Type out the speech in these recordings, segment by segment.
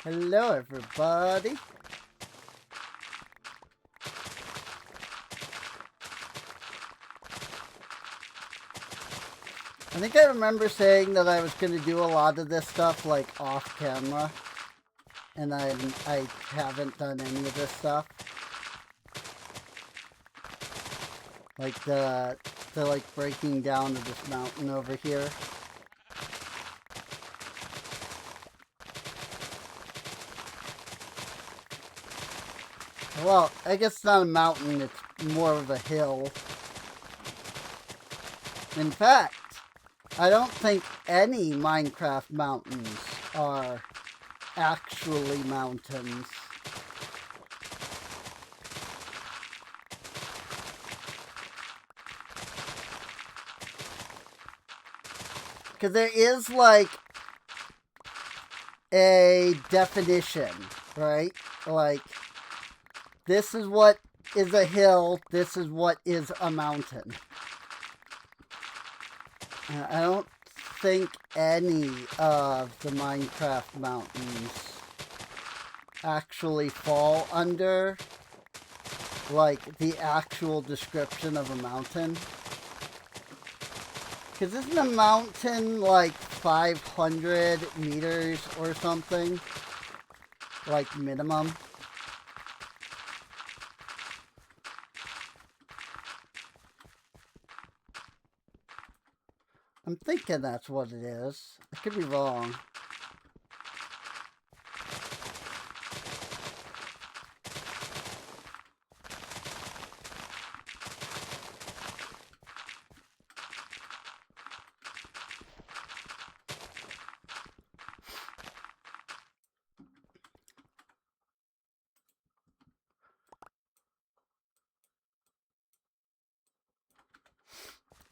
Hello, everybody. I think I remember saying that I was going to do a lot of this stuff, like, off camera. And I haven't done any of this stuff. Like, the like, breaking down of this mountain over here. Well, I guess it's not a mountain, it's more of a hill. In fact, I don't think any Minecraft mountains are actually mountains. Because there is, like, a definition, right? Like, this is what is a hill, this is what is a mountain. I don't think any of the Minecraft mountains actually fall under, like, the actual description of a mountain. Because isn't a mountain, like, 500 meters or something? Like, minimum? I'm thinking that's what it is. I could be wrong.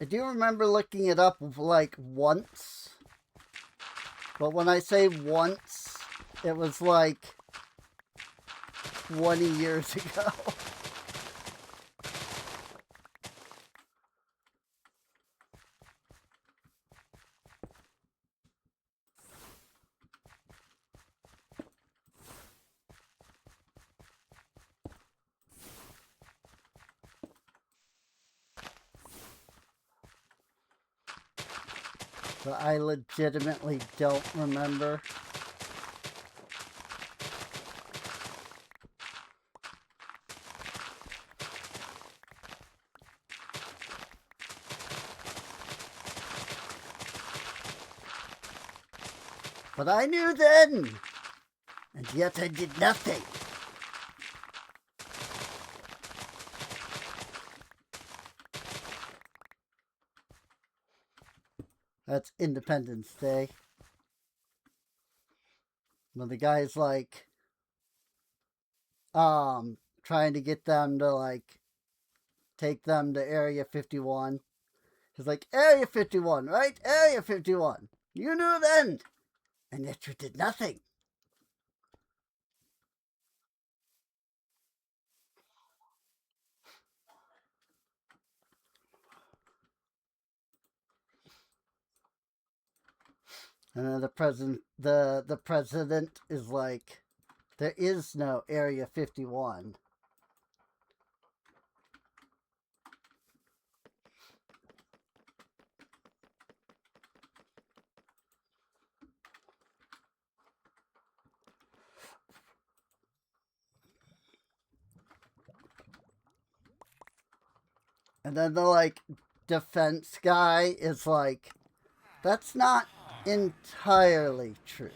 I do remember looking it up, like, once. But when I say once, it was like 20 years ago. But I legitimately don't remember. But I knew then, and yet I did nothing. That's Independence Day. When the guy's like, trying to get them to, like, take them to Area 51. He's like, Area 51, right? Area 51. You knew then, and yet you did nothing. And then the president is like, there is no Area 51. And then the, like, defense guy is like, that's not entirely true.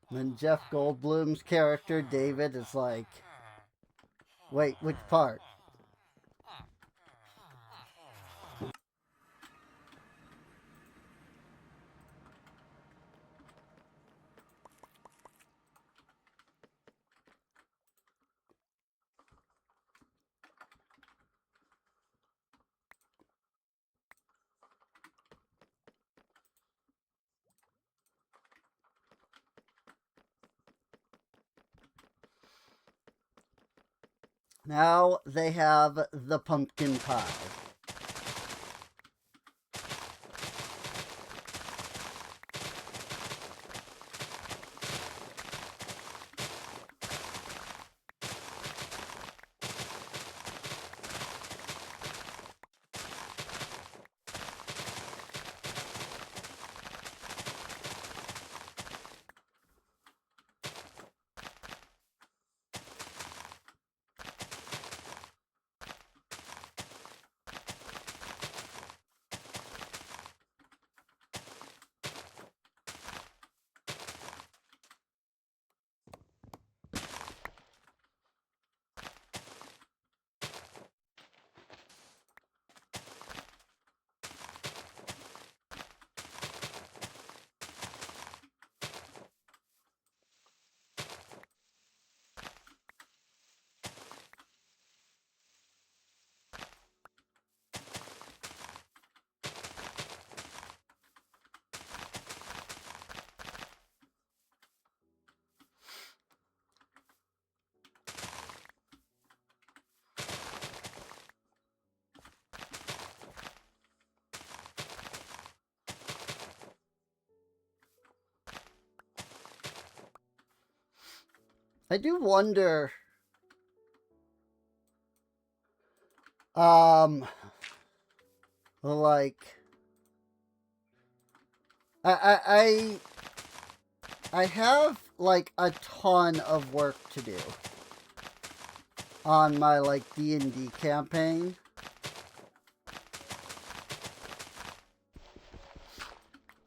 And then Jeff Goldblum's character, David, is like, wait, which part? Now they have the pumpkin pie. I do wonder, like, I I have like a ton of work to do on my like D&D campaign.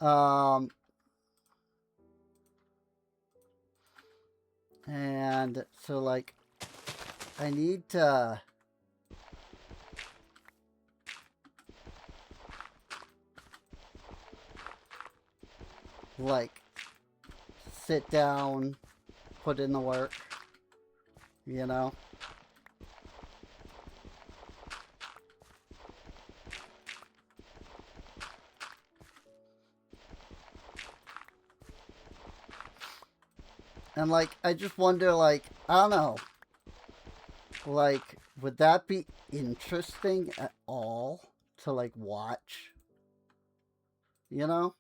Um, and so like I need to like sit down, put in the work, you know? And like I just wonder, like, I don't know, like, would that be interesting at all to like watch? You know?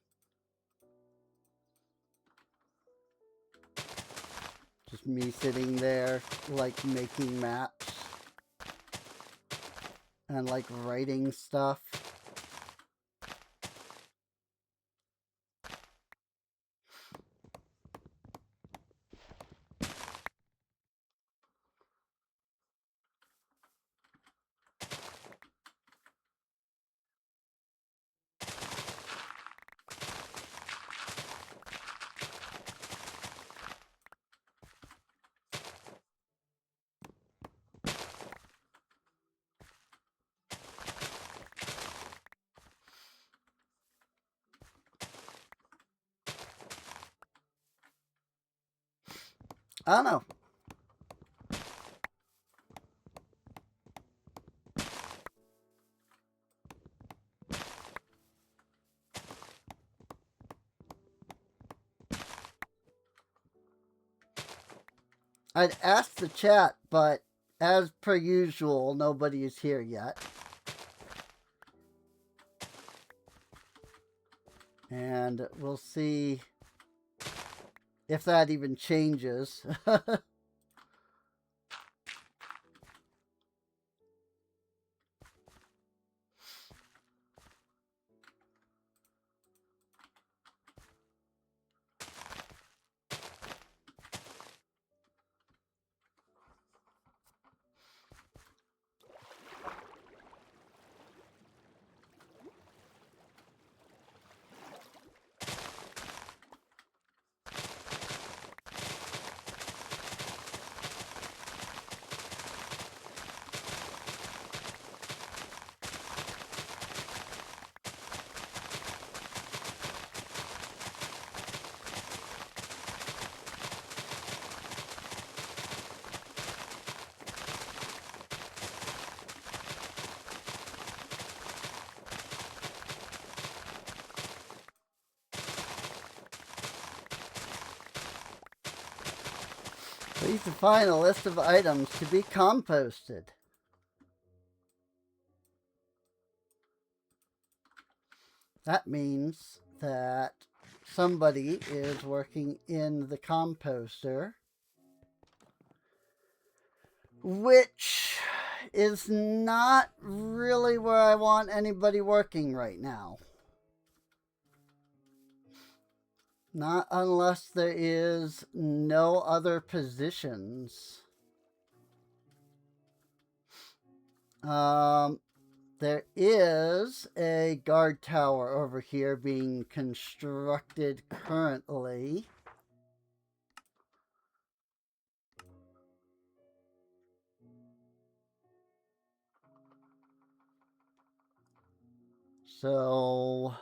Just me sitting there like making maps and like writing stuff. I don't know. I'd ask the chat, but as per usual, nobody is here yet. And we'll see if that even changes. Please define a list of items to be composted. That means that somebody is working in the composter, which is not really where I want anybody working right now. Not unless there is no other positions. There is a guard tower over here being constructed currently. So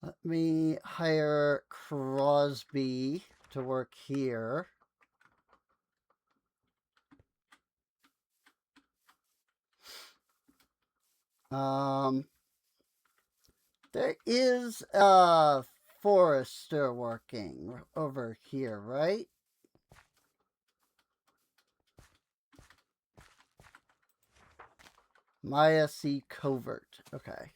let me hire Crosby to work here. There is a forester working over here, right? Maya C. Covert. Okay.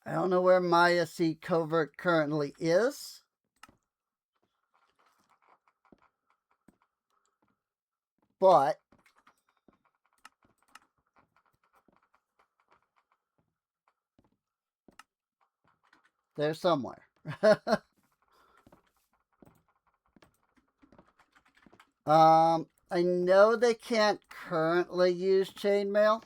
I don't know where Maya C. Covert currently is. But they're somewhere. I know they can't currently use chainmail,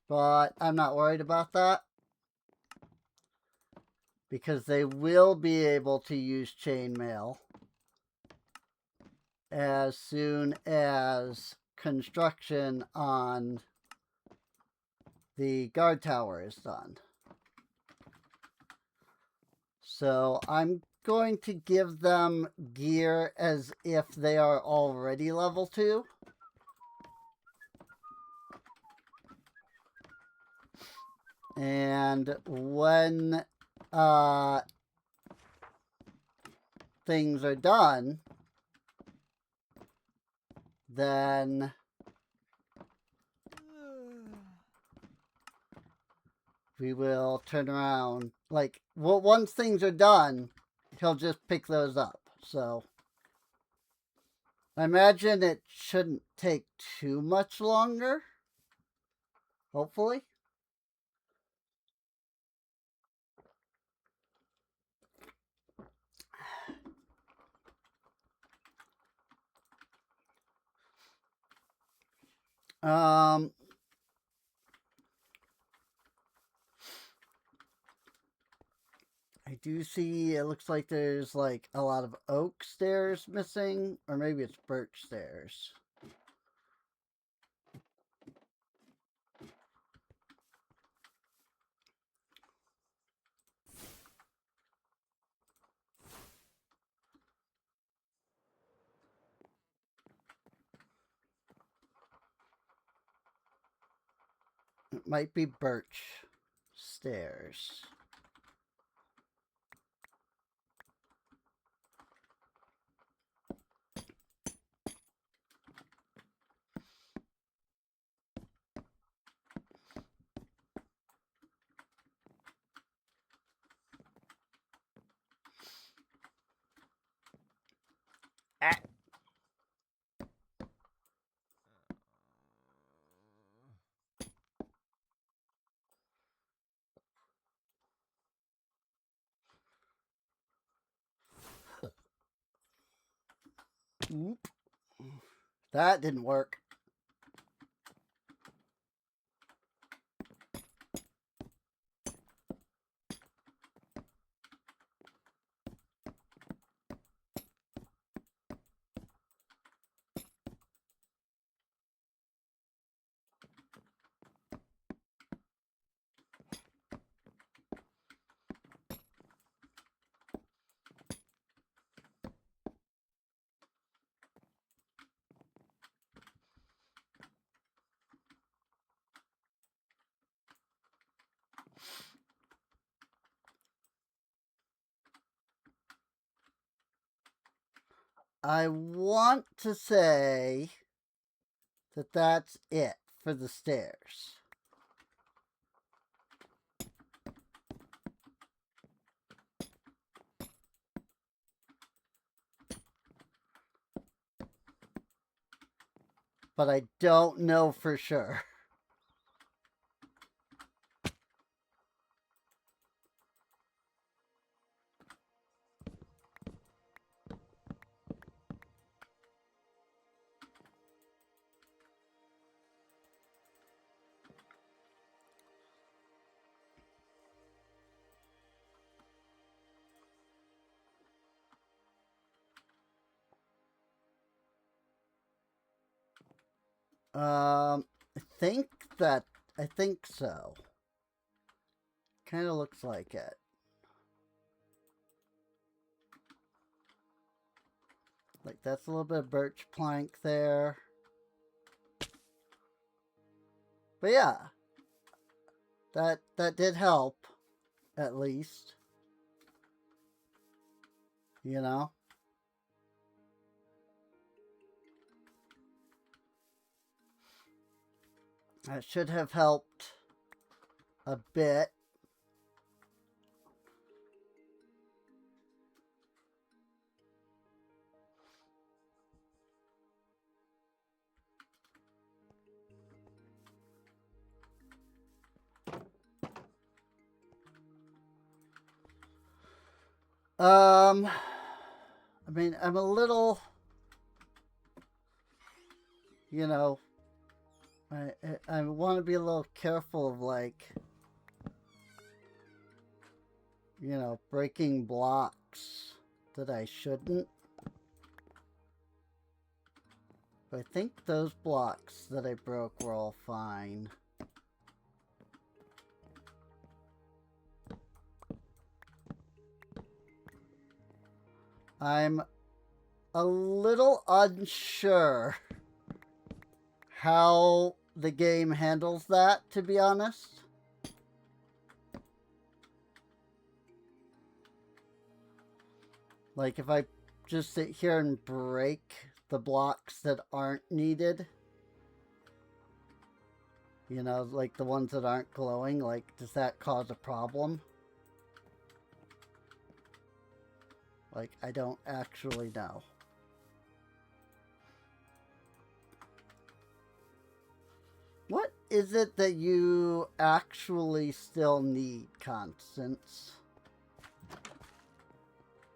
but I'm not worried about that because they will be able to use chainmail as soon as construction on the guard tower is done. So I'm going to give them gear as if they are already level 2. And when things are done, then we will turn around. Like, well, once things are done, he'll just pick those up. So I imagine it shouldn't take too much longer. Hopefully. I do see, it looks like there's like a lot of oak stairs missing, or maybe it's birch stairs. It might be birch stairs. Ah. Oop. That didn't work. I want to say that that's it for the stairs. But I don't know for sure. I think so. Kind of looks like it. Like that's a little bit of birch plank there. But yeah, that did help, at least. You know? That should have helped a bit. I mean, I'm a little, you know, I want to be a little careful of, like, you know, breaking blocks that I shouldn't. But I think those blocks that I broke were all fine. I'm a little unsure how the game handles that, to be honest. Like, if I just sit here and break the blocks that aren't needed, you know, like the ones that aren't glowing, like, does that cause a problem? Like, I don't actually know. What is it that you actually still need, Constance?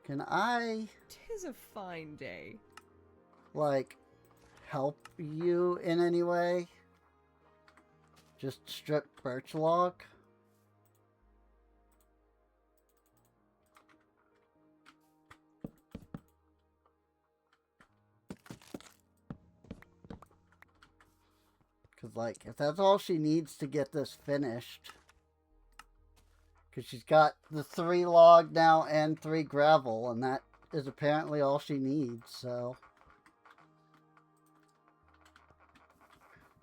Can I... 'Tis a fine day. Like, help you in any way? Just strip birch log? Because, like, if that's all she needs to get this finished... Because she's got the 3 log now and 3 gravel, and that is apparently all she needs, so...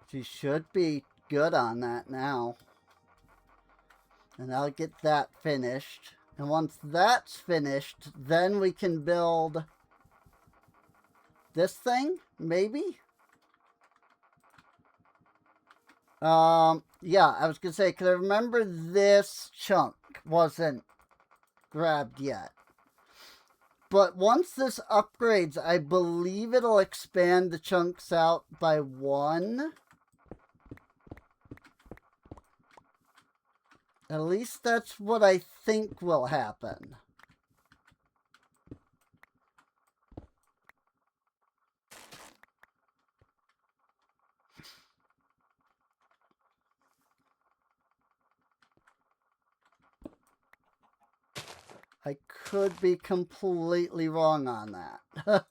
She should be good on that now. And I'll get that finished. And once that's finished, then we can build this thing, maybe? Yeah, I was gonna say, because I remember this chunk wasn't grabbed yet. But once this upgrades, I believe it'll expand the chunks out by 1. At least that's what I think will happen. I could be completely wrong on that.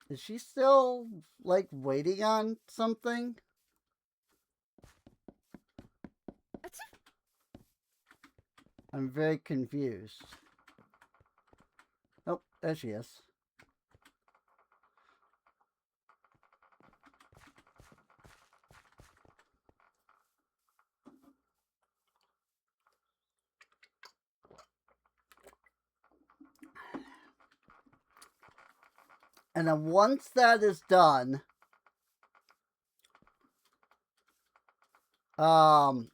Is she still, like, waiting on something? I'm very confused. Oh, there she is. And then once that is done, the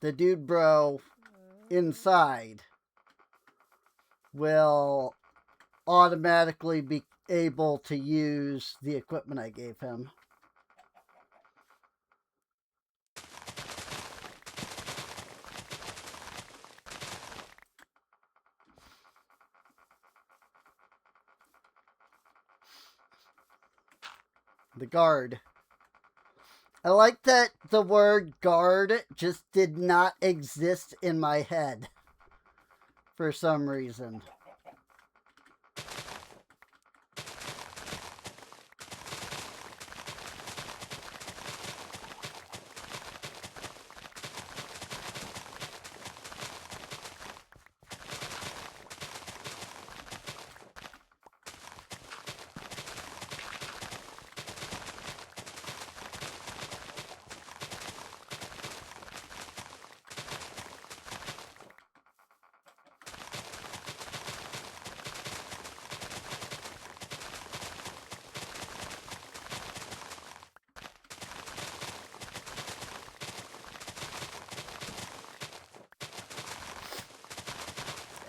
dude bro inside will automatically be able to use the equipment I gave him. The guard. I like that the word guard just did not exist in my head for some reason.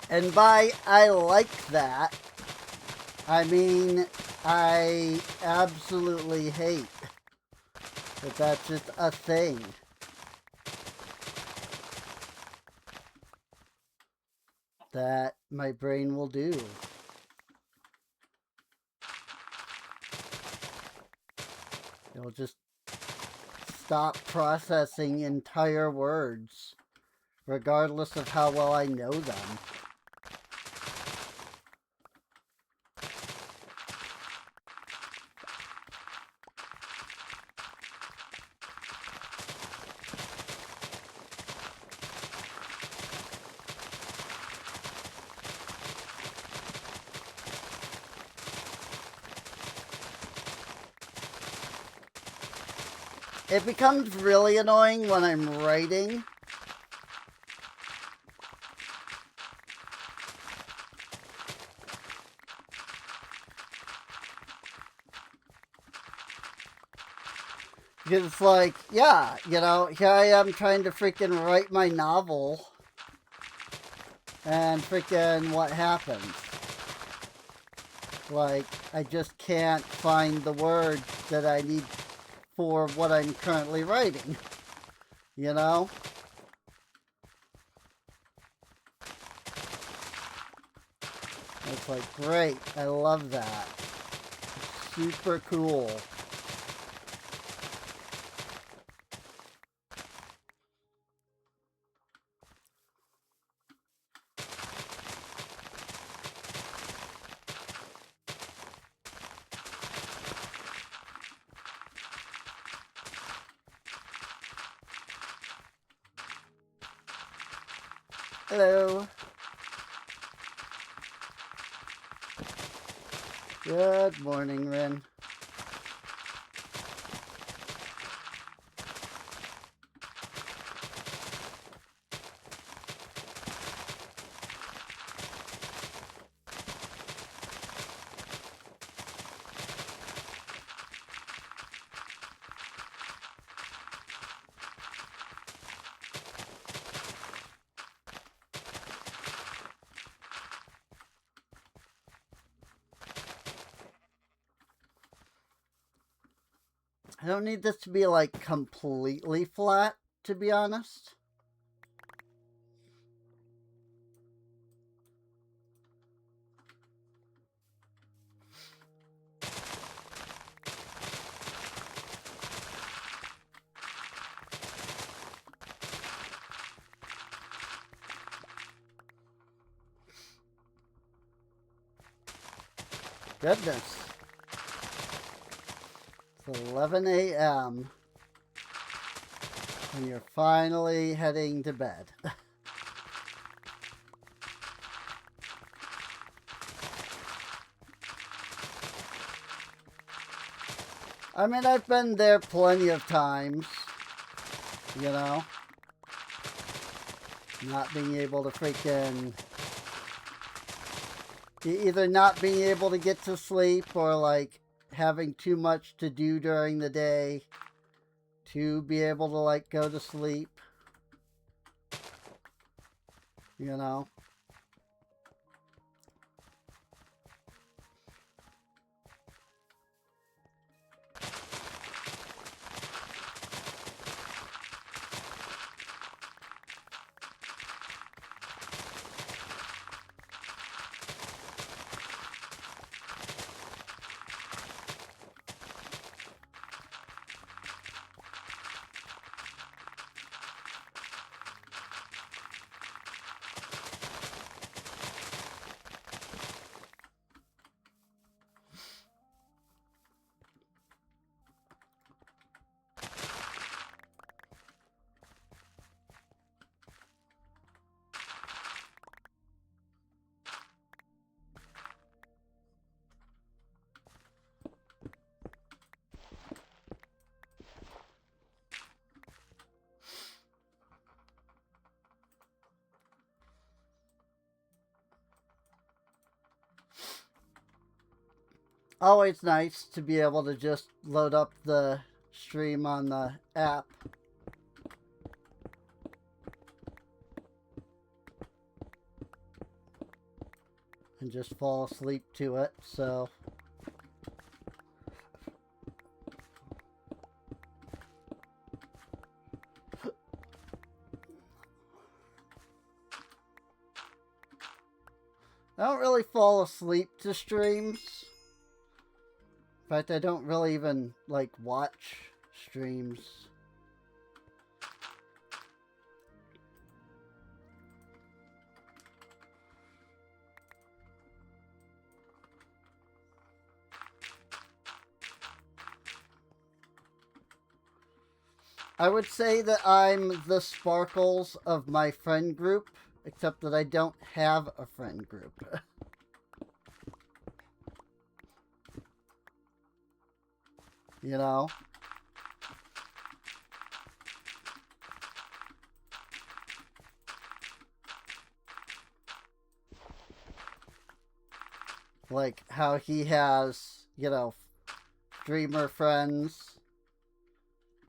And by I like that, I mean I absolutely hate that that's just a thing. That my brain will do. It'll just stop processing entire words, regardless of how well I know them. It becomes really annoying when I'm writing. Because it's like, yeah, you know, here I am trying to freaking write my novel. And freaking what happens? Like, I just can't find the word that I need for what I'm currently writing. You know? It's like, great, I love that. Super cool. Hello. Good morning, Ren. I don't need this to be like completely flat, to be honest. Goodness. It's 11 a.m. and you're finally heading to bed. I mean, I've been there plenty of times, you know? Not being able to freaking either not being able to get to sleep or like having too much to do during the day to be able to like go to sleep, you know. Always nice to be able to just load up the stream on the app. And just fall asleep to it, so. I don't really fall asleep to streams. In fact, I don't really even, like, watch streams. I would say that I'm the Sparkles of my friend group, except that I don't have a friend group. You know? Like how he has, you know, streamer friends,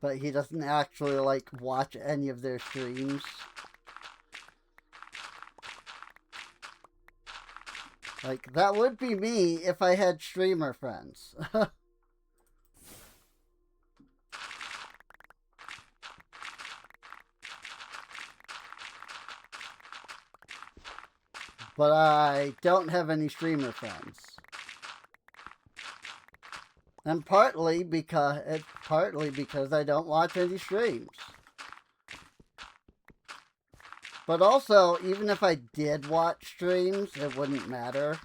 but he doesn't actually, like, watch any of their streams. Like, that would be me if I had streamer friends. But I don't have any streamer friends. And partly because I don't watch any streams. But also, even if I did watch streams, it wouldn't matter.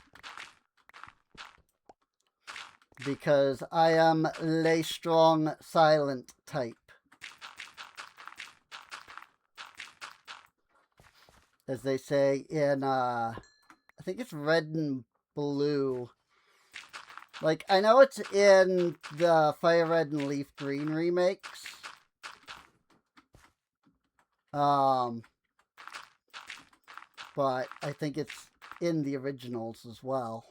Because I am lay strong silent type. As they say in, I think it's Red and Blue. Like, I know it's in the Fire Red and Leaf Green remakes. But I think it's in the originals as well.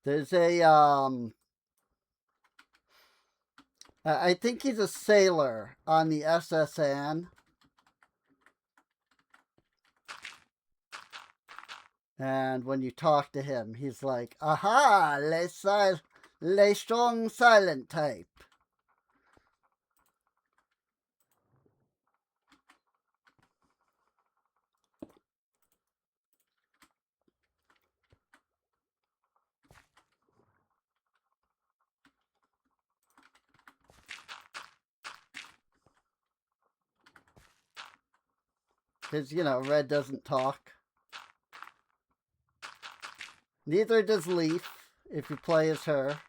There's a, I think he's a sailor on the SSN. And when you talk to him, he's like, aha, lay strong silent type. Because, you know, Red doesn't talk. Neither does Leaf, if you play as her.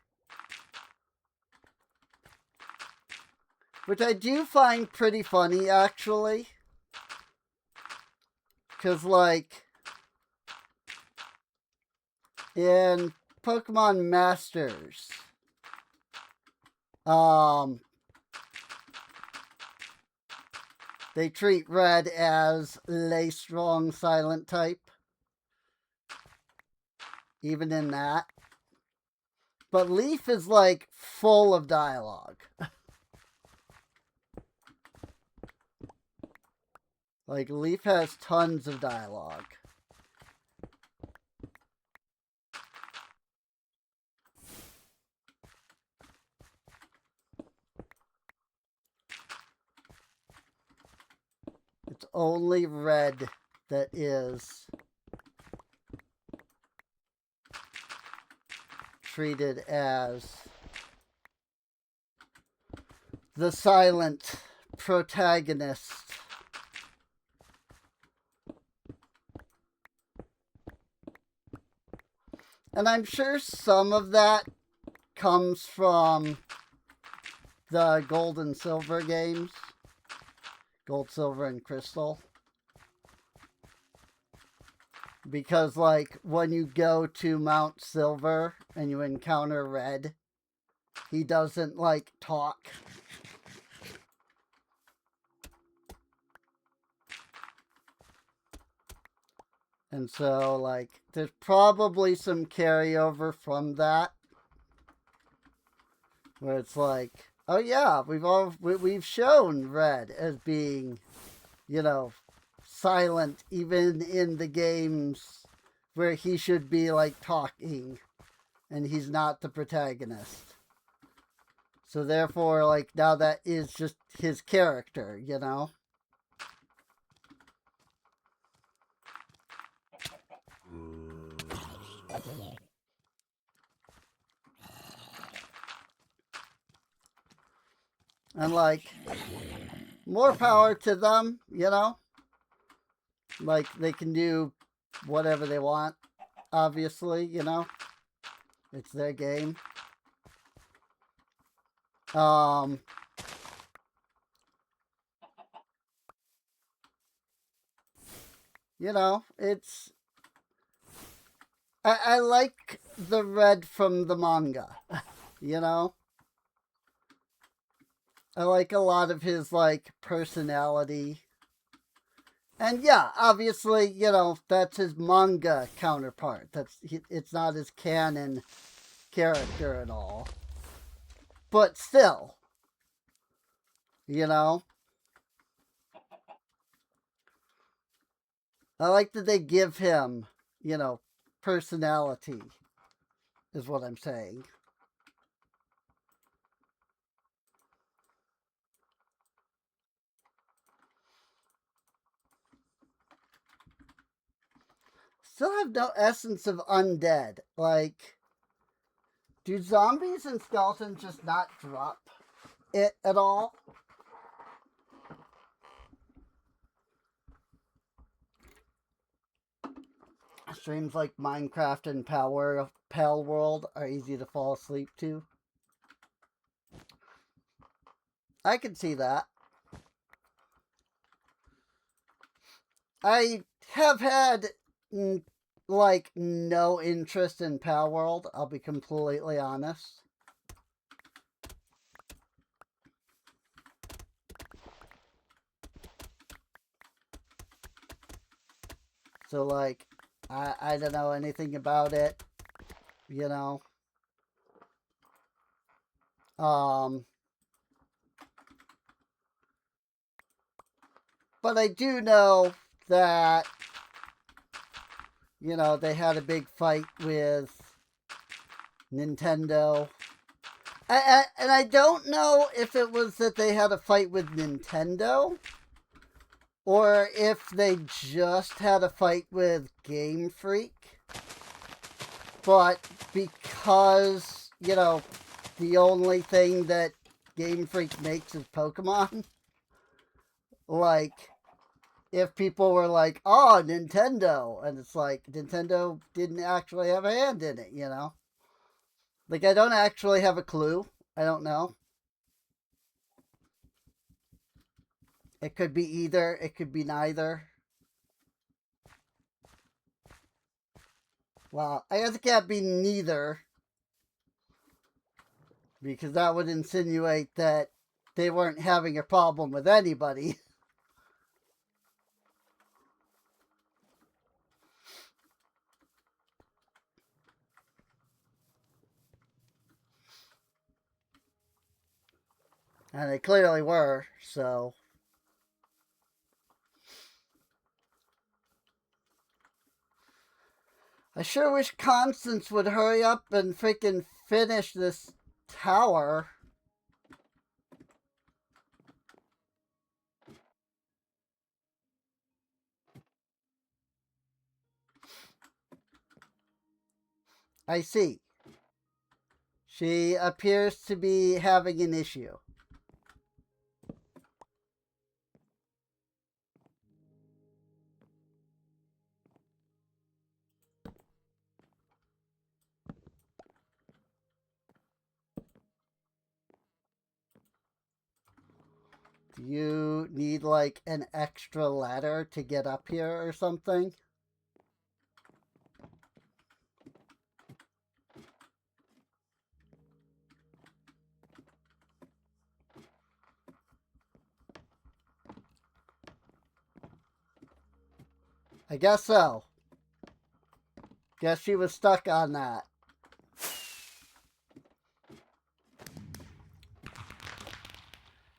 Which I do find pretty funny, actually. Because, like, in Pokemon Masters, they treat Red as a strong silent type. Even in that. But Leaf is, like, full of dialogue. Like, Leaf has tons of dialogue. It's only Red that is treated as the silent protagonist. And I'm sure some of that comes from the Gold and Silver games. Gold, Silver, and Crystal. Because, like, when you go to Mount Silver and you encounter Red, he doesn't, like, talk. And so, like, there's probably some carryover from that. Where it's like, oh yeah, we've shown Red as being, you know, silent even in the games where he should be, like, talking and he's not the protagonist. So therefore, like, now that is just his character, you know? And, like, more power to them, you know? Like, they can do whatever they want, obviously, you know? It's their game. You know, it's... I like the Red from the manga, you know? I like a lot of his, like, personality. And yeah, obviously, you know, that's his manga counterpart. It's not his canon character at all. But still, you know, I like that they give him, you know, personality, is what I'm saying. Still have no essence of undead. Like, do zombies and skeletons just not drop it at all? Streams like Minecraft and Pal World are easy to fall asleep to. I can see that. I have had, like, no interest in Pal World, I'll be completely honest. So, like, I don't know anything about it, you know. But I do know that, you know, they had a big fight with Nintendo. And I don't know if it was that they had a fight with Nintendo or if they just had a fight with Game Freak. But because, you know, the only thing that Game Freak makes is Pokemon, like, if people were like, oh, Nintendo, and it's like, Nintendo didn't actually have a hand in it, you know? Like, I don't actually have a clue. I don't know. It could be either. It could be neither. Well, I guess it can't be neither. Because that would insinuate that they weren't having a problem with anybody. And they clearly were, so. I sure wish Constance would hurry up and freaking finish this tower. I see. She appears to be having an issue. Do you need like an extra ladder to get up here or something? I guess so. Guess she was stuck on that.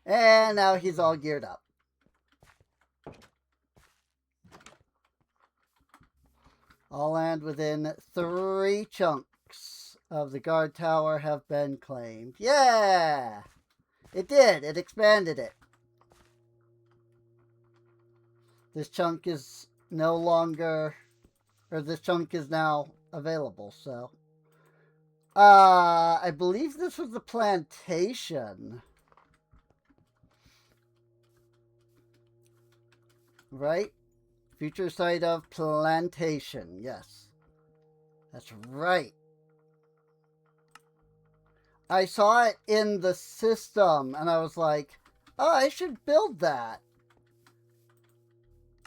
And now he's all geared up. All land within 3 chunks of the guard tower have been claimed. Yeah! It did. It expanded it. This chunk is no longer, or this chunk is now available, so. I believe this was the plantation. Right? Future site of plantation. Yes. That's right. I saw it in the system and I was like, oh, I should build that.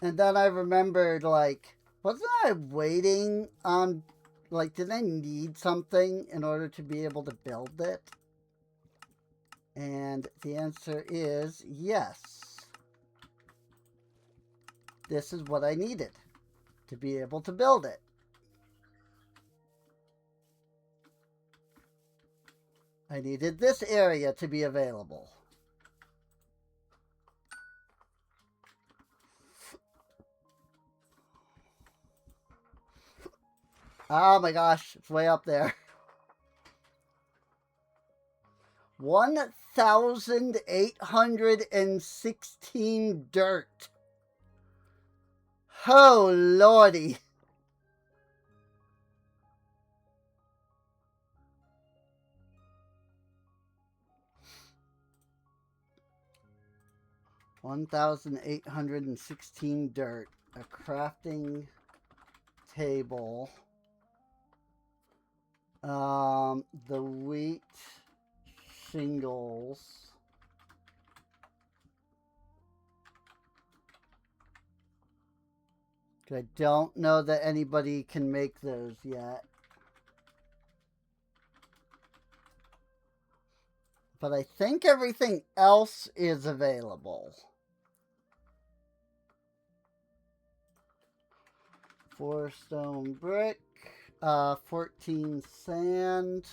And then I remembered, like, wasn't I waiting on, like, did I need something in order to be able to build it? And the answer is yes. This is what I needed to be able to build it. I needed this area to be available. Oh my gosh, it's way up there. 1,816 dirt. Oh lordy. $1,816 dirt. A crafting table. The wheat shingles. I don't know that anybody can make those yet. But I think everything else is available. 4 stone brick, 14 sand.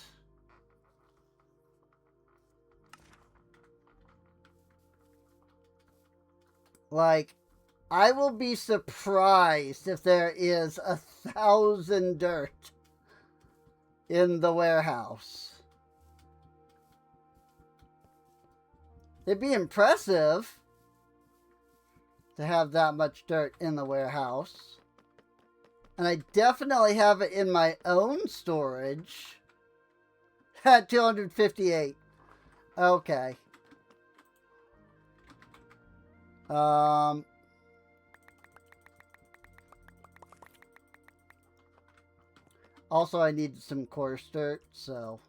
Like, I will be surprised if there is 1,000 dirt in the warehouse. It'd be impressive to have that much dirt in the warehouse. And I definitely have it in my own storage at 258. Okay. Also, I need some coarse dirt, so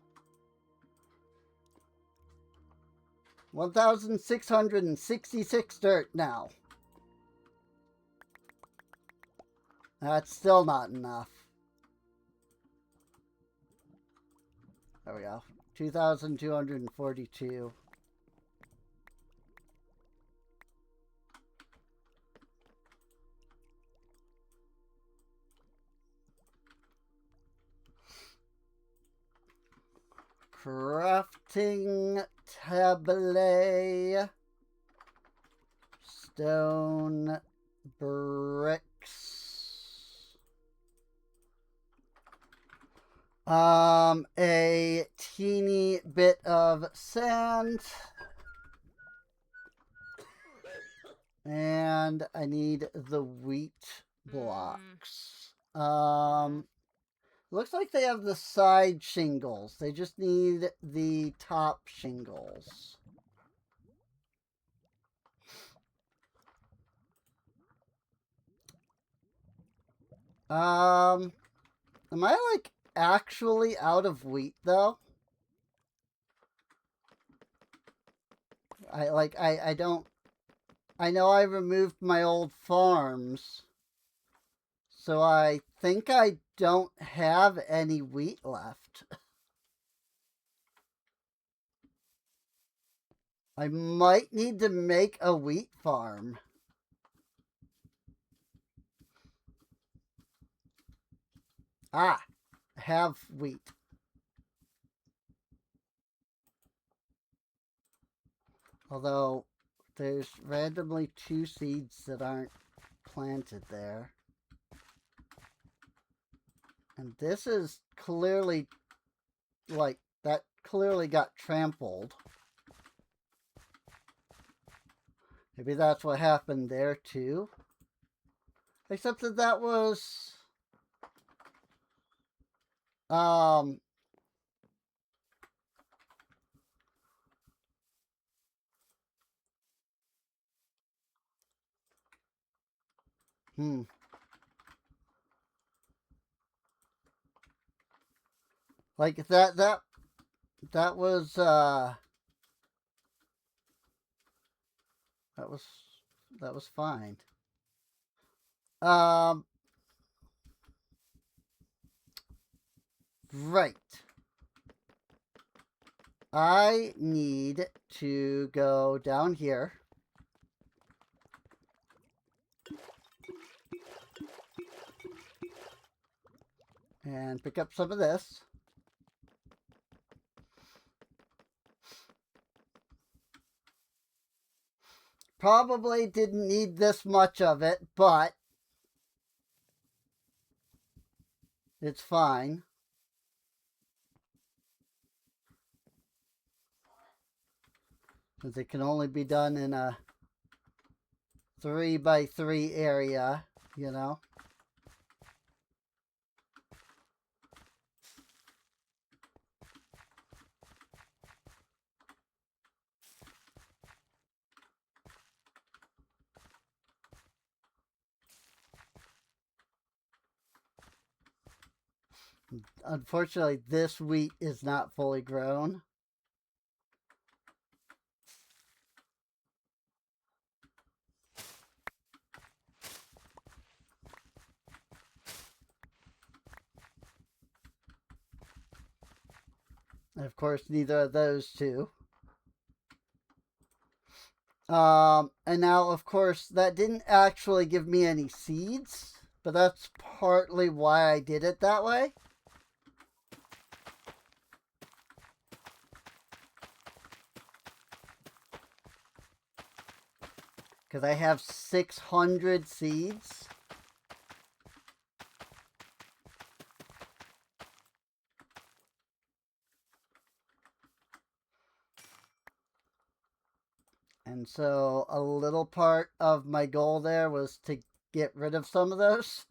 1,666 dirt now. That's still not enough. There we go. 2,242. Crafting table. Stone bricks. A teeny bit of sand. And I need the wheat blocks. Looks like they have the side shingles. They just need the top shingles. Am I like actually out of wheat though? I don't. I know I removed my old farms, so I think I don't have any wheat left. I might need to make a wheat farm. Ah, have wheat. Although there's randomly 2 seeds that aren't planted there. And this is clearly, like, that clearly got trampled. Maybe that's what happened there too. Except that that was... Like that was that was fine. Right. I need to go down here. And pick up some of this. Probably didn't need this much of it, but it's fine. Because it can only be done in a 3x3 area, you know. Unfortunately, this wheat is not fully grown. And of course, neither of those two. And now, of course, that didn't actually give me any seeds, but that's partly why I did it that way. Because I have 600 seeds. And so a little part of my goal there was to get rid of some of those.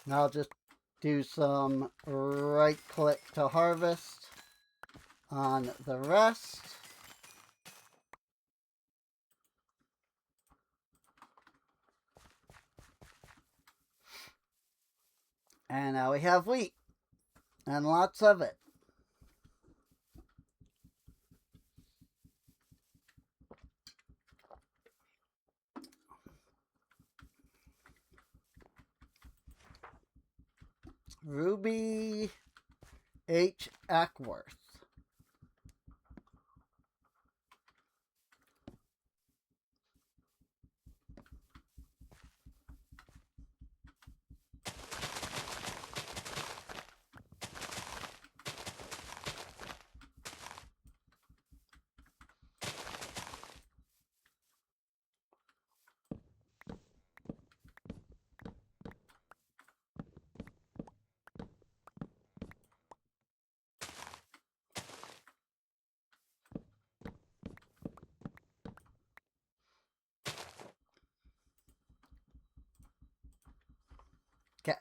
And I'll just do some right click to harvest on the rest. And now we have wheat. And lots of it. Ruby H. Ackworth. Okay.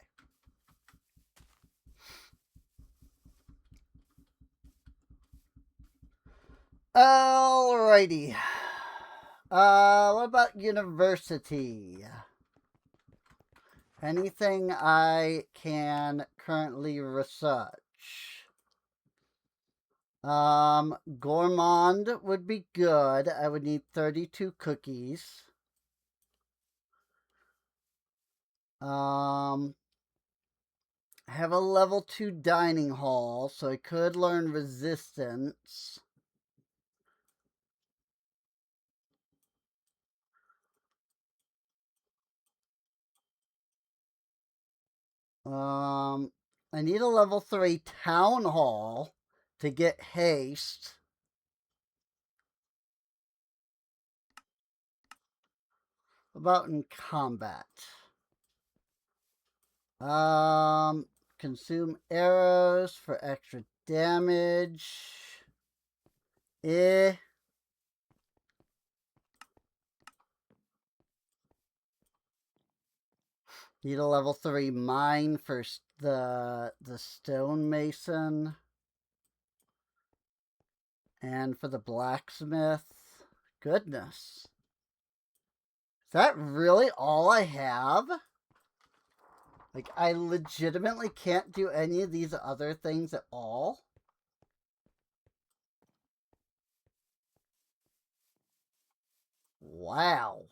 Alrighty. What about university? Anything I can currently research? Gourmand would be good. I would need 32 cookies. I have a level 2 dining hall, so I could learn resistance. I need a level 3 town hall to get haste. About in combat. Consume arrows for extra damage. Eh. Need a level 3 mine for the stonemason. And for the blacksmith. Goodness. Is that really all I have? Like, I legitimately can't do any of these other things at all? Wow.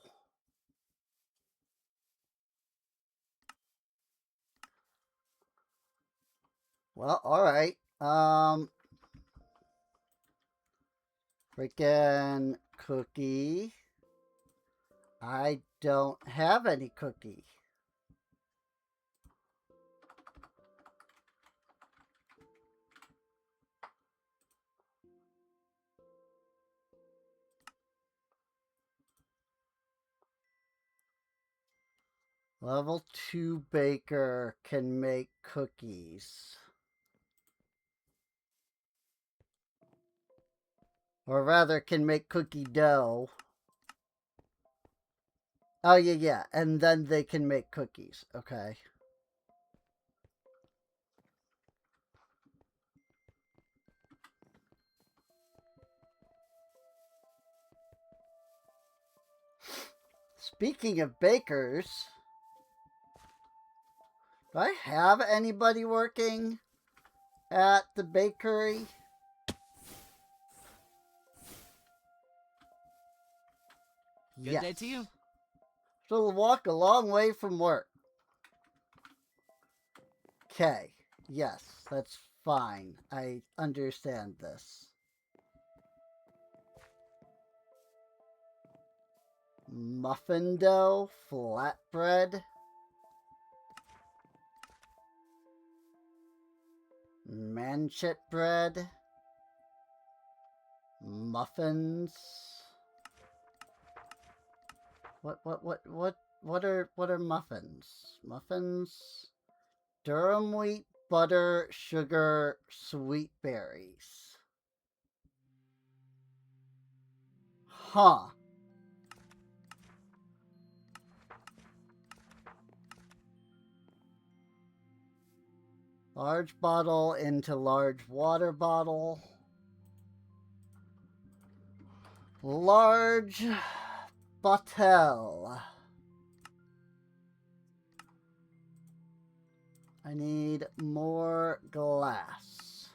Well, alright. Freaking cookie. I don't have any cookie. Level 2 baker can make cookies. Or rather, can make cookie dough. Oh, yeah. And then they can make cookies. Okay. Speaking of bakers, do I have anybody working at the bakery? Good day to you. So we'll walk a long way from work. Okay. Yes, that's fine. I understand this. Muffin dough, flatbread, manchet bread, muffins. What are muffins? Muffins, durum wheat, butter, sugar, sweet berries. Huh. Large bottle into large water bottle. Large bottle. I need more glass.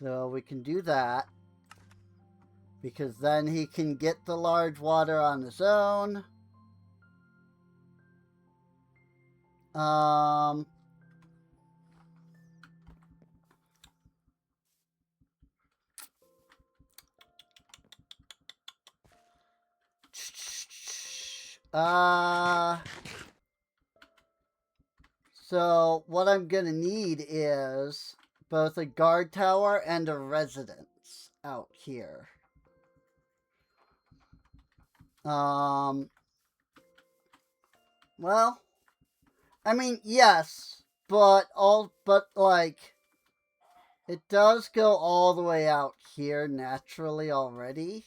So we can do that. Because then he can get the large water on his own. So what I'm gonna need is both a guard tower and a residence out here. Well, I mean, yes, but like, it does go all the way out here naturally already.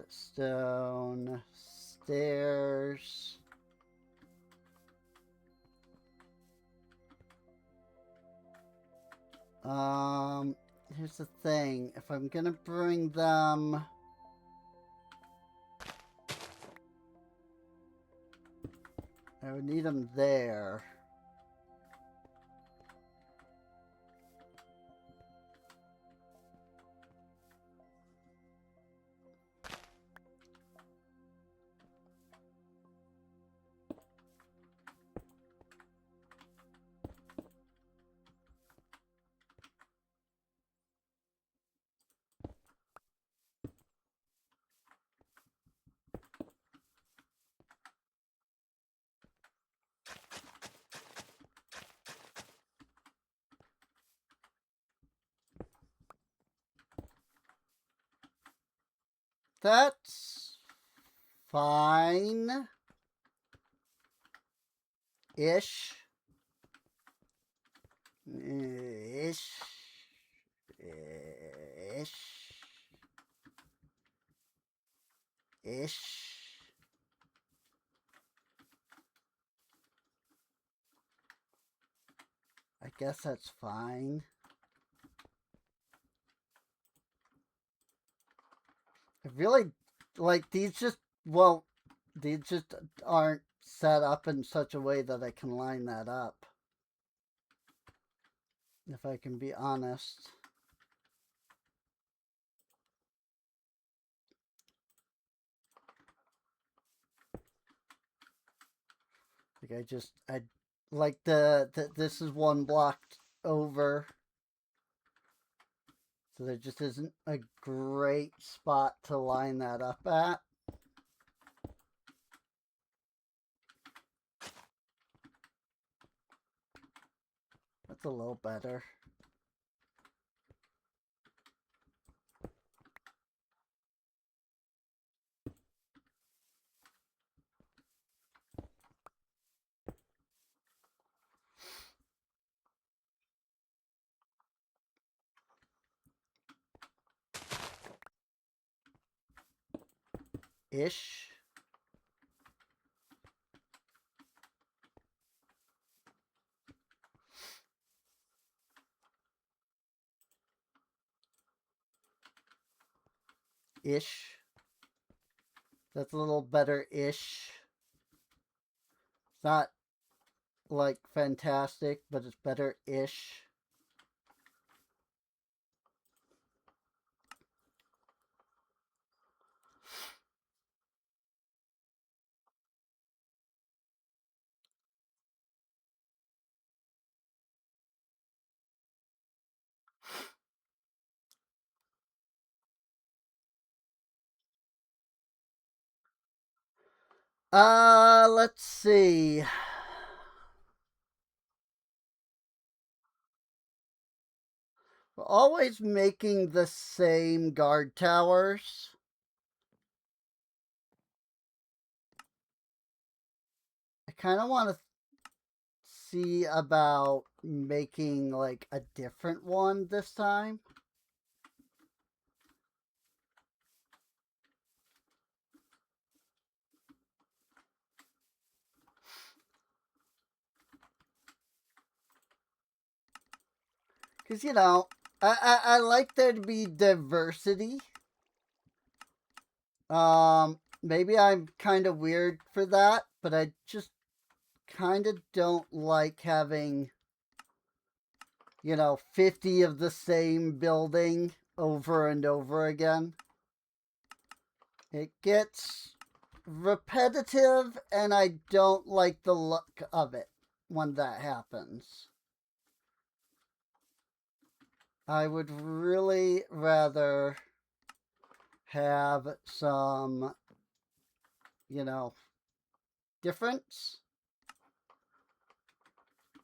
Sandstone stairs. Here's the thing. If I'm gonna bring them... I would need them there. That's fine. Ish. Ish. Ish. Ish. I guess that's fine. I really, like, these just, well, these just aren't set up in such a way that I can line that up. If I can be honest. Like, I like this is one blocked over. So there just isn't a great spot to line that up at. That's a little better. Ish. Ish. That's a little better-ish. It's not, like, fantastic, but it's better-ish. Let's see. We're always making the same guard towers. I kind of want to see about making like a different one this time. Because, you know, I like there to be diversity. Maybe I'm kind of weird for that, but I just kind of don't like having, you know, 50 of the same building over and over again. It gets repetitive, and I don't like the look of it when that happens. I would really rather have some, you know, difference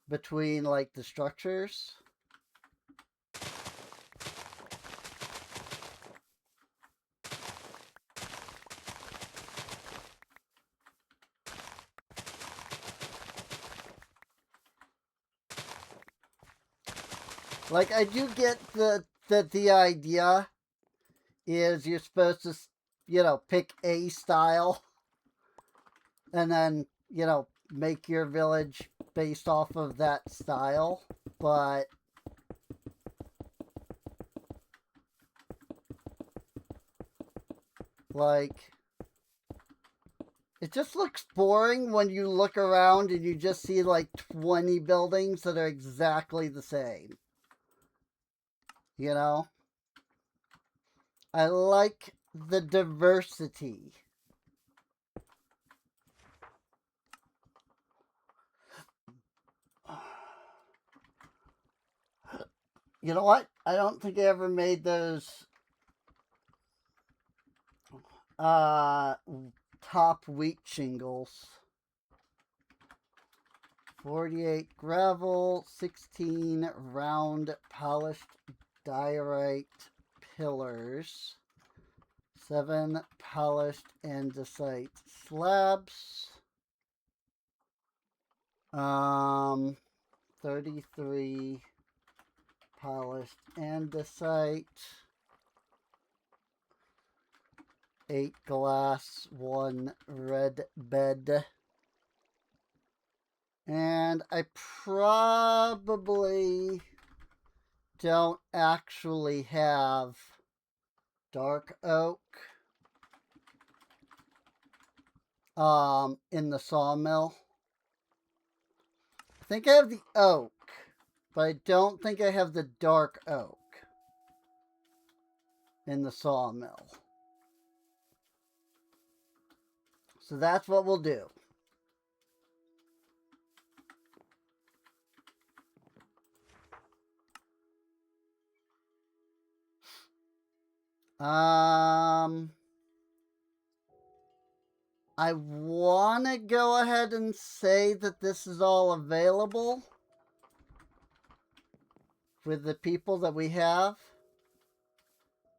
between like the structures. Like, I do get the idea is you're supposed to, you know, pick a style and then, you know, make your village based off of that style. But like, it just looks boring when you look around and you just see like 20 buildings that are exactly the same. You know? I like the diversity. You know what? I don't think I ever made those top wheat shingles. 48 gravel, 16 round polished diorite pillars, 7 polished andesite slabs, 33 polished andesite, 8 glass, 1 red bed. And I probably don't actually have dark oak in the sawmill. I think I have the oak, but I don't think I have the dark oak in the sawmill. So that's what we'll do. I want to go ahead and say that this is all available with the people that we have,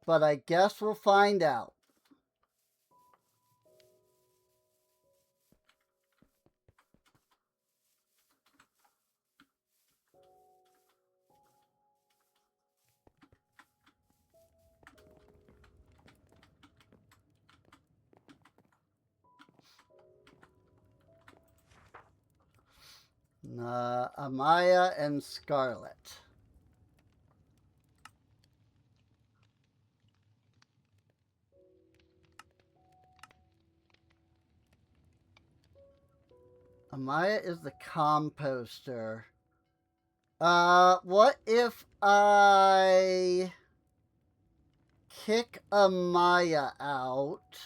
but I guess we'll find out. Amaya and Scarlet. Amaya is the composter. What if I kick Amaya out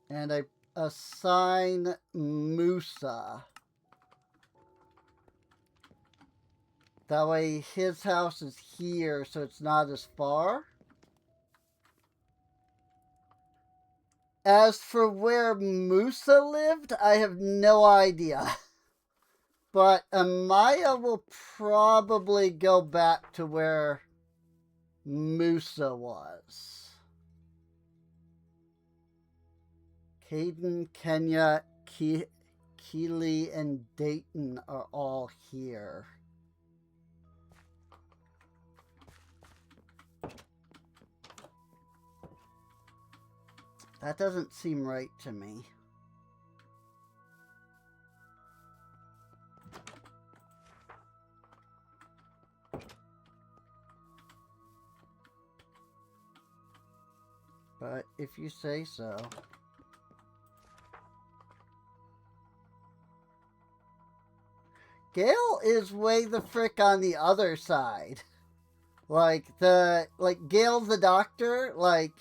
and I assign Musa? That way his house is here, so it's not as far. As for where Musa lived, I have no idea. But Amaya will probably go back to where Musa was. Caden, Kenya, Keeley, and Dayton are all here. That doesn't seem right to me. But if you say so. Gail is way the frick on the other side. Like Gail the doctor, like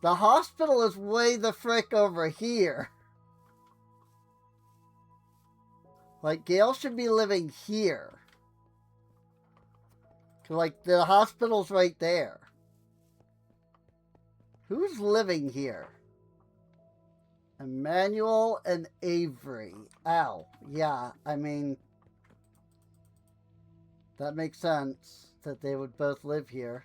the hospital is way the frick over here. Like Gail should be living here. Like the hospital's right there. Who's living here? Emmanuel and Avery. Ow. Yeah, I mean, that makes sense that they would both live here.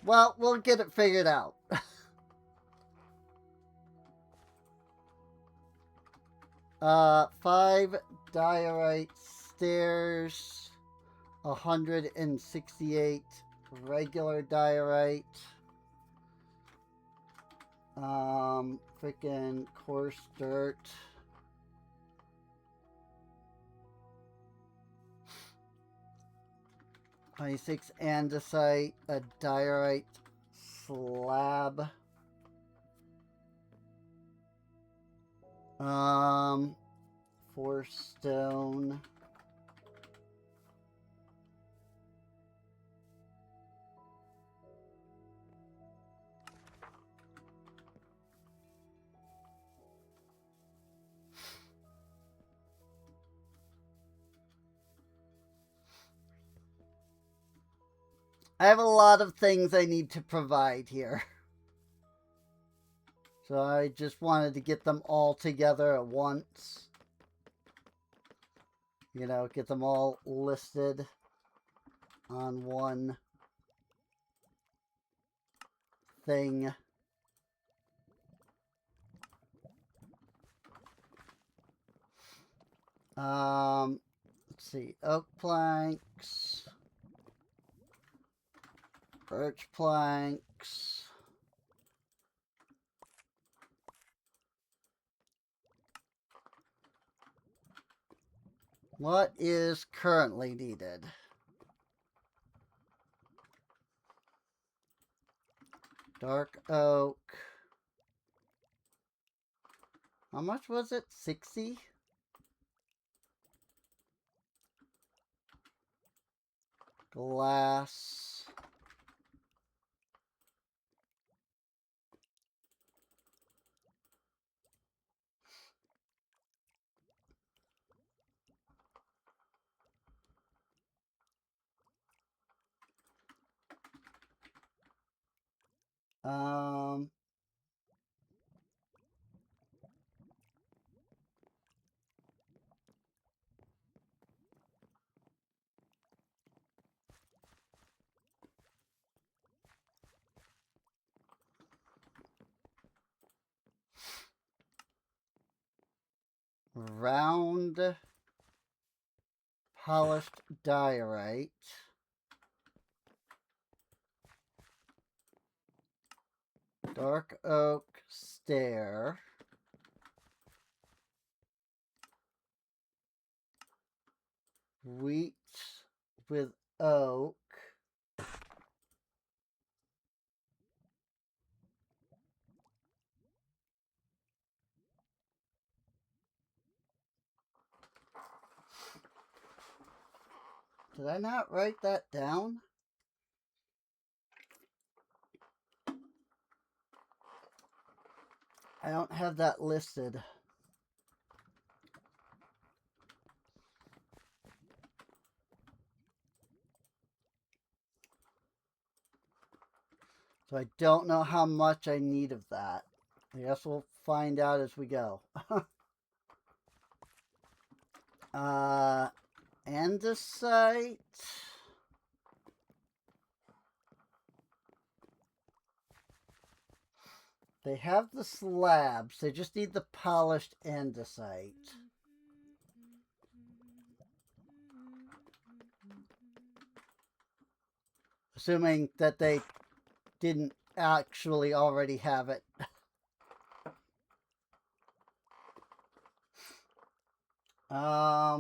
Well, we'll get it figured out. 5 diorite stairs, 168 regular diorite. Freaking coarse dirt. $26 andesite, a diorite slab. 4 stone. I have a lot of things I need to provide here. So I just wanted to get them all together at once. You know, get them all listed on one thing. Let's see, oak planks, birch planks, what is currently needed? Dark oak. How much was it? 60? Glass. Um, round polished diorite. Dark oak stair. Wheat with oak. Did I not write that down? I don't have that listed. So I don't know how much I need of that. I guess we'll find out as we go. Andesite. They have the slabs. They just need the polished andesite. Assuming that they didn't actually already have it. I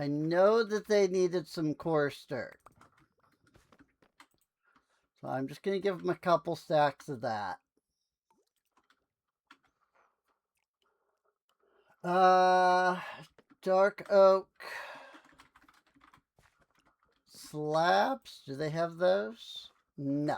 know that they needed some coarse dirt. So I'm just going to give them a couple stacks of that. Dark oak slabs. Do they have those? No.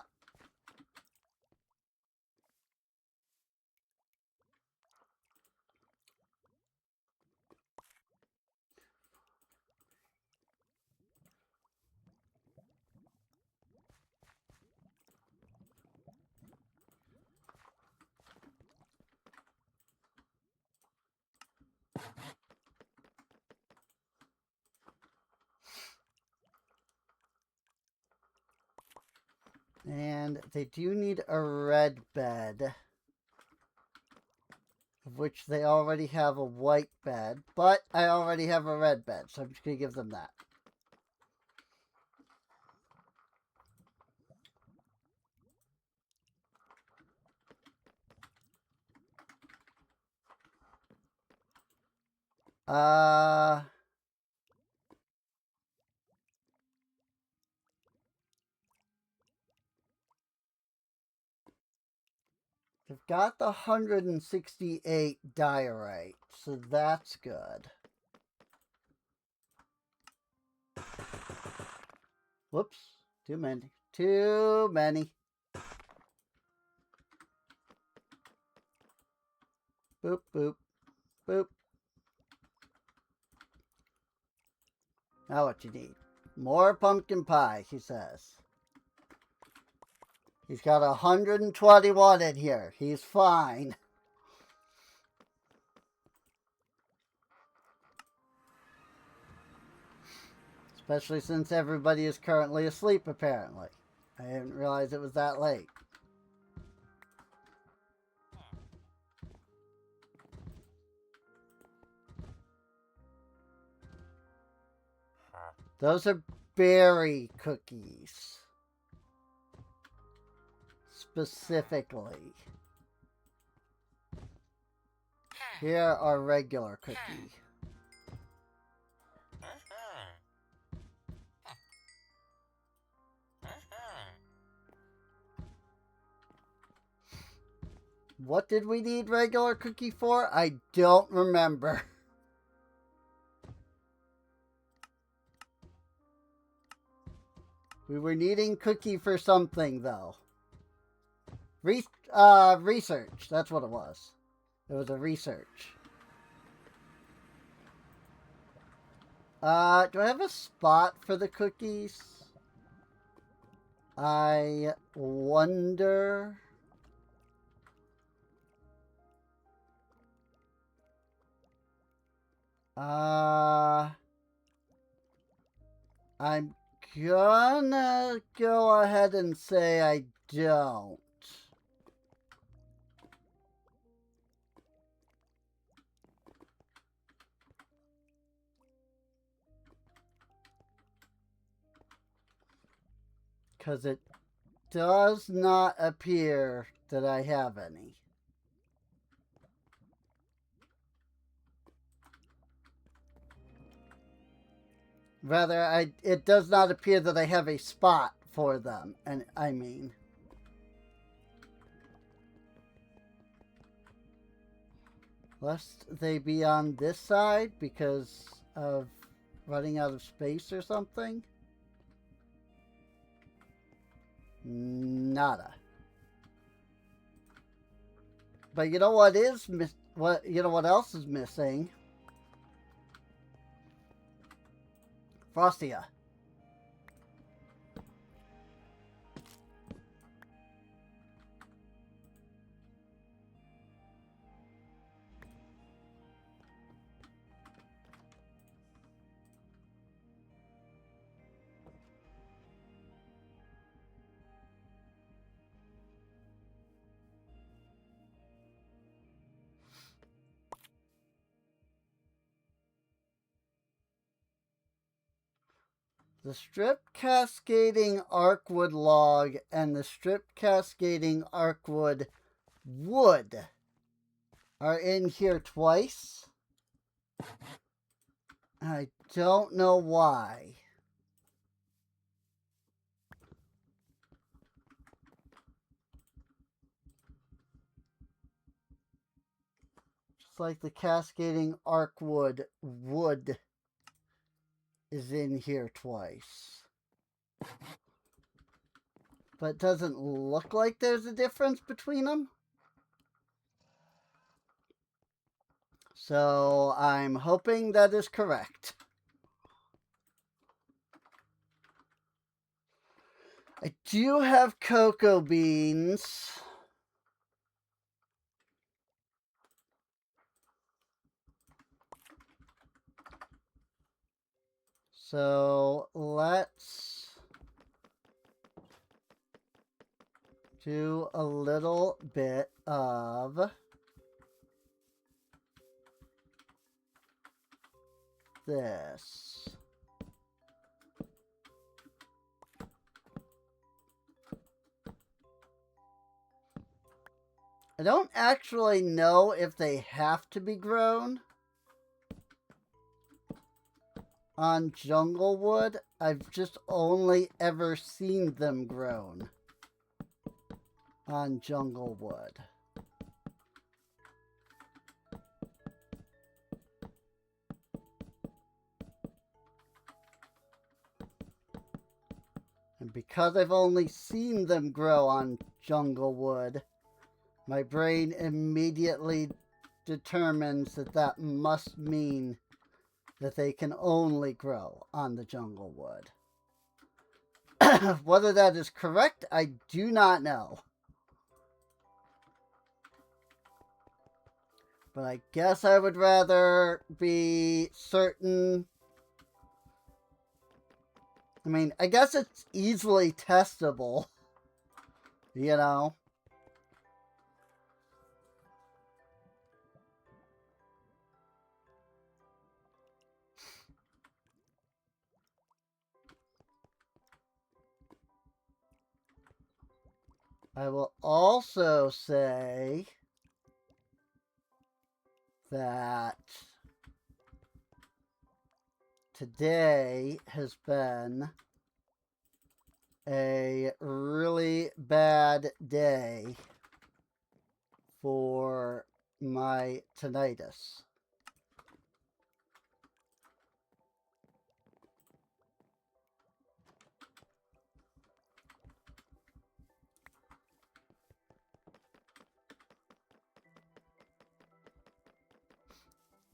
And they do need a red bed, of which they already have a white bed, but I already have a red bed, so I'm just going to give them that. They've got the 168 diorite, so that's good. Whoops, too many. Too many. Boop, boop, boop. Now what you need? More pumpkin pie, he says. He's got 121 in here. He's fine. Especially since everybody is currently asleep, apparently. I didn't realize it was that late. Those are berry cookies. Specifically. Here are regular cookies. What did we need regular cookie for? I don't remember. We were needing cookie for something, though. Research. That's what it was. It was a research. Do I have a spot for the cookies? I wonder. I'm gonna go ahead and say I don't. Because it does not appear that I have any. Rather, it does not appear that I have a spot for them. And I mean, lest they be on this side because of running out of space or something. Nada. But you know what is what else is missing? Frostia. The strip cascading arcwood log and the strip cascading arcwood wood are in here twice. I don't know why. Just like the cascading arcwood wood is in here twice. But it doesn't look like there's a difference between them. So I'm hoping that is correct. I do have cocoa beans. So let's do a little bit of this. I don't actually know if they have to be grown on jungle wood. I've just only ever seen them grown on jungle wood. And because I've only seen them grow on jungle wood, my brain immediately determines that that must mean that they can only grow on the jungle wood. Whether that is correct, I do not know. But I guess I would rather be certain. I mean, I guess it's easily testable, you know? I will also say that today has been a really bad day for my tinnitus.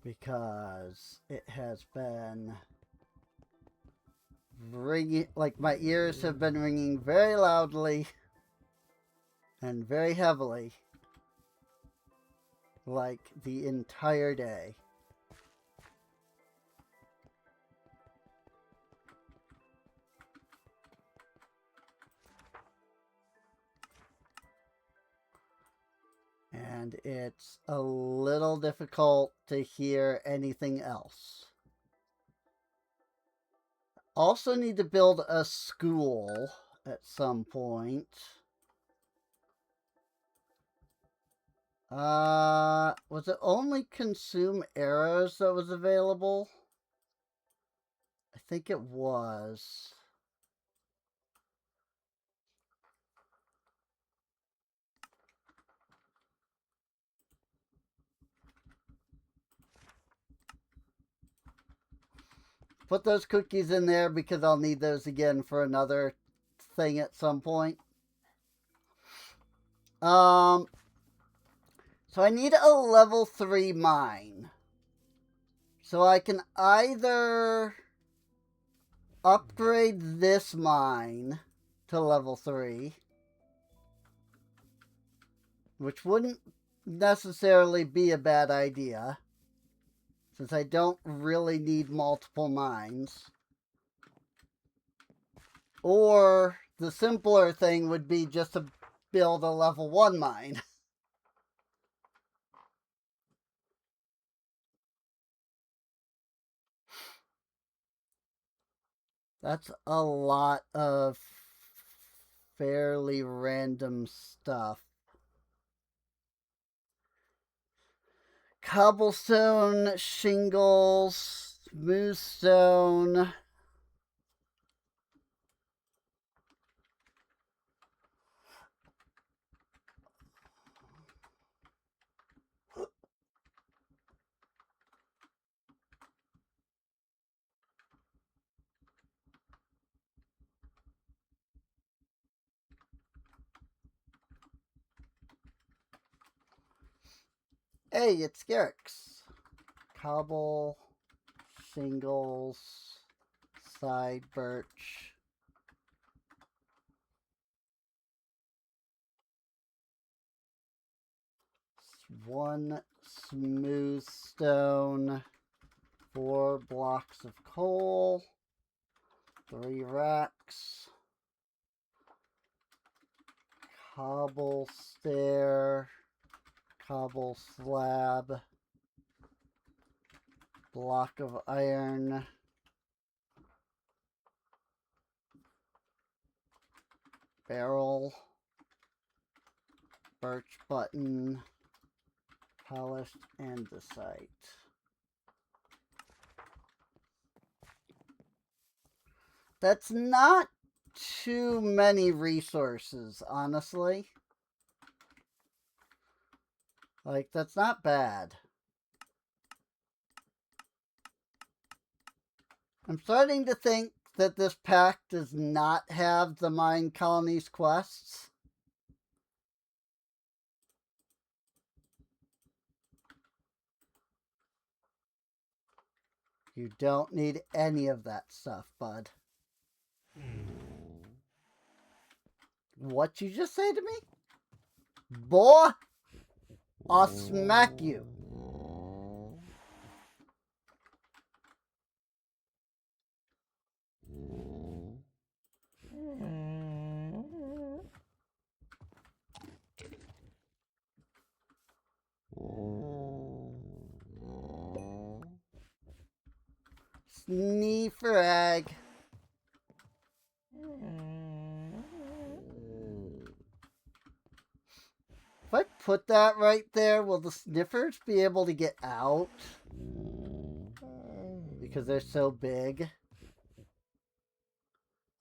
Because it has been ringing, like my ears have been ringing very loudly and very heavily, like the entire day. And it's a little difficult to hear anything else. Also need to build a school at some point. Was it only consume arrows that was available? I think it was. Put those cookies in there because I'll need those again for another thing at some point. So I need a level 3 mine. So I can either upgrade this mine to level 3, which wouldn't necessarily be a bad idea, since I don't really need multiple mines. Or the simpler thing would be just to build a level 1 mine. That's a lot of fairly random stuff. Cobblestone, shingles, smooth stone. Hey, it's Garrick's. Cobble, shingles, side birch. One smooth stone, 4 blocks of coal, 3 racks, cobble stair, cobble slab, block of iron, barrel, birch button, polished andesite. That's not too many resources, honestly. Like, that's not bad. I'm starting to think that this pack does not have the Minecolonies quests. You don't need any of that stuff, bud. What you just say to me? Boy, I'll smack you. Sneefrag. If I put that right there, will the sniffers be able to get out? Because they're so big.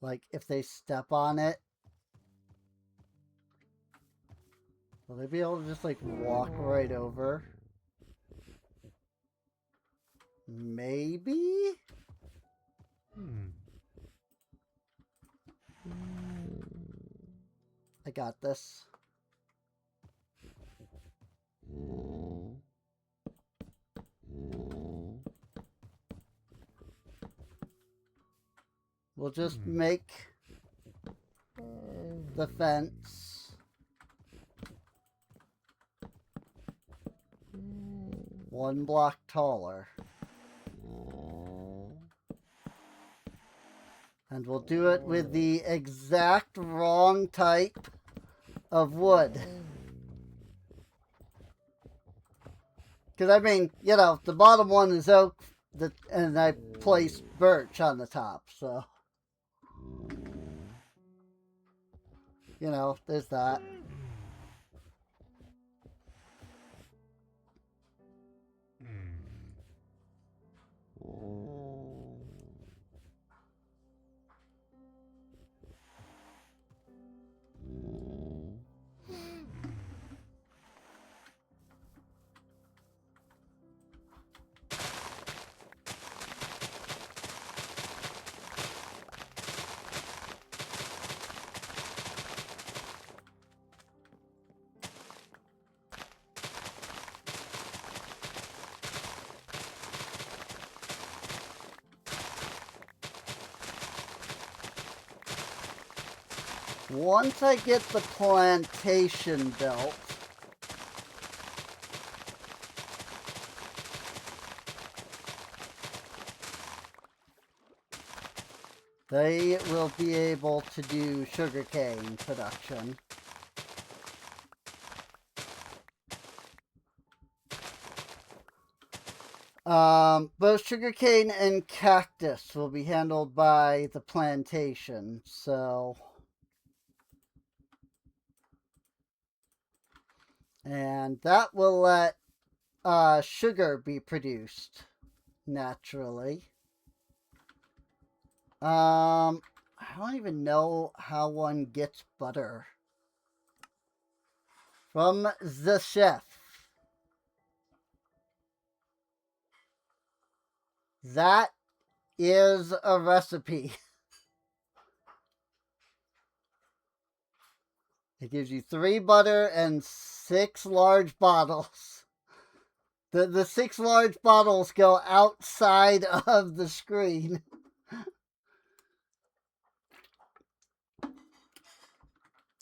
Like, if they step on it, will they be able to just, like, walk right over? Maybe? I got this. We'll just make the fence 1 block taller. And we'll do it with the exact wrong type of wood. Because, I mean, you know, the bottom one is oak, and I placed birch on the top, so. You know, there's that. Once I get the plantation built, they will be able to do sugarcane production. Both sugarcane and cactus will be handled by the plantation, so... And that will let sugar be produced naturally. I don't even know how one gets butter. From the chef. That is a recipe. It gives you 3 butter and 6 large bottles. The 6 large bottles go outside of the screen.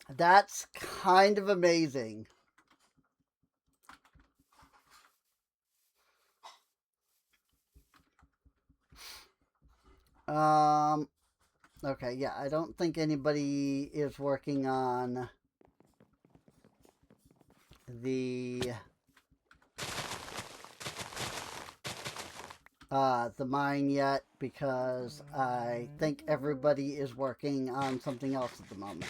That's kind of amazing. Okay, yeah, I don't think anybody is working on the mine yet, because I think everybody is working on something else at the moment.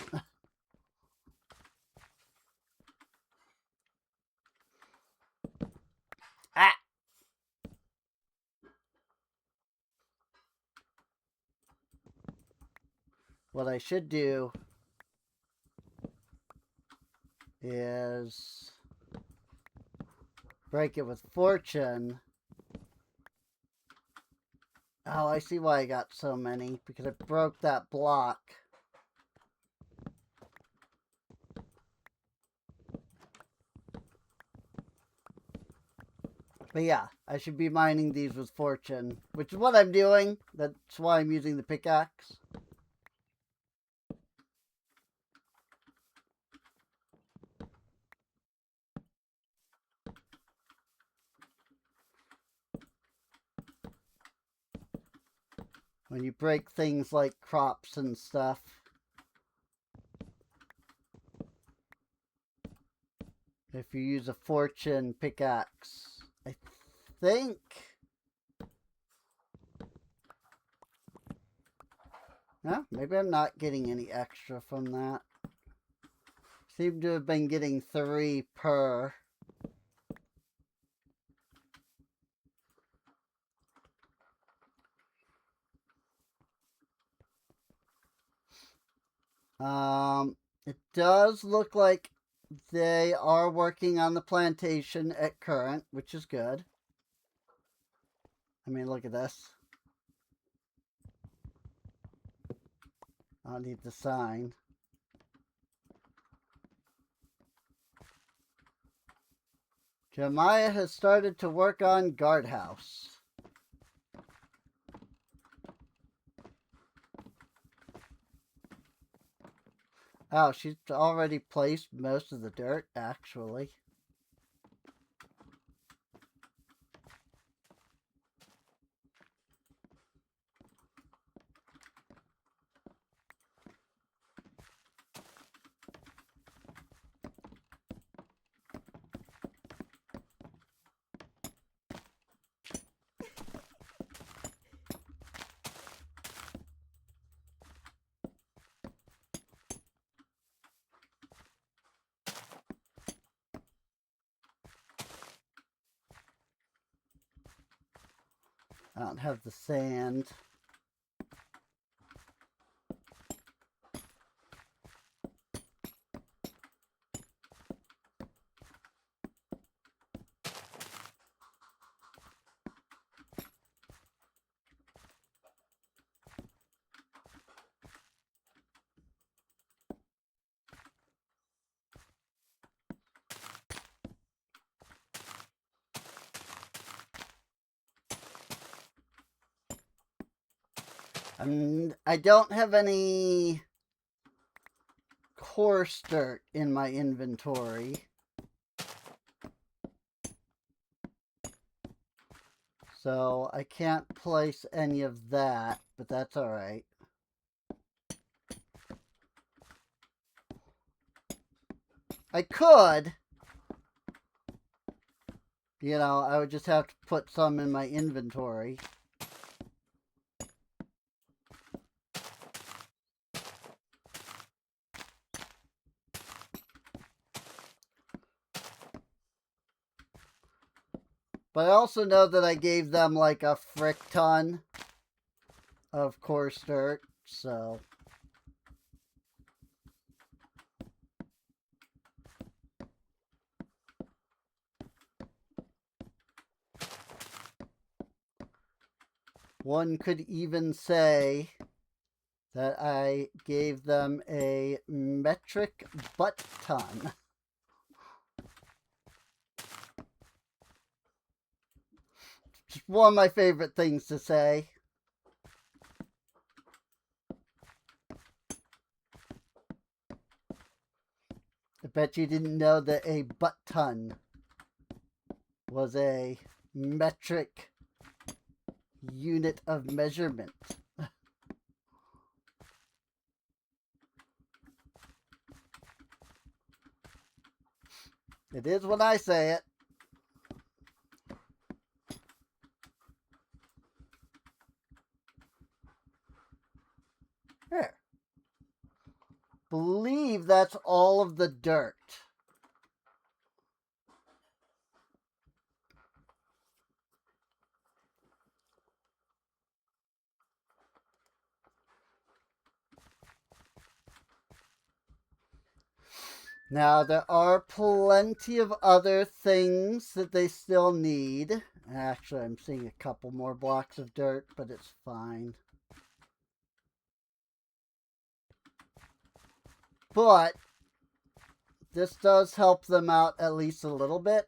Ah! What I should do is break it with fortune. Oh, I see why I got so many, because I broke that block. But yeah, I should be mining these with fortune, which is what I'm doing. That's why I'm using the pickaxe. When you break things like crops and stuff. If you use a fortune pickaxe, I think... No, maybe I'm not getting any extra from that. Seem to have been getting 3 per. It does look like they are working on the plantation at current, which is good. I mean, look at this. I'll need the sign. Jeremiah has started to work on guardhouse. Oh, she's already placed most of the dirt, actually. I don't have the sand. I don't have any coarse dirt in my inventory. So I can't place any of that, but that's alright. I could. You know, I would just have to put some in my inventory. But I also know that I gave them like a frick ton of coarse dirt, so... One could even say that I gave them a metric butt ton. Just one of my favorite things to say. I bet you didn't know that a butt ton was a metric unit of measurement. It is when I say it. There. Believe that's all of the dirt. Now, there are plenty of other things that they still need. Actually, I'm seeing a couple more blocks of dirt, but it's fine. But this does help them out at least a little bit.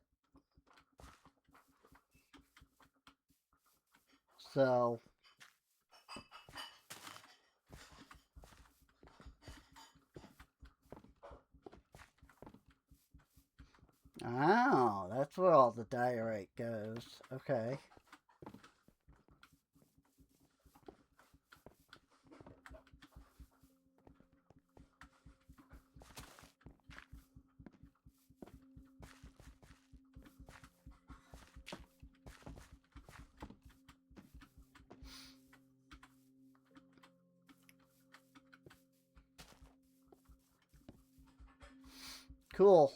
So... Oh, that's where all the diorite goes. Okay. Cool.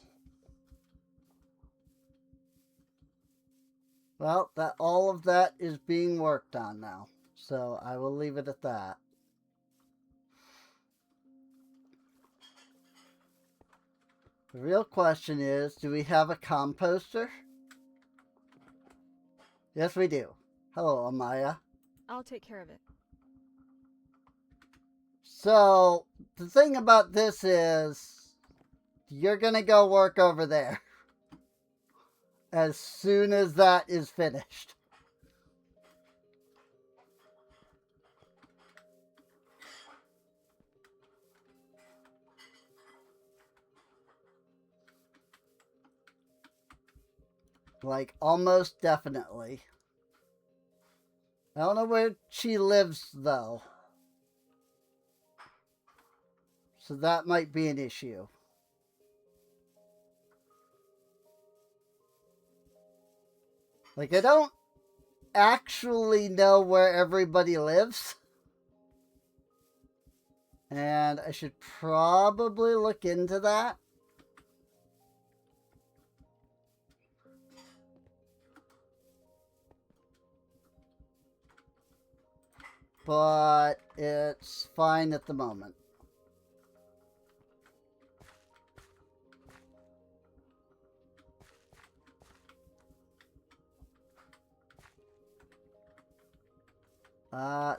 Well, all of that is being worked on now. So I will leave it at that. The real question is, do we have a composter? Yes, we do. Hello, Amaya. I'll take care of it. So, the thing about this is, you're going to go work over there as soon as that is finished. Like, almost definitely. I don't know where she lives, though. So that might be an issue. Like, I don't actually know where everybody lives. And I should probably look into that. But it's fine at the moment.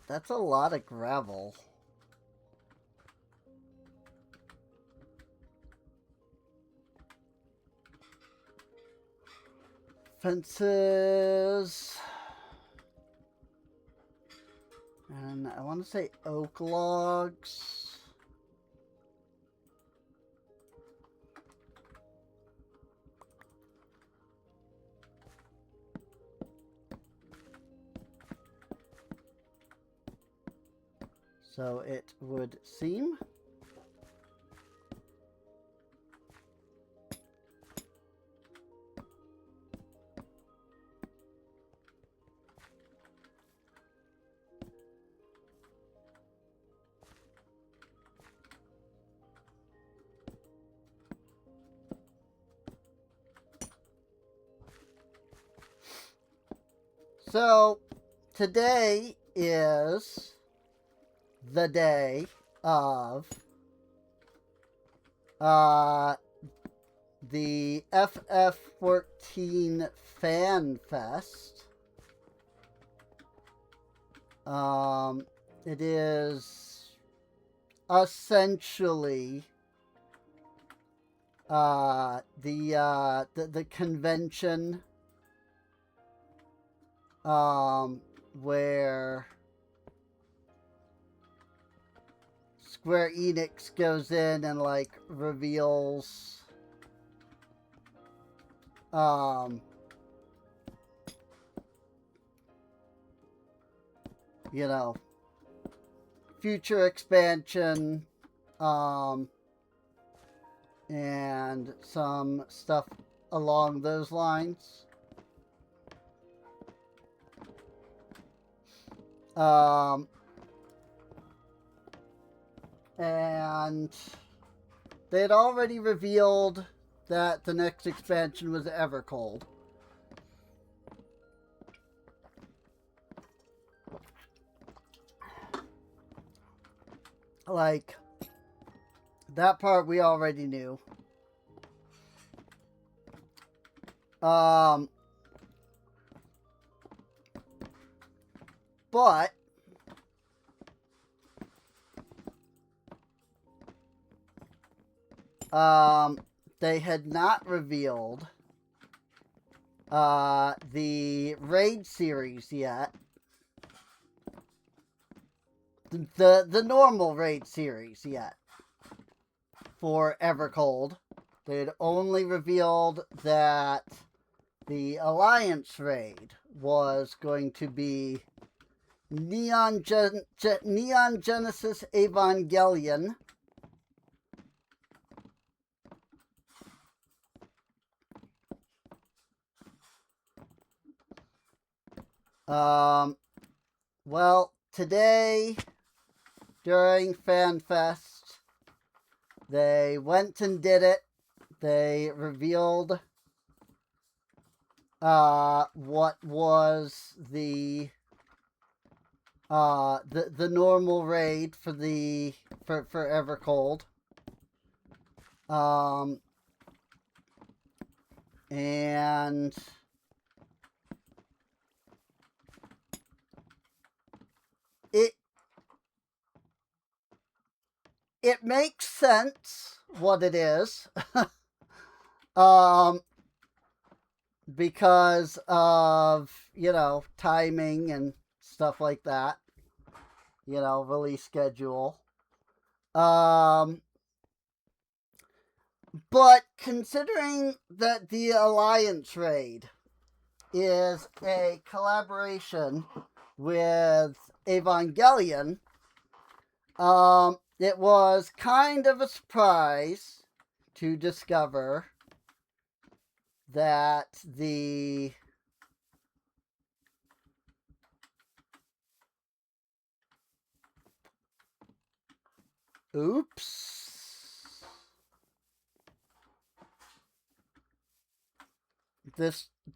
That's a lot of gravel. Fences. And I want to say oak logs. So it would seem. So, today is the day of the FF14 Fan Fest. It is essentially the convention where Square Enix goes in and like reveals you know, future expansion and some stuff along those lines. And they had already revealed that the next expansion was Evercold. Like, that part we already knew. But they had not revealed the raid series yet. The normal raid series yet for Evercold. They had only revealed that the Alliance raid was going to be Neon Genesis Evangelion. Well, today during FanFest, they went and did it. They revealed what was the normal raid for Evercold. And it makes sense what it is. Because of, timing and stuff like that. Release schedule. But considering that the Alliance raid is a collaboration with Evangelion, it was kind of a surprise to discover that the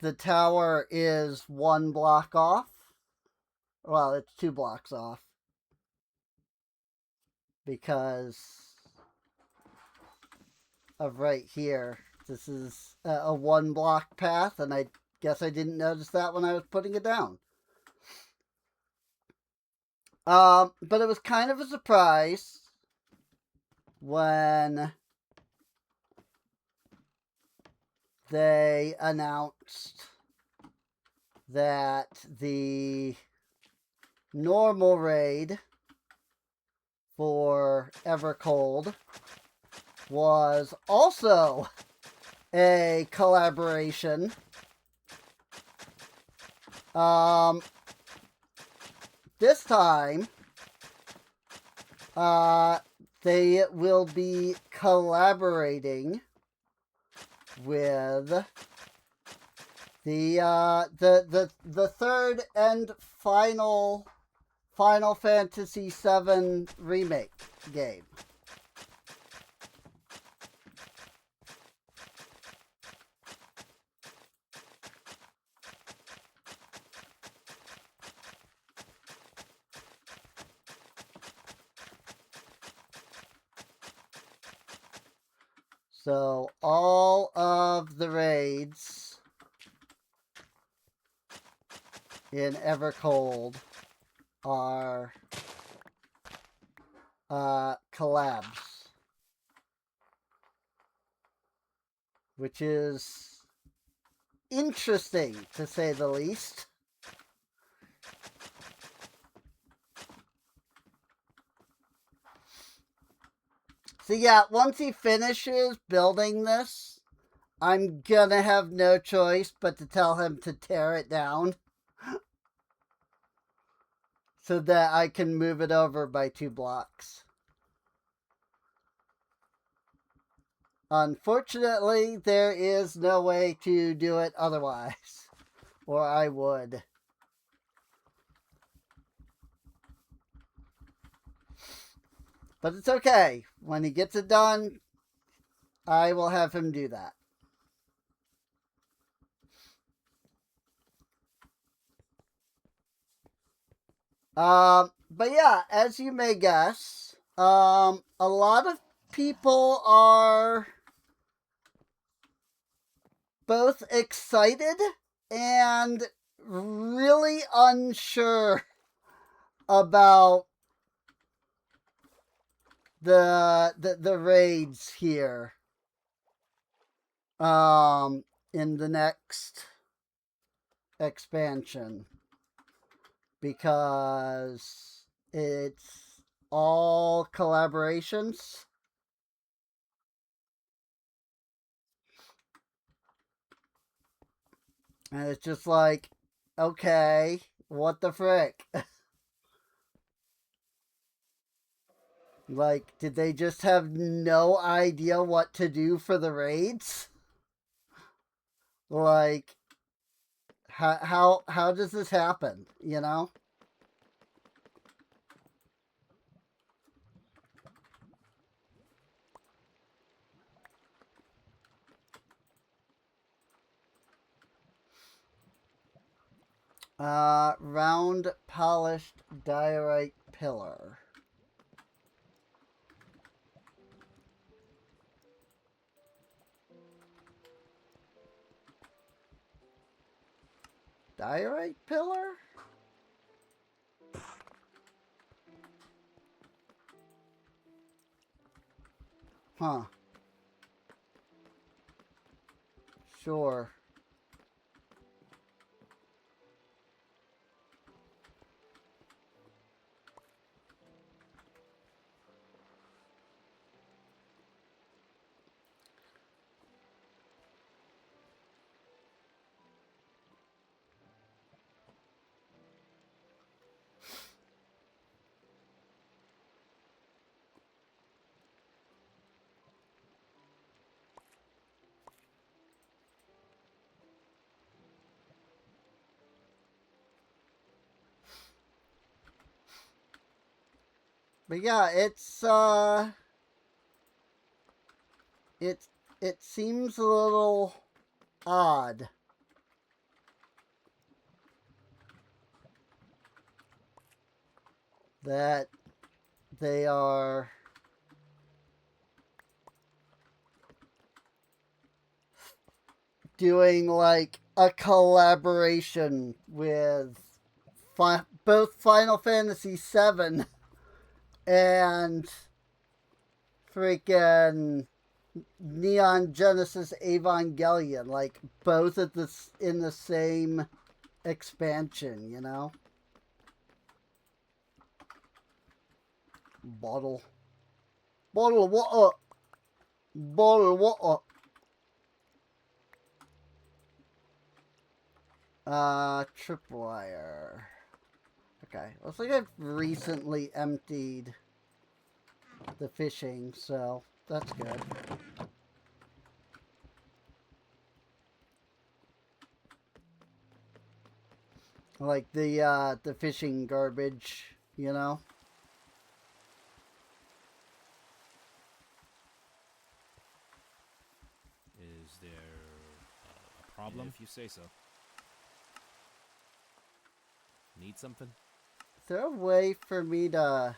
the tower is 1 block off. Well, it's 2 blocks off. Because of right here. This is a 1 block path, and I guess I didn't notice that when I was putting it down. But it was kind of a surprise when they announced that the normal raid for Evercold was also a collaboration. This time, they will be collaborating with the third and final Final Fantasy VII Remake game. So all of the raids in Evercold are collabs, which is interesting to say the least. So yeah, once he finishes building this, I'm gonna have no choice but to tell him to tear it down so that I can move it over by 2 blocks. Unfortunately, there is no way to do it otherwise, or I would. But it's okay. When he gets it done, I will have him do that. But yeah, as you may guess, a lot of people are both excited and really unsure about the raids here in the next expansion, because it's all collaborations. And it's just like, okay, what the frick? Like, did they just have no idea what to do for the raids? Like, how does this happen, you know? Round polished diorite pillar. Diorite pillar? Huh. Sure. But yeah, it seems a little odd that they are doing like a collaboration with both Final Fantasy VII and freaking Neon Genesis Evangelion, like both at this in the same expansion, you know? Bottle of water. Bottle of water. Tripwire. Okay, looks like I've recently emptied the fishing, so that's good. Like the fishing garbage, you know? Is there a problem? If you say so. Need something? Is there a way for me to...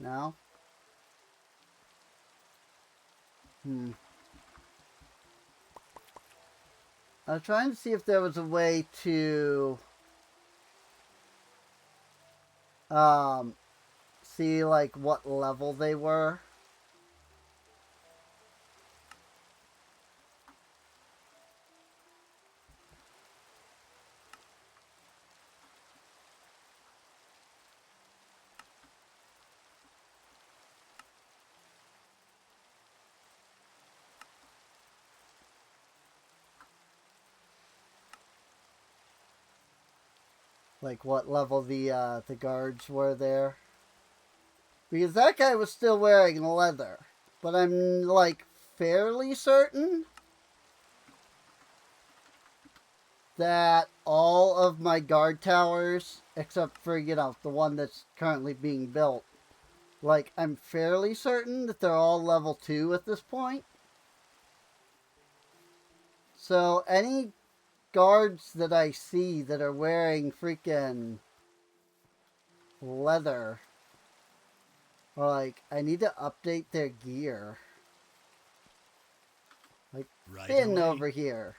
No? I was trying to see if there was a way to see like what level they were. Like what level the guards were there. Because that guy was still wearing leather. But I'm like fairly certain that all of my guard towers, except for, you know, the one that's currently being built, like, I'm fairly certain that they're all level 2 at this point. So any guards that I see that are wearing freaking leather, like, I need to update their gear. Like, Right Finn away. over here.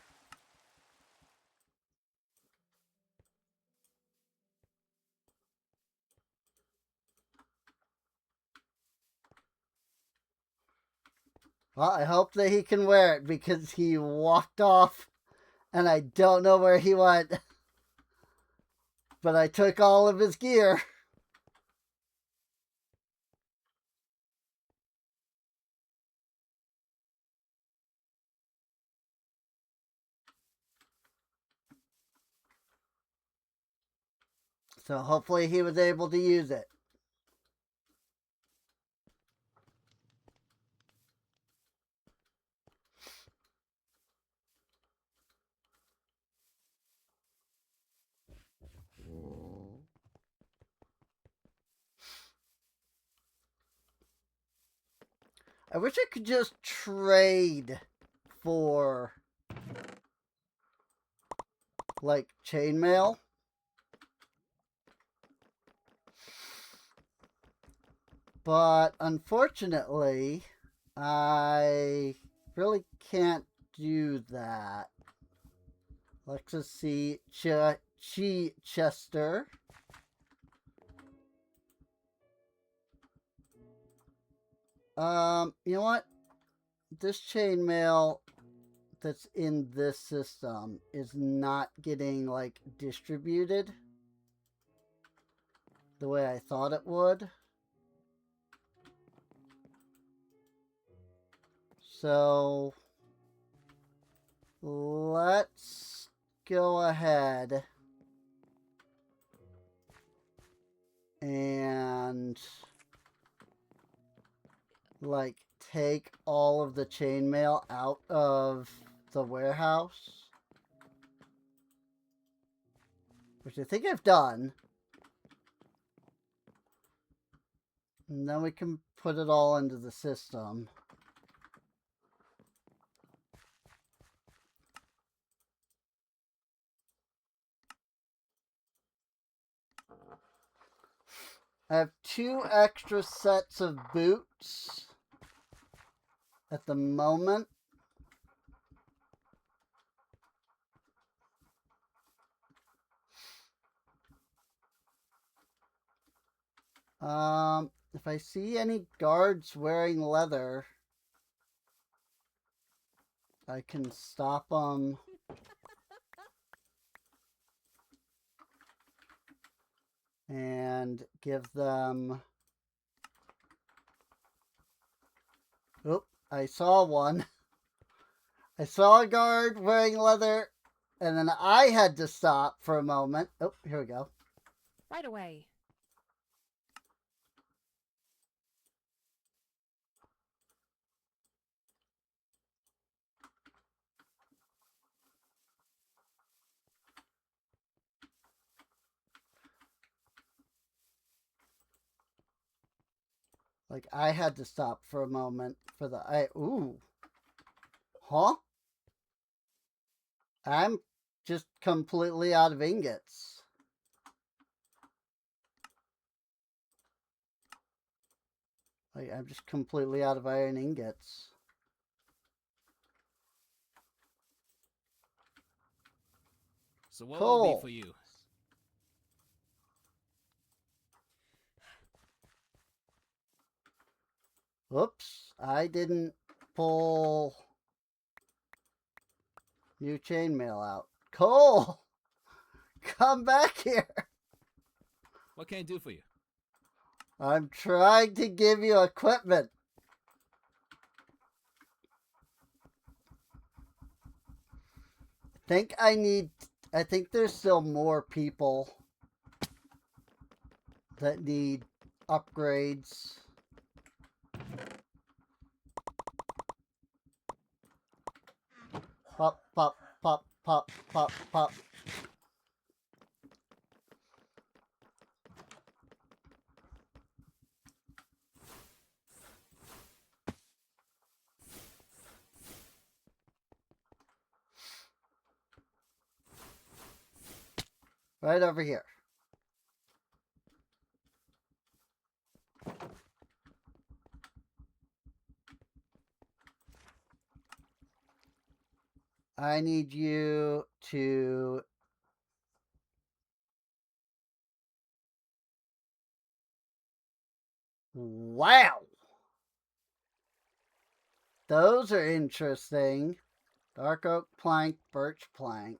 Well, I hope that he can wear it because he walked off and I don't know where he went. But I took all of his gear. So hopefully he was able to use it. I wish I could just trade for like chainmail. But unfortunately, I really can't do that. Let's just see. Chester. You know what? This chainmail that's in this system is not getting like distributed the way I thought it would. So let's go ahead and like take all of the chainmail out of the warehouse, which I think I've done. And then we can put it all into the system. I have 2 extra sets of boots at the moment. If I see any guards wearing leather, I can stop them. And give them... Oop, I saw one. I saw a guard wearing leather, and then I had to stop for a moment. Oh, here we go. Right away. Like, I had to stop for a moment for the... Ooh. Huh? I'm just completely out of ingots. Like, I'm just completely out of iron ingots. So what will Cool. be for you? Whoops, I didn't pull new chainmail out. Cole, come back here. What can I do for you? I'm trying to give you equipment. I think there's still more people that need upgrades. Pop, pop, pop, pop, pop, pop. Right over here. I need you to wow. Those are interesting. Dark oak plank, birch plank.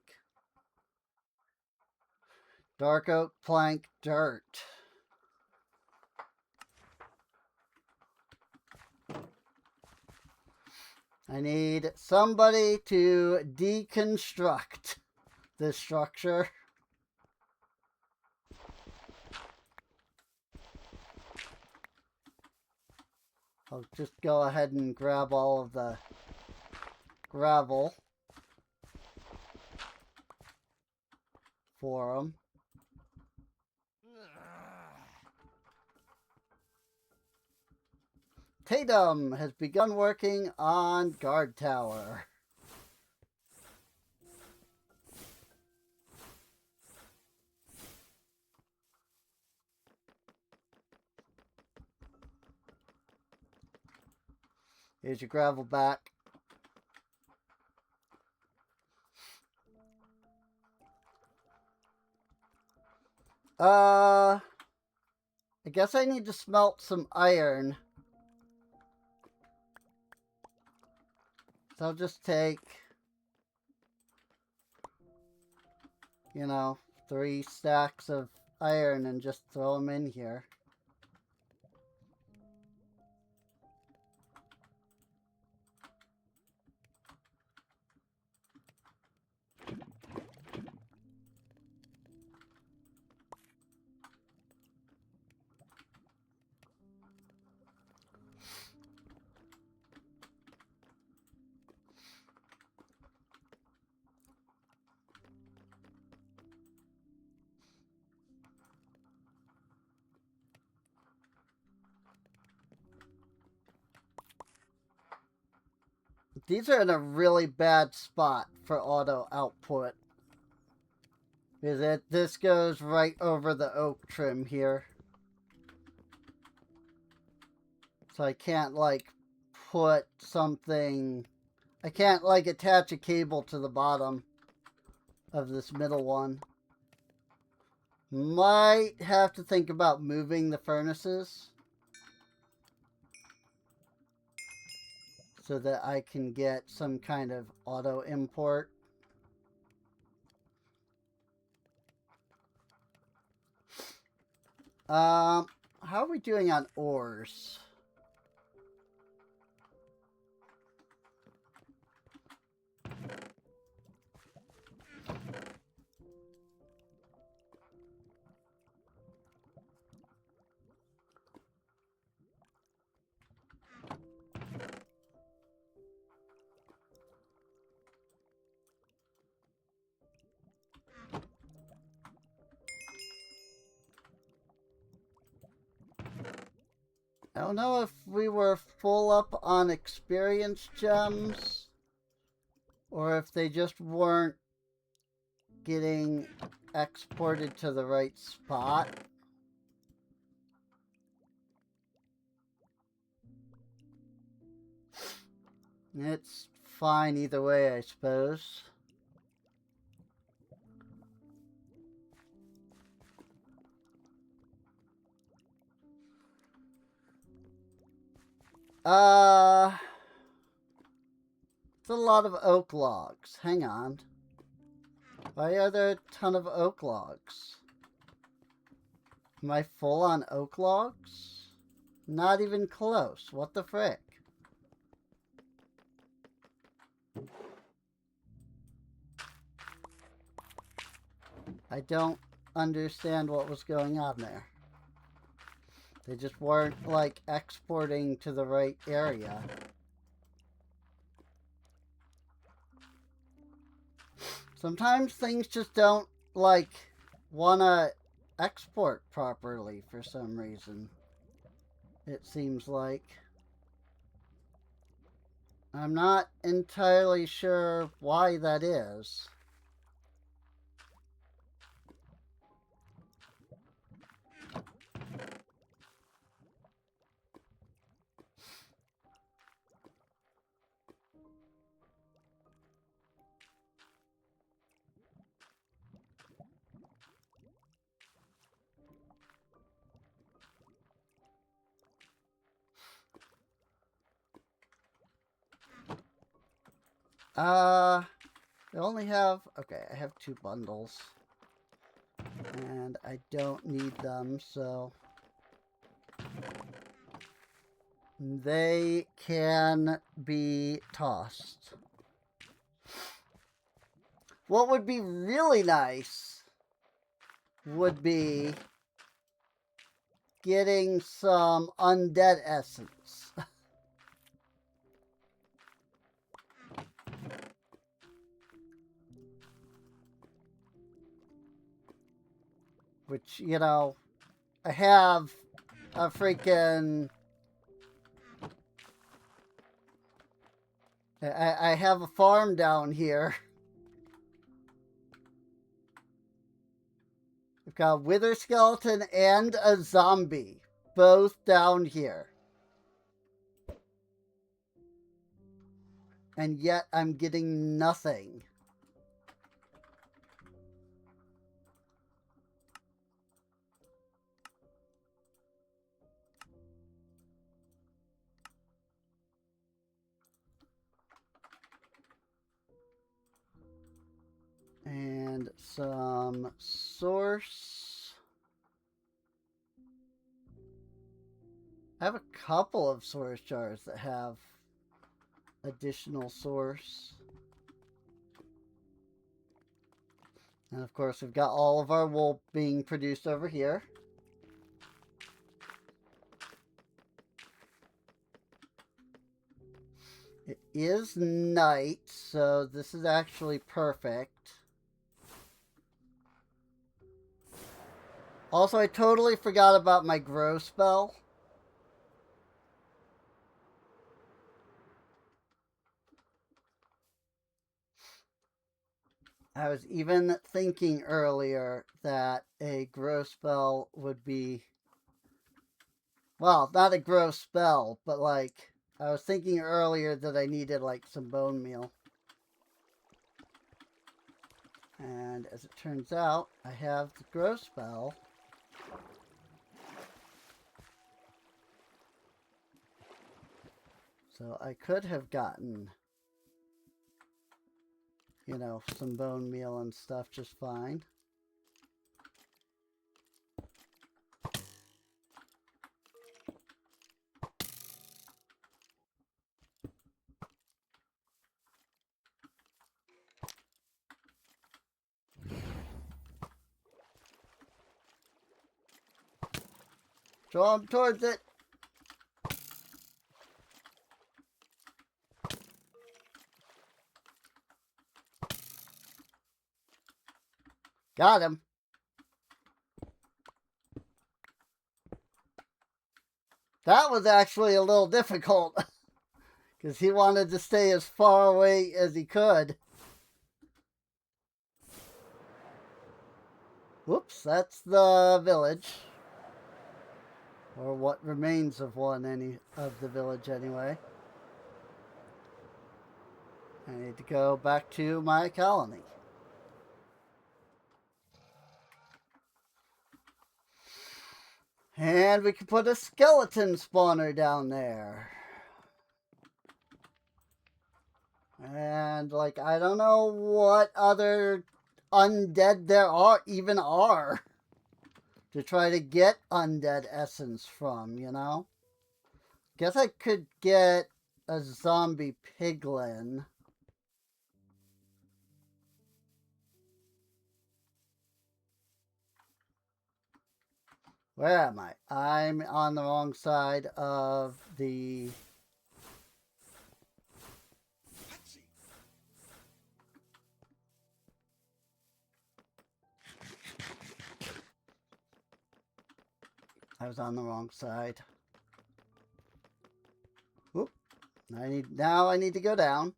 Dark oak plank, dirt. I need somebody to deconstruct this structure. I'll just go ahead and grab all of the gravel for them. Tatum has begun working on guard tower. Here's your gravel back. I guess I need to smelt some iron. So I'll just take, 3 stacks of iron and just throw them in here. These are in a really bad spot for auto output. Because this goes right over the oak trim here. So I can't, put something... I can't, attach a cable to the bottom of this middle one. Might have to think about moving the furnaces so that I can get some kind of auto import. How are we doing on ores? I don't know if we were full up on experience gems or if they just weren't getting exported to the right spot. It's fine either way, I suppose. It's a lot of oak logs. Hang on. Why are there a ton of oak logs? Am I full on oak logs? Not even close. What the frick? I don't understand what was going on there. They just weren't, like, exporting to the right area. Sometimes things just don't, like, want to export properly for some reason. It seems like. I'm not entirely sure why that is. I only have, okay, I have 2 bundles. And I don't need them, so they can be tossed. What would be really nice would be getting some undead essence. Which, you know, I have a freaking... I have a farm down here. I've got a wither skeleton and a zombie, both down here. And yet I'm getting nothing. And some source. I have a couple of source jars that have additional source. And of course, we've got all of our wool being produced over here. It is night, so this is actually perfect. Also, I totally forgot about my grow spell. I was even thinking earlier that a grow spell would be... Well, not a grow spell, but like... I was thinking earlier that I needed like some bone meal. And as it turns out, I have the grow spell. So I could have gotten, you know, some bone meal and stuff just fine. Draw him towards it. Got him. That was actually a little difficult because he wanted to stay as far away as he could. Whoops, that's the village. Or what remains of the village anyway. I need to go back to my colony. And we can put a skeleton spawner down there. And, like, I don't know what other undead there are to try to get undead essence from, you know? Guess I could get a zombie piglin. Where am I? I'm on the wrong side of the... I was on the wrong side. Whoop. Now I need to go down.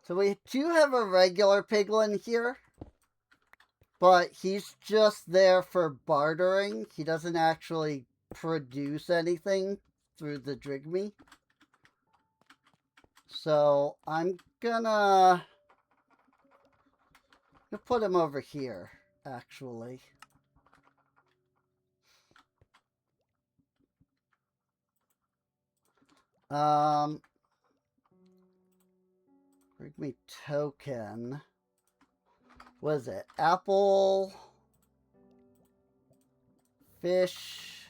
So we do have a regular piglin here, but he's just there for bartering. He doesn't actually produce anything through the Drigme. So I'm gonna put him over here, actually. Drigme token. What is it? Apple, fish,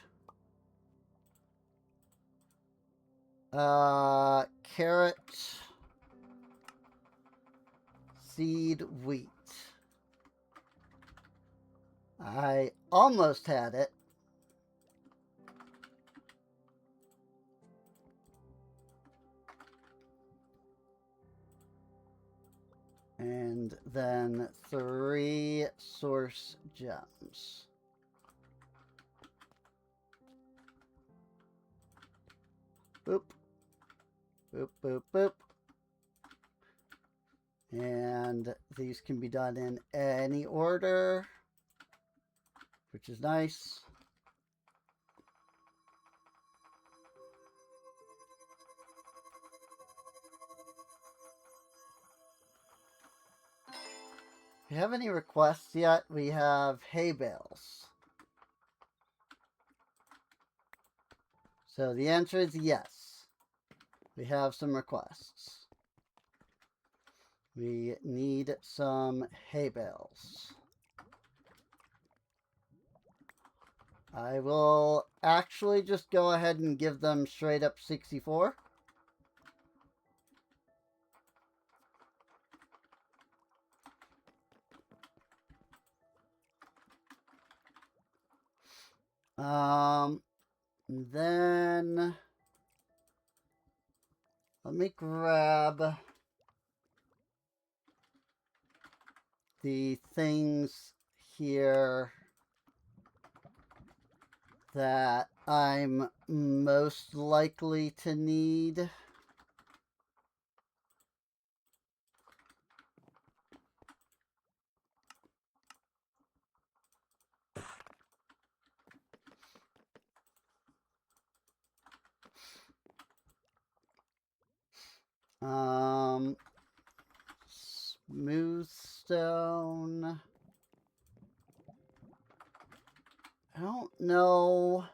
carrot, seed, wheat. I almost had it. And then 3 source gems. Boop. Boop, boop, boop. And these can be done in any order, which is nice. Do you have any requests yet? We have hay bales. So the answer is yes. We have some requests. We need some hay bales. I will actually just go ahead and give them straight up 64. Then let me grab the things here that I'm most likely to need. Smooth stone. I don't know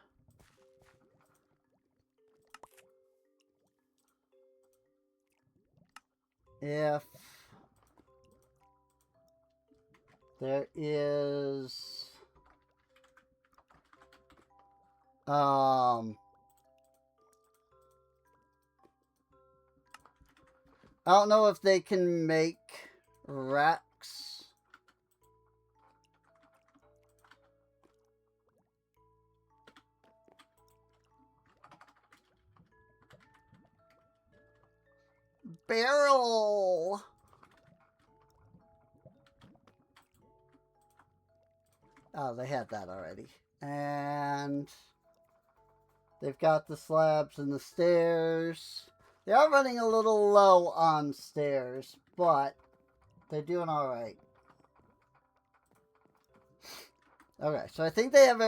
if there is I don't know if they can make racks. Barrel! Oh, they had that already. And they've got the slabs and the stairs. They are running a little low on stairs, but they're doing alright. Okay, so I think they have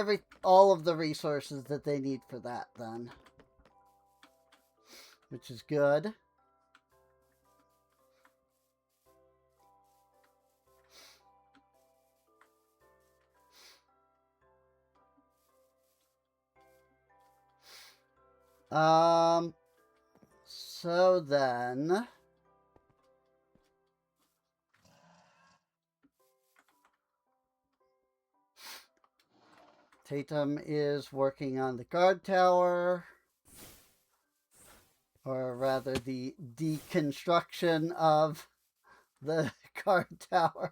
all of the resources that they need for that then. Which is good. So then... Tatum is working on the guard tower. Or rather, the deconstruction of the guard tower.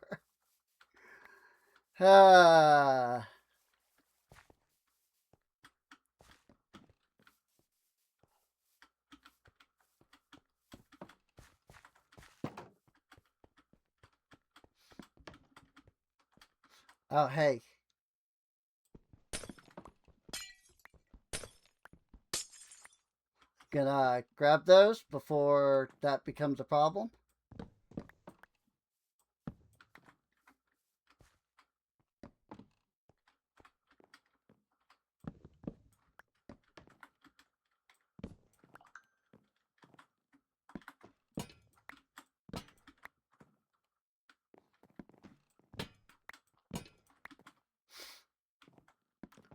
Oh, hey. Gonna grab those before that becomes a problem.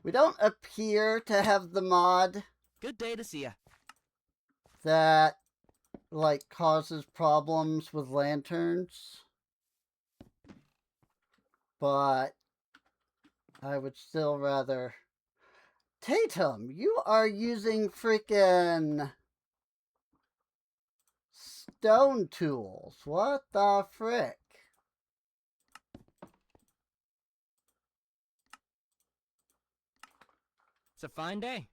We don't appear to have the mod Good day to see ya. that, like, causes problems with lanterns. But I would still rather... Tatum, you are using freaking stone tools. What the frick? It's a fine day.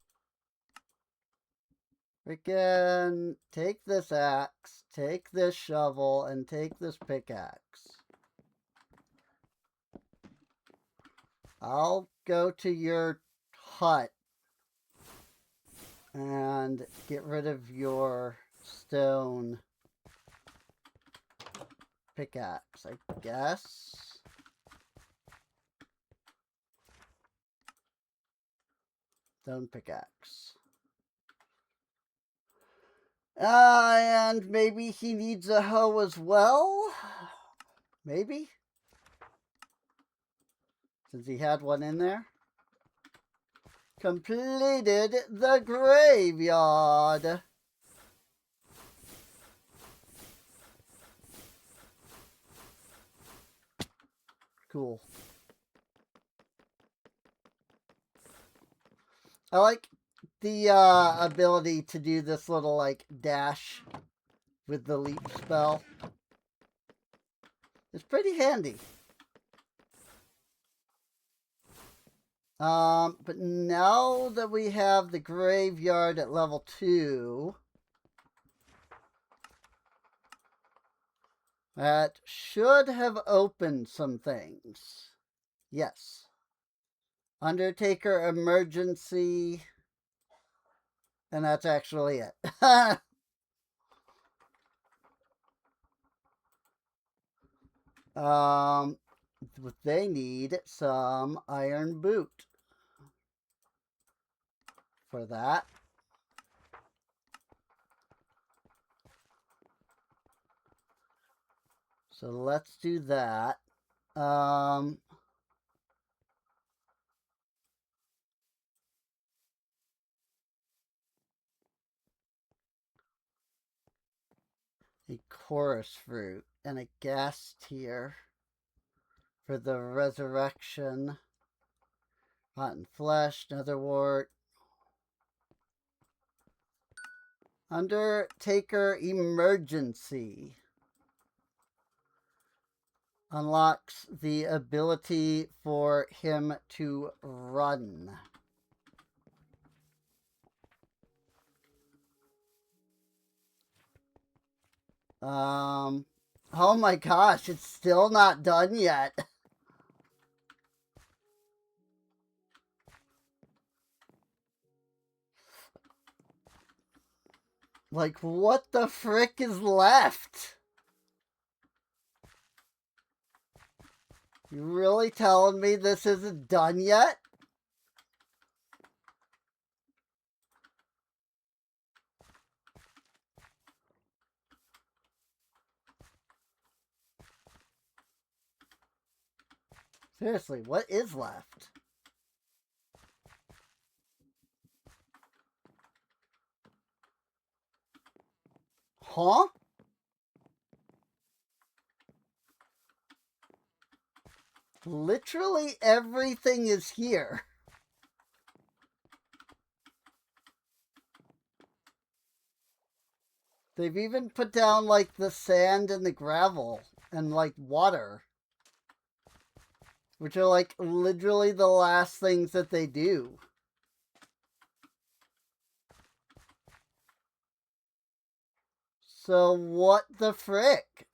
Freaking take this axe, take this shovel, and take this pickaxe. I'll go to your hut and get rid of your stone pickaxe, I guess. Stone pickaxe. And maybe he needs a hoe as well? Maybe? Since he had one in there. Completed the graveyard. Cool. I like the ability to do this little, like, dash with the leap spell. It's pretty handy. But now that we have the graveyard at level 2, that should have opened some things. Yes. Undertaker emergency. And that's actually it. They need some iron boot for that. So let's do that. A chorus fruit and a gas tier for the resurrection. Rotten flesh, netherwort. Undertaker emergency unlocks the ability for him to run. Oh my gosh, it's still not done yet. Like, what the frick is left? You really telling me this isn't done yet? Seriously, what is left? Huh? Literally everything is here. They've even put down, like, the sand and the gravel and, like, water. Which are, like, literally the last things that they do. So what the frick?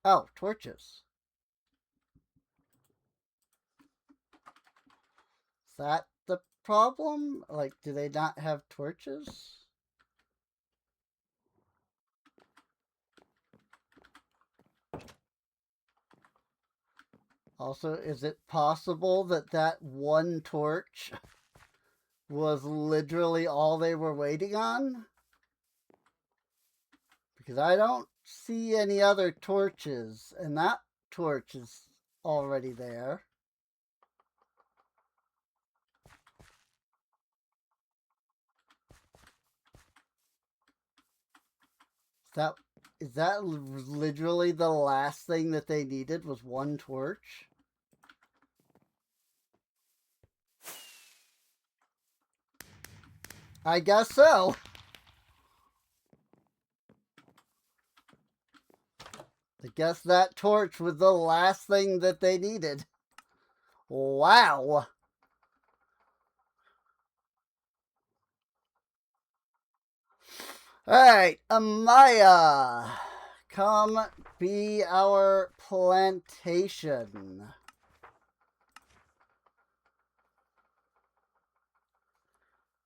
Oh, torches. Is that the problem? Like, do they not have torches? Also, is it possible that that one torch was literally all they were waiting on? Because I don't see any other torches, and that torch is already there. Is that literally the last thing that they needed was one torch? I guess so. I guess that torch was the last thing that they needed. Wow. Alright, Amaya. Come be our plantation.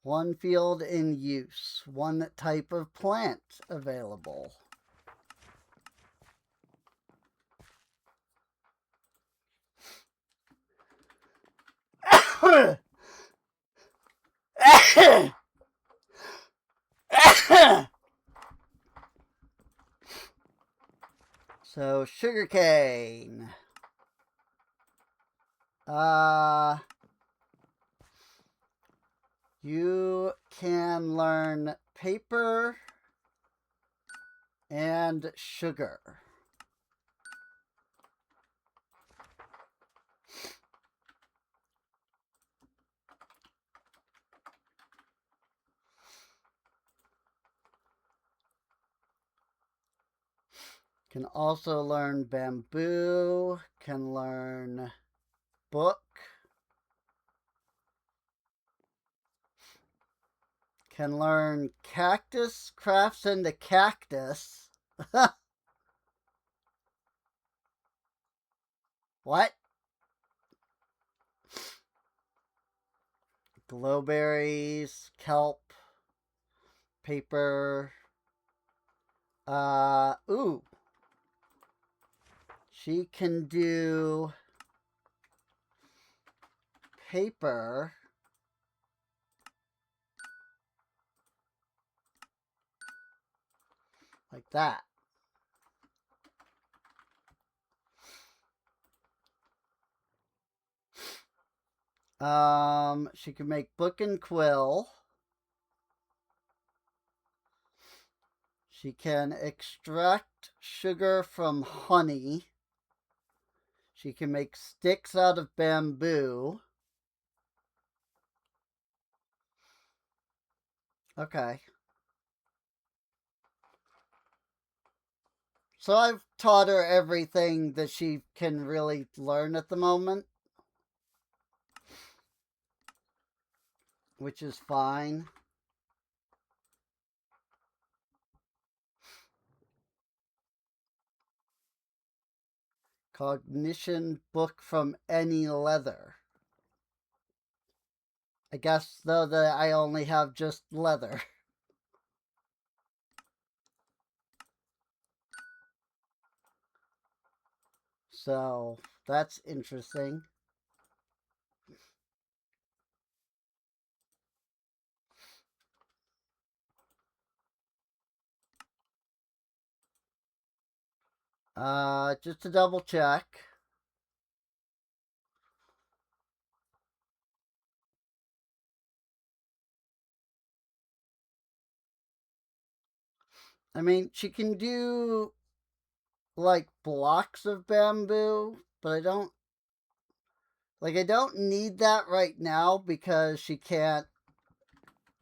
One field in use. One type of plant available. So, sugarcane. You can learn paper and sugar. Can also learn bamboo, can learn book, can learn cactus, crafts into cactus. What? Glowberries, kelp, paper. Ooh. She can do paper. Like that. She can make book and quill. She can extract sugar from honey. She can make sticks out of bamboo. Okay. So I've taught her everything that she can really learn at the moment. Which is fine. Cognition book from any leather. I guess, though, that I only have just leather. So, that's interesting. Just to double check. I mean, she can do, like, blocks of bamboo, but I don't need that right now because she can't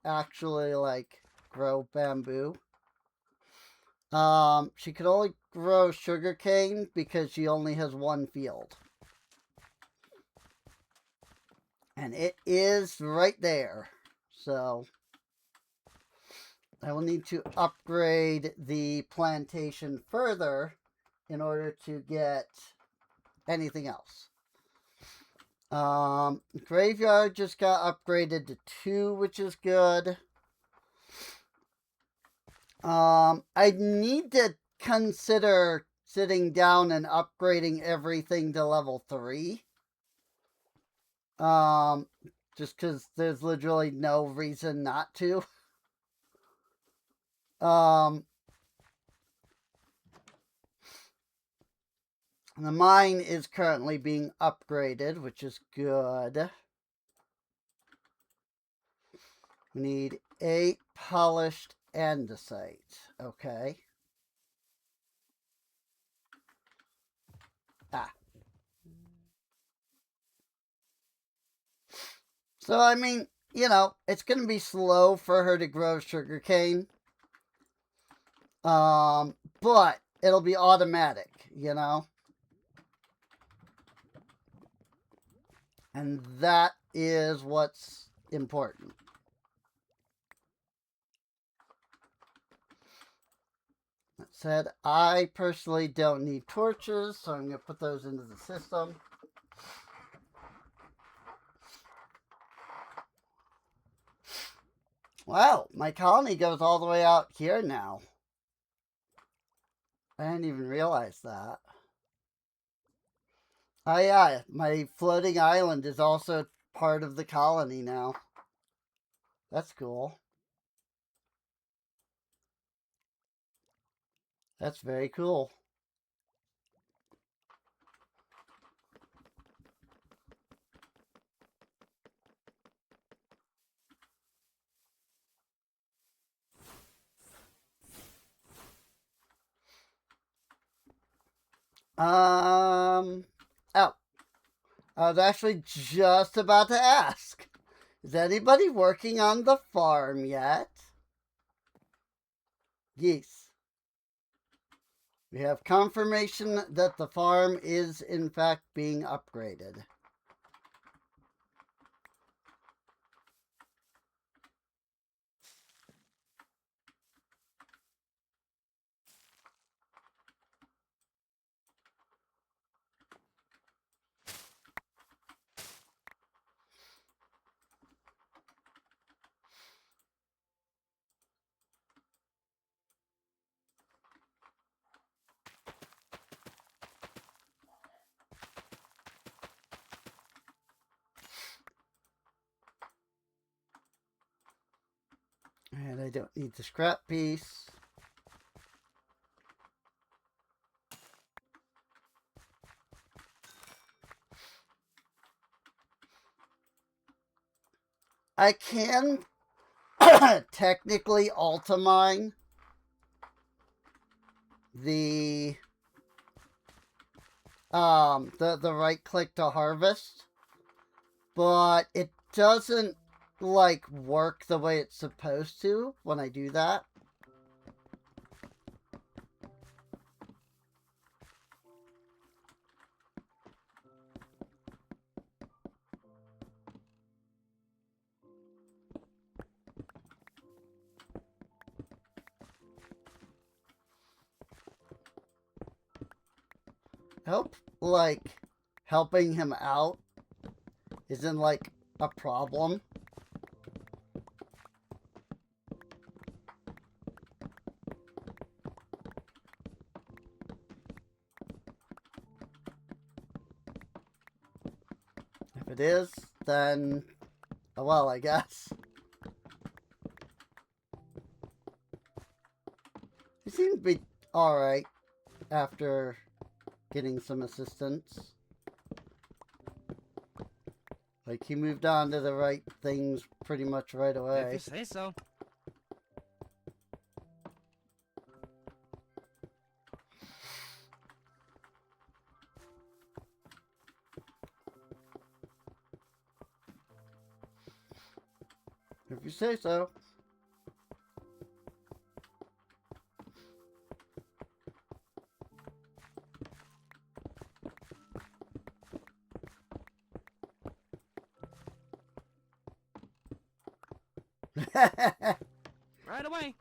actually, like, grow bamboo. She could only grow sugarcane because she only has one field. And it is right there. So I will need to upgrade the plantation further in order to get anything else. Graveyard just got upgraded to 2, which is good. I need to consider sitting down and upgrading everything to level 3. Just because there's literally no reason not to. The mine is currently being upgraded, which is good. We need 8 polished andesite. Okay. So, I mean, you know, it's going to be slow for her to grow sugarcane. But it'll be automatic, you know? And that is what's important. That said, I personally don't need torches, so I'm going to put those into the system. Wow, my colony goes all the way out here now. I didn't even realize that. Oh yeah, my floating island is also part of the colony now. That's cool. That's very cool. Oh. I was actually just about to ask. Is anybody working on the farm yet? Yes. We have confirmation that the farm is in fact being upgraded. And I don't need the scrap piece. I can technically ultimine the right click to harvest, but it doesn't like work the way it's supposed to when I do that. I hope like helping him out isn't like a problem. If it is, then oh well, I guess. He seemed to be alright after getting some assistance. Like, he moved on to the right things pretty much right away. If you say so. you say so. Right away.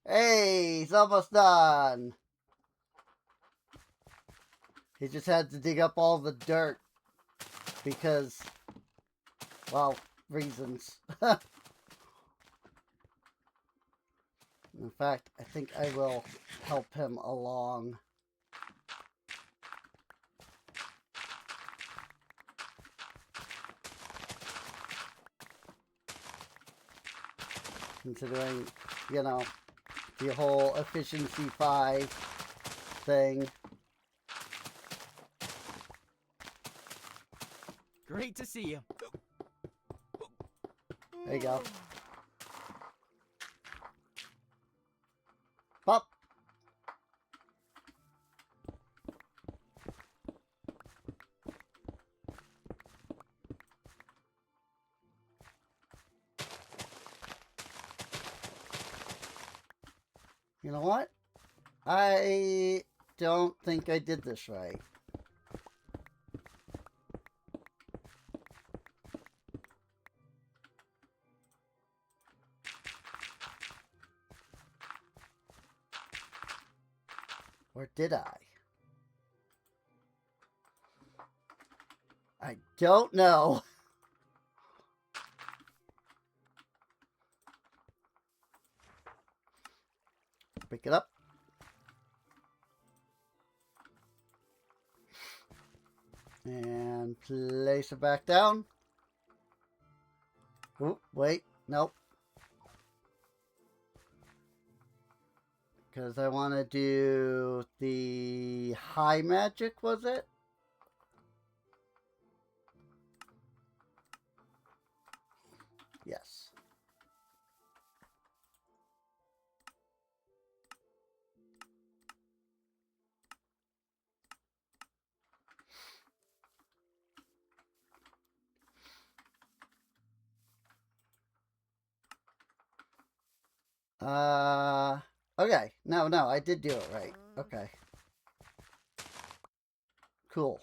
Hey, he's almost done. He just had to dig up all the dirt because, well, reasons. In fact, I think I will help him along. Considering, you know, the whole efficiency 5 thing. Great to see you. There you go. Pop. You know what? I don't think I did this right. Or did I? I don't know. Pick it up. And place it back down. Oh, wait. Nope. Because I want to do the high magic, was it? Yes. Okay. No, I did do it right. Okay. Cool.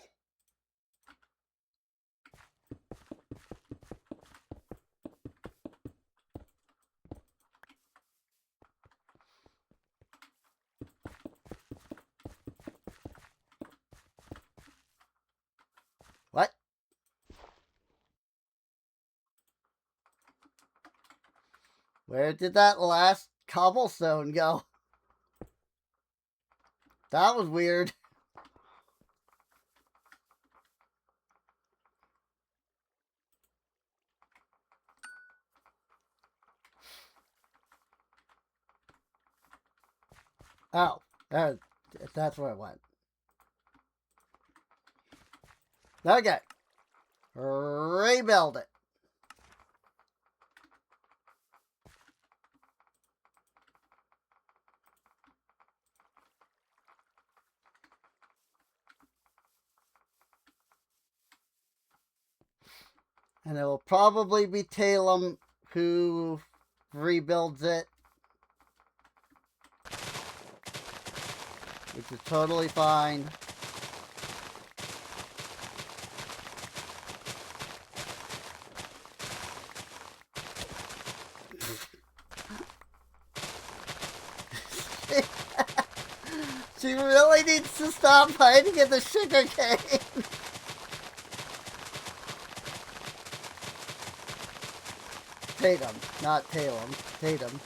What? Where did that last cobblestone go? That was weird. Oh, that's where it went. Okay. Rebuild it. And it will probably be Talem who rebuilds it. Which is totally fine. She really needs to stop hiding in the sugar cane. Tatum, not Talem. Tatum.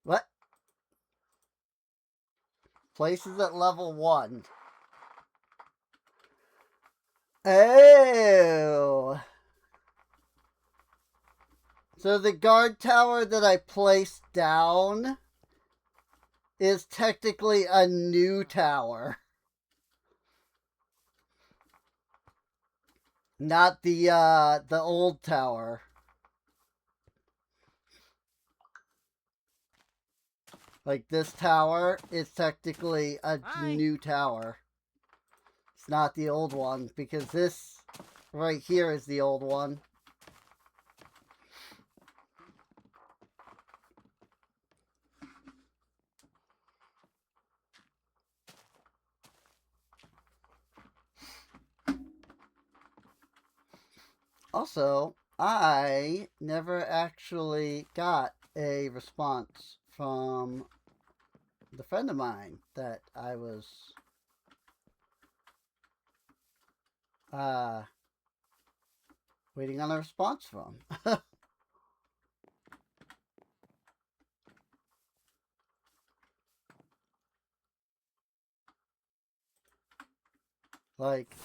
What? Places at level 1. Oh. So the guard tower that I placed down is technically a new tower. Not the old tower. Like, this tower is technically a new tower. It's not the old one, because this right here is the old one. Also, I never actually got a response from the friend of mine that I was waiting on a response from. Like,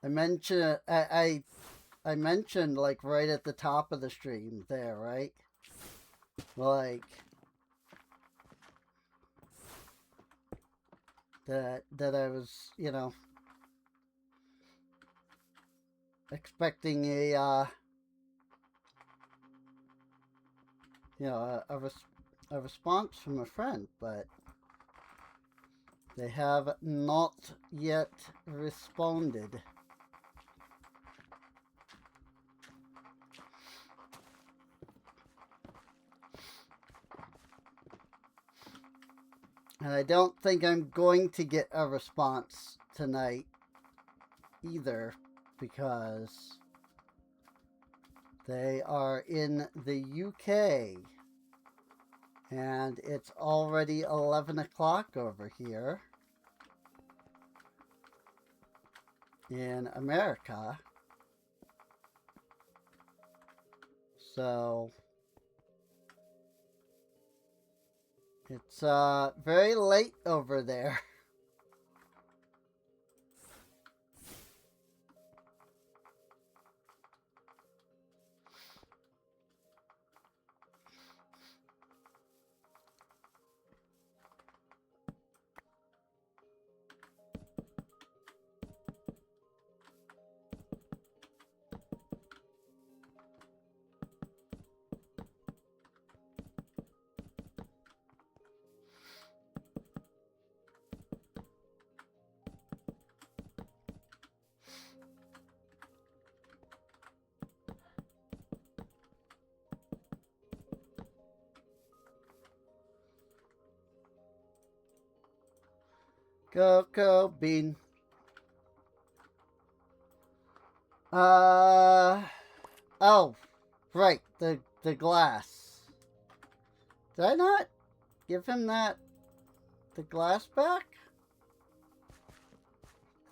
I mentioned, I mentioned, like, right at the top of the stream there, right? Like, that I was, you know, expecting a, you know, a response from a friend, but they have not yet responded. And I don't think I'm going to get a response tonight either, because they are in the UK and it's already 11 o'clock over here in America. So it's very late over there. Cocoa bean. Oh, right, the glass. Did I not give him the glass back?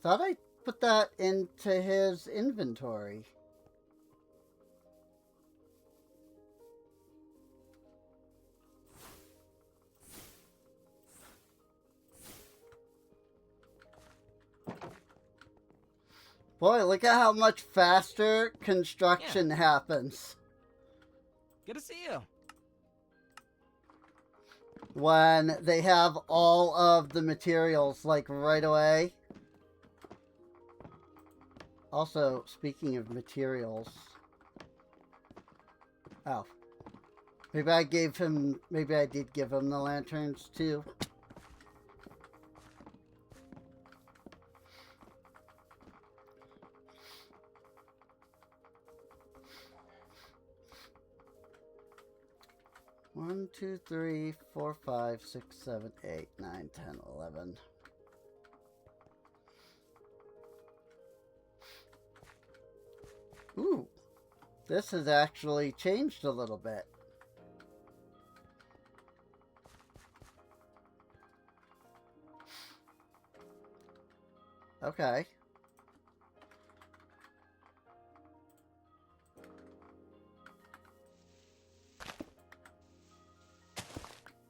Thought I put that into his inventory. Boy, look at how much faster construction happens Good to see you. when they have all of the materials, like, right away. Also, speaking of materials... Oh. Maybe I did give him the lanterns, too. One, 2, 3, 4, 5, 6, 7, 8, 9, 10, 11. Ooh, this has actually changed a little bit. Okay.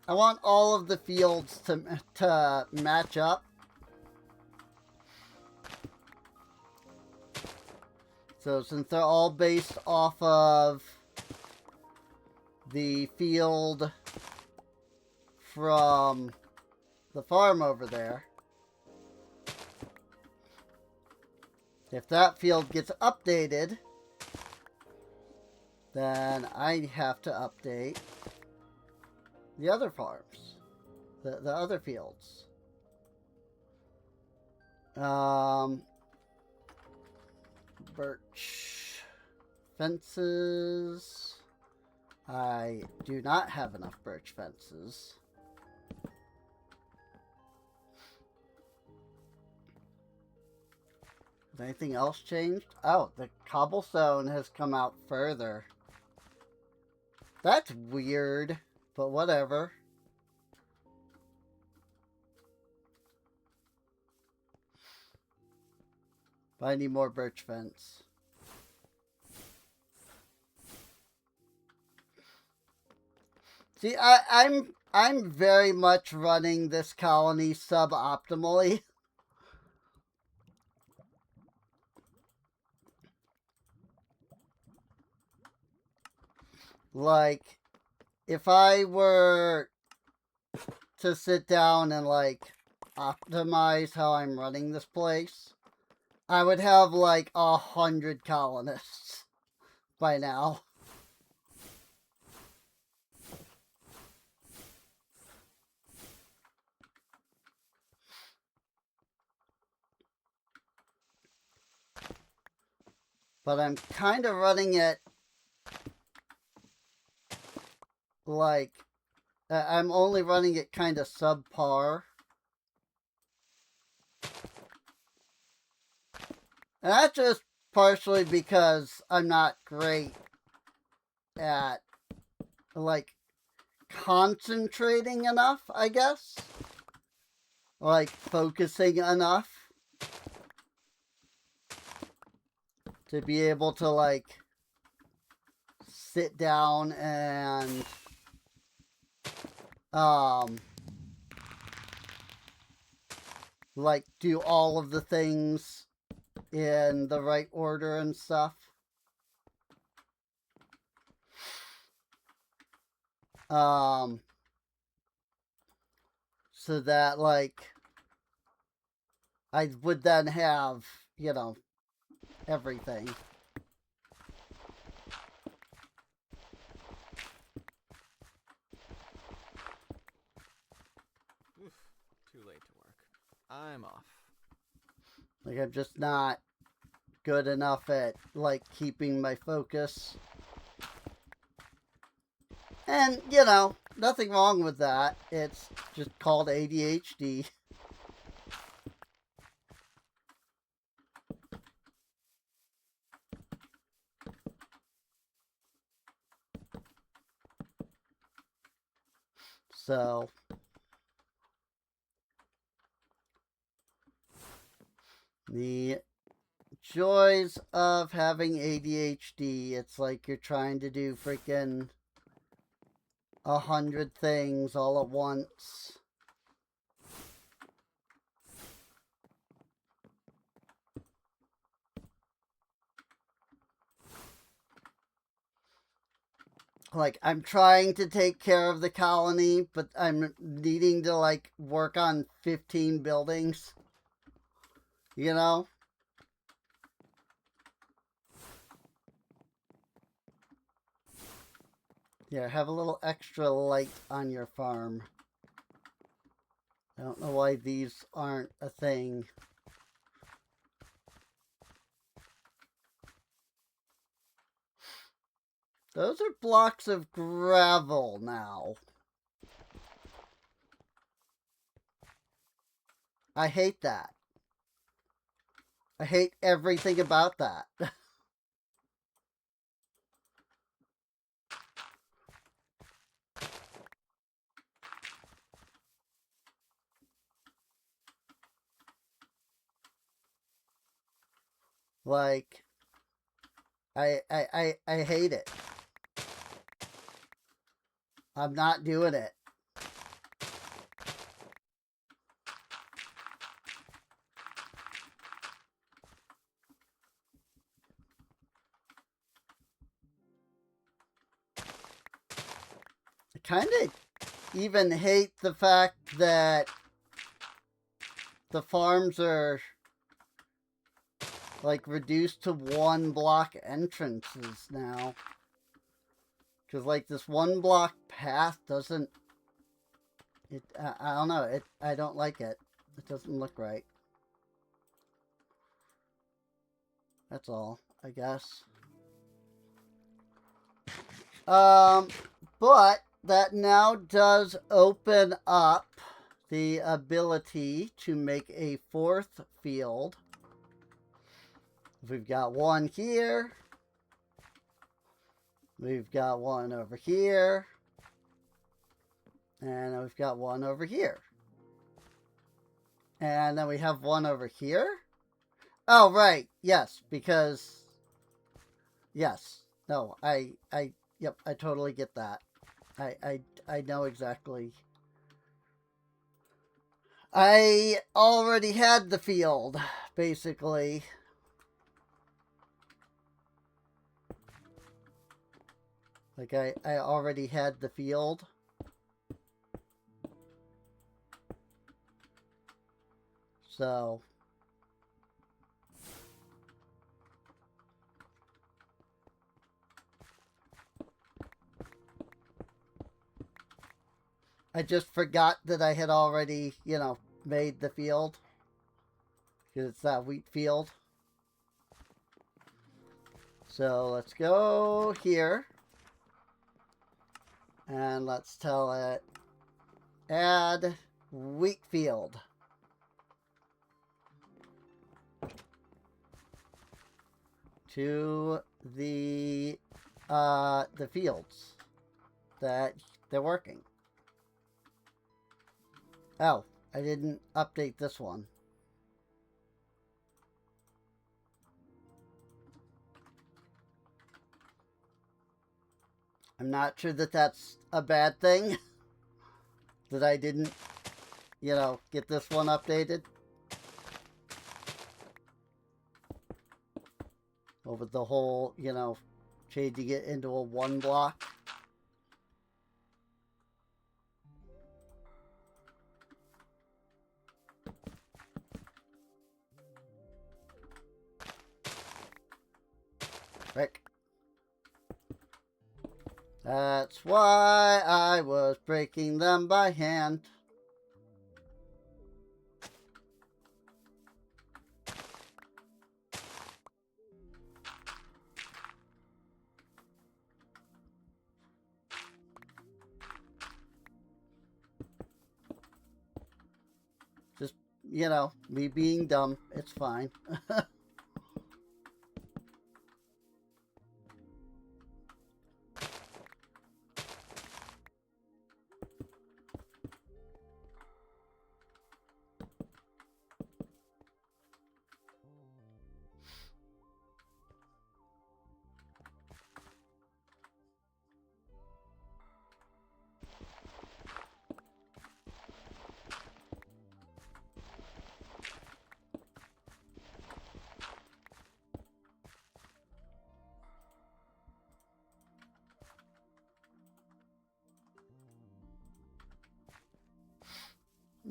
I want all of the fields to match up. So since they're all based off of the field from the farm over there. If that field gets updated, then I have to update the other farms, the other fields. Birch fences. I do not have enough birch fences. Has anything else changed? Oh, the cobblestone has come out further. That's weird, but whatever. But I need more birch fence. See, I'm very much running this colony suboptimally. Like, if I were to sit down and, like, optimize how I'm running this place, I would have, like, 100 colonists by now. But I'm kind of running it like, I'm only running it kind of subpar. And that's just partially because I'm not great at, like, concentrating enough, I guess. Like, focusing enough to be able to, like, sit down and like, do all of the things in the right order and stuff. So that, like, I would then have, you know, everything. Oof, too late to work. I'm off. Like, I'm just not good enough at, like, keeping my focus. And, you know, nothing wrong with that. It's just called ADHD. So, the joys of having ADHD, it's like you're trying to do freaking 100 things all at once. Like, I'm trying to take care of the colony, but I'm needing to, like, work on 15 buildings. You know? Yeah, have a little extra light on your farm. I don't know why these aren't a thing. Those are blocks of gravel now. I hate that. I hate everything about that. Like, I hate it. I'm not doing it. I kind of, even hate the fact that the farms are like reduced to 1-block entrances now. Because like this 1-block path doesn't, I don't know, I don't like it. It doesn't look right. That's all, I guess. But that now does open up the ability to make a 4th field. We've got one here. We've got one over here. And we've got one over here. And then we have one over here. Oh, right. Yes, because... Yes. No, yep, I totally get that. I know exactly. I already had the field, basically. Like, I already had the field. So... I just forgot that I had already, you know, made the field. Because it's that wheat field. So let's go here. And let's tell it, add wheat field. To the fields that they're working. Oh, I didn't update this one. I'm not sure that that's a bad thing. That I didn't, you know, get this one updated. Over the whole, you know, changing it into a 1-block. Frick. That's why I was breaking them by hand. Just, you know, me being dumb. It's fine.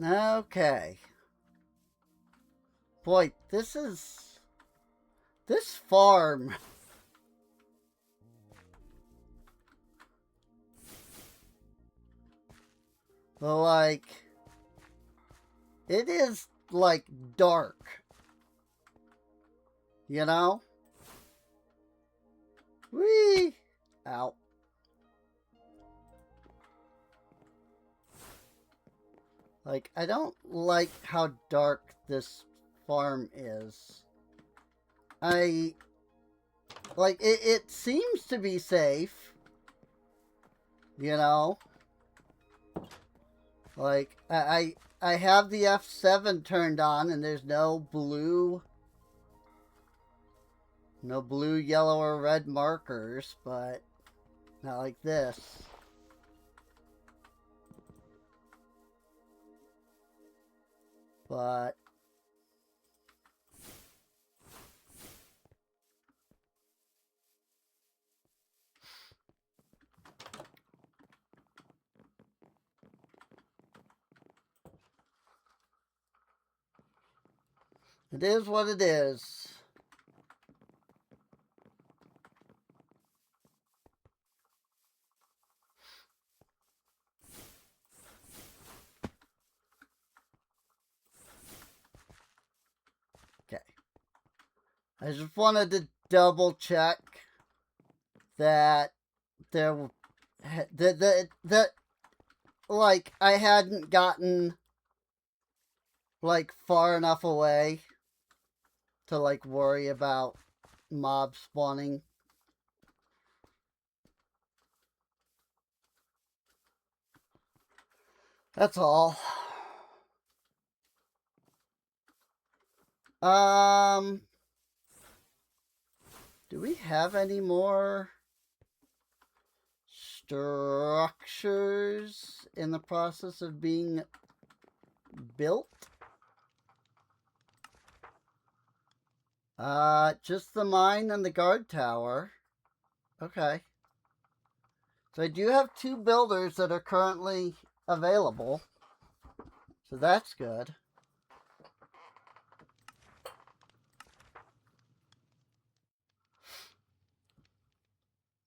Okay. Boy, this farm. Like, it is, like, dark. You know? Whee! Ow. Like, I don't like how dark this farm is. Like, it seems to be safe. You know? Like, I have the F7 turned on and there's no blue, yellow, or red markers, but not like this. But It is what it is. Okay. I just wanted to double check that there that like I hadn't gotten like far enough away to like worry about mob spawning. That's all. Do we have any more structures in the process of being built? Just the mine and the guard tower. Okay. So I do have 2 builders that are currently available. So that's good.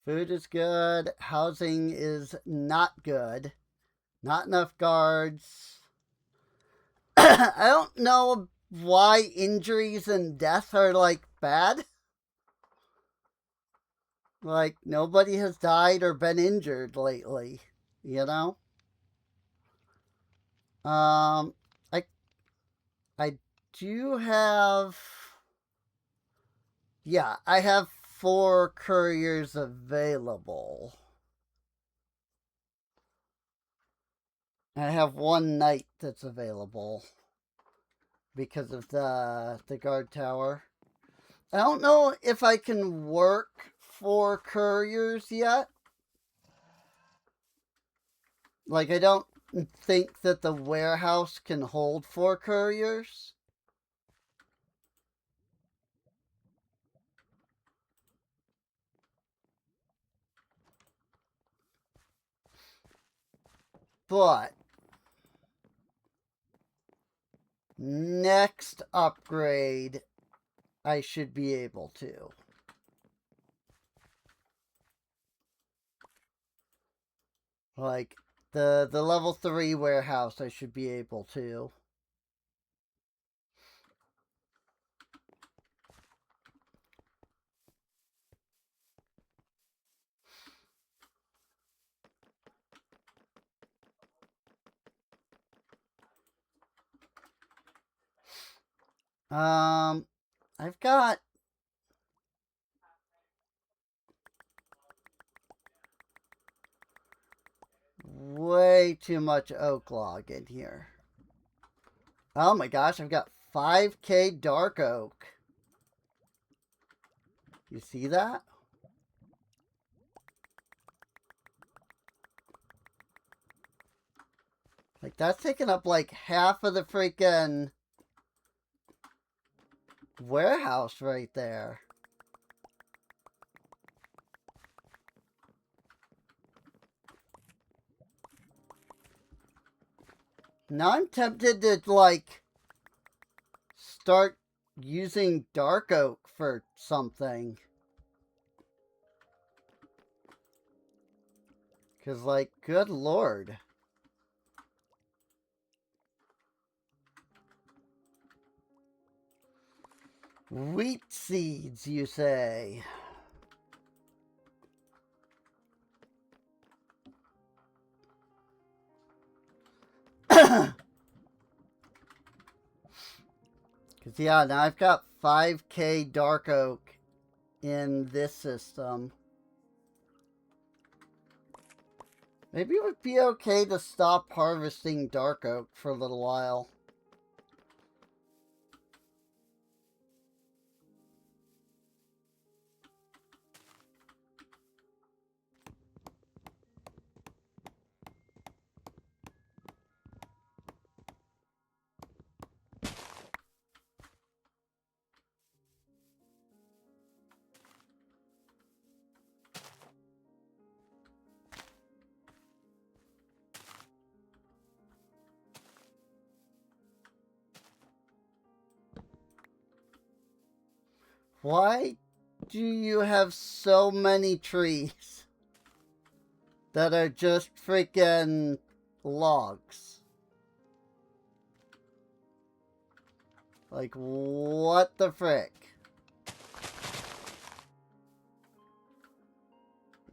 Food is good. Housing is not good. Not enough guards. I don't know why injuries and death are like bad. Like nobody has died or been injured lately, you know? I do have, yeah, I have 4 couriers available. I have 1 knight that's available because of the guard tower. I don't know if I can work 4 couriers yet. Like, I don't think that the warehouse can hold 4 couriers. But next upgrade, I should be able to. Like, the level 3 warehouse, I should be able to. I've got way too much oak log in here. Oh my gosh, I've got 5k dark oak. You see that? Like, that's taking up like half of the freaking warehouse right there. Now I'm tempted to, like, start using dark oak for something. Because, like, good lord. Wheat seeds, you say? Because, yeah, now I've got 5k dark oak in this system. Maybe it would be okay to stop harvesting dark oak for a little while. Why do you have so many trees that are just freaking logs? Like, what the frick?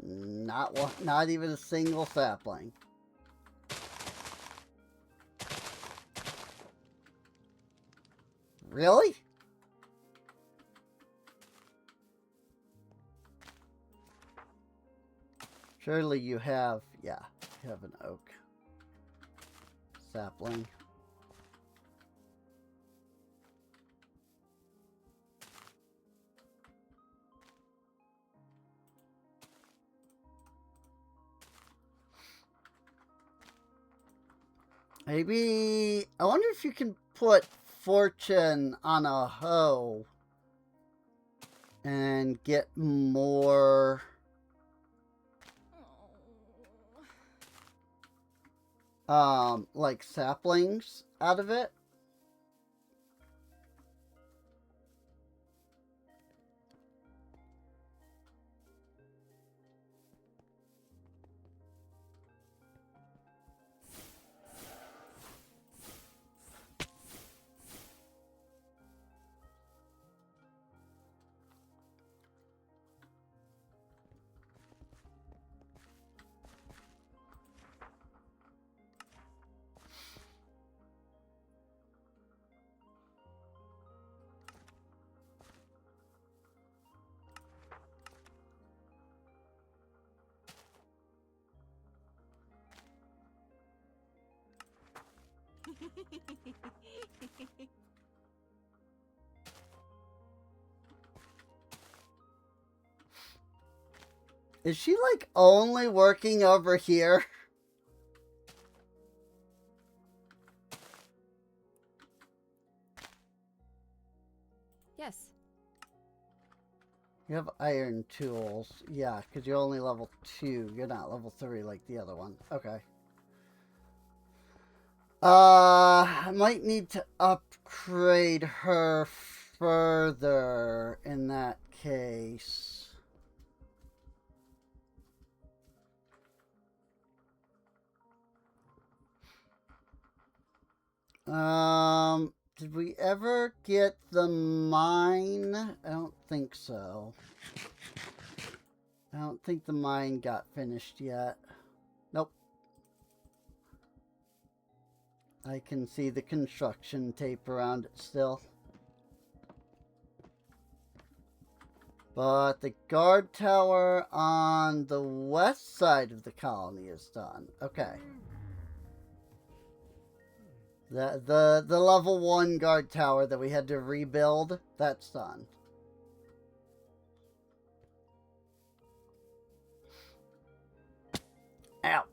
Not one, not even a single sapling. Really? Surely you have, yeah, you have an oak sapling. Maybe, I wonder if you can put fortune on a hoe and get more like saplings out of it. Is she like only working over here? Yes. You have iron tools. Yeah, because you're only level 2. You're not level 3 like the other one. Okay. I might need to upgrade her further in that case. Did we ever get the mine? I don't think so. I don't think the mine got finished yet. Nope. I can see the construction tape around it still. But the guard tower on the west side of the colony is done. Okay. The level 1 guard tower that we had to rebuild, that's done. Ow.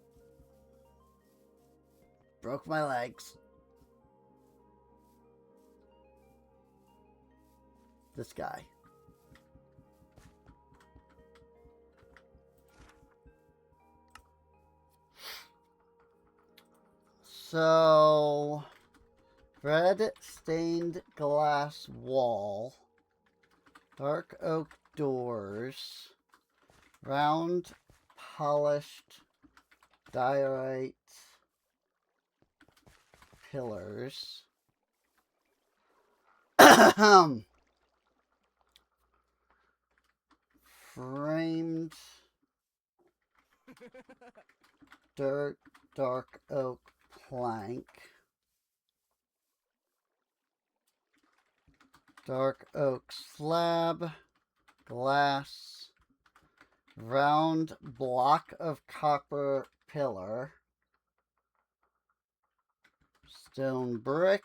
Broke my legs. This guy. So, red stained glass wall, dark oak doors, round polished diorite pillars. Framed dirt dark oak plank. Dark oak slab, glass, round block of copper pillar, stone brick,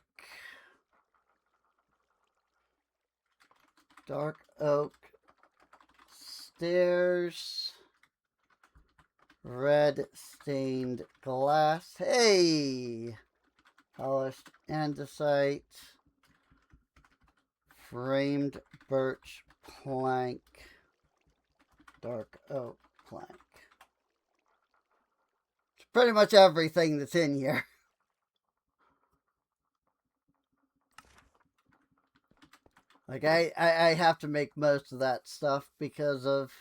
dark oak stairs, red stained glass. Hey! Polished andesite, framed birch plank, dark oak plank. It's pretty much everything that's in here. Like, I have to make most of that stuff because of,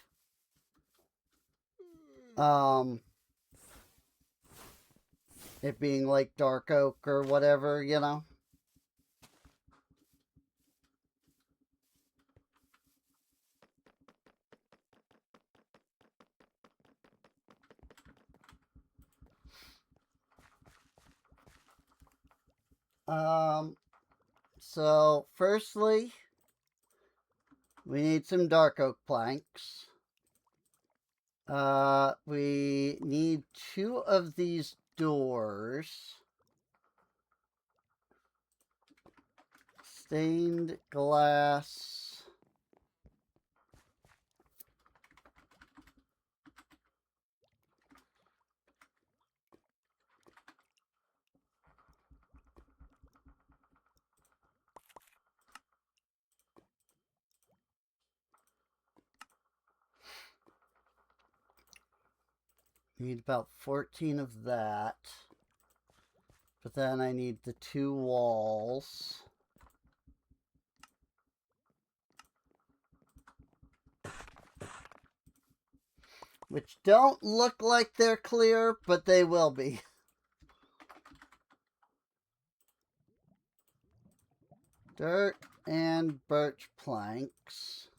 it being like dark oak or whatever, you know? So firstly, we need some dark oak planks. We need 2 of these doors. Stained glass. Need about 14 of that. But then I need the 2 walls. Which don't look like they're clear, but they will be. Dirt and birch planks.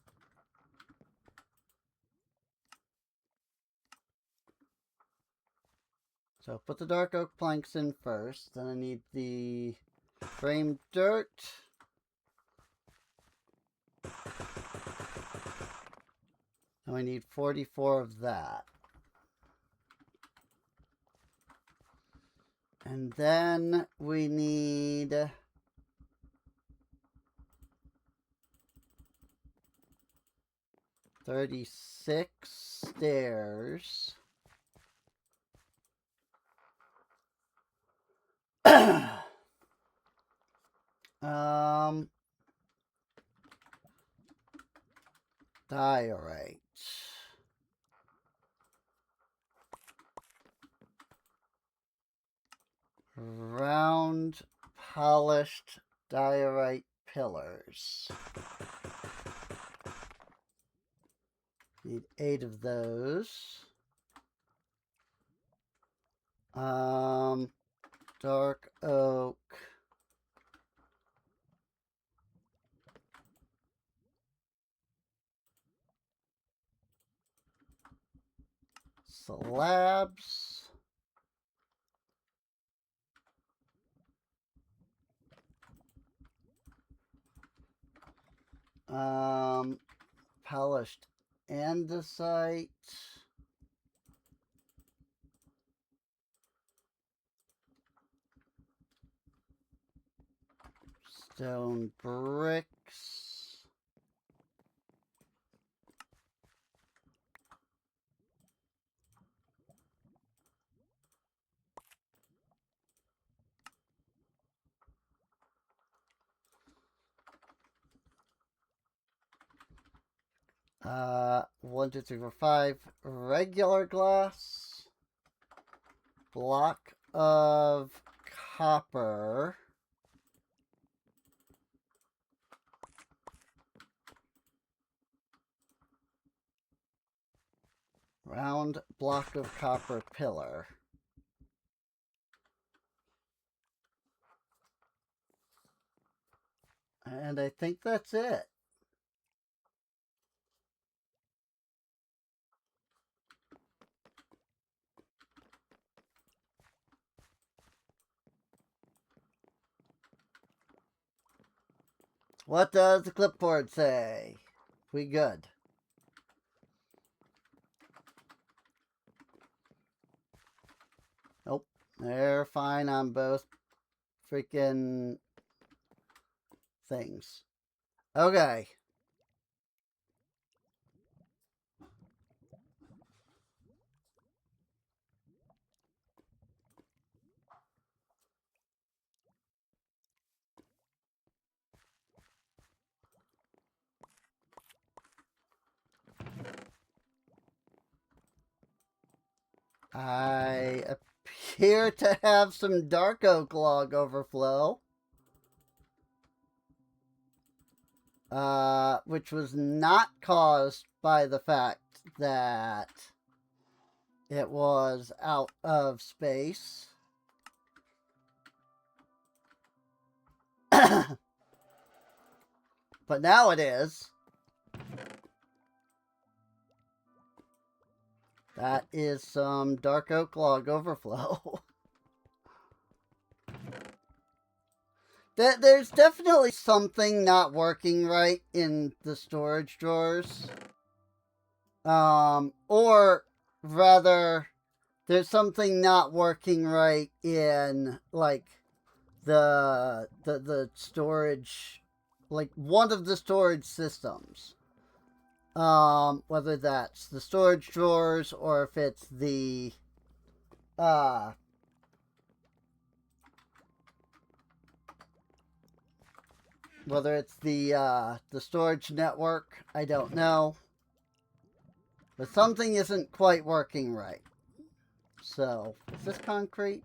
So put the dark oak planks in first. Then I need the frame dirt. And we need 44 of that. And then we need 36 stairs. Diorite. Round polished diorite pillars. Need 8 of those. Dark oak. Slabs. Polished andesite. Stone bricks. One, two, three, four, 5 regular glass. Block of copper. Round block of copper pillar. And I think that's it. What does the clipboard say? We good. Nope. They're fine on both freaking things. Okay. I appear to have some dark oak log overflow. which was not caused by the fact that it was out of space. But now it is. That is some dark oak log overflow. There's definitely something not working right in the storage drawers. Or rather, there's something not working right in, like, the storage, like, one of the storage systems. Whether that's the storage drawers or if it's the, whether it's the storage network, I don't know. But something isn't quite working right. So, is this concrete?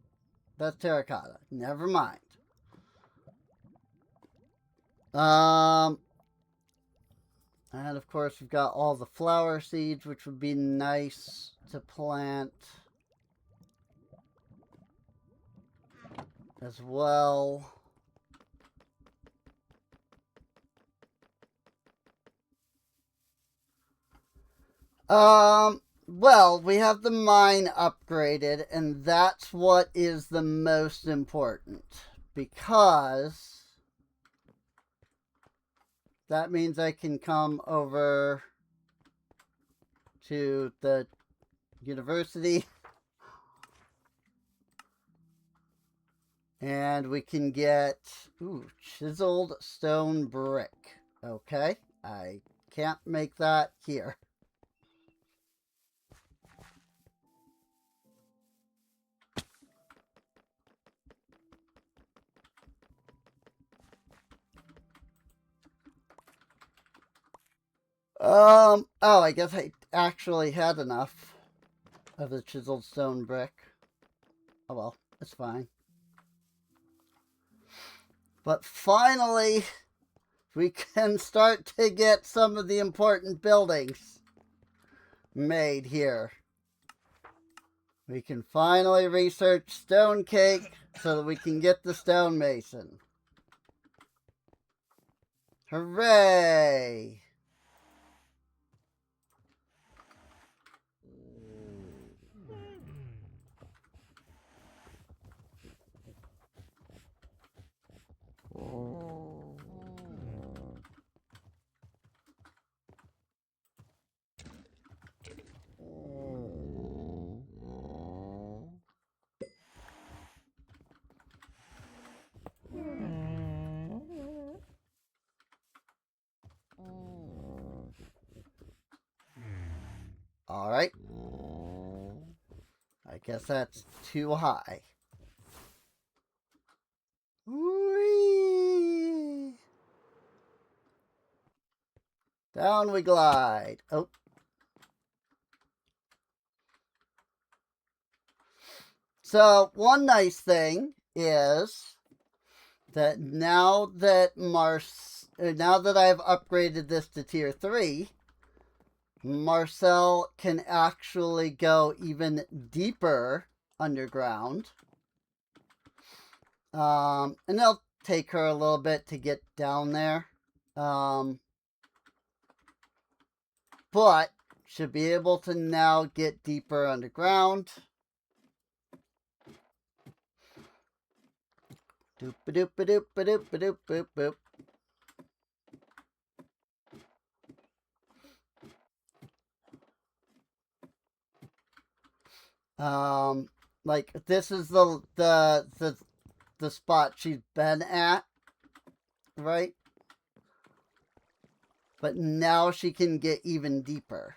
That's terracotta. Never mind. And of course we've got all the flower seeds, which would be nice to plant as well. Well, we have the mine upgraded, and that's what is the most important, because that means I can come over to the university and we can get, chiseled stone brick. Okay, I can't make that here. Oh, I guess I actually had enough of the chiseled stone brick. Oh well, it's fine. But finally, we can start to get some of the important buildings made here. We can finally research stone cake so that we can get the stonemason. Hooray! Alright. I guess that's too high. Whee! Down we glide. Oh. So, one nice thing is that now that I've upgraded this to tier 3, Marcel can actually go even deeper underground. And it'll take her a little bit to get down there. But should be able to now get deeper underground. Doop-a-doop-a-doop-a-doop-a-doop-a-doop-boop. Like this is the spot she's been at, right? But now she can get even deeper.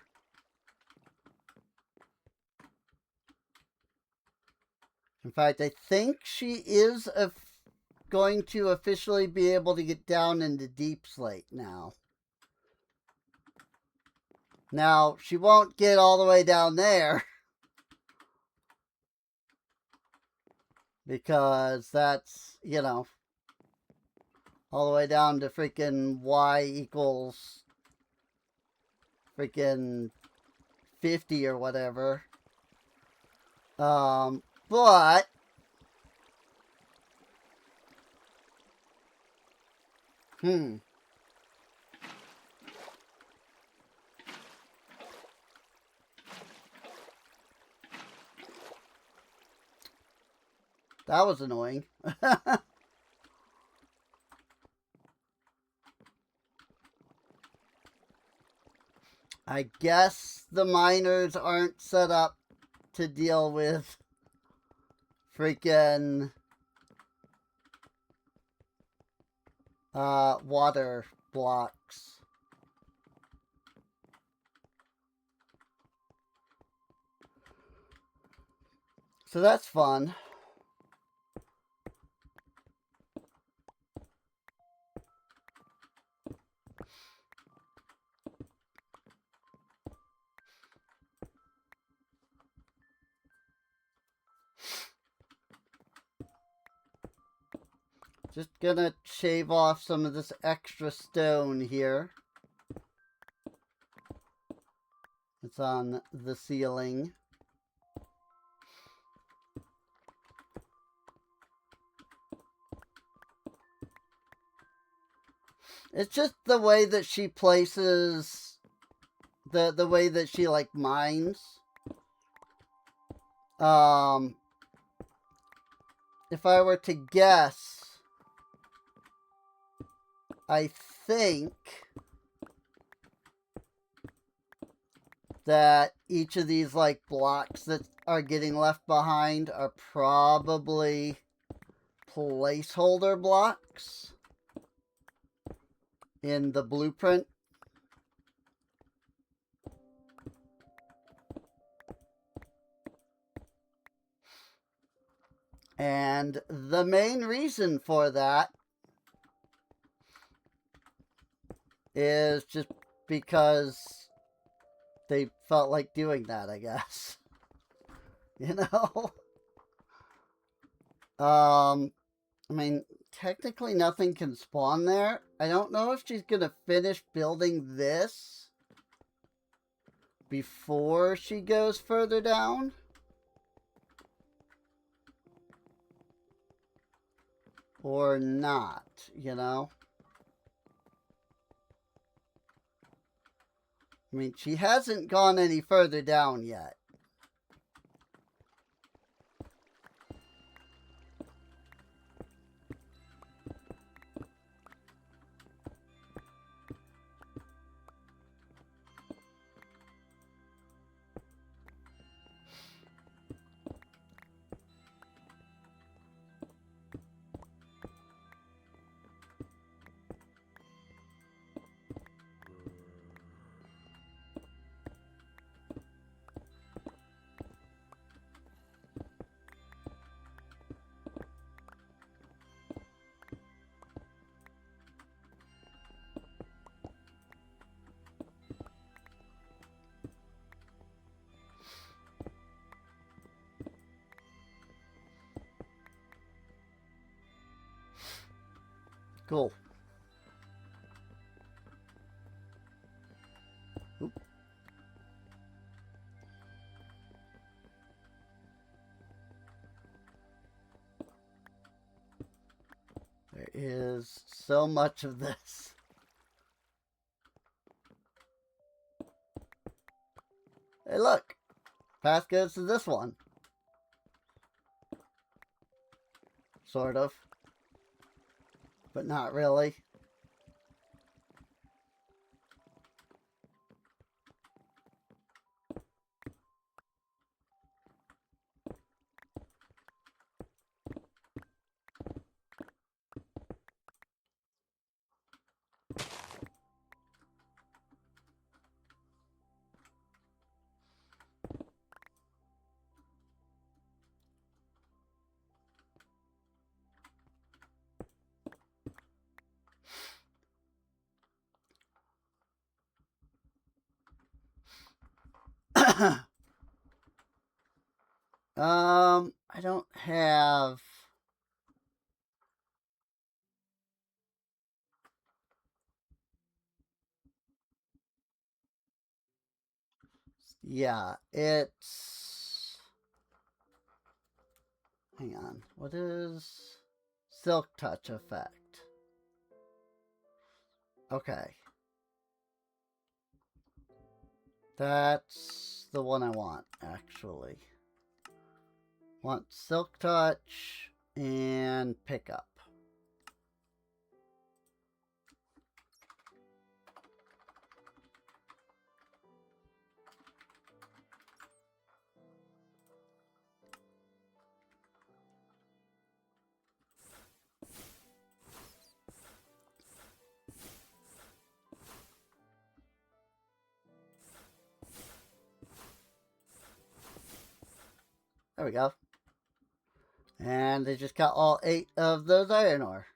In fact, I think she is going to officially be able to get down into Deep Slate now. Now, she won't get all the way down there. Because that's, all the way down to freaking y equals freaking 50 or whatever. But that was annoying. I guess the miners aren't set up to deal with freaking water blocks. So that's fun. Just gonna shave off some of this extra stone here. It's on the ceiling. It's just the way that she places, the way that she like mines. If I were to guess, I think that each of these like blocks that are getting left behind are probably placeholder blocks in the blueprint. And the main reason for that is just because they felt like doing that, I guess. You know? I mean, technically nothing can spawn there. I don't know if she's gonna finish building this before she goes further down. Or not, you know? I mean, she hasn't gone any further down yet. Cool. Oop. There is so much of this. Hey, look. Path goes to this one. Sort of. But not really. I don't have Yeah, it's... Hang on. What is Silk Touch effect? Okay. That's the one I want, actually. Want Silk Touch and Pickup. There we go. And they just got all 8 of those iron ore.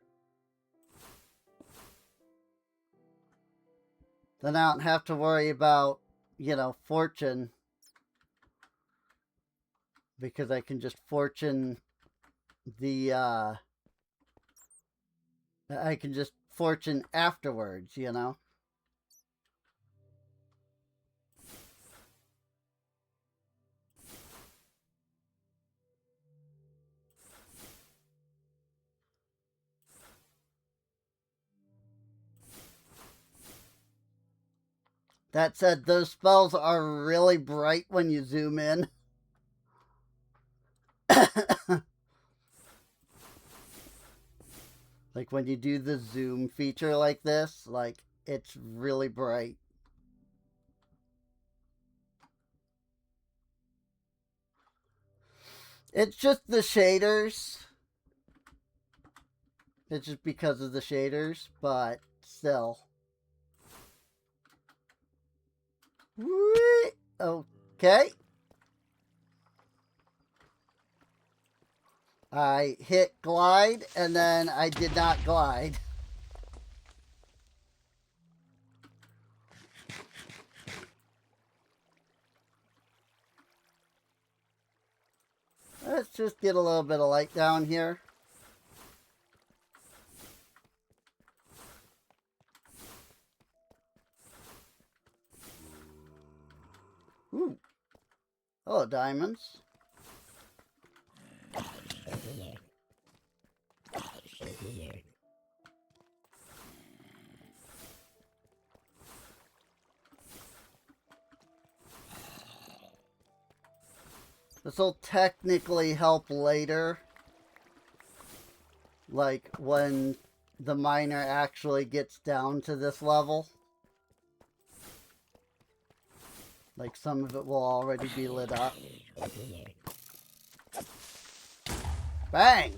Then I don't have to worry about, you know, fortune. Because I can just fortune the, I can just fortune afterwards, you know? That said, those spells are really bright when you zoom in. Like when you do the zoom feature like this, like it's really bright. It's just the shaders. It's just because of the shaders, but still. Whee! Okay. I hit glide and then I did not glide. Let's just get a little bit of light down here. Ooh. Hello, diamonds. This will technically help later. Like when the miner actually gets down to this level. Like some of it will already be lit up. Bang!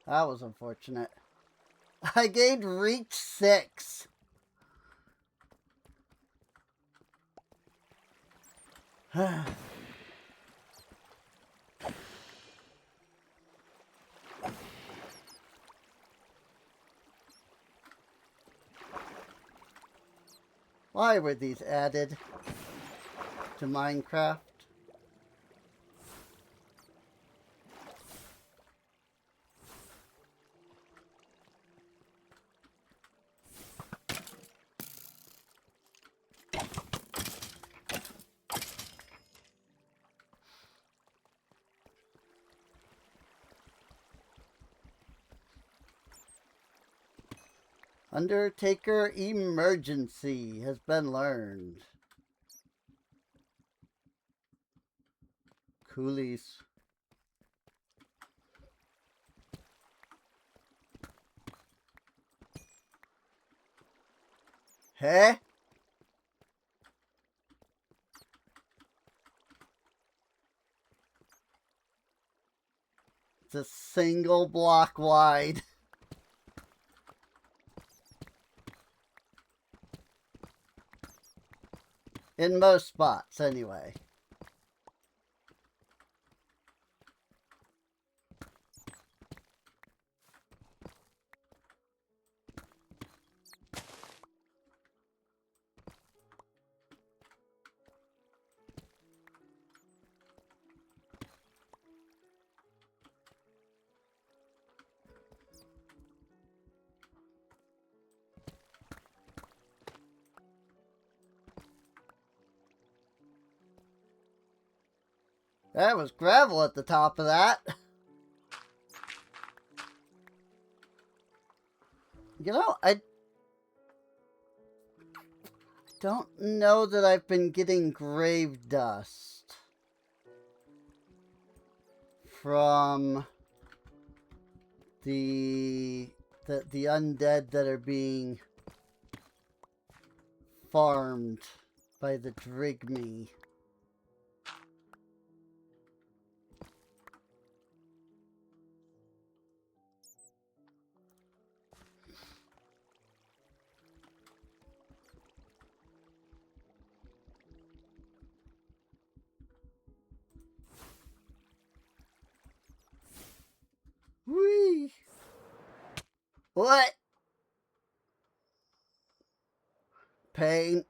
That was unfortunate. I gained reach 6. Why were these added to Minecraft? Undertaker emergency has been learned. Coolies. Hey? It's a single block wide. In most spots, anyway. There was gravel at the top of that. You know, I don't know that I've been getting grave dust from the undead that are being farmed by the Drigme. Whee! What? Pain.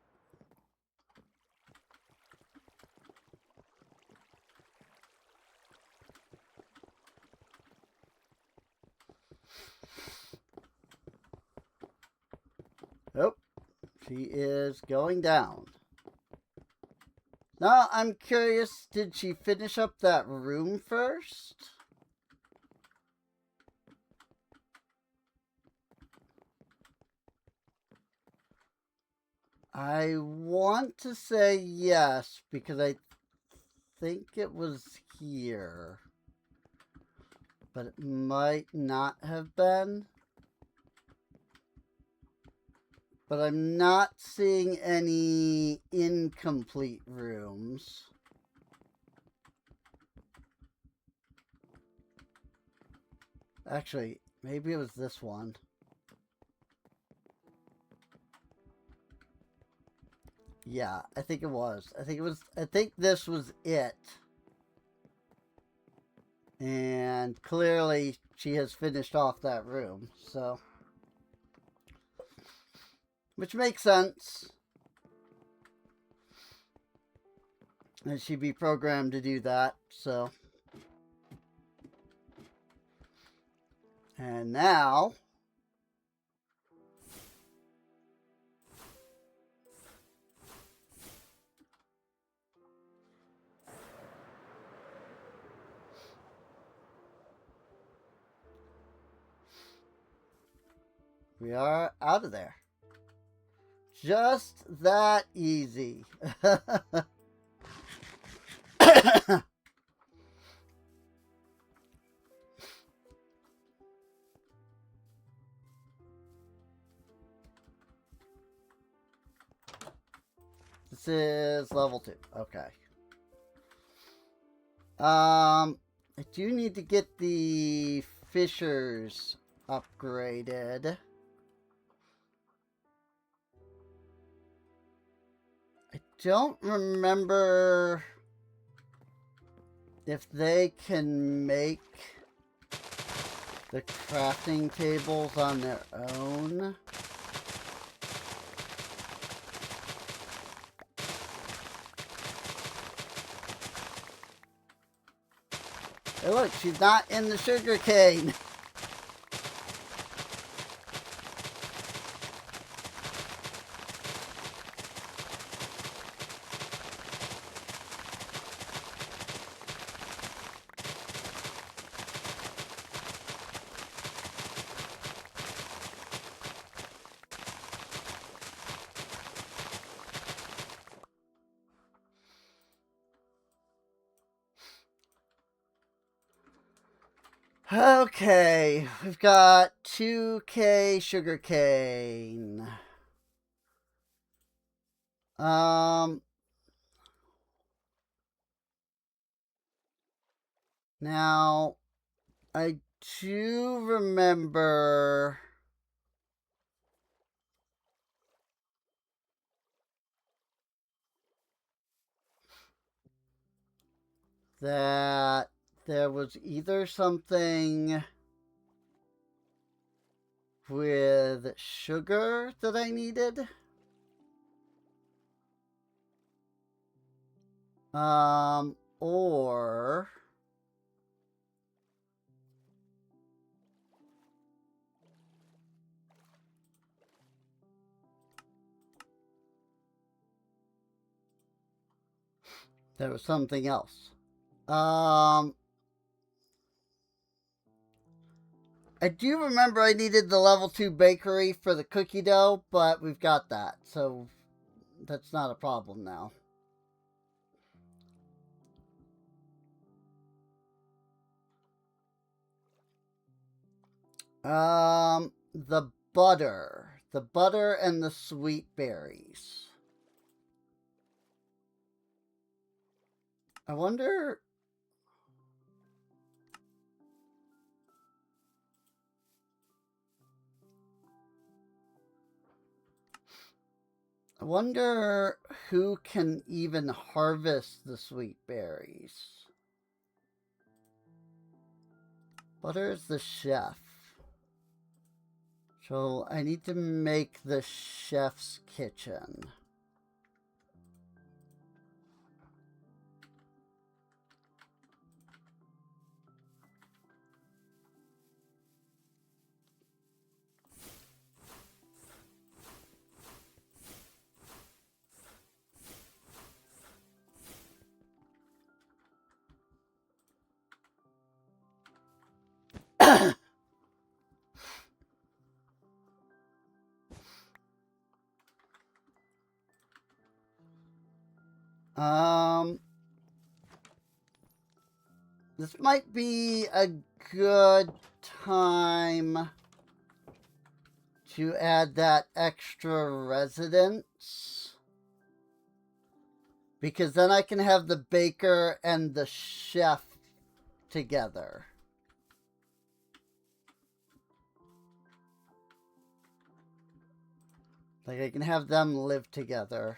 Oh, she is going down. Now, I'm curious, did she finish up that room first? I want to say yes, because I think it was here. But it might not have been. But I'm not seeing any incomplete rooms. Actually, maybe it was this one. Yeah, I think it was. I think this was it. And clearly she has finished off that room, so. Which makes sense. And she'd be programmed to do that, so. And now. We are out of there. Just that easy. This is level 2. Okay. I do need to get the fishers upgraded. I don't remember if they can make the crafting tables on their own. Hey look, she's not in the sugar cane. Okay, we've got 2K sugarcane. Now, I do remember that there was either something with sugar that I needed. Or there was something else. I do remember I needed the level 2 bakery for the cookie dough, but we've got that, so that's not a problem now. The butter. The butter and the sweet berries. I wonder... I wonder who can even harvest the sweet berries. Butter is the chef. So I need to make the chef's kitchen. This might be a good time to add that extra residence. Because then I can have the baker and the chef together. Like, I can have them live together.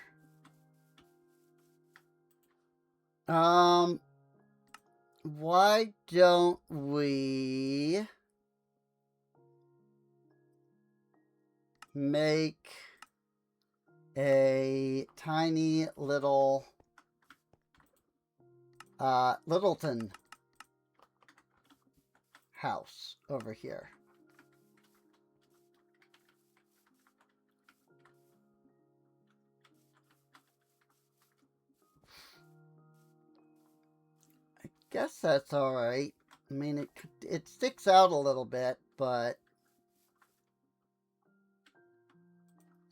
Why don't we make a tiny little Littleton house over here? Guess that's all right. I mean, it sticks out a little bit, but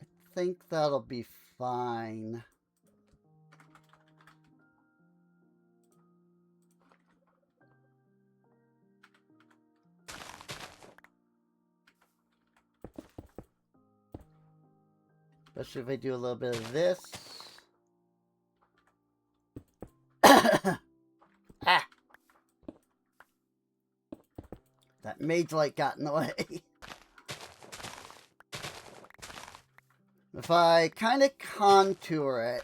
I think that'll be fine. Especially if I do a little bit of this. Ah! That mage light got in the way. If I kind of contour it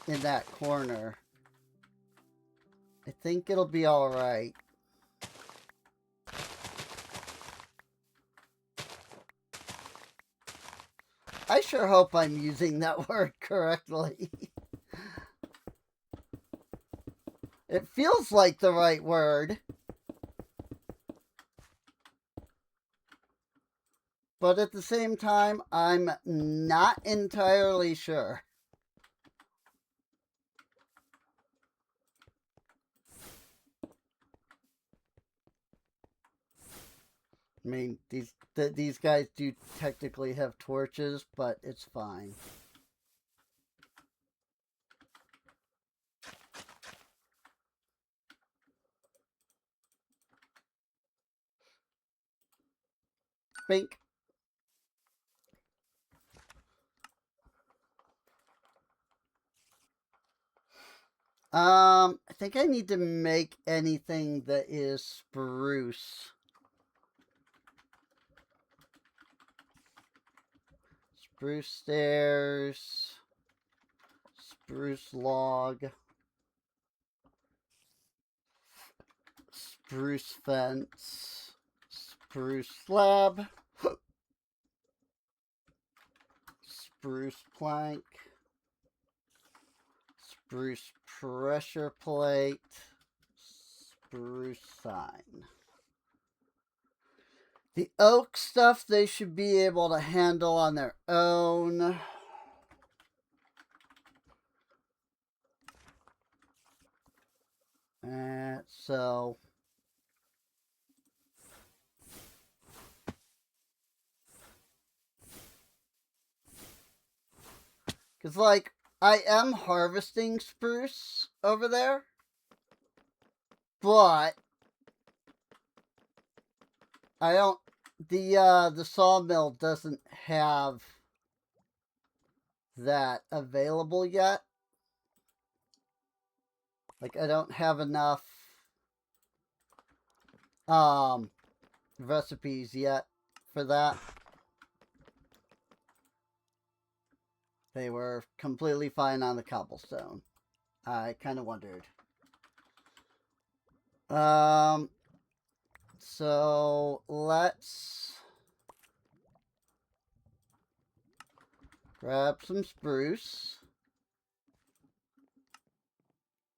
in that corner, I think it'll be alright. I sure hope I'm using that word correctly. It feels like the right word. But at the same time, I'm not entirely sure. I mean, these guys do technically have torches, but it's fine. Bink. I think I need to make anything that is spruce. Spruce stairs. Spruce log. Spruce fence. Spruce slab. Spruce plank. Spruce pressure plate. Spruce sign. The oak stuff they should be able to handle on their own. So... Because, like, I am harvesting spruce over there, but I don't... The sawmill doesn't have that available yet. Like, I don't have enough recipes yet for that. They were completely fine on the cobblestone. I kind of wondered. So let's grab some spruce.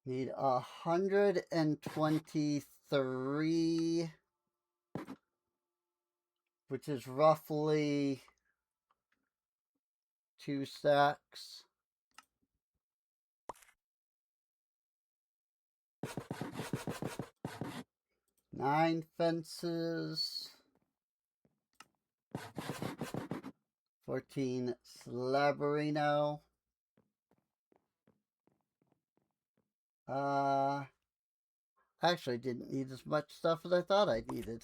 Need 123, which is roughly 2 stacks. Nine fences. 14 slabberino. Actually didn't need as much stuff as I thought I needed.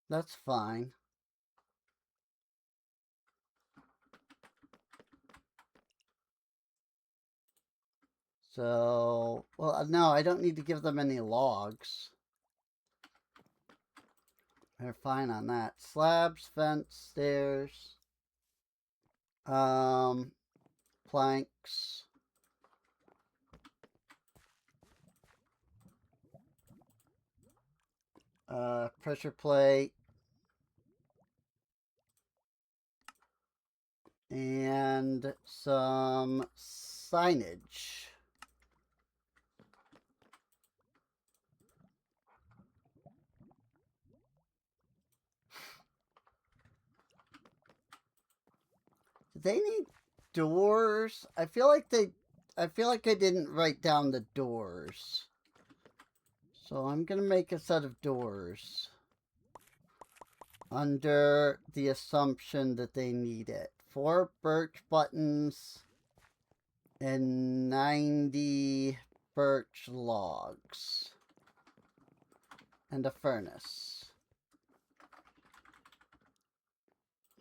That's fine. So, well, no, I don't need to give them any logs. They're fine on that. Slabs, fence, stairs. Planks. Pressure plate. And some signage. Do they need doors? I feel like I didn't write down the doors. So I'm gonna make a set of doors. Under the assumption that they need it. 4 birch buttons and 90 birch logs. And a furnace.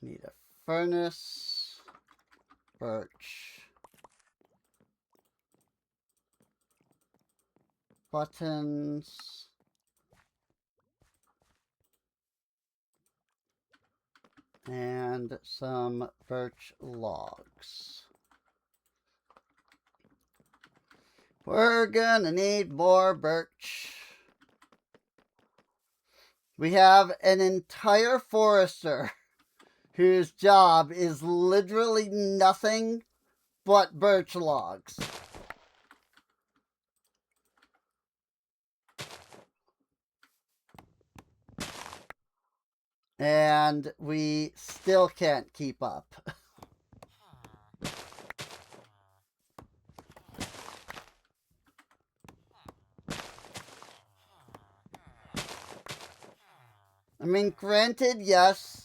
Need a furnace. Birch. Buttons. And some birch logs. We're gonna need more birch. We have an entire forester whose job is literally nothing but birch logs. And we still can't keep up. I mean, granted, yes,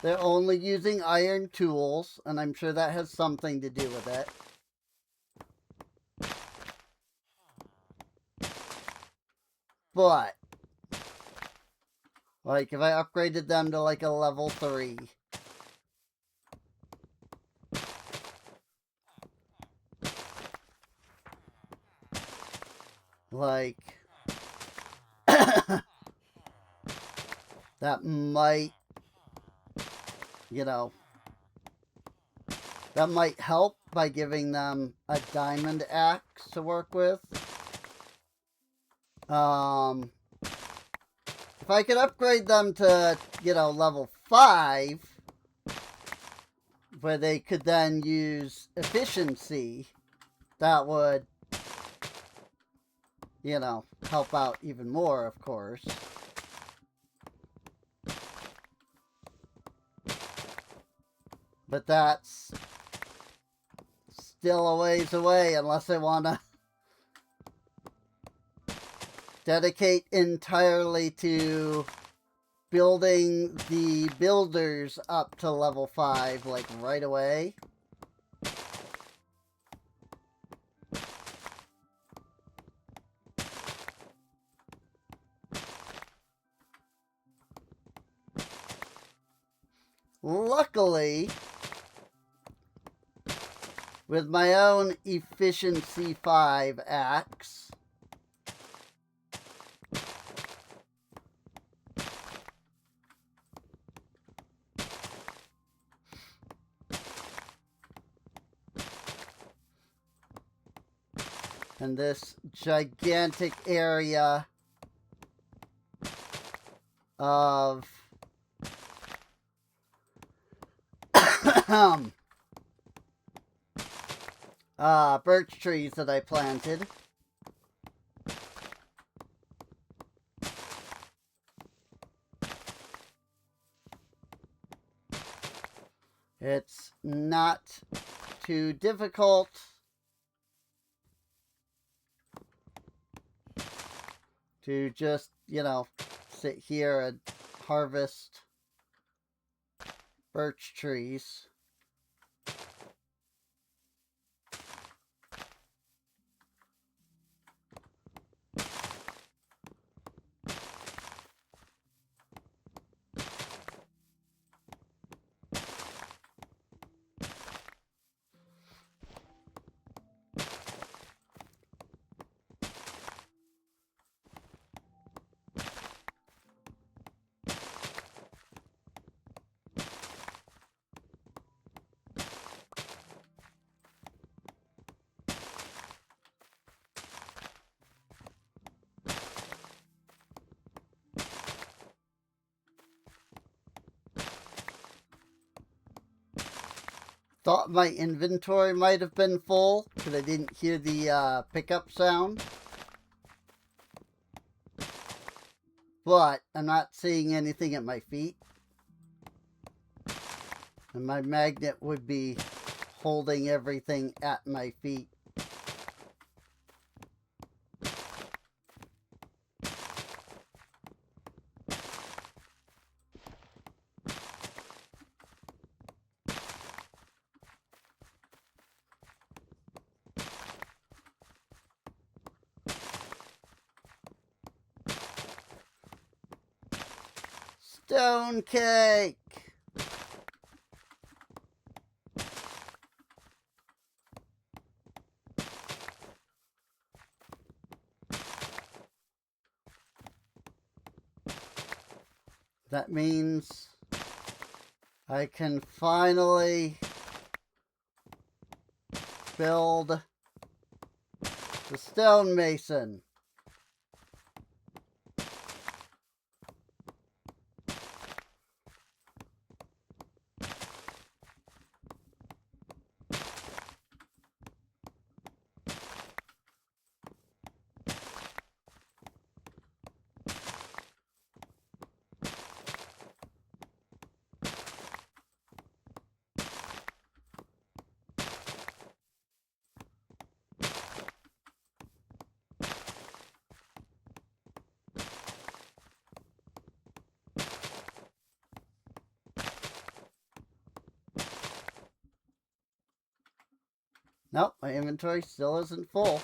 they're only using iron tools, and I'm sure that has something to do with it. But, like, if I upgraded them to, like, a level 3... like... that might... you know... that might help by giving them a diamond axe to work with. If I could upgrade them to, you know, level 5, where they could then use efficiency, that would, you know, help out even more, of course. But that's still a ways away unless I want to dedicate entirely to building the builders up to level 5, like, right away. Luckily, with my own Efficiency 5 axe, and this gigantic area of birch trees that I planted. It's not too difficult to just, you know, sit here and harvest birch trees. Thought my inventory might have been full because I didn't hear the pickup sound. But I'm not seeing anything at my feet. And my magnet would be holding everything at my feet. Stone cake! That means I can finally build the stonemason. Nope, my inventory still isn't full.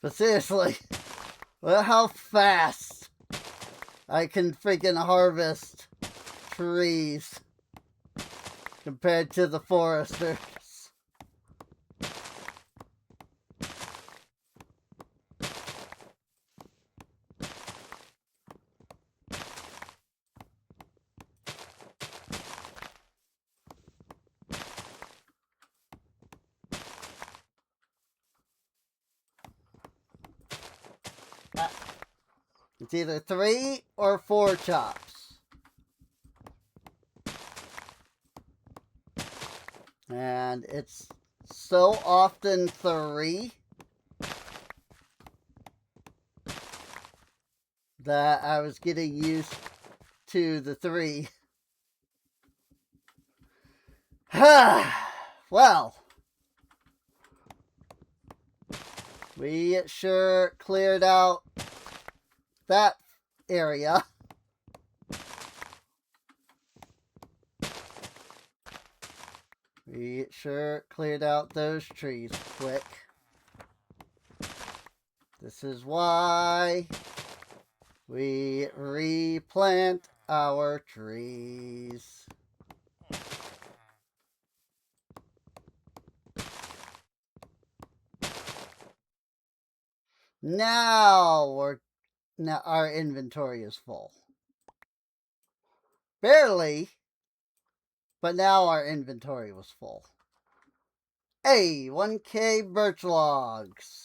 But seriously, look how fast I can freaking harvest trees compared to the foresters. It's either 3 or 4 chops. And it's so often 3 that I was getting used to the 3. Well, we sure cleared out that area. We sure cleared out those trees quick. This is why we replant our trees. Now our inventory is full. Barely, but now our inventory was full. Hey, 1K birch logs.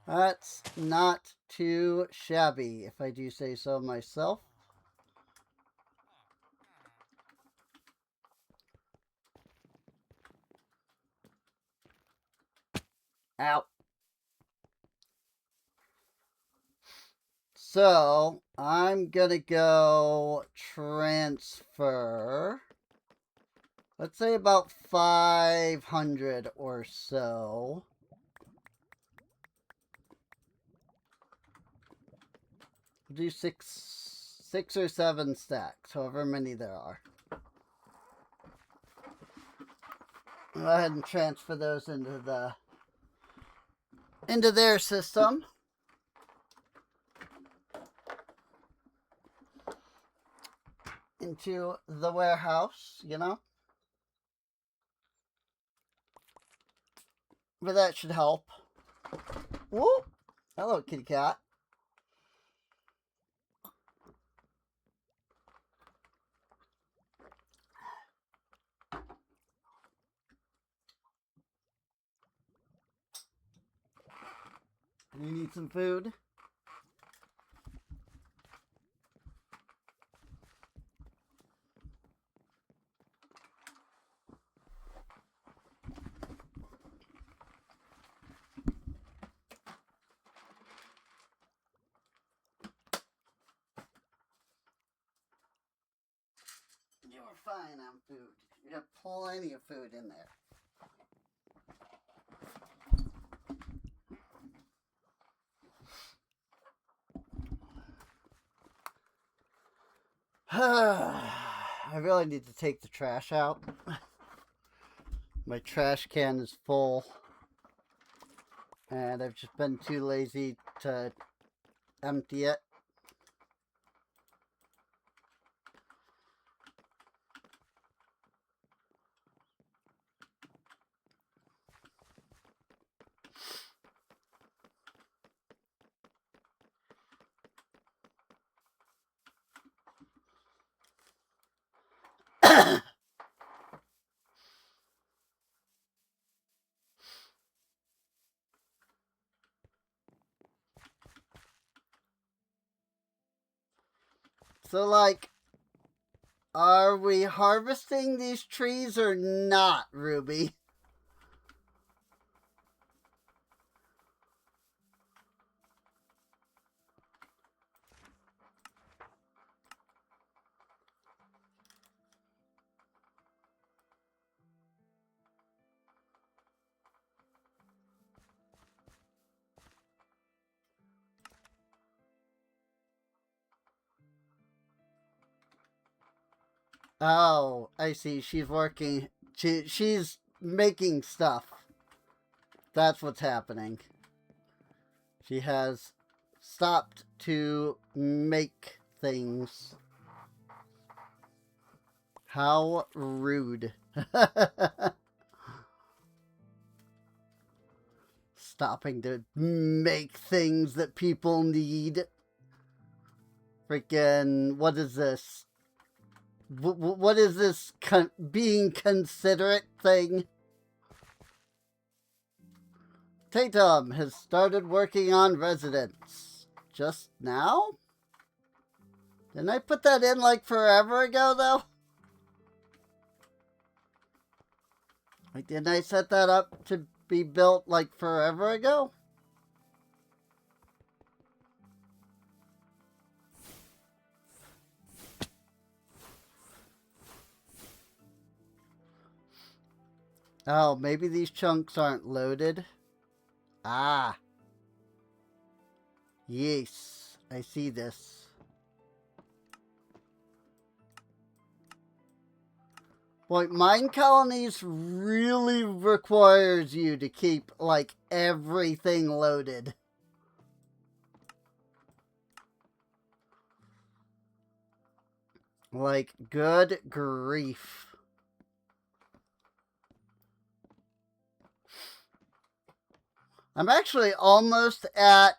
That's not too shabby, if I do say so myself. Ow. So, I'm gonna go transfer, let's say about 500 or so. Do six or 7 stacks, however many there are. Go ahead and transfer those into their system. Into the warehouse, you know. But that should help. Whoop! Hello, kitty cat. You need some food? You were fine on food. You have plenty of food in there. I really need to take the trash out. My trash can is full. And I've just been too lazy to empty it. So, like, are we harvesting these trees or not, Ruby? Oh, I see. She's working. She's making stuff. That's what's happening. She has stopped to make things. How rude. Stopping to make things that people need. Freaking, what is this? What is this being considerate thing? Tatum has started working on residents. just now? Didn't I put that in like forever ago though? Like, didn't I set that up to be built like forever ago? Oh, maybe these chunks aren't loaded. Ah. Yes, I see this. Boy, Minecolonies really requires you to keep, like, everything loaded. Like, good grief. I'm actually almost at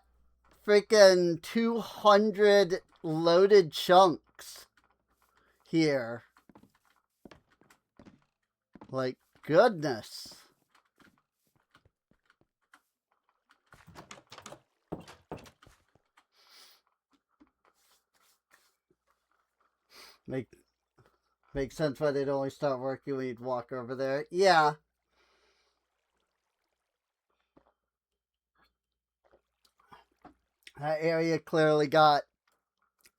freaking 200 loaded chunks here. Like, goodness. Makes sense why they'd only start working when you'd walk over there. Yeah. That area clearly got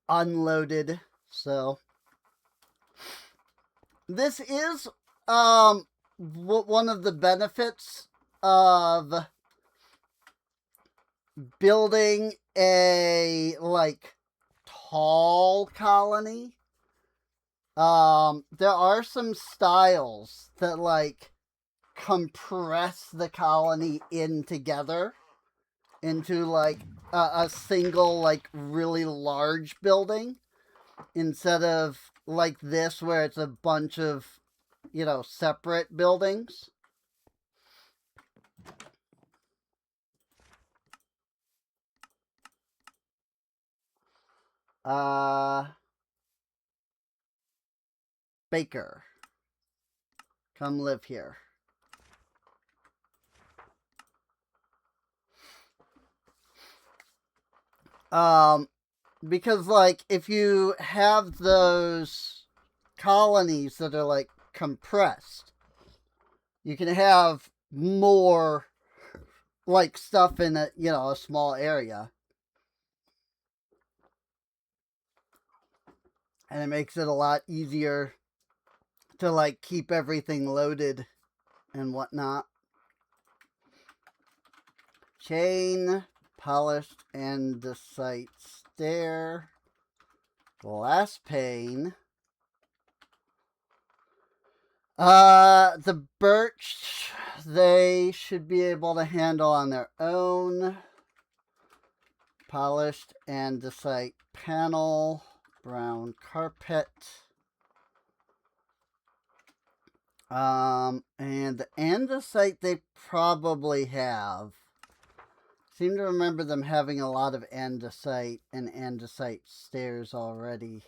unloaded, so this is one of the benefits of building a like tall colony. There are some styles that like compress the colony in together into like a single like really large building instead of like this where it's a bunch of, you know, separate buildings. Baker, come live here. Because like if you have those colonies that are like compressed, you can have more like stuff in a, you know, a small area. And it makes it a lot easier to like keep everything loaded and whatnot. Chain, polished andesite stair, glass pane. The birch, they should be able to handle on their own. Polished andesite panel, brown carpet. And the andesite they probably have. Seem to remember them having a lot of andesite and andesite stairs already.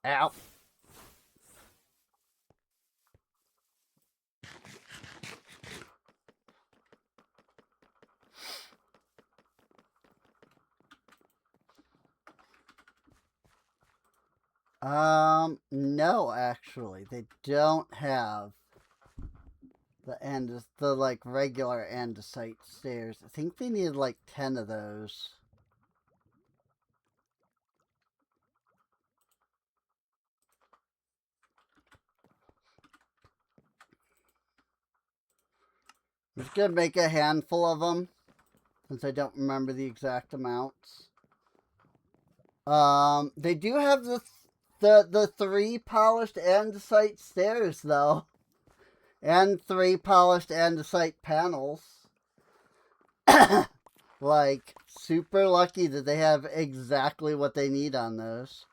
Ow. No, actually, they don't have the like regular andesite stairs. I think they needed like 10 of those. I'm just gonna make a handful of them, since I don't remember the exact amounts. They do have the 3 polished andesite stairs though, and 3 polished andesite panels. Like, super lucky that they have exactly what they need on those.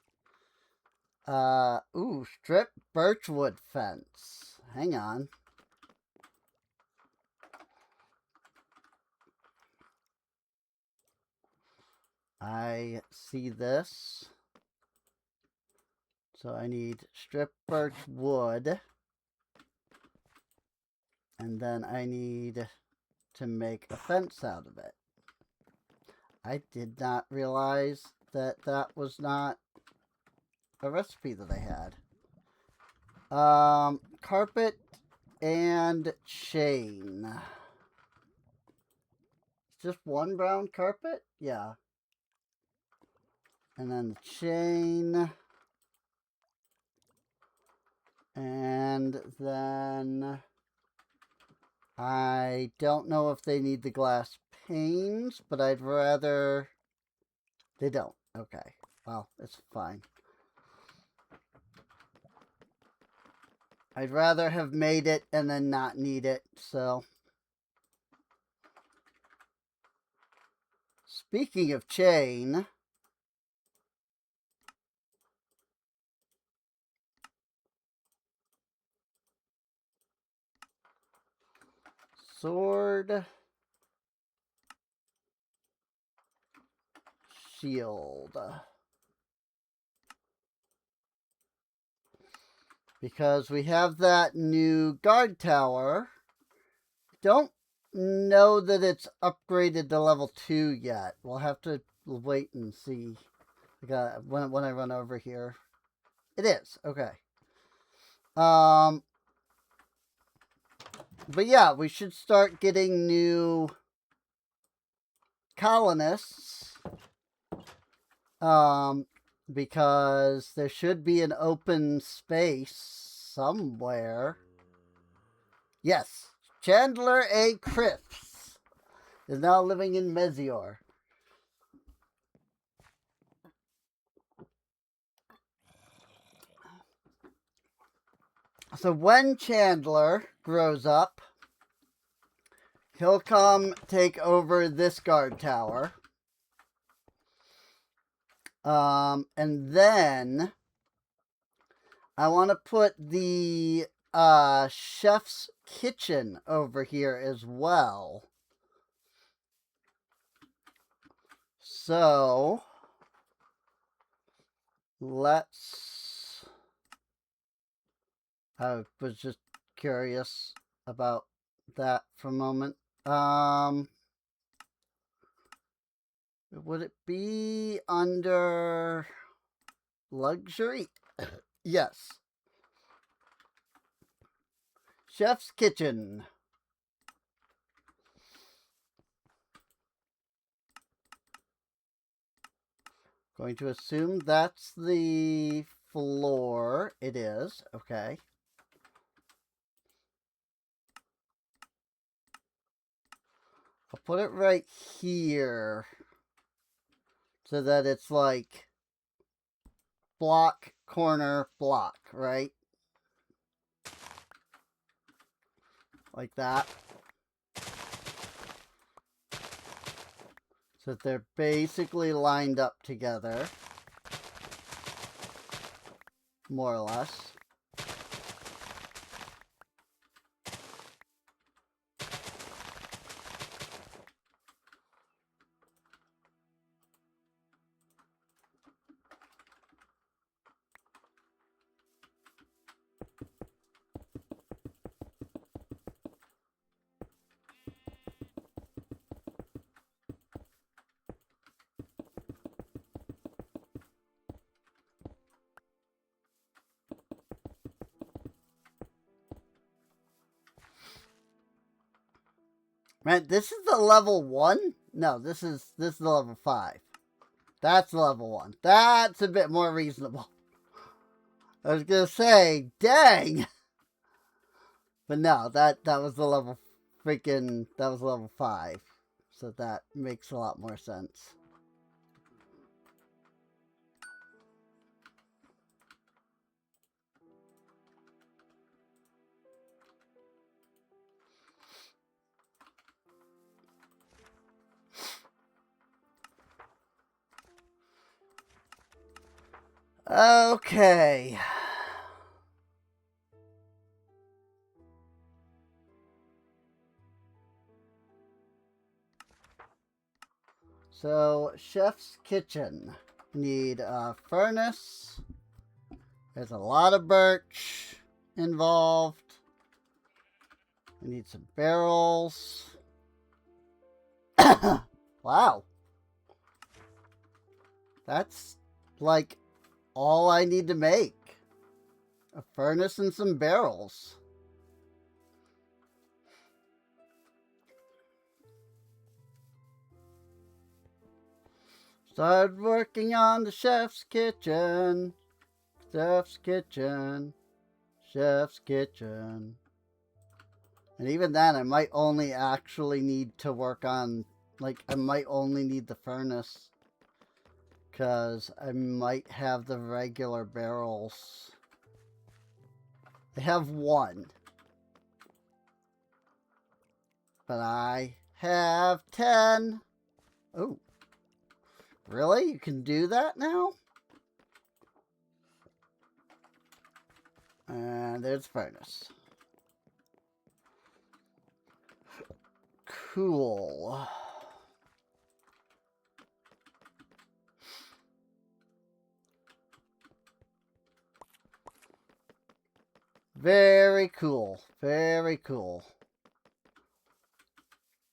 Ooh, strip birchwood fence. Hang on. I see this. So I need strip birch wood And then I need to make a fence out of it. I did not realize that that was not a recipe that I had. Carpet and chain. Just one brown carpet? Yeah. And then the chain. And then I don't know if they need the glass panes, but I'd rather... They don't. Okay. Well, it's fine. I'd rather have made it and then not need it, so... Speaking of chain... Sword... Shield... Because we have that new guard tower. Don't know that it's upgraded to level 2 yet. We'll have to wait and see when I run over here. It is. Okay. But yeah, we should start getting new colonists. Because there should be an open space somewhere. Yes, Chandler A. Cripps is now living in Mezior. So when Chandler grows up, he'll come take over this guard tower. And then I want to put the chef's kitchen over here as well. So let's... I was just curious about that for a moment. Would it be under luxury? Yes. Chef's kitchen. Going to assume that's the floor. It is. Okay. I'll put it right here so that it's like block, corner, block, right? Like that. So that they're basically lined up together. More or less. Right, this is the level 1? No, this is the level 5. That's the level 1. That's a bit more reasonable. I was gonna say, dang! But no, that was the level that was level 5. So that makes a lot more sense. Okay. So, chef's kitchen. Need a furnace. There's a lot of birch involved. I need some barrels. Wow. That's like all I need to make. A furnace and some barrels. Start working on the chef's kitchen. Chef's kitchen. Chef's kitchen. And even then, I might only actually need to work on, like, I might only need the furnace. Because I might have the regular barrels. I have one. But I have 10. Oh. Really? You can do that now? And there's furnace. Cool. Very cool. Very cool.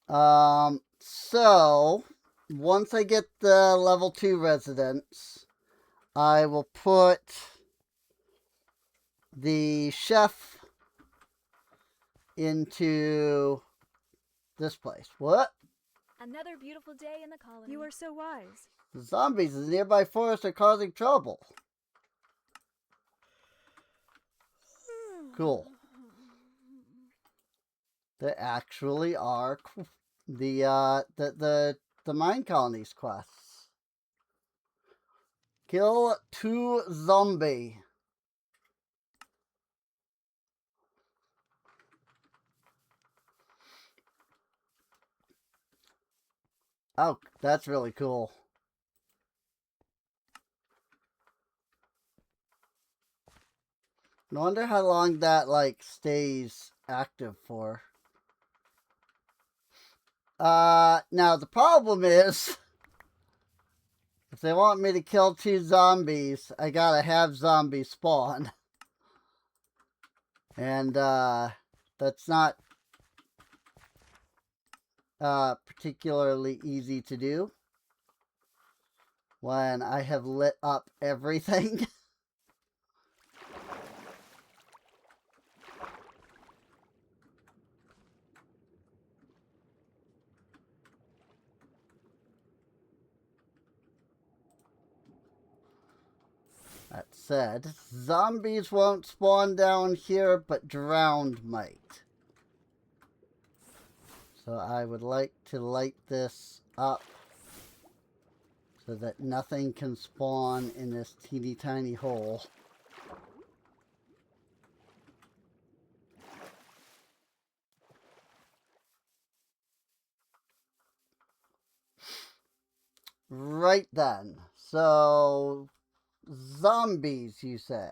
So once I get the level 2 residence, I will put the chef into this place. What? Another beautiful day in the colony. You are so wise. The zombies in the nearby forest are causing trouble. Cool. There actually are the Minecolonies quests. Kill 2 zombie. Oh, that's really cool. I wonder how long that, like, stays active for. Now the problem is, if they want me to kill 2 zombies, I gotta have zombies spawn. And, that's not, particularly easy to do when I have lit up everything. That said, zombies won't spawn down here, but drowned might. So I would like to light this up so that nothing can spawn in this teeny tiny hole. Right then. So, zombies, you say?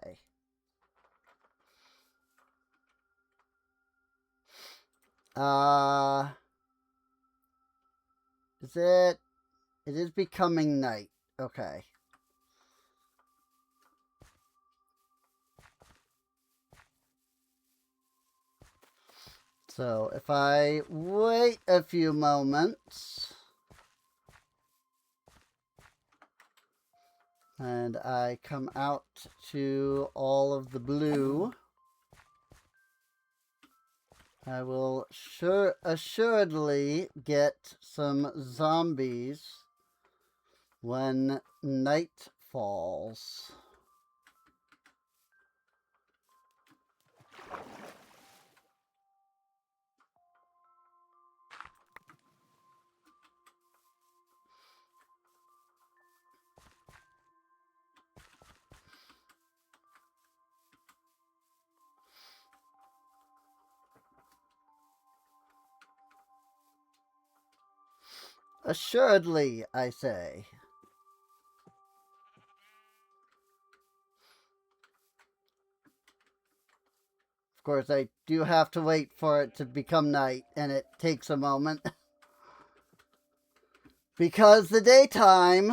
Is it? It is becoming night. Okay. So, if I wait a few moments, and I come out to all of the blue, I will assuredly get some zombies when night falls. Assuredly, I say. Of course, I do have to wait for it to become night, and it takes a moment. Because the daytime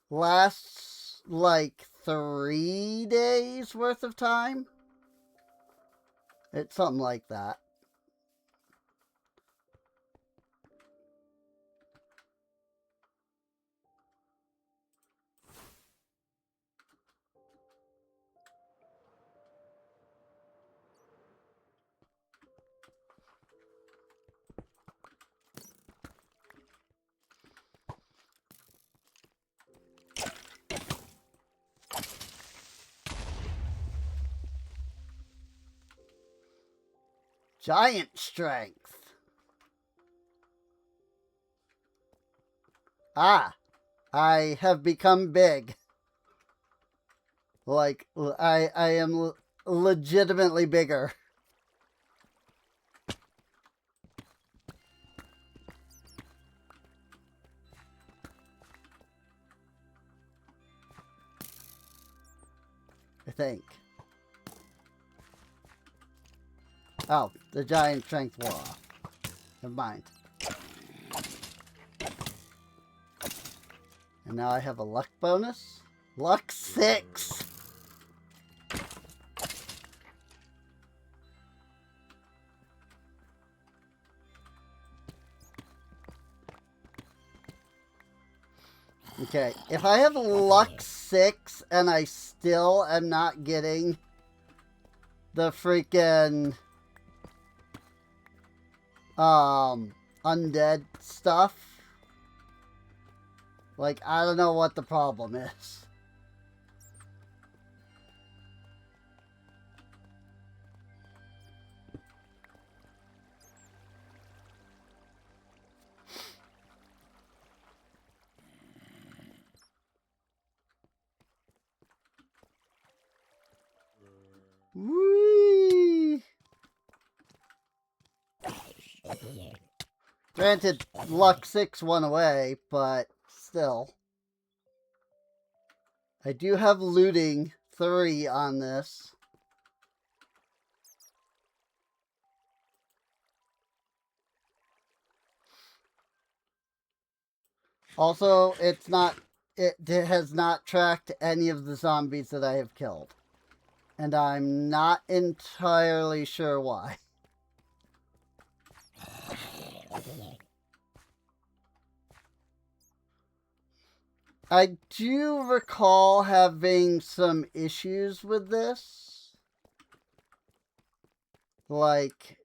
lasts like 3 days worth of time. It's something like that. Giant strength. Ah, I have become big. Like, I am legitimately bigger. I think. Oh, the giant strength wore off. Never mind. And now I have a luck bonus. Luck 6. Okay, if I have luck 6 and I still am not getting the freaking undead stuff, like, I don't know what the problem is. Whee! Granted, luck 6 went away, but still. I do have looting 3 on this. Also, it has not tracked any of the zombies that I have killed. And I'm not entirely sure why. I do recall having some issues with this. Like,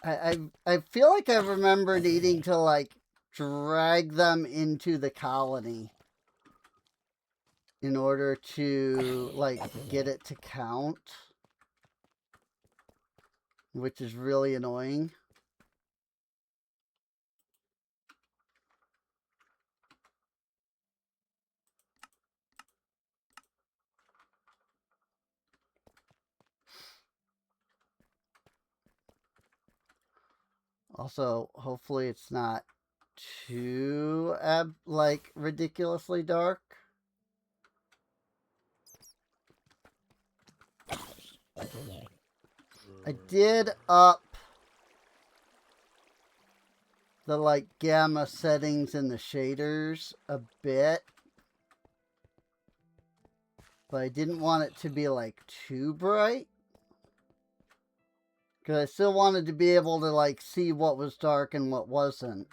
I feel like I remember needing to, like, drag them into the colony in order to, like, get it to count. Which is really annoying. Also, hopefully it's not too, like, ridiculously dark. I did up the, like, gamma settings in the shaders a bit. But I didn't want it to be, like, too bright. Because I still wanted to be able to, like, see what was dark and what wasn't.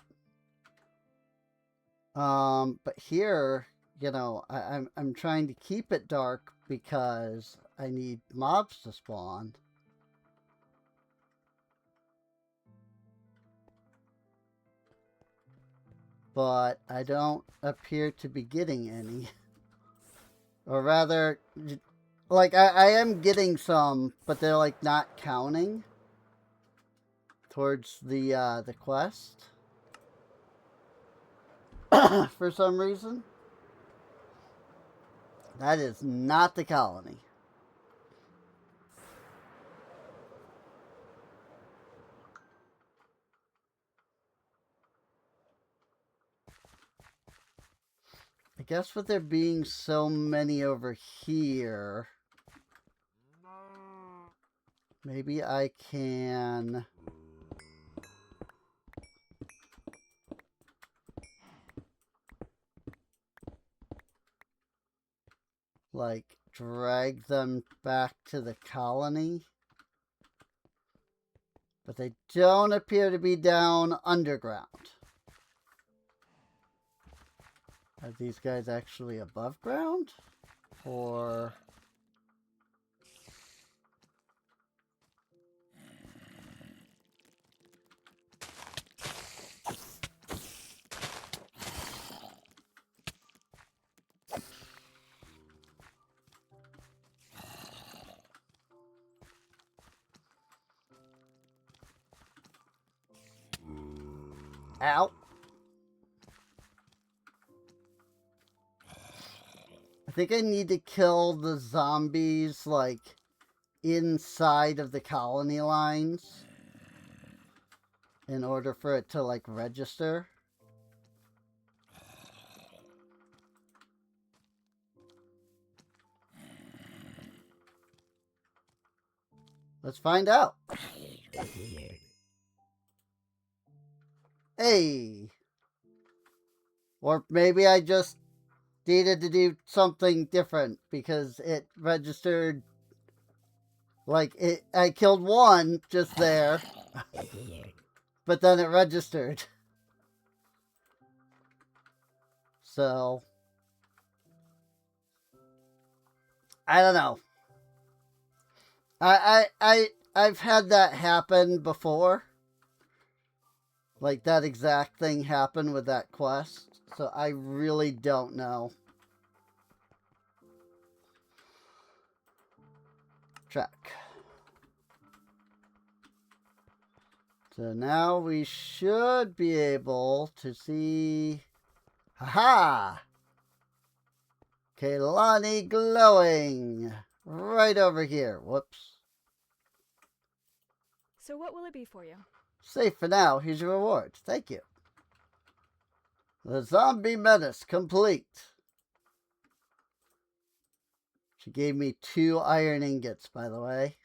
But here, you know, I'm trying to keep it dark because I need mobs to spawn. But I don't appear to be getting any. Or rather, like, I am getting some, but they're, like, not counting towards the quest. For some reason. That is not the colony. I guess with there being so many over here, maybe I can... like, drag them back to the colony. But they don't appear to be down underground. Are these guys actually above ground? Or... Ow. I think I need to kill the zombies, like, inside of the colony lines in order for it to, like, register. Let's find out. Hey! Or maybe I just needed to do something different because it registered, like, I killed one just there, but then it registered. So, I don't know. I've had that happen before. Like, that exact thing happened with that quest. So, I really don't know. Check. So, now we should be able to see... Haha! Kaylani glowing! Right over here. Whoops. So what will it be for you? Safe for now. Here's your reward. Thank you. The zombie menace complete. She gave me 2 iron ingots, by the way.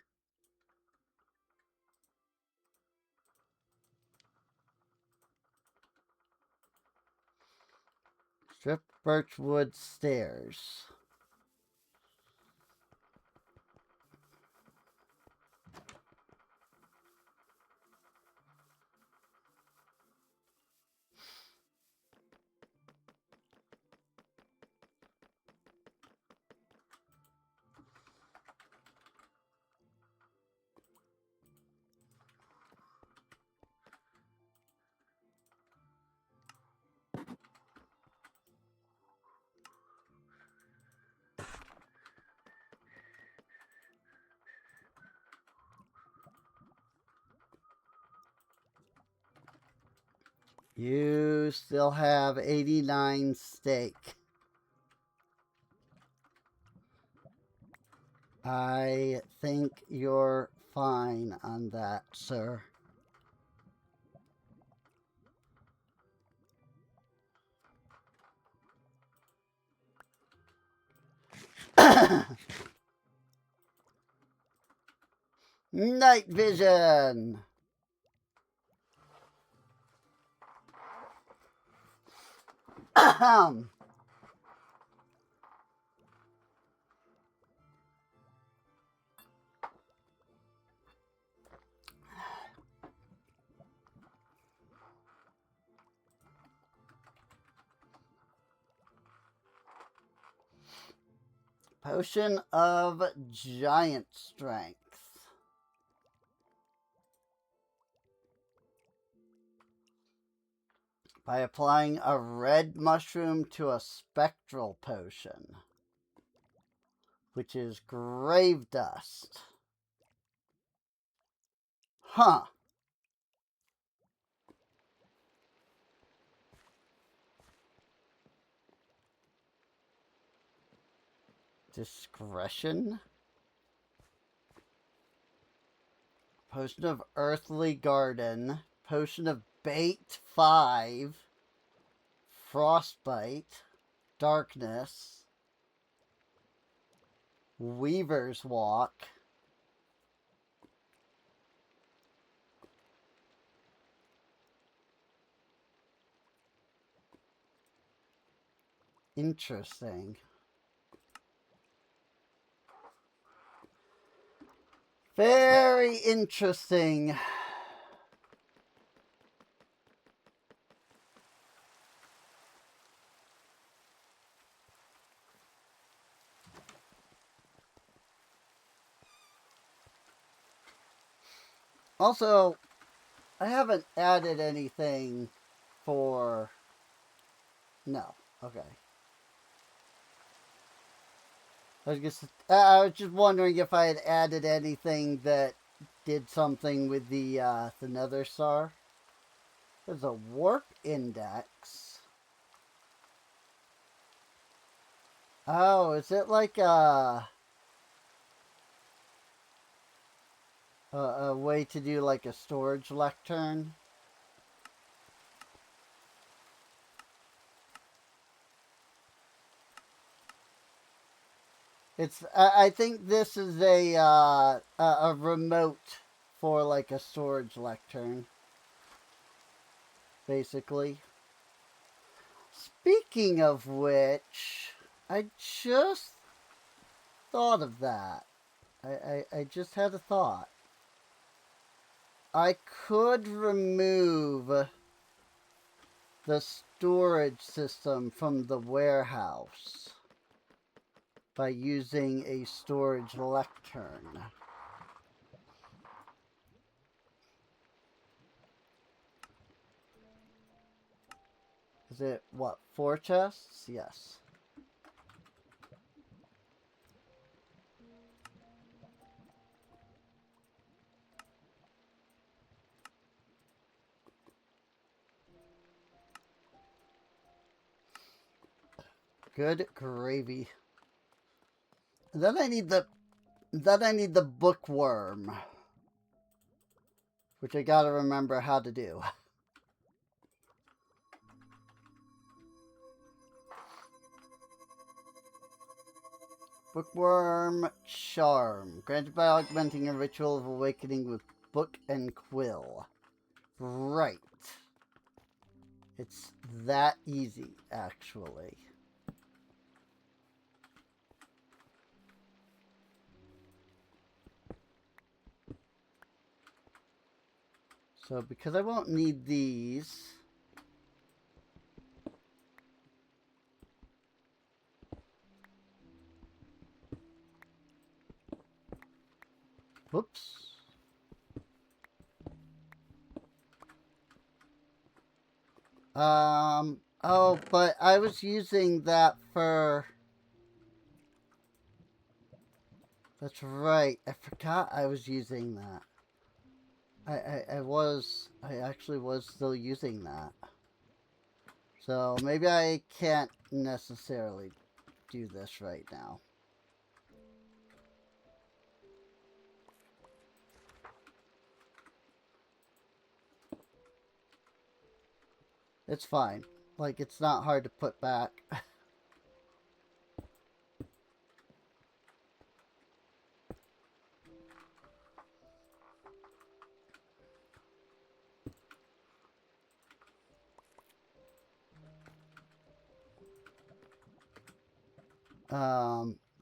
Strip birchwood stairs. You still have 89 steak. I think you're fine on that, sir. Night vision. Potion of giant strength. By applying a red mushroom to a spectral potion, which is grave dust. Huh. Discretion. Potion of earthly garden. Potion of bait 5. Frostbite. Darkness. Weaver's walk. Interesting. Very interesting. Also, I haven't added anything for... No. Okay. I was just wondering if I had added anything that did something with the Nether Star. There's a warp index. Oh, is it like a way to do like a storage lectern? It's. I think this is a remote for like a storage lectern, basically. Speaking of which, I just thought of that. I just had a thought. I could remove the storage system from the warehouse by using a storage lectern. Is it, what, 4 chests? Yes. Good gravy. And then I need the bookworm, which I gotta remember how to do. Bookworm charm, granted by augmenting a ritual of awakening with book and quill. Right. It's that easy, actually. So, because I won't need these... Whoops. Oh, but I was using that for... That's right. I forgot I was using that. I actually was still using that. So maybe I can't necessarily do this right now. It's fine. Like, it's not hard to put back.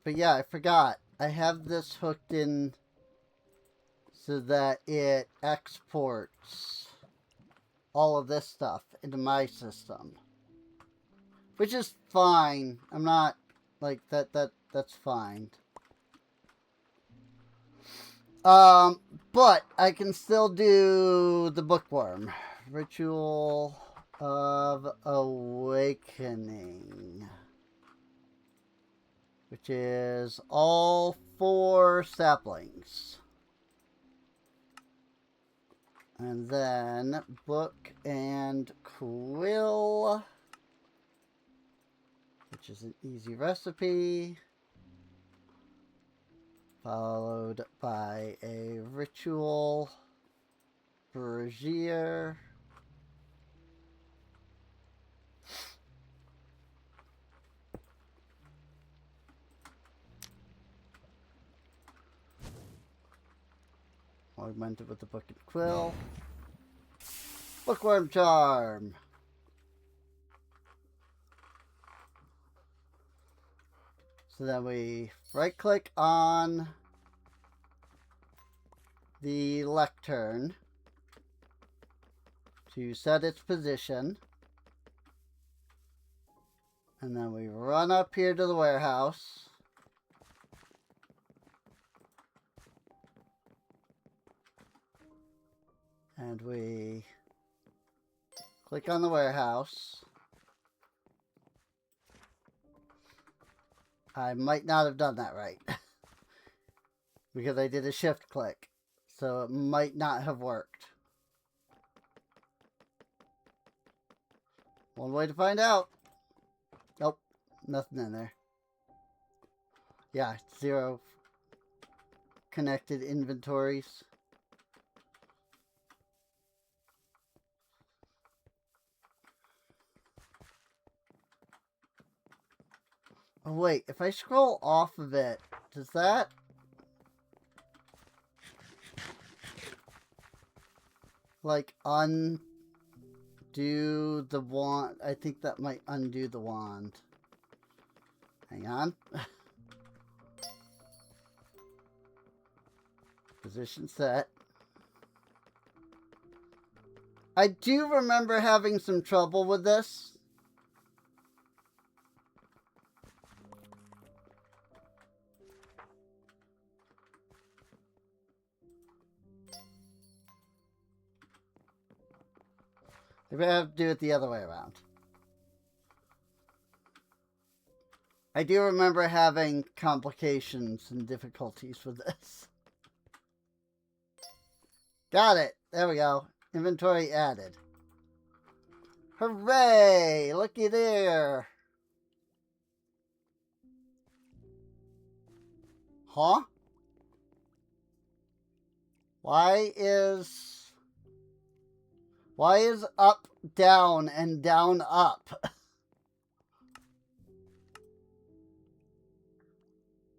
But yeah, I forgot. I have this hooked in so that it exports all of this stuff into my system. Which is fine. I'm not, like, that's fine. But I can still do the bookworm. Ritual of Awakening. Which is all 4 saplings. And then book and quill, which is an easy recipe, followed by a ritual brazier. Augmented with the book and quill. Bookworm charm. So then we right click on the lectern to set its position. And then we run up here to the warehouse. And we click on the warehouse. I might not have done that right. Because I did a shift click. So it might not have worked. One way to find out. Nope. Nothing in there. Yeah, 0 connected inventories. Oh wait, if I scroll off of it, does that... like undo the wand? I think that might undo the wand. Hang on. Position set. I do remember having some trouble with this. Maybe I have to do it the other way around. I do remember having complications and difficulties with this. Got it. There we go. Inventory added. Hooray! Looky there. Huh? Why is up down and down up?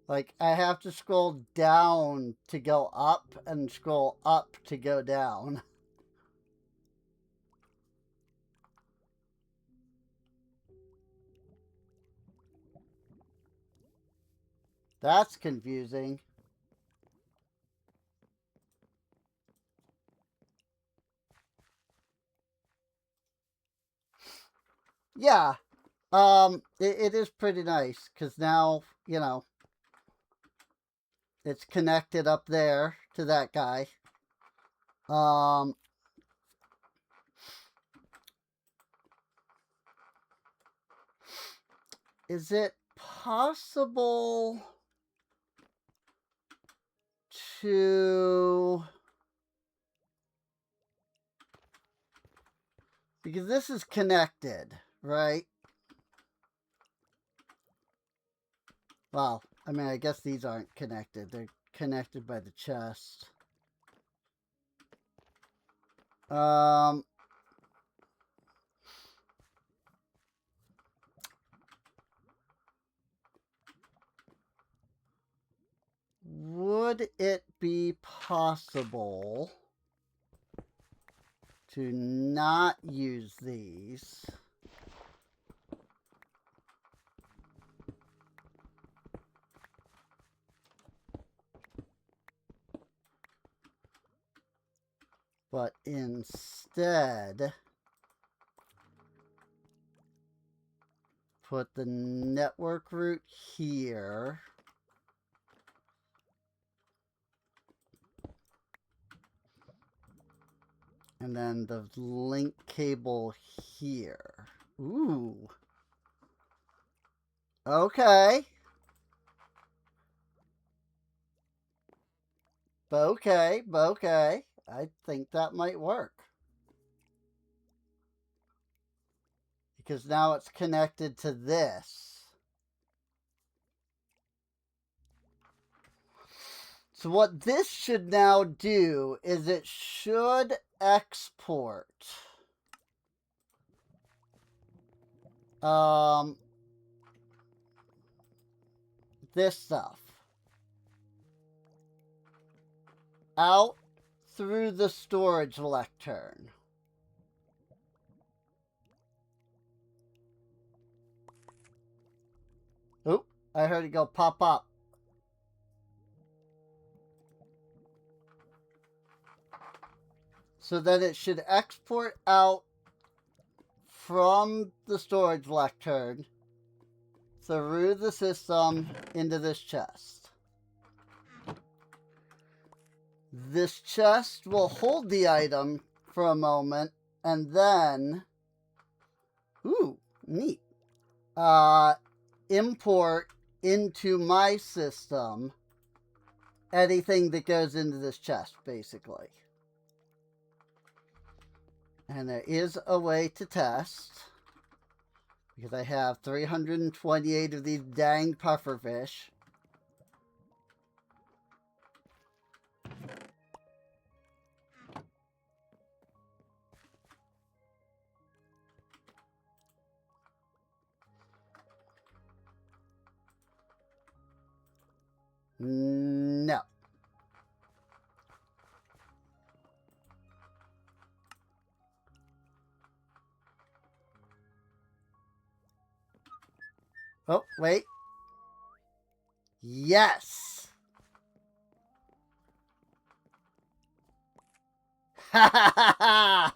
Like, I have to scroll down to go up and scroll up to go down. That's confusing. Yeah. It is pretty nice, because now, you know, it's connected up there to that guy. Is it possible to... because this is connected, right? Well, I mean, I guess these aren't connected. They're connected by the chest. Would it be possible to not use these? But instead, put the network route here. And then the link cable here. Ooh. Okay. Okay. I think that might work. Because now it's connected to this. So what this should now do is it should export this stuff out through the storage lectern. Oop, I heard it go pop up. So that it should export out from the storage lectern through the system into this chest. This chest will hold the item for a moment, and then, ooh, neat, import into my system anything that goes into this chest, basically. And there is a way to test, because I have 328 of these dang pufferfish. No. Oh, wait. Yes. Ha ha ha ha!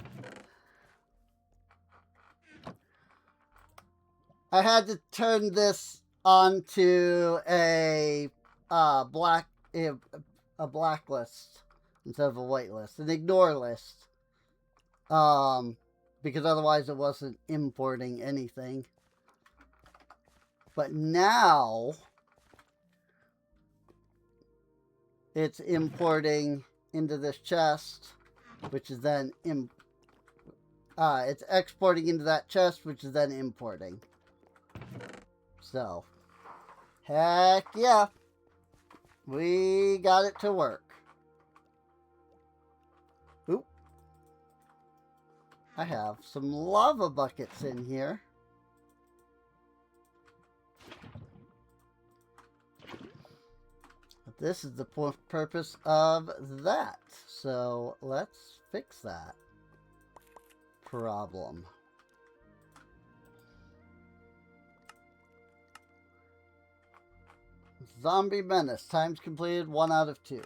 I had to turn this onto a blacklist instead of a whitelist, an ignore list. Because otherwise it wasn't importing anything. But now it's importing into this chest, which is then it's exporting into that chest, which is then importing. So, heck yeah, we got it to work. Oop. I have some lava buckets in here. But this is the purpose of that. So, let's fix that problem. Zombie Menace. Times completed 1 out of 2.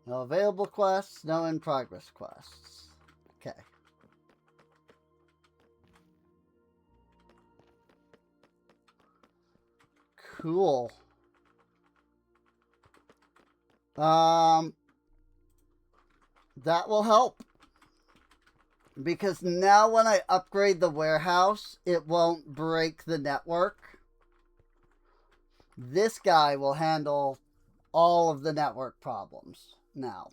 No available quests. No in progress quests. Okay. Cool. That will help. Because now when I upgrade the warehouse, it won't break the network. This guy will handle all of the network problems now.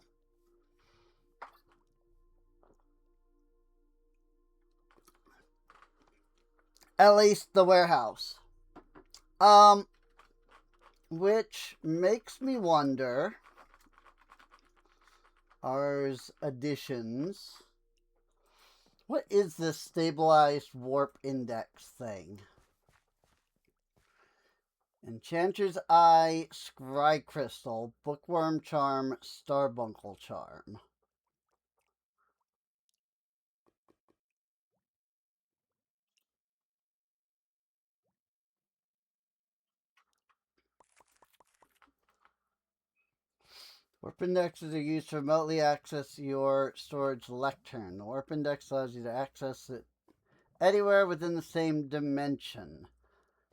At least the warehouse. Which makes me wonder, ours additions, what is this stabilized warp index thing? Enchanter's Eye, Scry Crystal, Bookworm Charm, Starbuncle Charm. Warp indexes are used to remotely access your storage lectern. The warp index allows you to access it anywhere within the same dimension.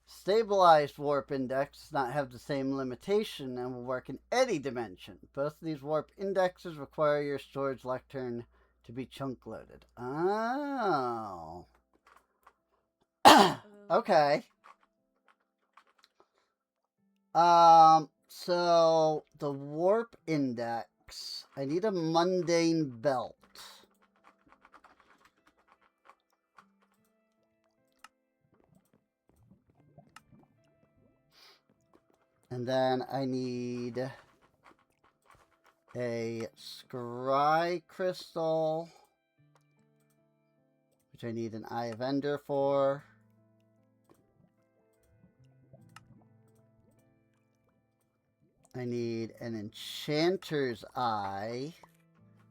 Stabilized warp index does not have the same limitation and will work in any dimension. Both of these warp indexes require your storage lectern to be chunk loaded. Oh. Okay. So the warp index, I need a mundane belt. And then I need a scry crystal, which I need an Eye of Ender for. I need an Enchanter's Eye,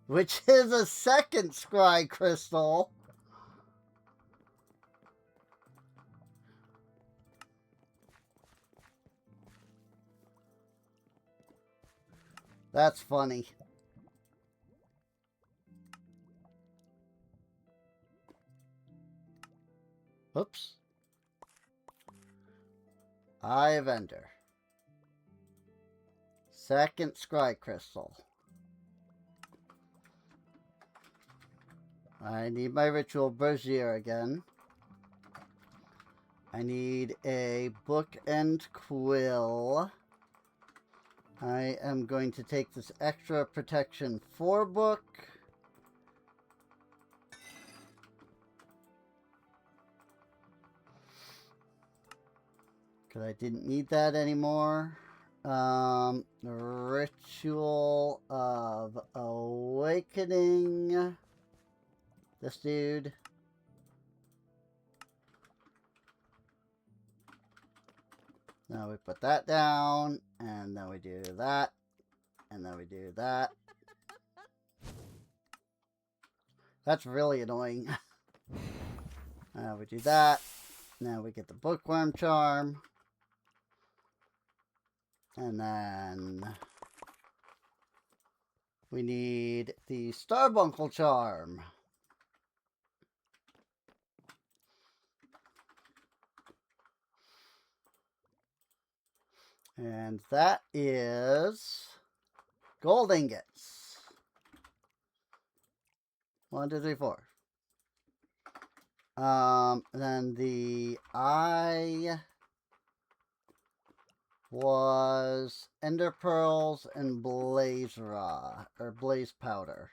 which is a second scry crystal. That's funny. Oops. Eye of Ender. Second scry crystal. I need my ritual brazier again. I need a book and quill. I am going to take this extra protection 4 book. Because I didn't need that anymore. Ritual of Awakening. This dude. Now we put that down, and then we do that, and then we do that. That's really annoying. Now we do that. Now we get the bookworm charm. And then we need the Starbuncle charm. And that is gold ingots. 1, 2, 3, 4. Then the eye was ender pearls and blaze raw, or blaze powder.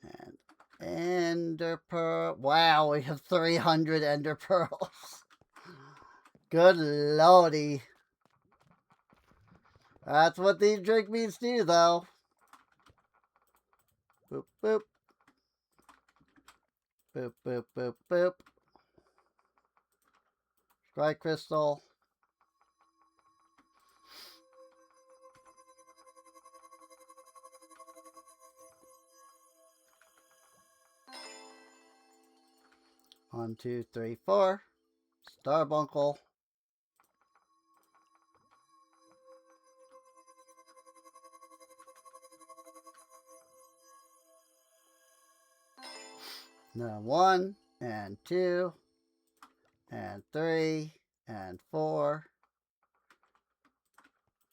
And ender pearl. Wow, we have 300 ender pearls. Good lordy. That's what these drink meats do, though. Boop, boop. Boop, boop, boop, boop. Dry crystal. One, 2, 3, 4. Starbuncle. Now 1, and 2, and 3, and 4.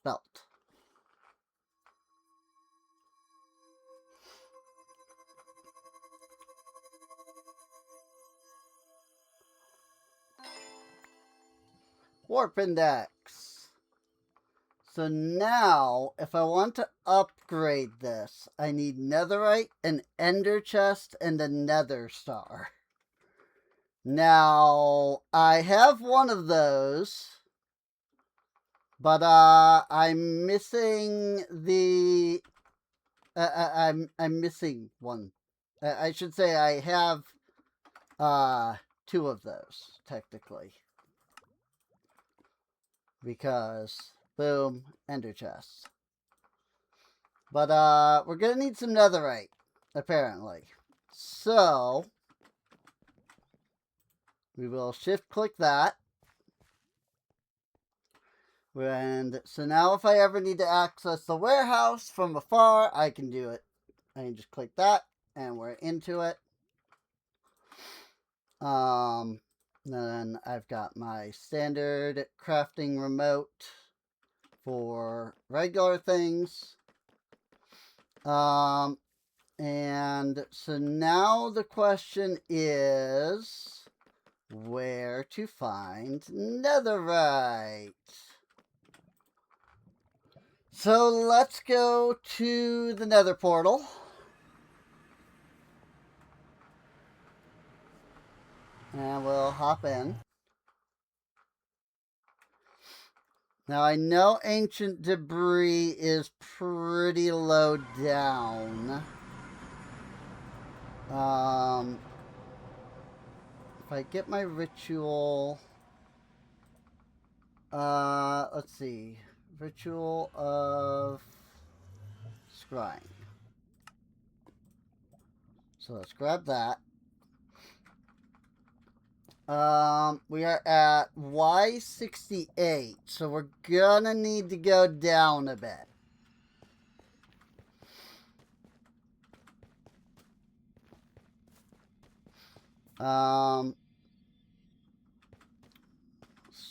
Belt. Warp index. So now, if I want to upgrade this, I need netherite, an ender chest, and a nether star. Now, I have one of those, but I'm missing the. I'm missing one. I should say I have 2 of those technically, because boom, ender chests. But we're gonna need some netherite apparently. So we will shift click that. And so now if I ever need to access the warehouse from afar, I can do it. I can just click that and we're into it. Then I've got my standard crafting remote for regular things. And so now the question is where to find netherite. So let's go to the nether portal. And we'll hop in. Now I know ancient debris is pretty low down. If I get my ritual, let's see, ritual of scrying. So let's grab that. We are at Y68, so we're gonna need to go down a bit.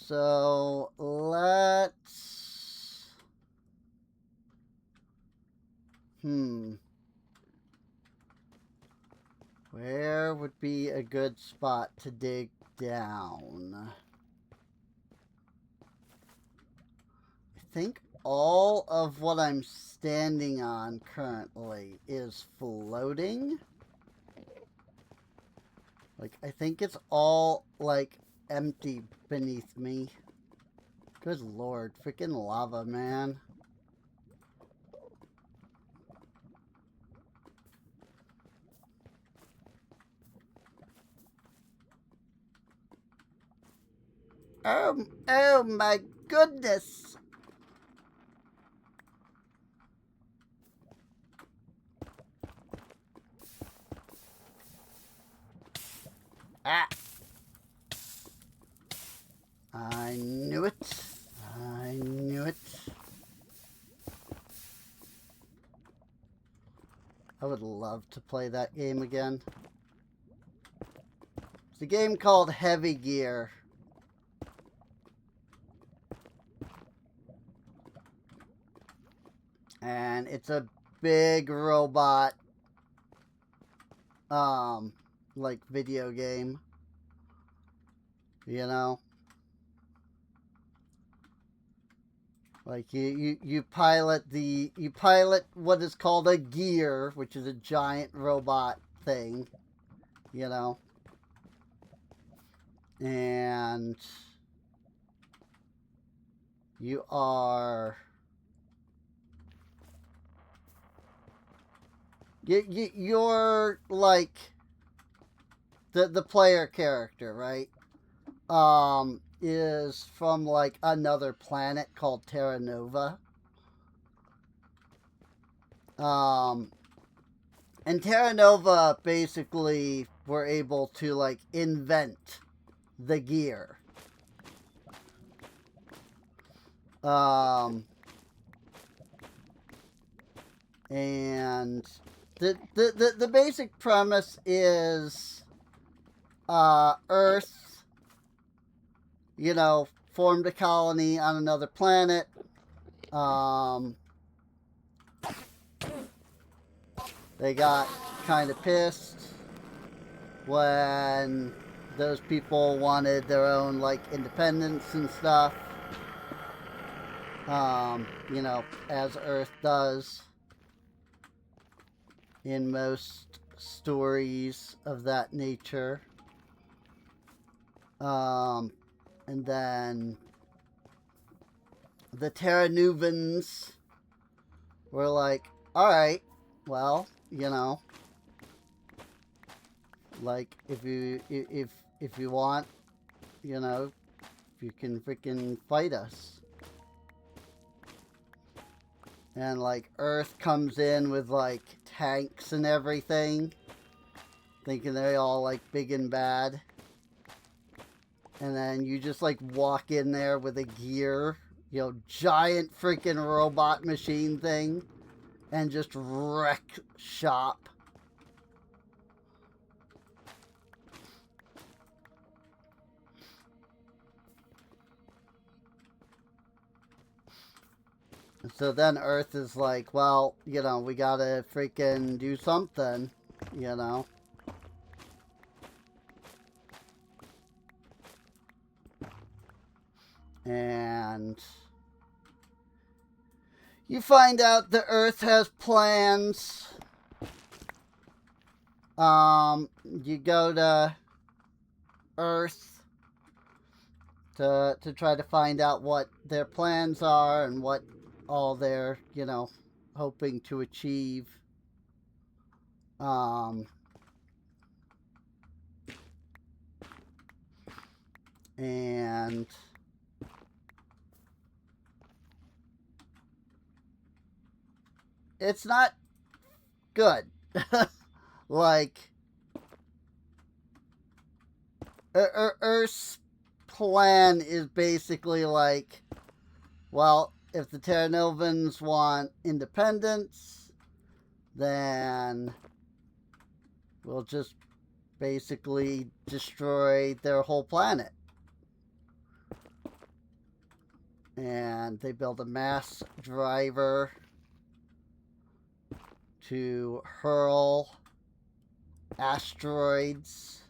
So let's, Where would be a good spot to dig down? I think all of what I'm standing on currently is floating. Like, I think it's all, like, empty beneath me. Good lord, freaking lava, man. Oh my goodness. Ah. I knew it. I knew it. I would love to play that game again. It's a game called Heavy Gear. And it's a big robot, like video game. You know? Like you pilot what is called a gear, which is a giant robot thing, you know. And you're like the player character, right? Is from like another planet called Terra Nova. And Terra Nova basically were able to like invent the gear. And the basic premise is Earth, you know, formed a colony on another planet. They got kind of pissed when those people wanted their own, like, independence and stuff. You know, as Earth does in most stories of that nature. And then the Terra Novans were like, alright, well, you know, like, if you want, you know, you can freaking fight us. And, like, Earth comes in with, like, tanks and everything, thinking they're all, like, big and bad. And then you just, like, walk in there with a gear, you know, giant freaking robot machine thing, and just wreck shop. So then Earth is like, well, you know, we gotta freaking do something, you know. And you find out the Earth has plans. You go to Earth to try to find out what their plans are and what all they're, you know, hoping to achieve. And it's not good. Like, Earth's plan is basically like, well, if the Terra Novans want independence, then we'll just basically destroy their whole planet. And they build a mass driver to hurl asteroids.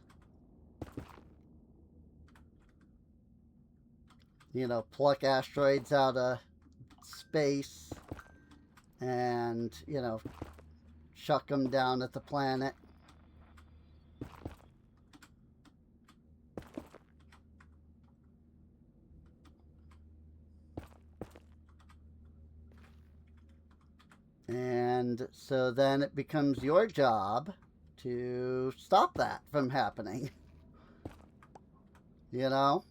You know, pluck asteroids out of space and, you know, chuck them down at the planet. And so then it becomes your job to stop that from happening. You know?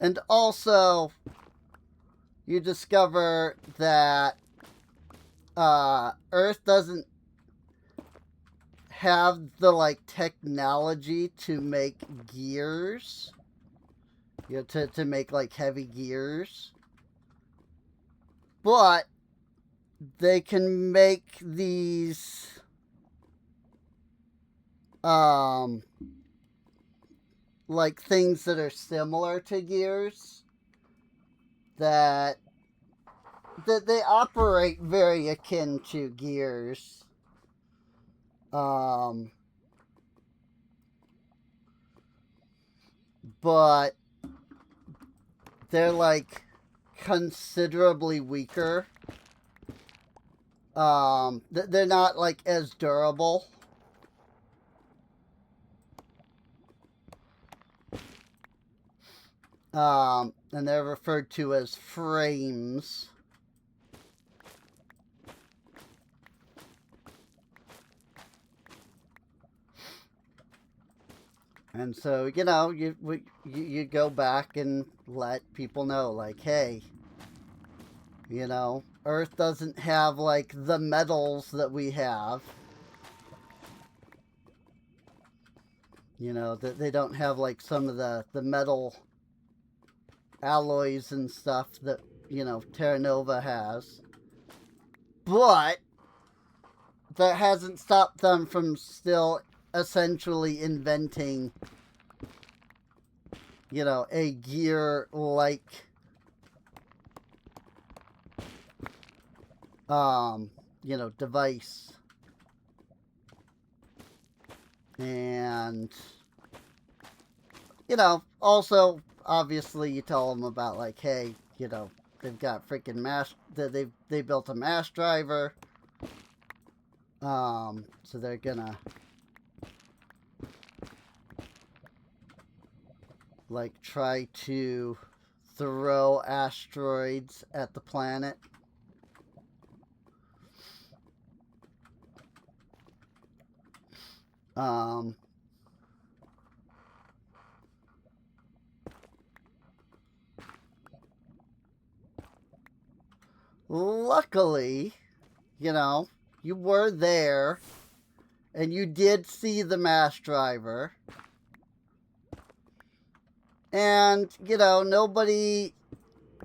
And also, you discover that Earth doesn't have the, like, technology to make gears. You know, to make, like, heavy gears. But they can make these, like, things that are similar to gears. That they operate very akin to gears. But they're, like, considerably weaker. They're not, like, as durable. And they're referred to as frames. And so, you know, you go back and let people know, like, hey, you know, Earth doesn't have, like, the metals that we have. You know, that they don't have, like, some of the metal alloys and stuff that, you know, Terra Nova has. But that hasn't stopped them from still essentially inventing, you know, a gear-like, you know, device. And, you know, also, obviously, you tell them about, like, hey, you know, they've got freaking mass, they built a mass driver. So they're gonna, like, try to throw asteroids at the planet. Luckily, you know, you were there, and you did see the mass driver. And, you know, nobody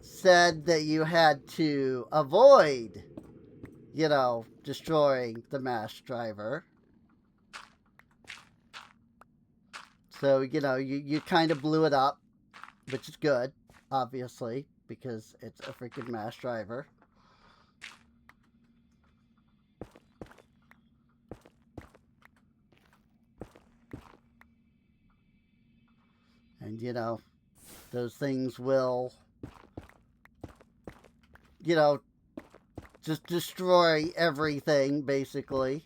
said that you had to avoid, you know, destroying the mass driver. So, you know, you kind of blew it up, which is good, obviously, because it's a freaking mass driver. And, you know, those things will, you know, just destroy everything, basically.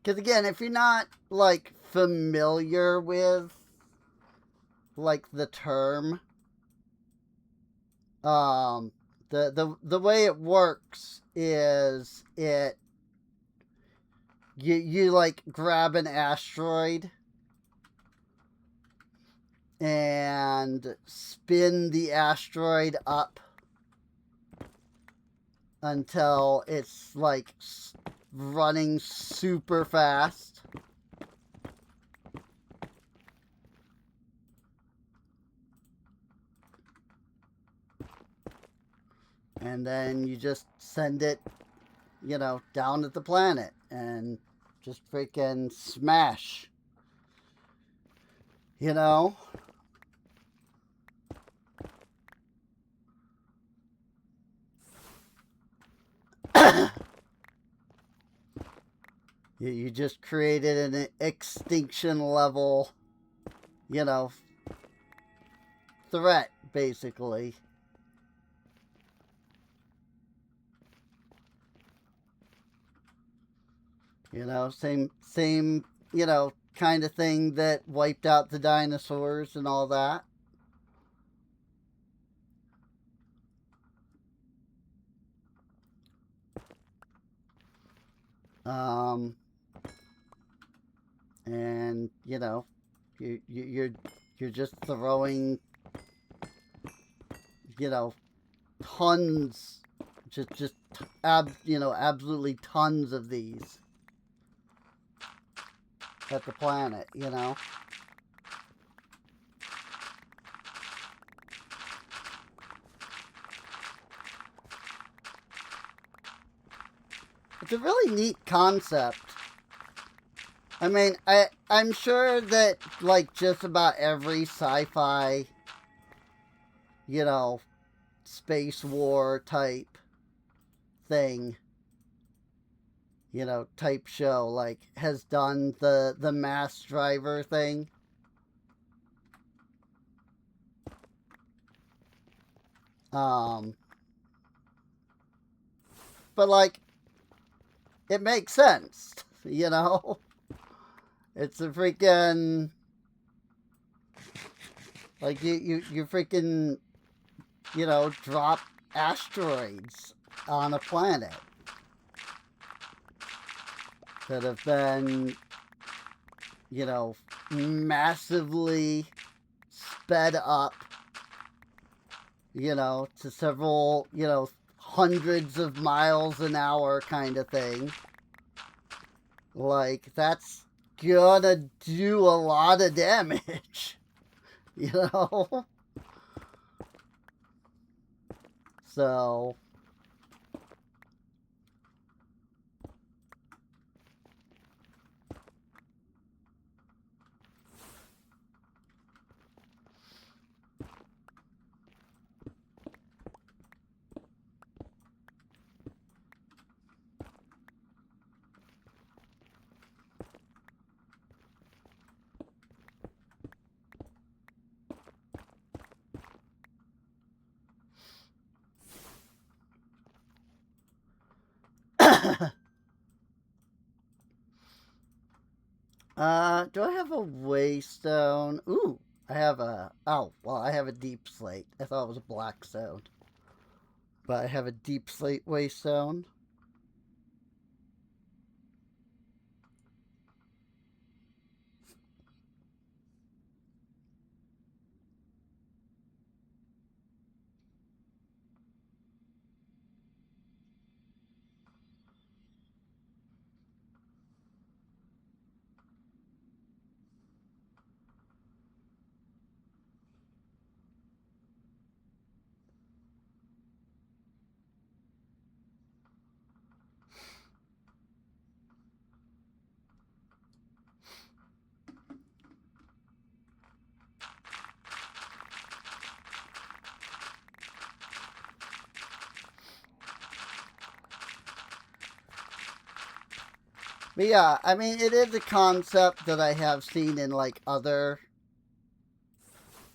Because, again, if you're not, like, familiar with, like, the term, the way it works is you like grab an asteroid and spin the asteroid up until it's like running super fast. And then you just send it, you know, down at the planet and just freaking smash. You know? You just created an extinction level, you know, threat, basically. You know, same, you know, kind of thing that wiped out the dinosaurs and all that. And you know, you're just throwing, you know, tons, you know, absolutely tons of these at the planet, you know. It's a really neat concept. I mean, I'm sure that, like, just about every sci-fi, you know, space war type thing, you know, type show, like, has done the mass driver thing. But, like, it makes sense, you know? It's a freaking, like, you freaking, you know, drop asteroids on a planet that have been, you know, massively sped up, you know, to several, you know, hundreds of miles an hour kind of thing. Like, that's gonna do a lot of damage, you know? So, do I have a waystone? Ooh, I have a, oh, well, I have a deep slate. I thought it was a black stone. But I have a deep slate waystone. But yeah, I mean, it is a concept that I have seen in, like, other,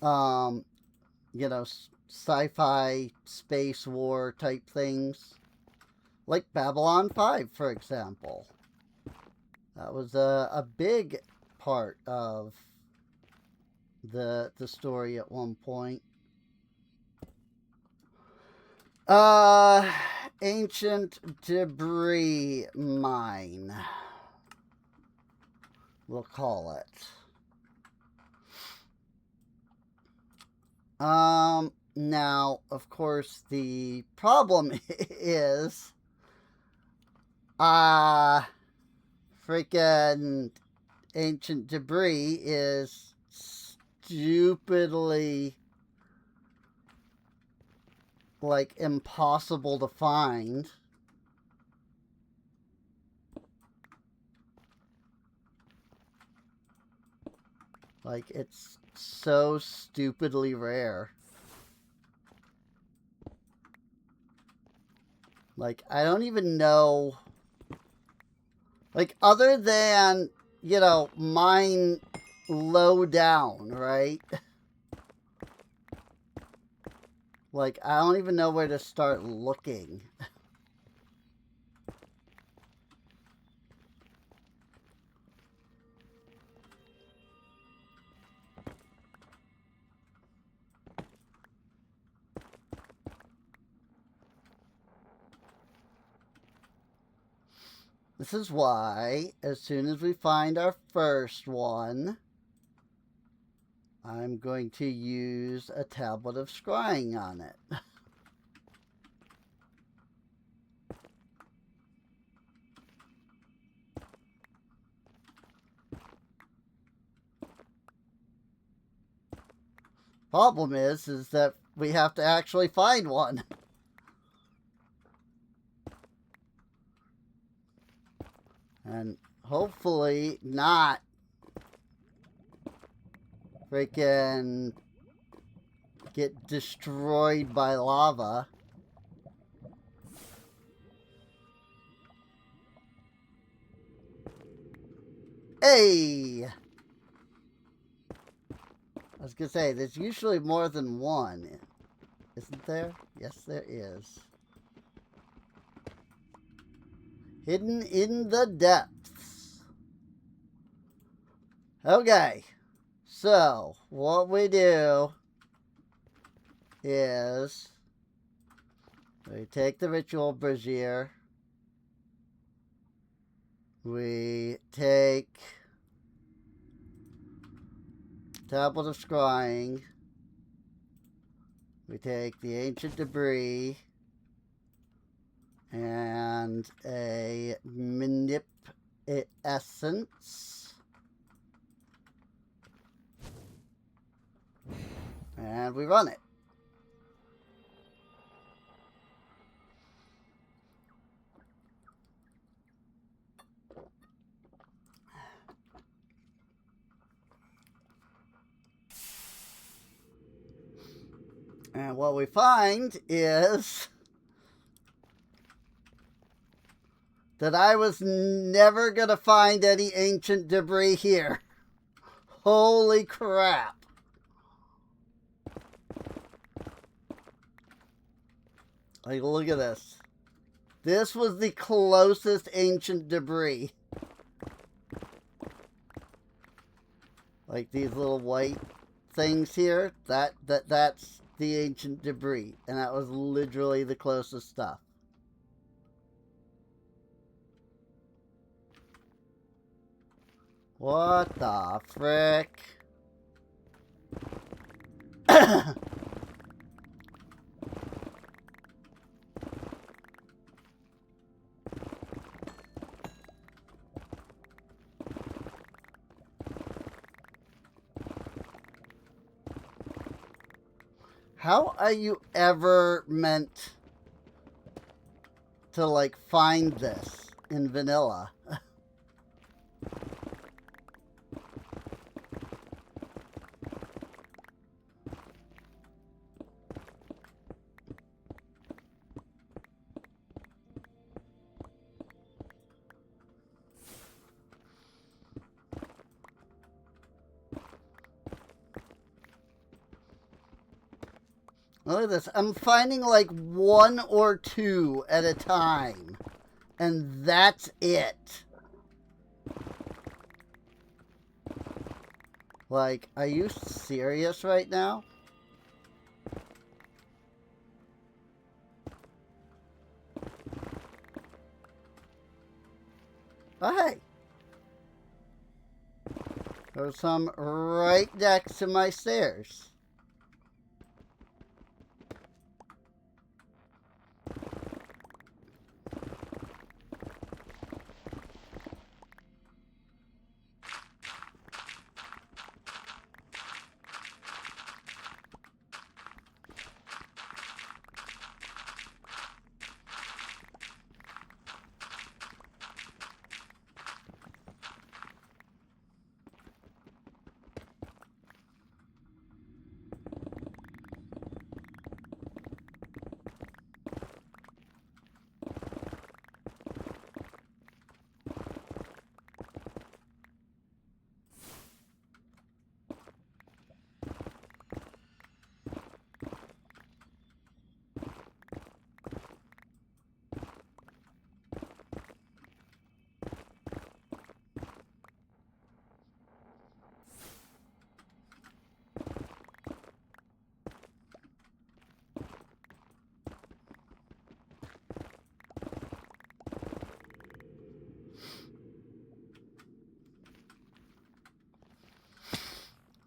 you know, sci-fi space war type things. Like Babylon 5, for example. That was a big part of the story at one point. Ancient debris mine, we'll call it. Now, of course, the problem is, freaking ancient debris is stupidly like impossible to find. Like, it's so stupidly rare. Like, I don't even know. Like, other than, you know, mine low down, right? Like, I don't even know where to start looking. This is why, as soon as we find our first one, I'm going to use a tablet of scrying on it. Problem is that we have to actually find one. And hopefully not freaking get destroyed by lava. Hey! I was gonna say, there's usually more than one. Isn't there? Yes, there is. Hidden in the depths. Okay. So, what we do is we take the ritual brazier. We take tablet of scrying. We take the ancient debris and a manip essence. And we run it. And what we find is that I was never going to find any ancient debris here. Holy crap. Like, look at this. This was the closest ancient debris. Like these little white things here, that's the ancient debris. And that was literally the closest stuff. What the frick? How are you ever meant to, like, find this in vanilla? Look at this. I'm finding like one or two at a time. And that's it. Like, are you serious right now? Oh, hey. There's some right next to my stairs.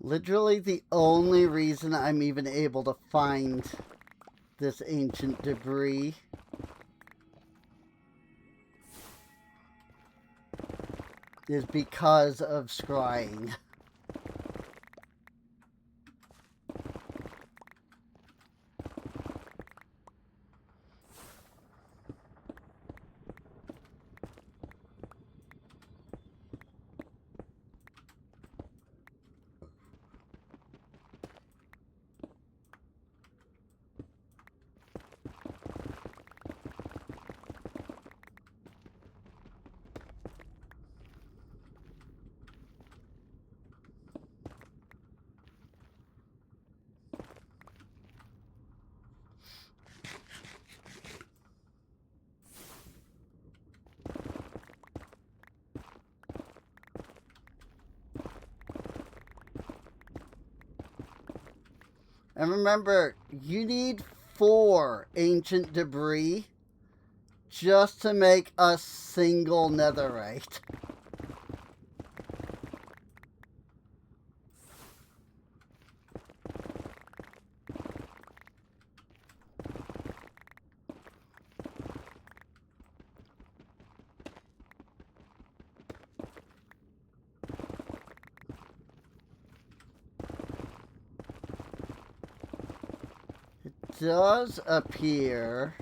Literally the only reason I'm even able to find this ancient debris is because of scrying. And remember, you need 4 ancient debris just to make a single netherite. Does appear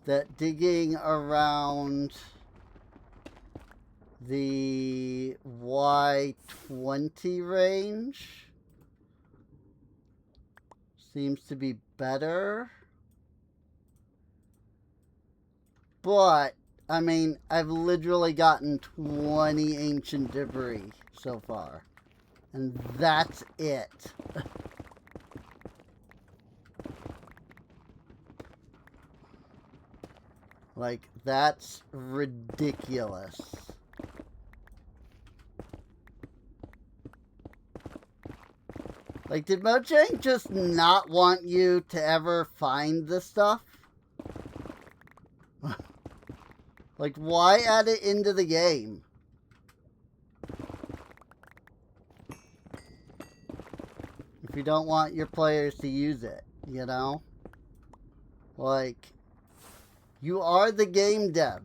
that digging around the Y20 range seems to be better. But, I mean, I've literally gotten 20 ancient debris so far. And that's it. Like, that's ridiculous. Like, did Mojang just not want you to ever find this stuff? Like, why add it into the game? If you don't want your players to use it, you know? Like, you are the game dev.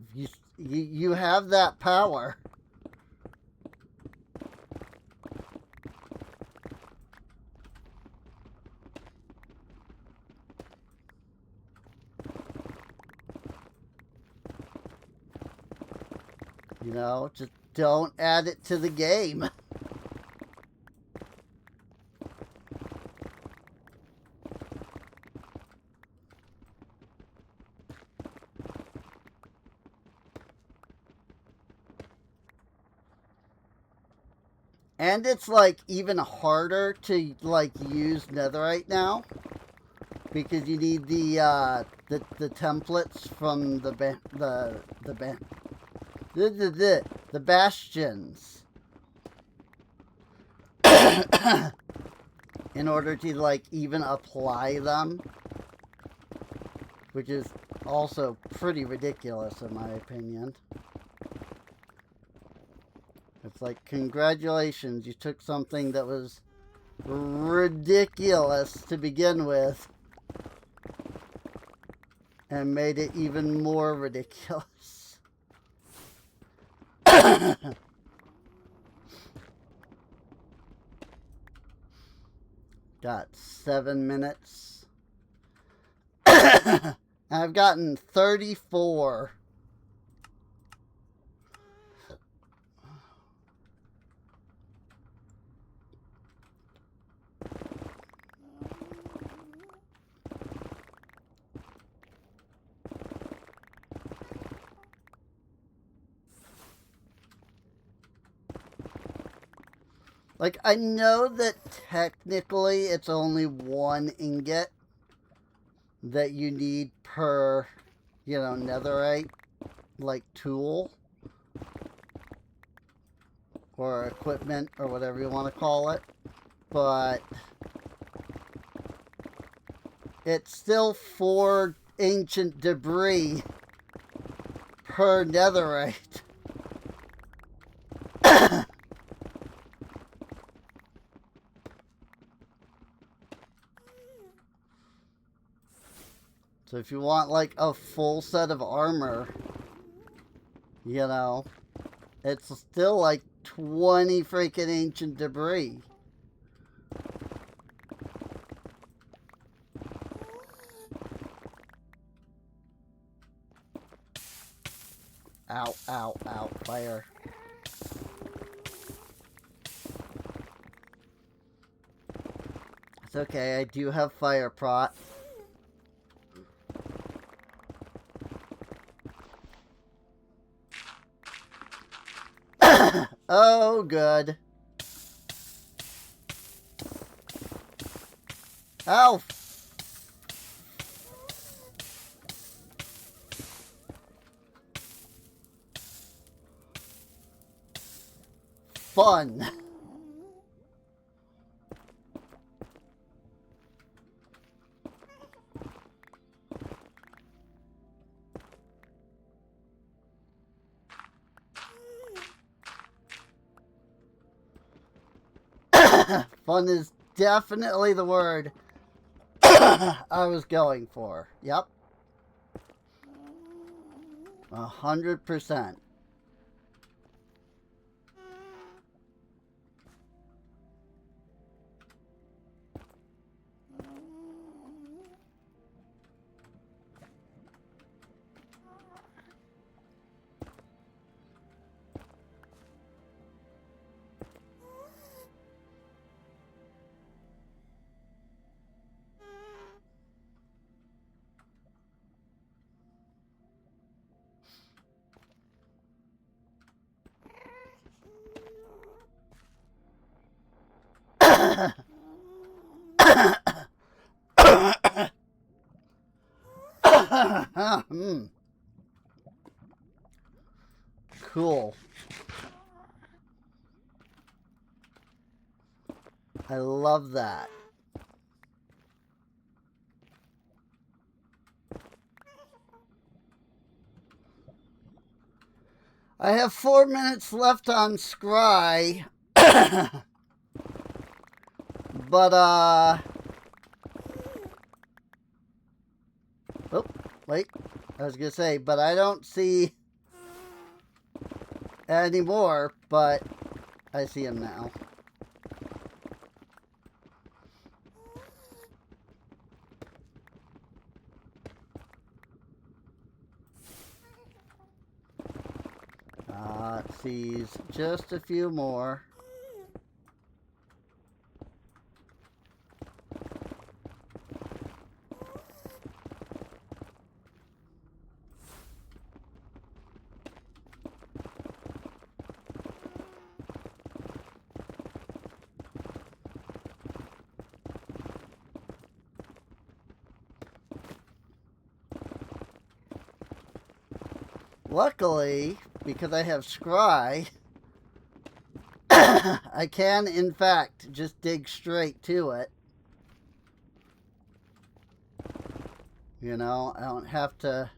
You have that power. You know, just don't add it to the game. And it's like even harder to like use Netherite now because you need the templates from the bastions in order to like even apply them, which is also pretty ridiculous in my opinion. It's like, congratulations, you took something that was ridiculous to begin with and made it even more ridiculous. Got 7 minutes. I've gotten 34. Like, I know that technically it's only 1 ingot that you need per, you know, netherite, like, tool. Or equipment, or whatever you want to call it. But it's still 4 ancient debris per netherite. So if you want like a full set of armor, you know, it's still like 20 freaking ancient debris. Ow, ow, ow, fire. It's okay, I do have fire prot. Oh, good. Ow! Fun. Fun is definitely the word I was going for. Yep. 100%. Cool. I love that. I have 4 minutes left on Scry. But, oh, wait. I was gonna say, but I don't see any more, but I see him now. It sees just a few more. Luckily, because I have Scry, I can, in fact, just dig straight to it. You know, I don't have to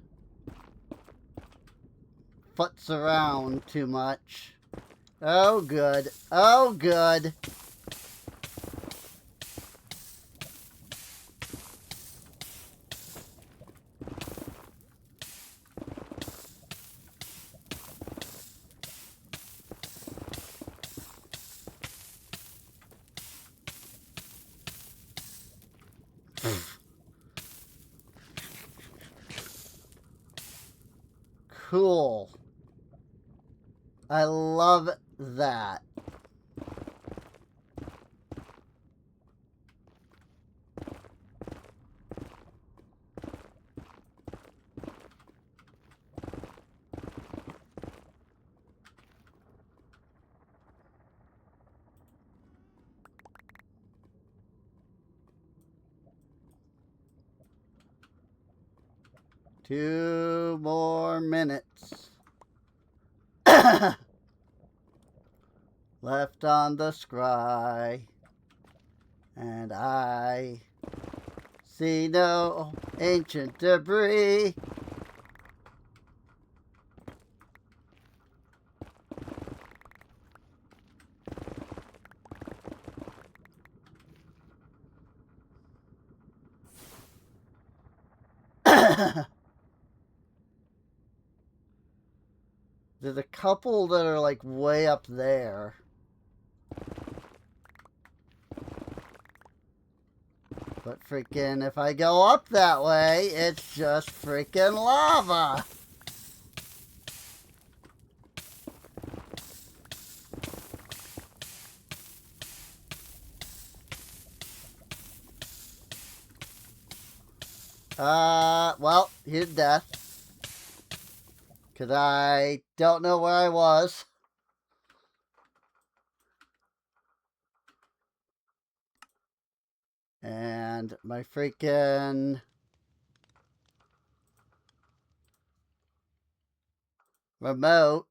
futz around too much. Oh, good. Oh, good. Cool. I love that. Two more minutes left on the scry, and I see no ancient debris. There's a couple that are like way up there. But freaking, if I go up that way, it's just freaking lava. Well, here's death. Because I don't know where I was. And my freaking remote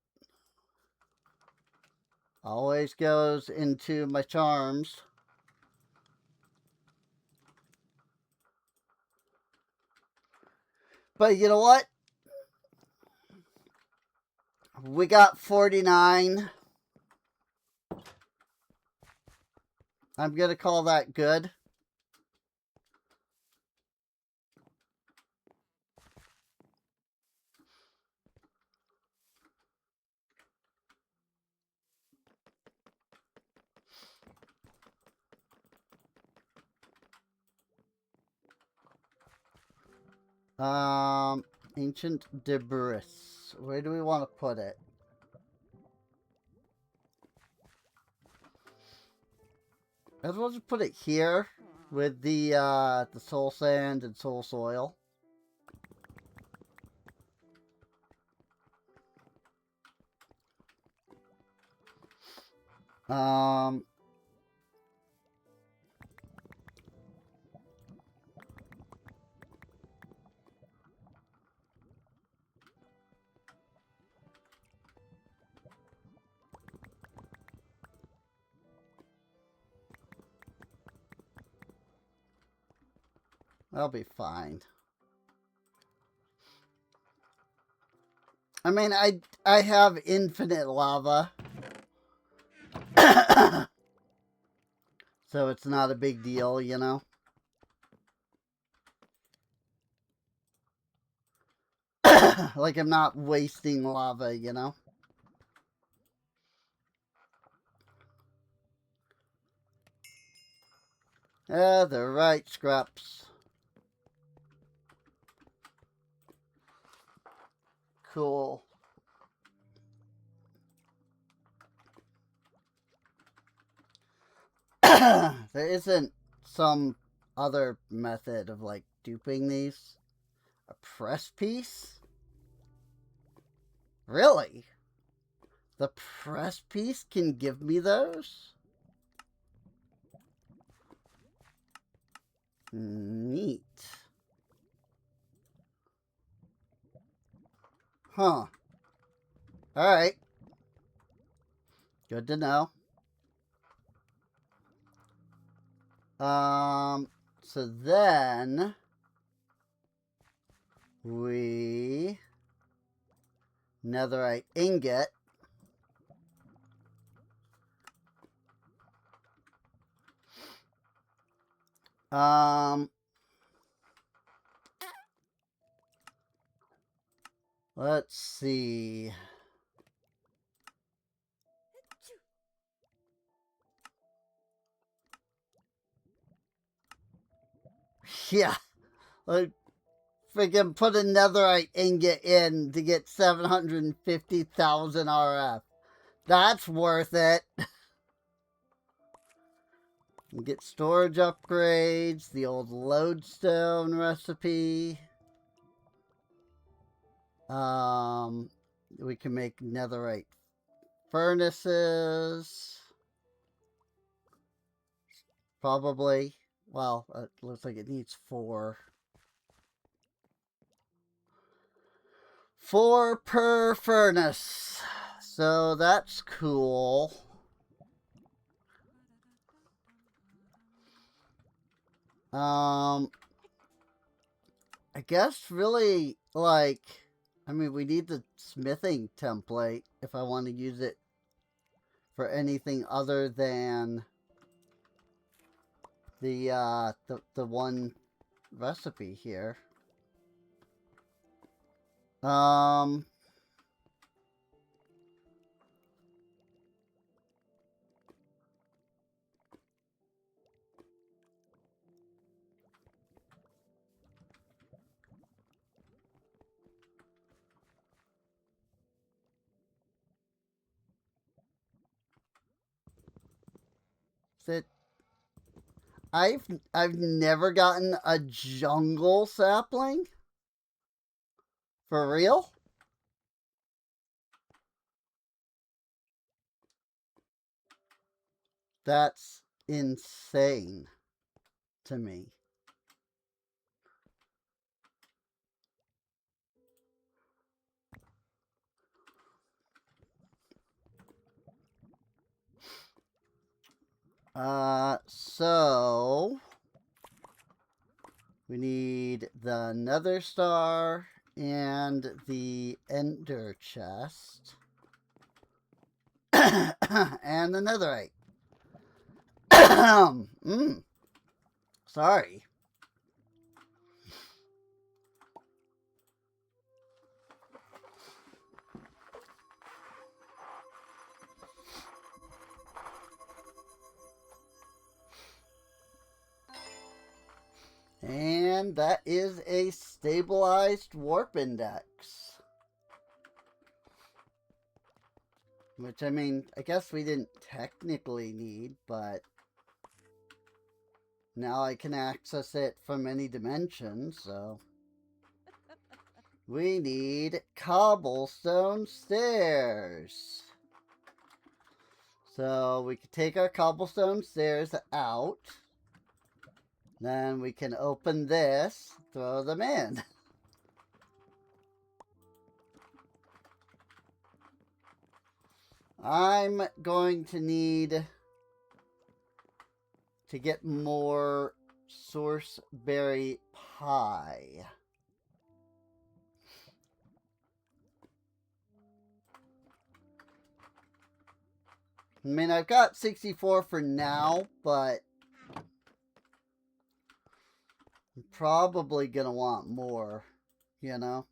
always goes into my charms. But you know what? We got 49. I'm going to call that good. Ancient debris. Where do we want to put it? I'd want to put it here with the soul sand and soul soil. That'll be fine. I mean, I have infinite lava. So it's not a big deal, you know? Like, I'm not wasting lava, you know? Yeah, they're right, scraps. Cool. There isn't some other method of, like, duping these? A press piece? Really? The press piece can give me those? Neat. Huh. Alright. Good to know. So then we netherite ingot. Let's see. Yeah. Like, freaking put a netherite ingot in to get 750,000 RF. That's worth it. Get storage upgrades, the old lodestone recipe. We can make netherite furnaces. Probably. Well, it looks like it needs 4. 4 per furnace. So that's cool. I guess really, like, I mean, we need the smithing template if I want to use it for anything other than the one recipe here. Um, that I've never gotten a jungle sapling. For real? That's insane to me. So we need the Nether Star and the Ender Chest. And the Netherite. Sorry. And that is a stabilized warp index. Which, I mean, I guess we didn't technically need, but now I can access it from any dimension, so. We need cobblestone stairs. So we can take our cobblestone stairs out. Then we can open this, throw them in. I'm going to need to get more sourceberry pie. I mean, I've got 64 for now, but I'm probably going to want more, you know?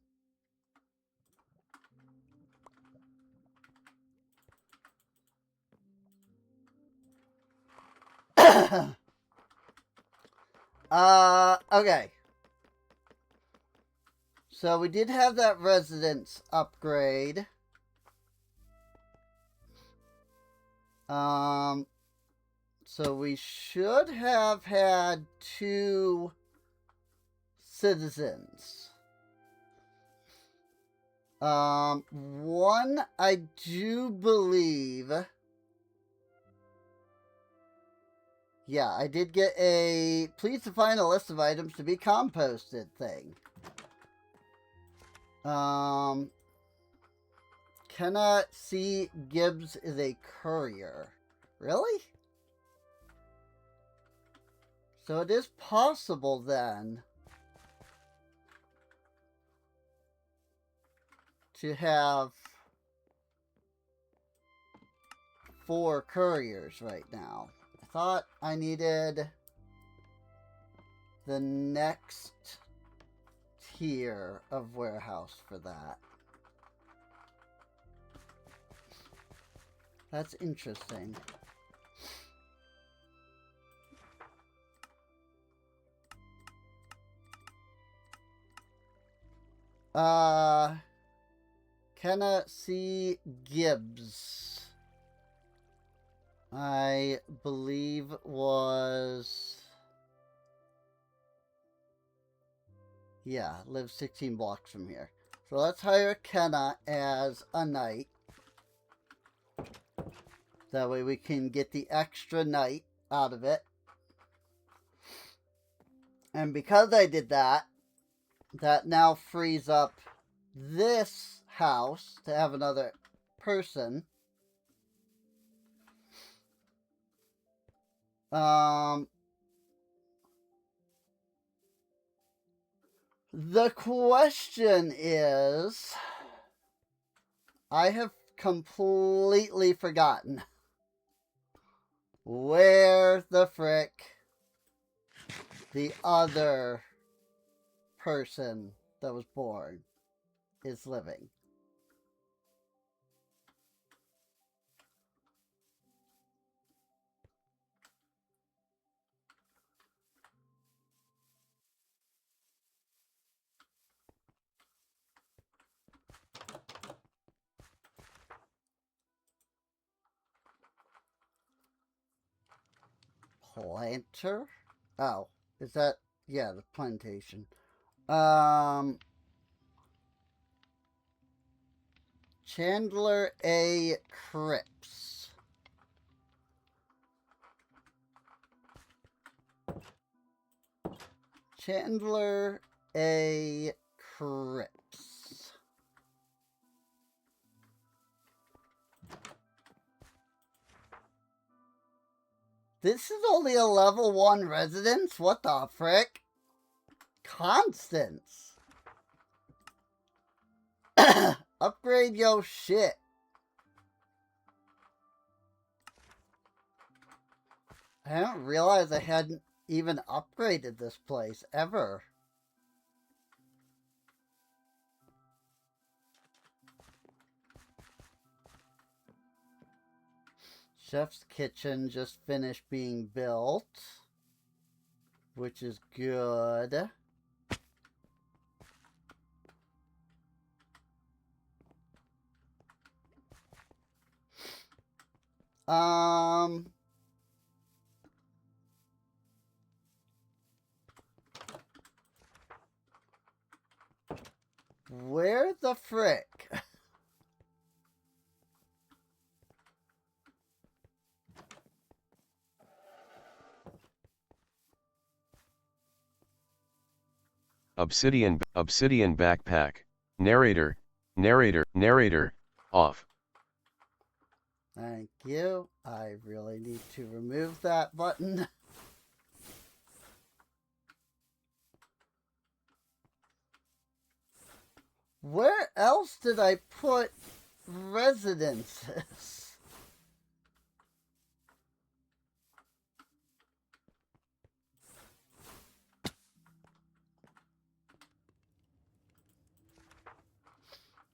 Okay. So we did have that residence upgrade. So we should have had 2 citizens. One, I do believe... Yeah, I did get a please define a list of items to be composted thing. Cannot see Gibbs is a courier. Really? So it is possible then to have 4 couriers right now. I thought I needed the next tier of warehouse for that. That's interesting. Cannot see Gibbs. I believe was... Yeah, lives 16 blocks from here. So let's hire Kenna as a knight. That way we can get the extra knight out of it. And because I did that, that now frees up this house to have another person. The question is, I have completely forgotten where the frick the other person that was born is living. Planter? Oh, is that, yeah, the plantation. Chandler A. Cripps. Chandler A. Cripps. This is only a level 1 residence? What the frick? Constance. Upgrade yo shit. I didn't realize I hadn't even upgraded this place ever. Chef's kitchen just finished being built, which is good. Where the frick? Obsidian backpack. Narrator, off. Thank you. I really need to remove that button. Where else did I put residences?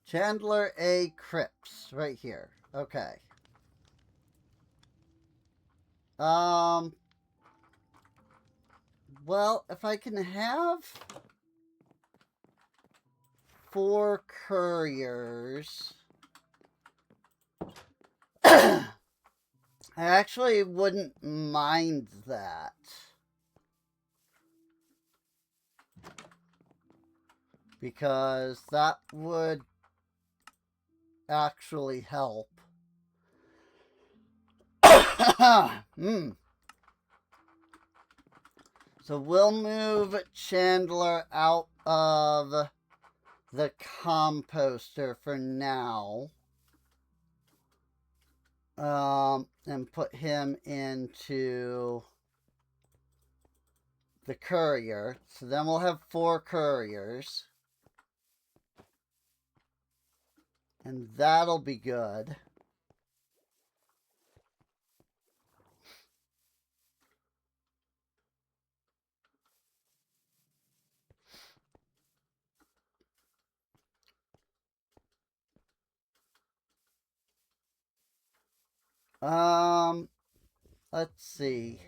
Chandler A. Cripps, right here. Okay. Well, if I can have 4 couriers, I actually wouldn't mind that. Because that would actually help. So we'll move Chandler out of the composter for now. And put him into the courier. So then we'll have 4 couriers. And that'll be good. Let's see.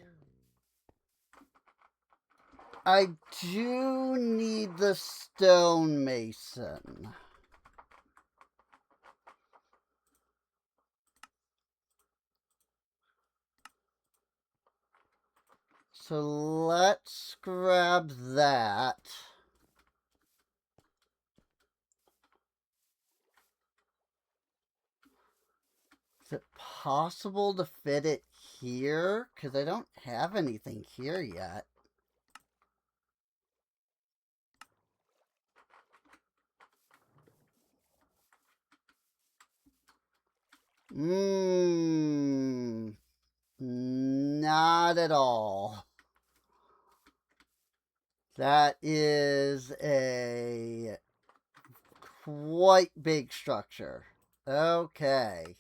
I do need the stonemason. So let's grab that. Is it possible to fit it here? Because I don't have anything here yet. Not at all. That is a quite big structure. Okay.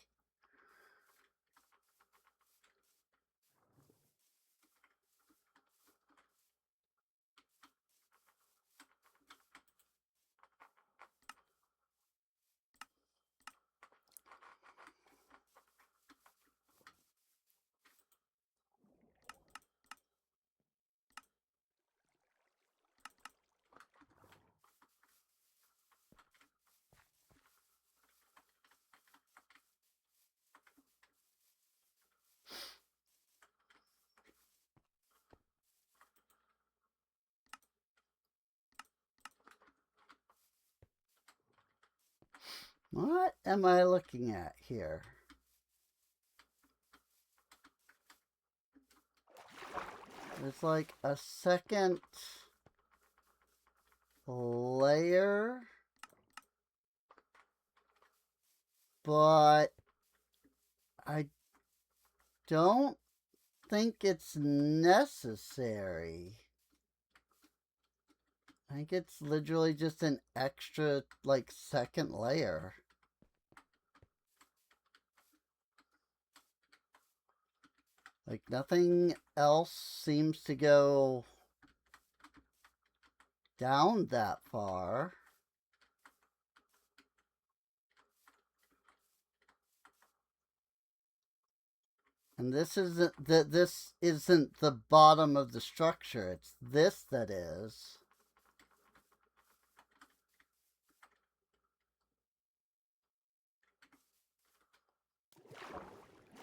What am I looking at here? There's like a second layer, but I don't think it's necessary. I think it's literally just an extra, like, second layer. Like, nothing else seems to go down that far. And this isn't the bottom of the structure. It's this that is.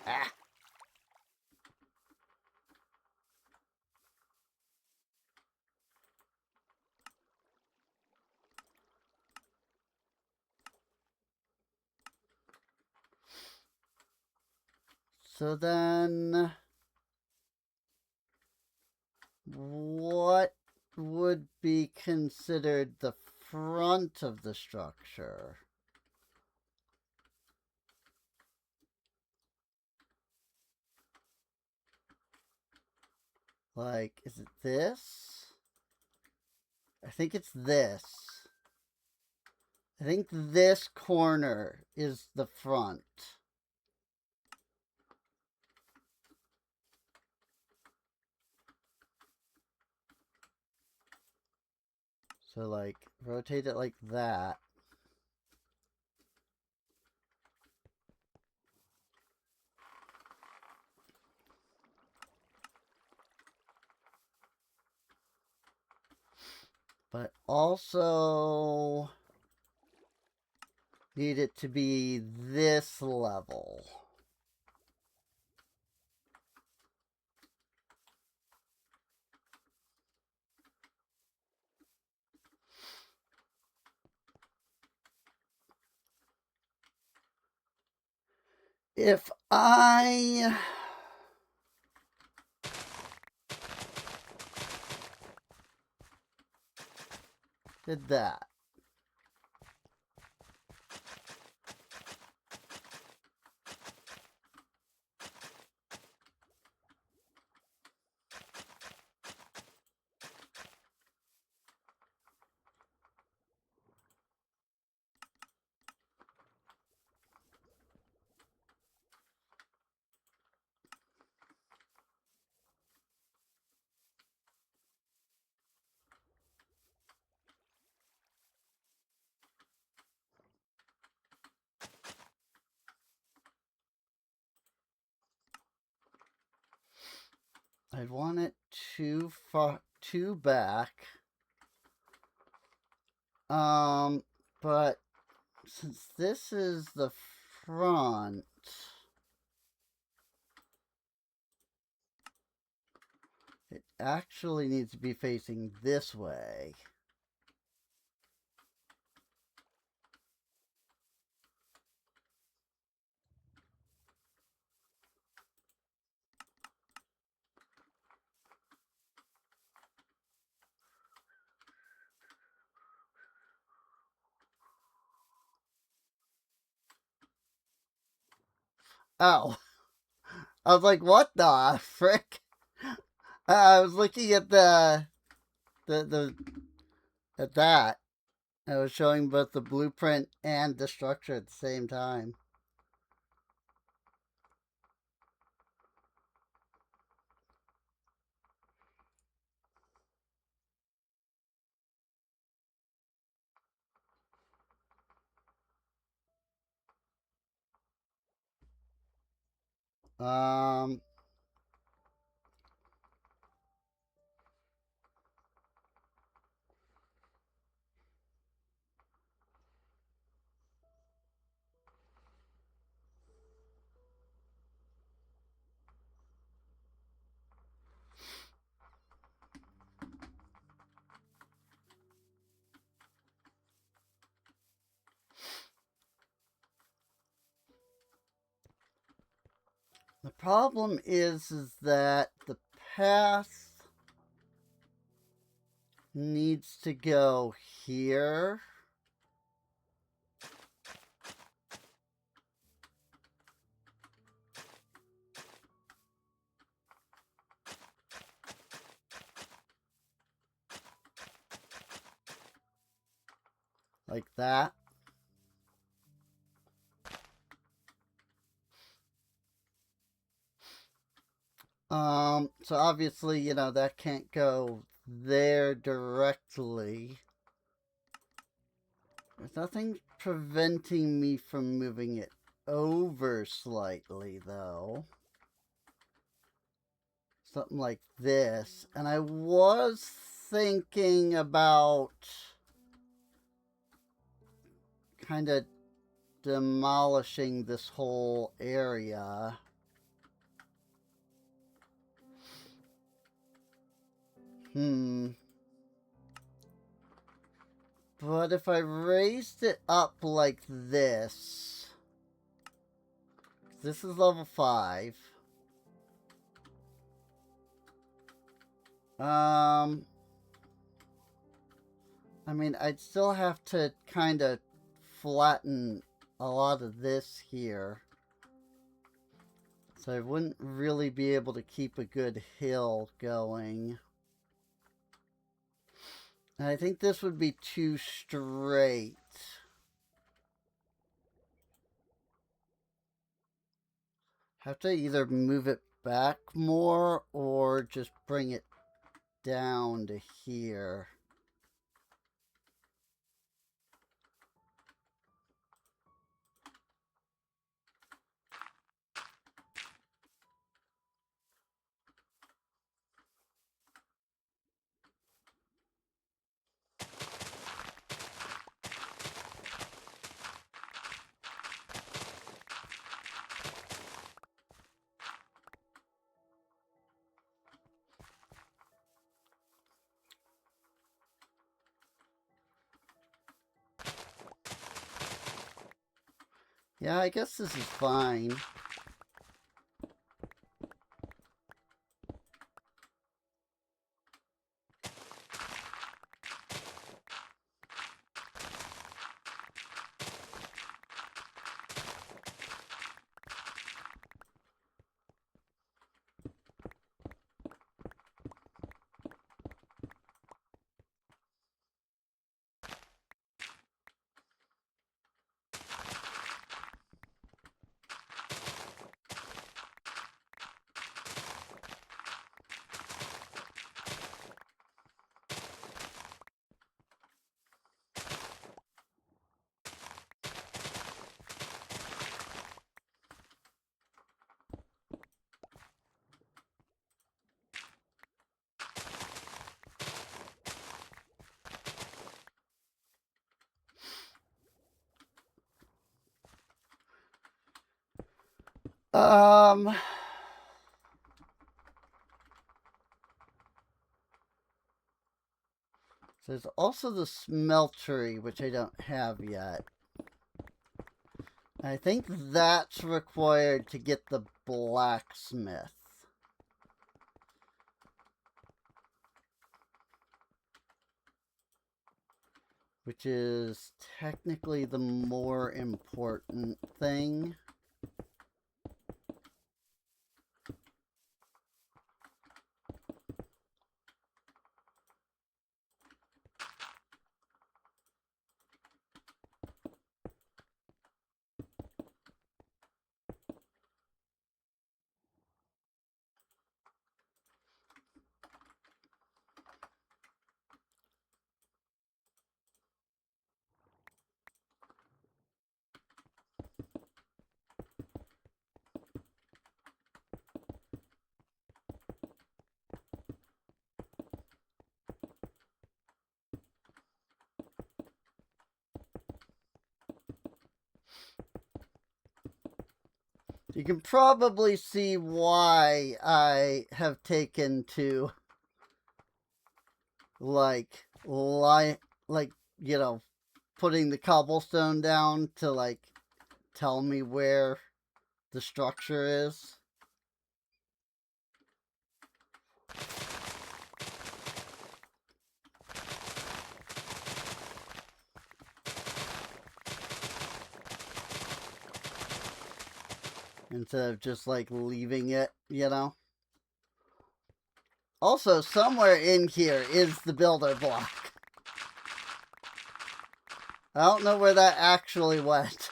Ah. So then, what would be considered the front of the structure? Like, is it this? I think it's this. I think this corner is the front. So, like, rotate it like that. But also need it to be this level. If I did that, I'd want it too back. But since this is the front, it actually needs to be facing this way. Oh, I was like, what the frick? I was looking at at that. I was showing both the blueprint and the structure at the same time. Um, problem is that the path needs to go here. Like that. So obviously, you know, that can't go there directly. There's nothing preventing me from moving it over slightly, though. Something like this. And I was thinking about kind of demolishing this whole area. But if I raised it up like this is level 5. I mean, I'd still have to kind of flatten a lot of this here. So I wouldn't really be able to keep a good hill going. And I think this would be too straight. Have to either move it back more or just bring it down to here. Yeah, I guess this is fine. There's also the smeltery, which I don't have yet. I think that's required to get the blacksmith. Which is technically the more important thing. You can probably see why I have taken to like, you know, putting the cobblestone down to like tell me where the structure is. instead of just like leaving it, you know. Also, somewhere in here is the builder block. I don't know where that actually went.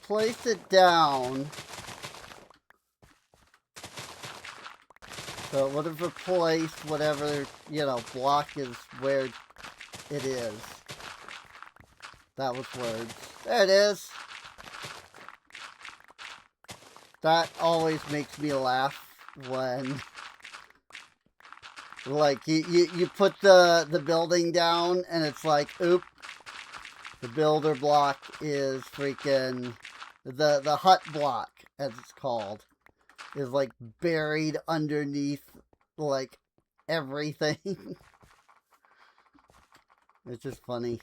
Place it down. So it would have replaced whatever, you know, block is where it is. That was words. There it is. That always makes me laugh when, like, you put the building down and it's like, oop, the builder block is freaking, the hut block, as it's called, is like buried underneath, like, everything. It's just funny.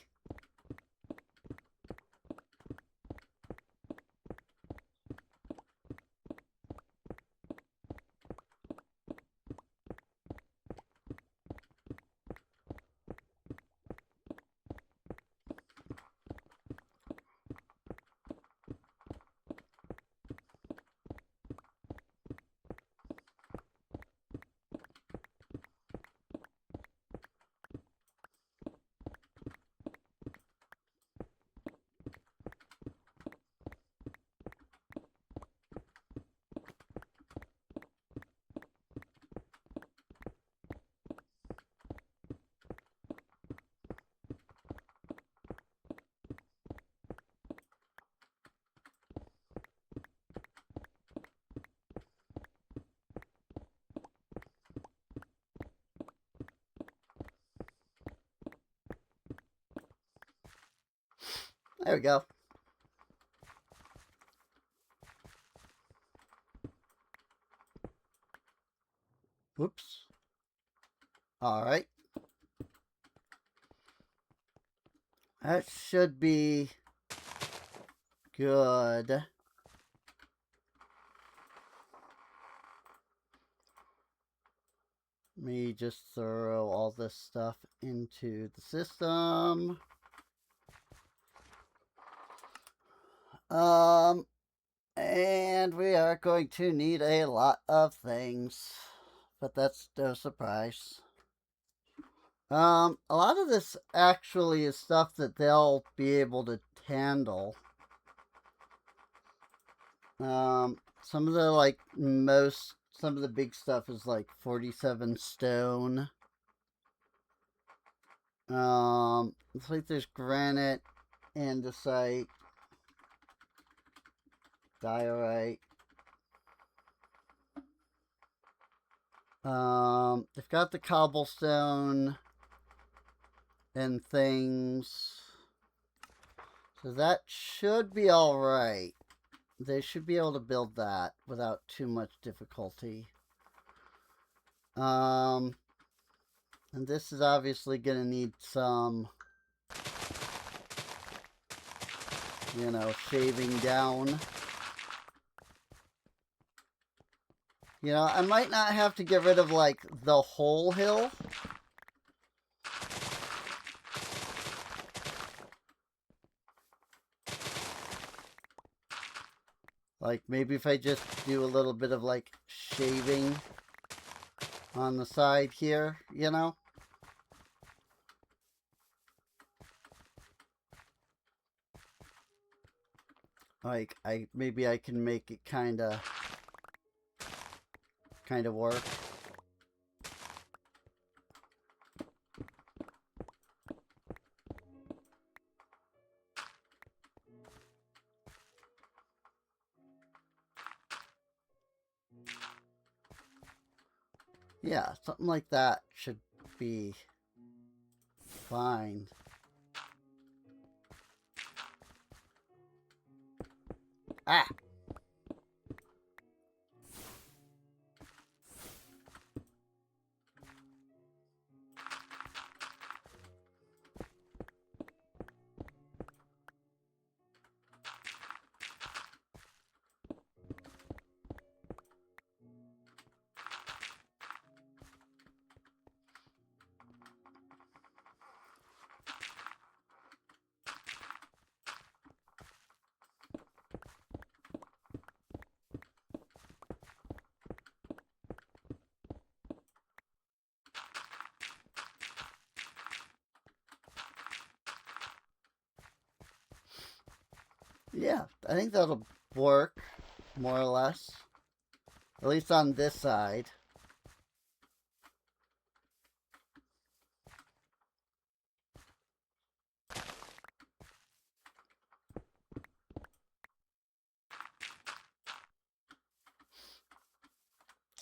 There we go. Whoops. All right. That should be good. Let me just throw all this stuff into the system. And we are going to need a lot of things, but that's no surprise. A lot of this actually is stuff that they'll be able to handle. Some of the, some of the big stuff is like 47 stone. Looks like there's granite, andesite, diorite. They've got the cobblestone and things. So that should be alright. They should be able to build that without too much difficulty. And this is obviously going to need some, you know, shaving down. You know, I might not have to get rid of, like, the whole hill. Like, maybe if I just do a little bit of, like, shaving on the side here, you know? Like, maybe I can make it kind of work. Yeah, something like that should be fine. Ah! Yeah, I think that'll work, more or less. At least on this side.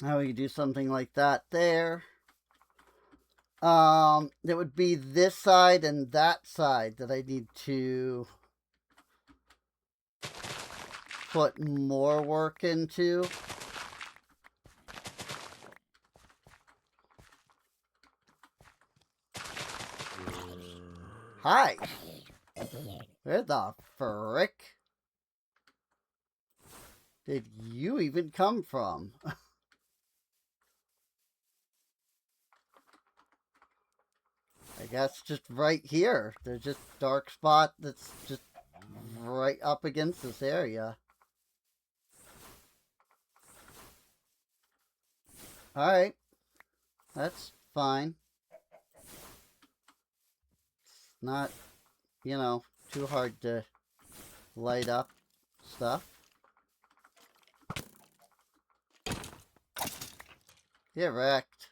Now we can do something like that there. It would be this side and that side that I need to put more work into. Hi! Where the frick did you even come from? I guess just right here. There's just a dark spot that's just right up against this area. Alright. That's fine. It's not, you know, too hard to light up stuff. Get wrecked.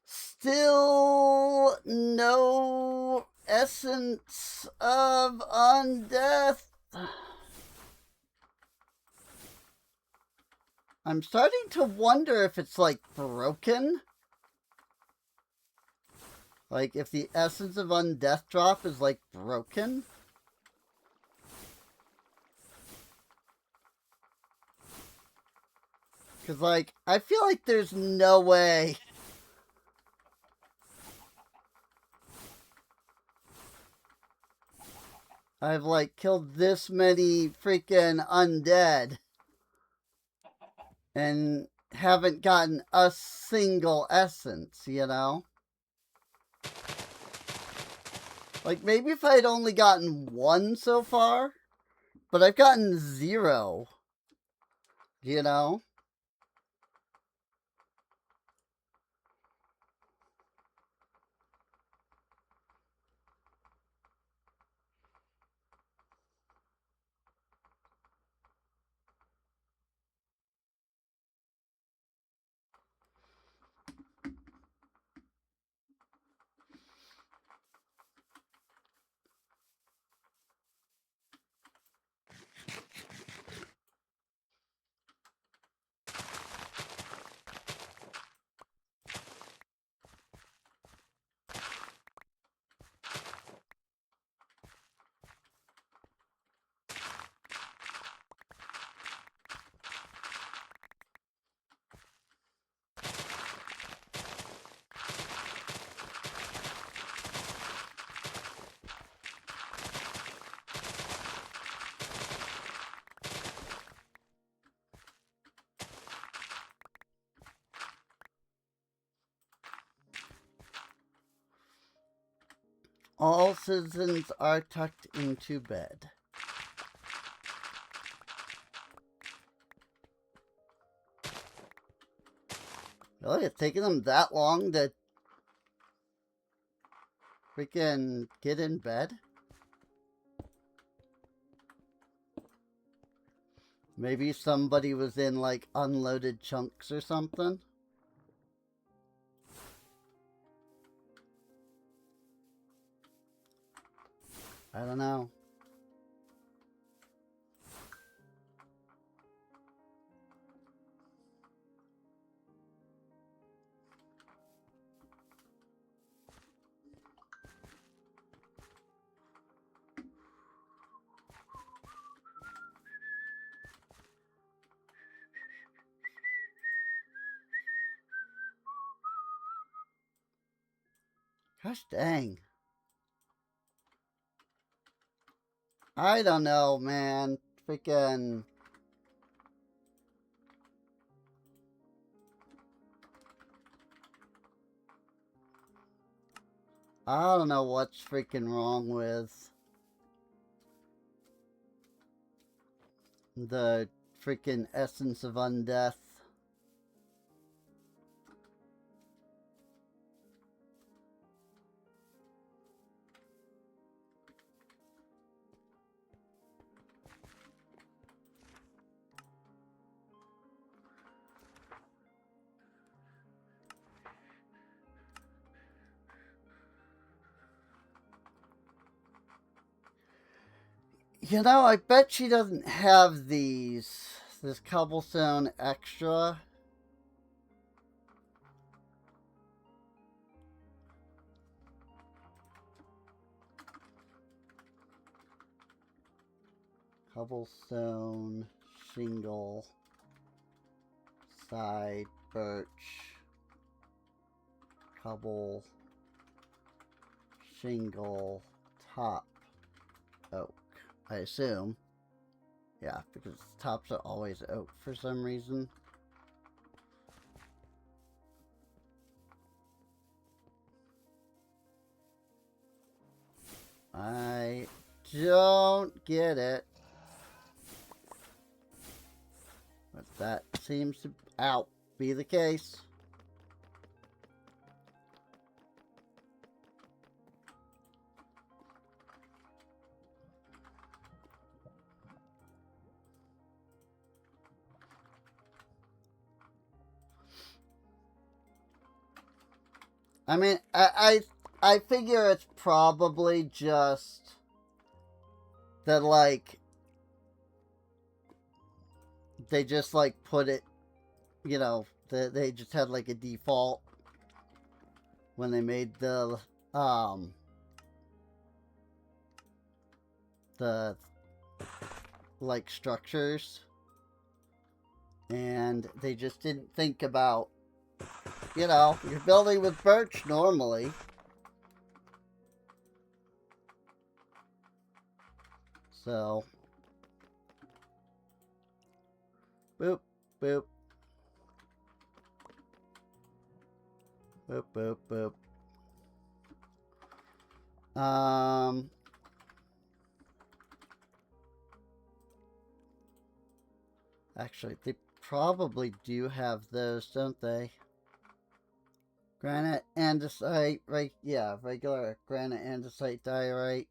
Still no essence of undeath. I'm starting to wonder if it's like broken. Like if the essence of undeath drop is like broken. Because like, I feel like there's no way I've like killed this many freaking undead and haven't gotten a single essence, you know? Like maybe if I had only gotten one so far, but I've gotten 0, you know? All citizens are tucked into bed. Really? It's taking them that long to freaking get in bed? Maybe somebody was in like unloaded chunks or something? I don't know. Gosh dang. I don't know, man. Freaking... I don't know what's freaking wrong with the freaking essence of undeath. You know, I bet she doesn't have these. This cobblestone extra. Cobblestone, shingle, side, birch, cobble, shingle, top, oak. I assume. Yeah, because tops are always oak for some reason. I don't get it. But that seems to be the case. I mean, I figure it's probably just that, like, they just, like, put it, you know, they just had, like, a default when they made the like, structures. And they just didn't think about, you know, you're building with birch normally. So, boop, boop. Boop, boop, boop. Actually, they probably do have those, don't they? Granite, andesite, right? Yeah, regular granite, andesite, diorite.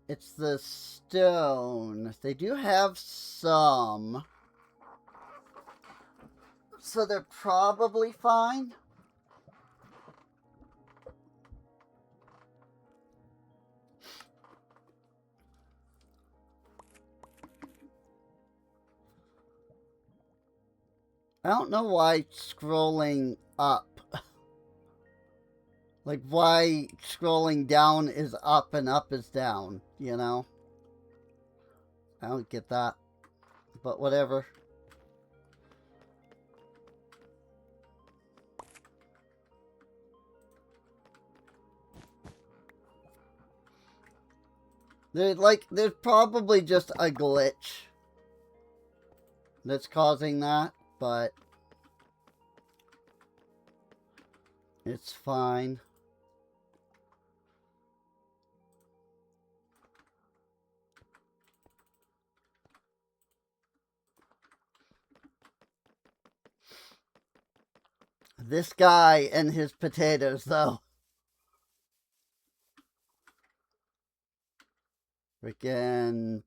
It's the stone. They do have some. So they're probably fine. I don't know why scrolling up. Like, why scrolling down is up and up is down, you know? I don't get that. But whatever. There's probably just a glitch that's causing that, but it's fine. This guy and his potatoes, though. Freaking...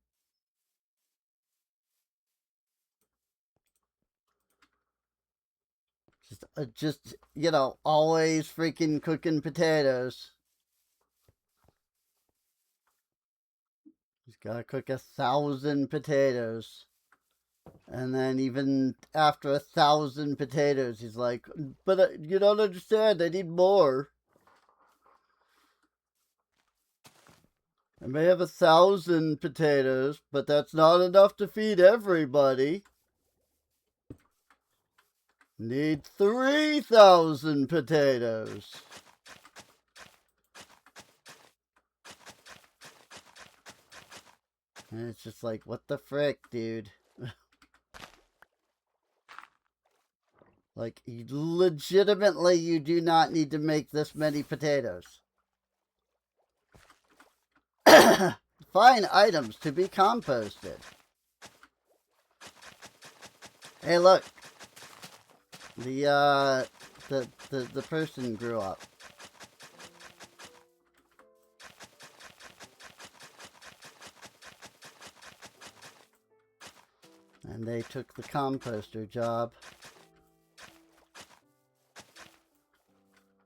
Just, you know, always freaking cooking potatoes. He's gotta cook 1,000 potatoes. And then even after 1,000 potatoes, he's like, but you don't understand, I need more. I may have 1,000 potatoes, but that's not enough to feed everybody. Need 3,000 potatoes. And it's just like, what the frick, dude? Like, legitimately, you do not need to make this many potatoes. Fine items to be composted. Hey, look. The person grew up. And they took the composter job.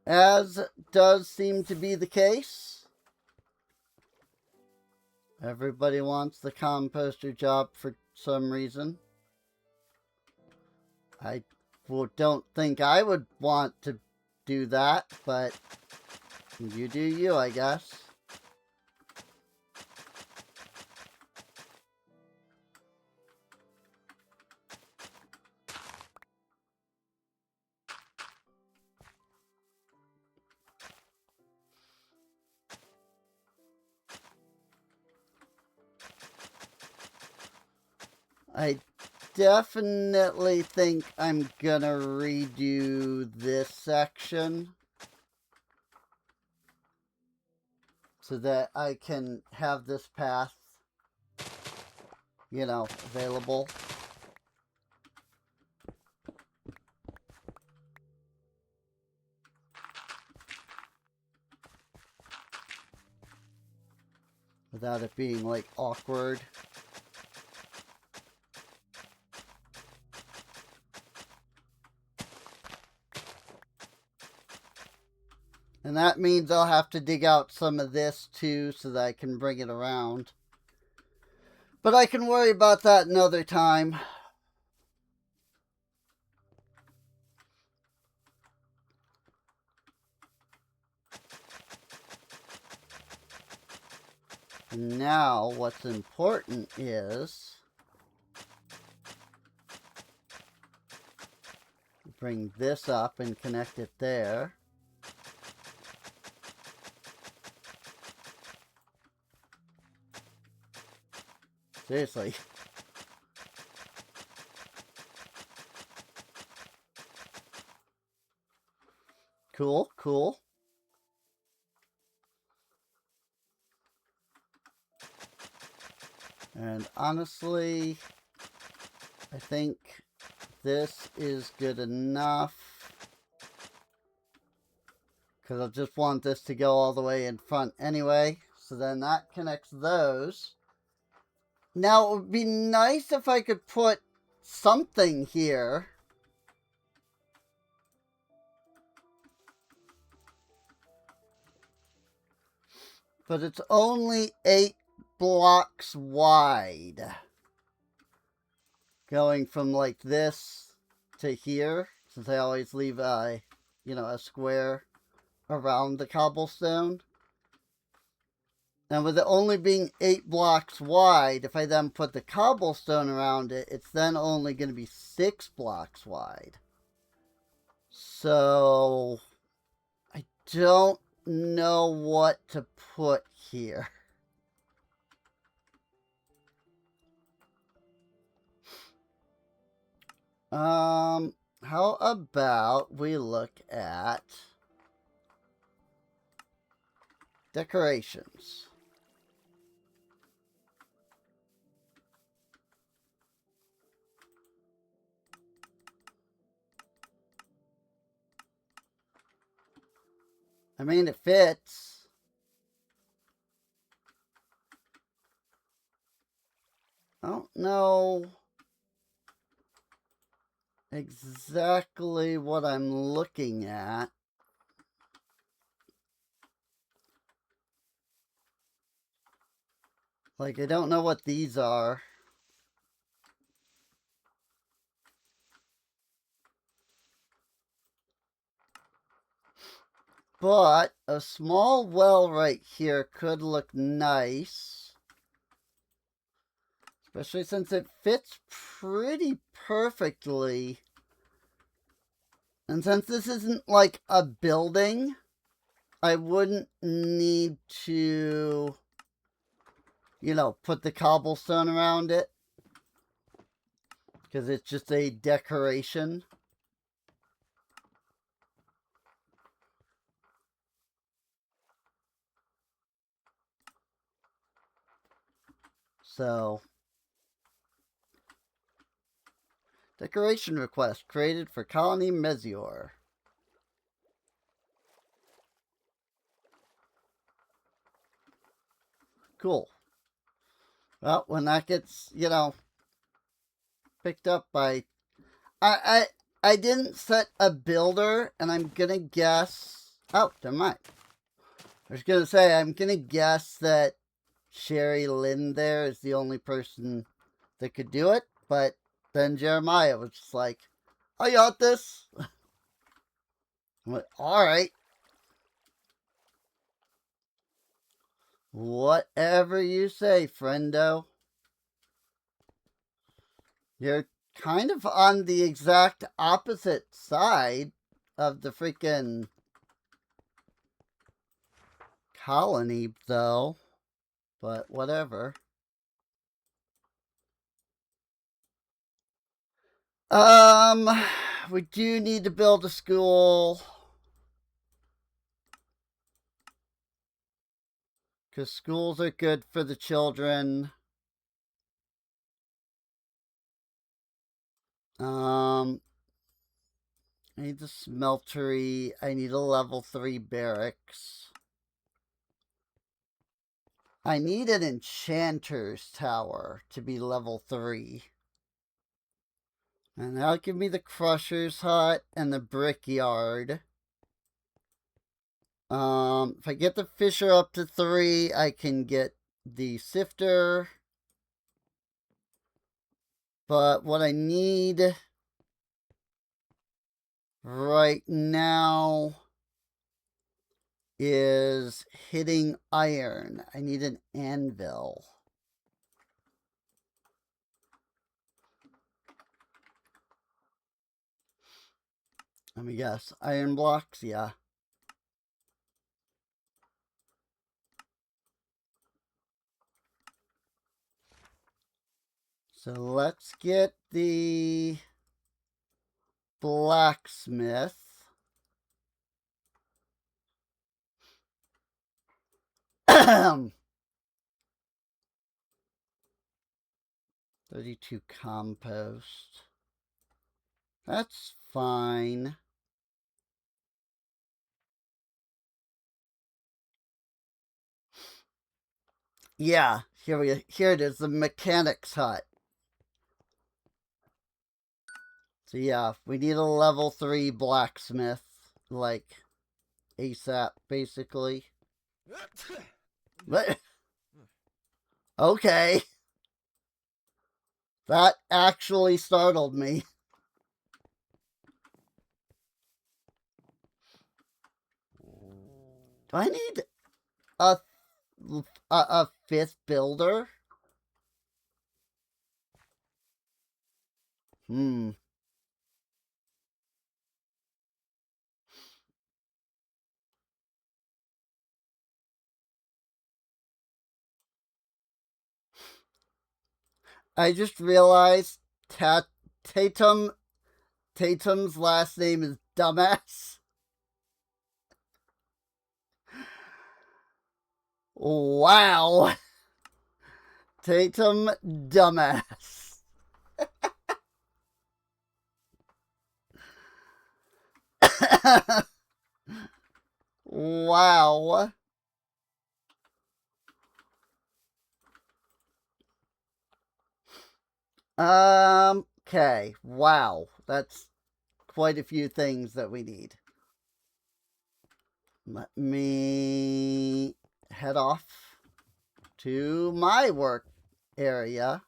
As does seem to be the case. Everybody wants the composter job for some reason. I don't think I would want to do that, but you do you, I guess. I definitely think I'm gonna redo this section so that I can have this path, you know, available. Without it being, like, awkward. And that means I'll have to dig out some of this too so that I can bring it around. But I can worry about that another time. Now, what's important is bring this up and connect it there. Seriously. Cool, cool. And honestly, I think this is good enough. Because I just want this to go all the way in front anyway. So then that connects those. Now, it would be nice if I could put something here. But it's only 8 blocks wide. Going from like this to here. Since I always leave a, you know, a square around the cobblestone. And with it only being 8 blocks wide, if I then put the cobblestone around it, it's then only going to be 6 blocks wide. So, I don't know what to put here. How about we look at decorations? I mean, it fits. I don't know exactly what I'm looking at. Like, I don't know what these are. But a small well right here could look nice. Especially since it fits pretty perfectly. And since this isn't like a building, I wouldn't need to, you know, put the cobblestone around it. Because it's just a decoration. So, decoration request created for Colony Mezior. Cool. Well, when that gets, you know, picked up by... I didn't set a builder, and I'm gonna guess... Oh, never mind. I was gonna say, I'm gonna guess that Sherry Lynn there is the only person that could do it, but then Jeremiah was just like, I got this. I'm like, all right. Whatever you say, friendo. You're kind of on the exact opposite side of the freaking colony, though. But whatever. We do need to build a school. Because schools are good for the children. I need the smeltery. I need a level 3 barracks. I need an enchanter's tower to be level 3. And that'll give me the crusher's hut and the brickyard. If I get the fisher up to 3, I can get the sifter. But what I need right now is hitting iron. I need an anvil. Let me guess. Iron blocks? Yeah. So let's get the blacksmith. Ahem. 32 compost. That's fine. Yeah, here it is, the mechanic's hut. So yeah, we need a level 3 blacksmith, like ASAP, basically. But okay. That actually startled me. Do I need a 5th builder? I just realized Tatum's last name is Dumbass. Wow. Tatum Dumbass. Wow. Okay. Wow. That's quite a few things that we need. Let me head off to my work area.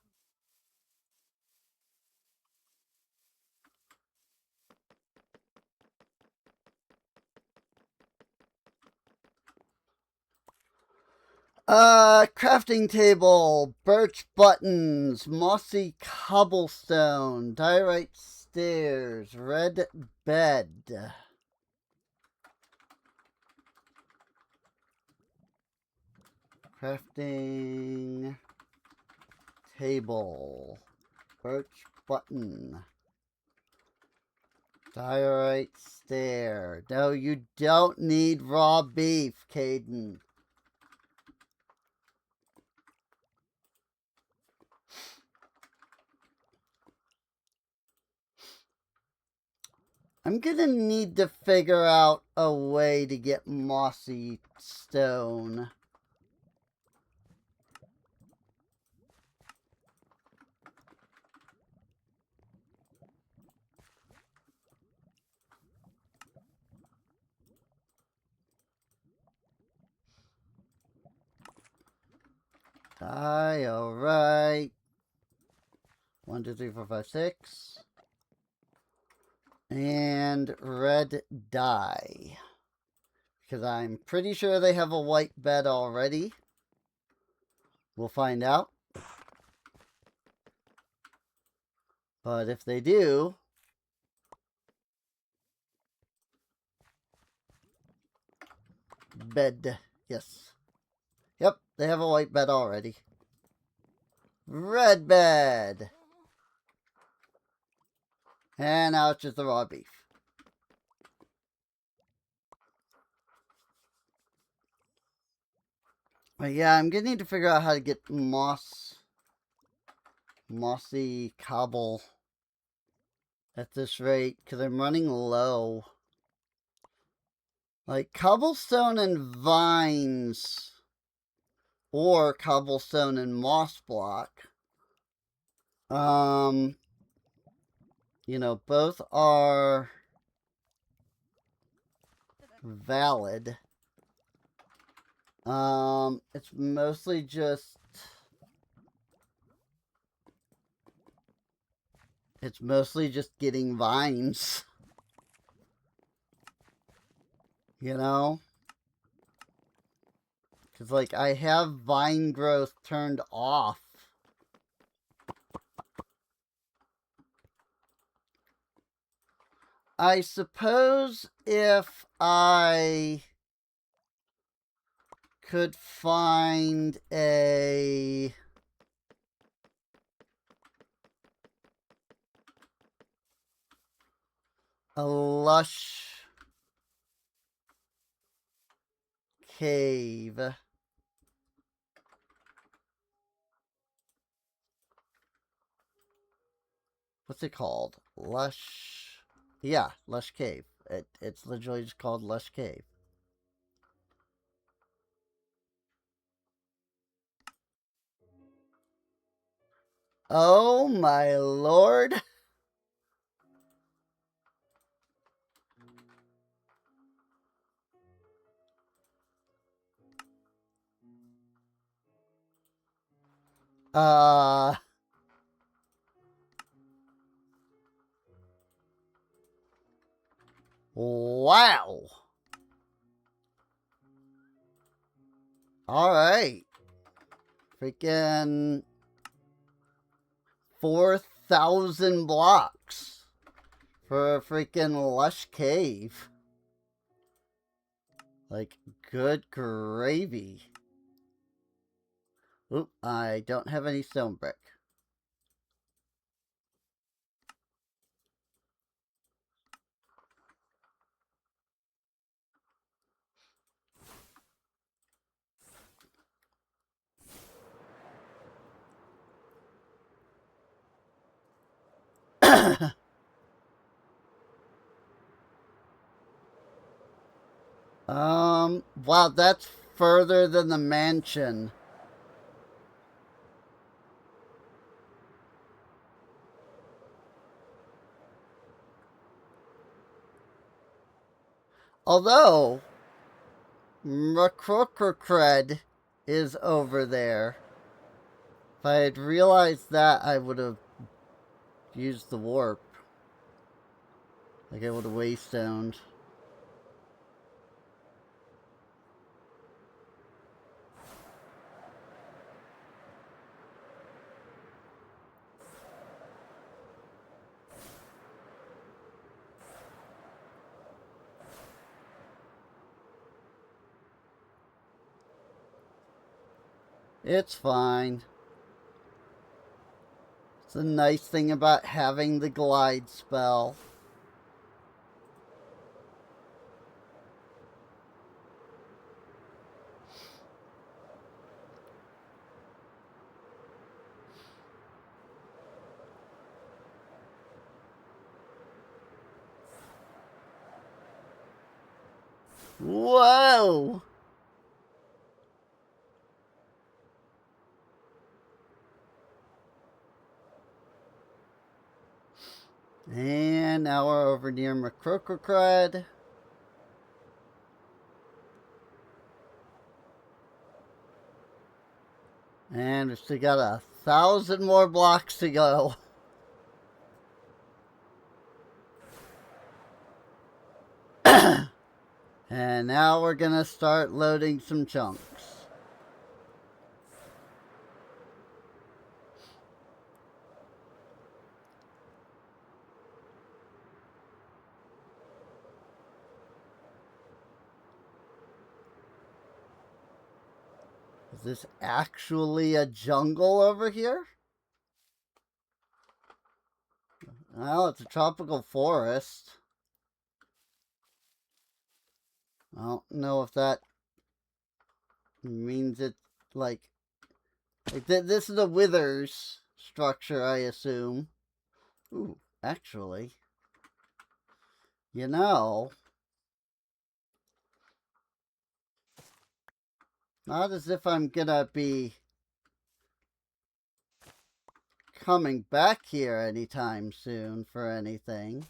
Crafting table, birch buttons, mossy cobblestone, diorite stairs, red bed. Crafting table, birch button, diorite stair. No, you don't need raw beef, Caden. I'm gonna need to figure out a way to get mossy stone. Die, alright. 1, 2, 3, 4, 5, 6. And red die. Because I'm pretty sure they have a white bed already. We'll find out. But if they do... Bed. Yes. Yep, they have a white bed already. Red bed. And now it's just the raw beef. But yeah, I'm gonna need to figure out how to get mossy cobble at this rate, because I'm running low. Like cobblestone and vines, or cobblestone and moss block. You know, both are valid. It's mostly just... It's mostly just getting vines. You know? Because, like, I have vine growth turned off. I suppose if I could find a lush cave. What's it called? Lush. Yeah, Lush Cave. It's literally just called Lush Cave. Oh my lord. Wow. Alright. Freaking 4,000 blocks for a freaking lush cave. Like, good gravy. Oop, I don't have any stone brick. Wow, that's further than the mansion. Although, Minecolonies is over there. If I had realized that, I would have used the warp. Like I would have waystoned. It's fine. It's a nice thing about having the glide spell. Whoa! And now we're over near Minecolonies. And we still got 1,000 more blocks to go. And now we're gonna start loading some chunks. Is this actually a jungle over here? Well, it's a tropical forest. I don't know if that means it, like this is a withers structure, I assume. Ooh, actually, you know, not as if I'm gonna be coming back here anytime soon for anything.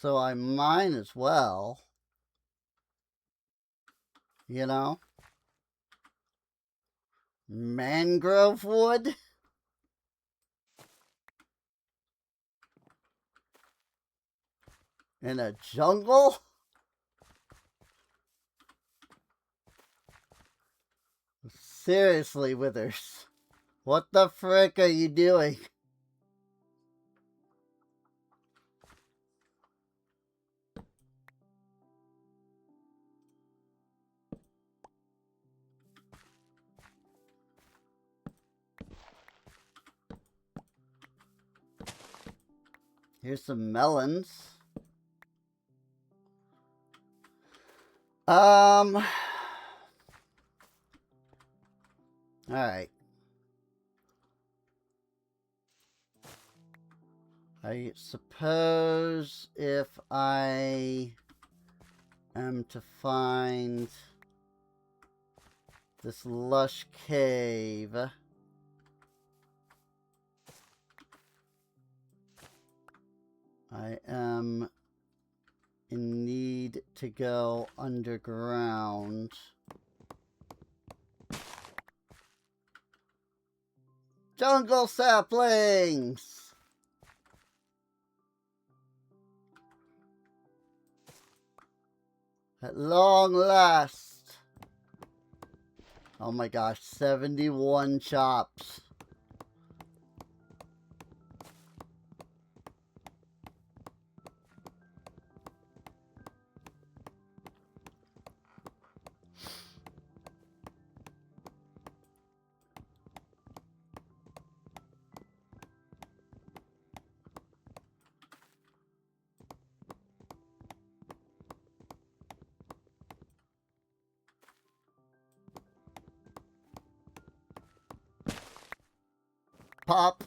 So I might as well, you know, mangrove wood. In a jungle? Seriously, Withers. What the frick are you doing? Here's some melons. Alright. I suppose if I am to find this lush cave, I am in need to go underground. Jungle saplings! At long last. Oh my gosh, 71 chops. Pop.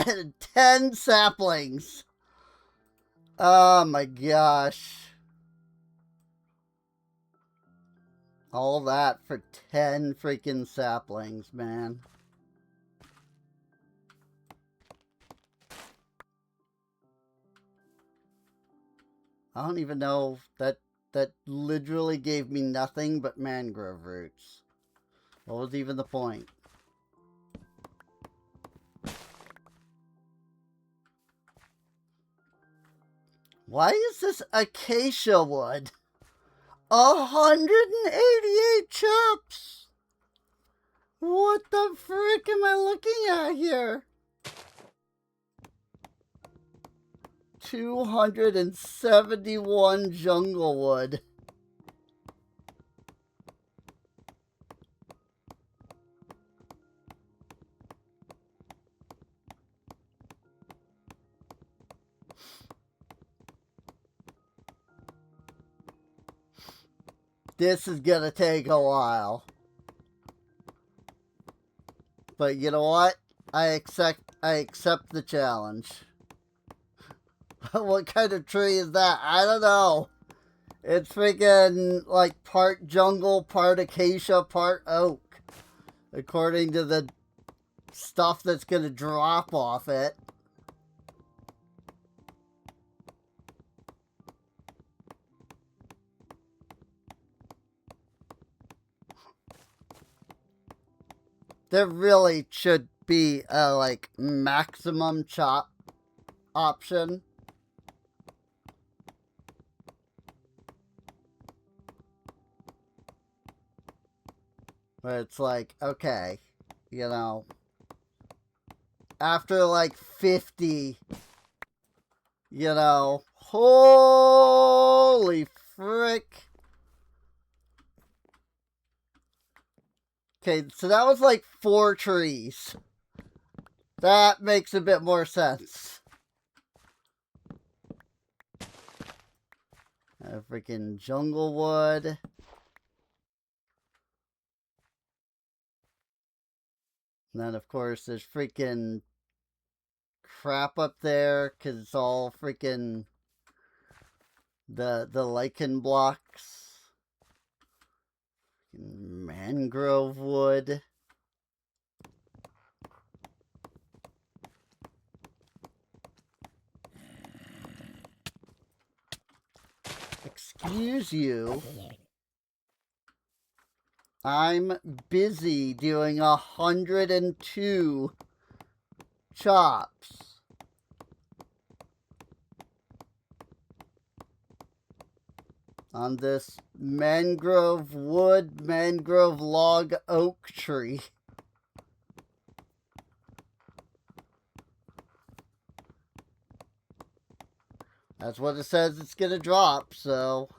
And 10 saplings. Oh my gosh. All that for 10 freaking saplings, man. I don't even know that literally gave me nothing but mangrove roots. What was even the point? Why is this acacia wood? 188 chops! What the frick am I looking at here? 271 jungle wood. This is gonna take a while. But you know what? I accept the challenge. What kind of tree is that? I don't know. It's freaking like part jungle, part acacia, part oak. According to the stuff that's going to drop off it. There really should be a like maximum chop option. Where it's like, okay, you know, after like 50, you know, holy frick. Okay, so that was like 4 trees. That makes a bit more sense. Freaking jungle wood. And then, of course, there's freaking crap up there because it's all freaking the lichen blocks. Mangrove wood. Excuse you. I'm busy doing 102 chops. On this mangrove wood, mangrove log oak tree. That's what it says it's gonna drop, so.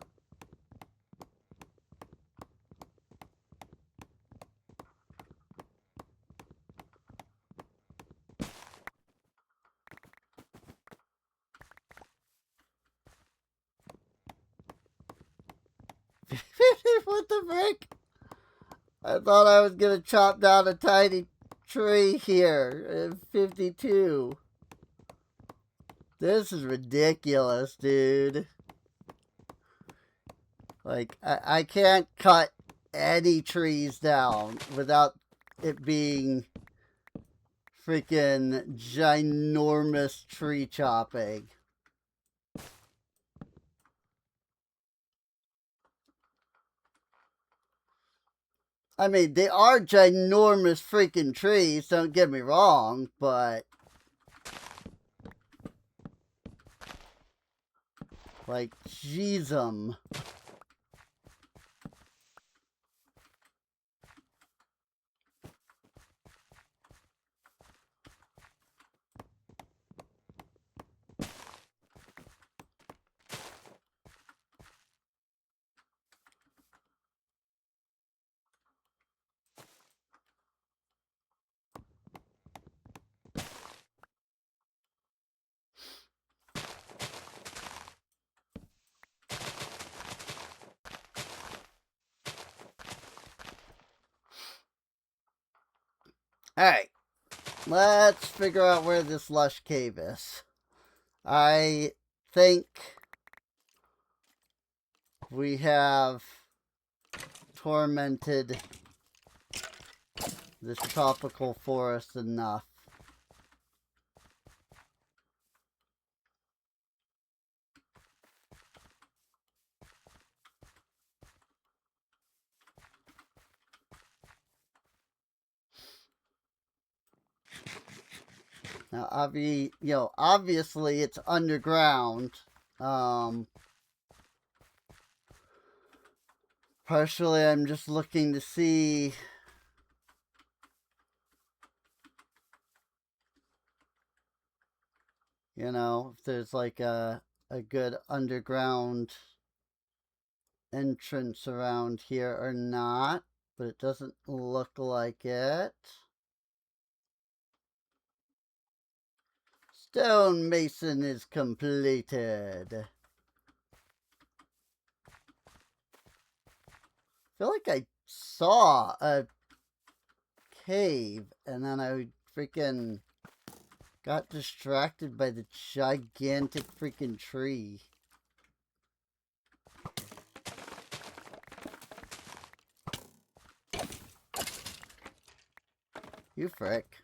What the frick? I thought I was gonna chop down a tiny tree here. 52. This is ridiculous, dude. Like, I can't cut any trees down without it being freaking ginormous tree chopping. I mean, they are ginormous freaking trees, don't get me wrong, but like, jeez-um. Alright, let's figure out where this lush cave is. I think we have tormented this tropical forest enough. Now, obviously it's underground. Partially, I'm just looking to see if there's like a good underground entrance around here or not, but it doesn't look like it. Stonemason is completed. I feel like I saw a cave and then I freaking got distracted by the gigantic freaking tree. You frick.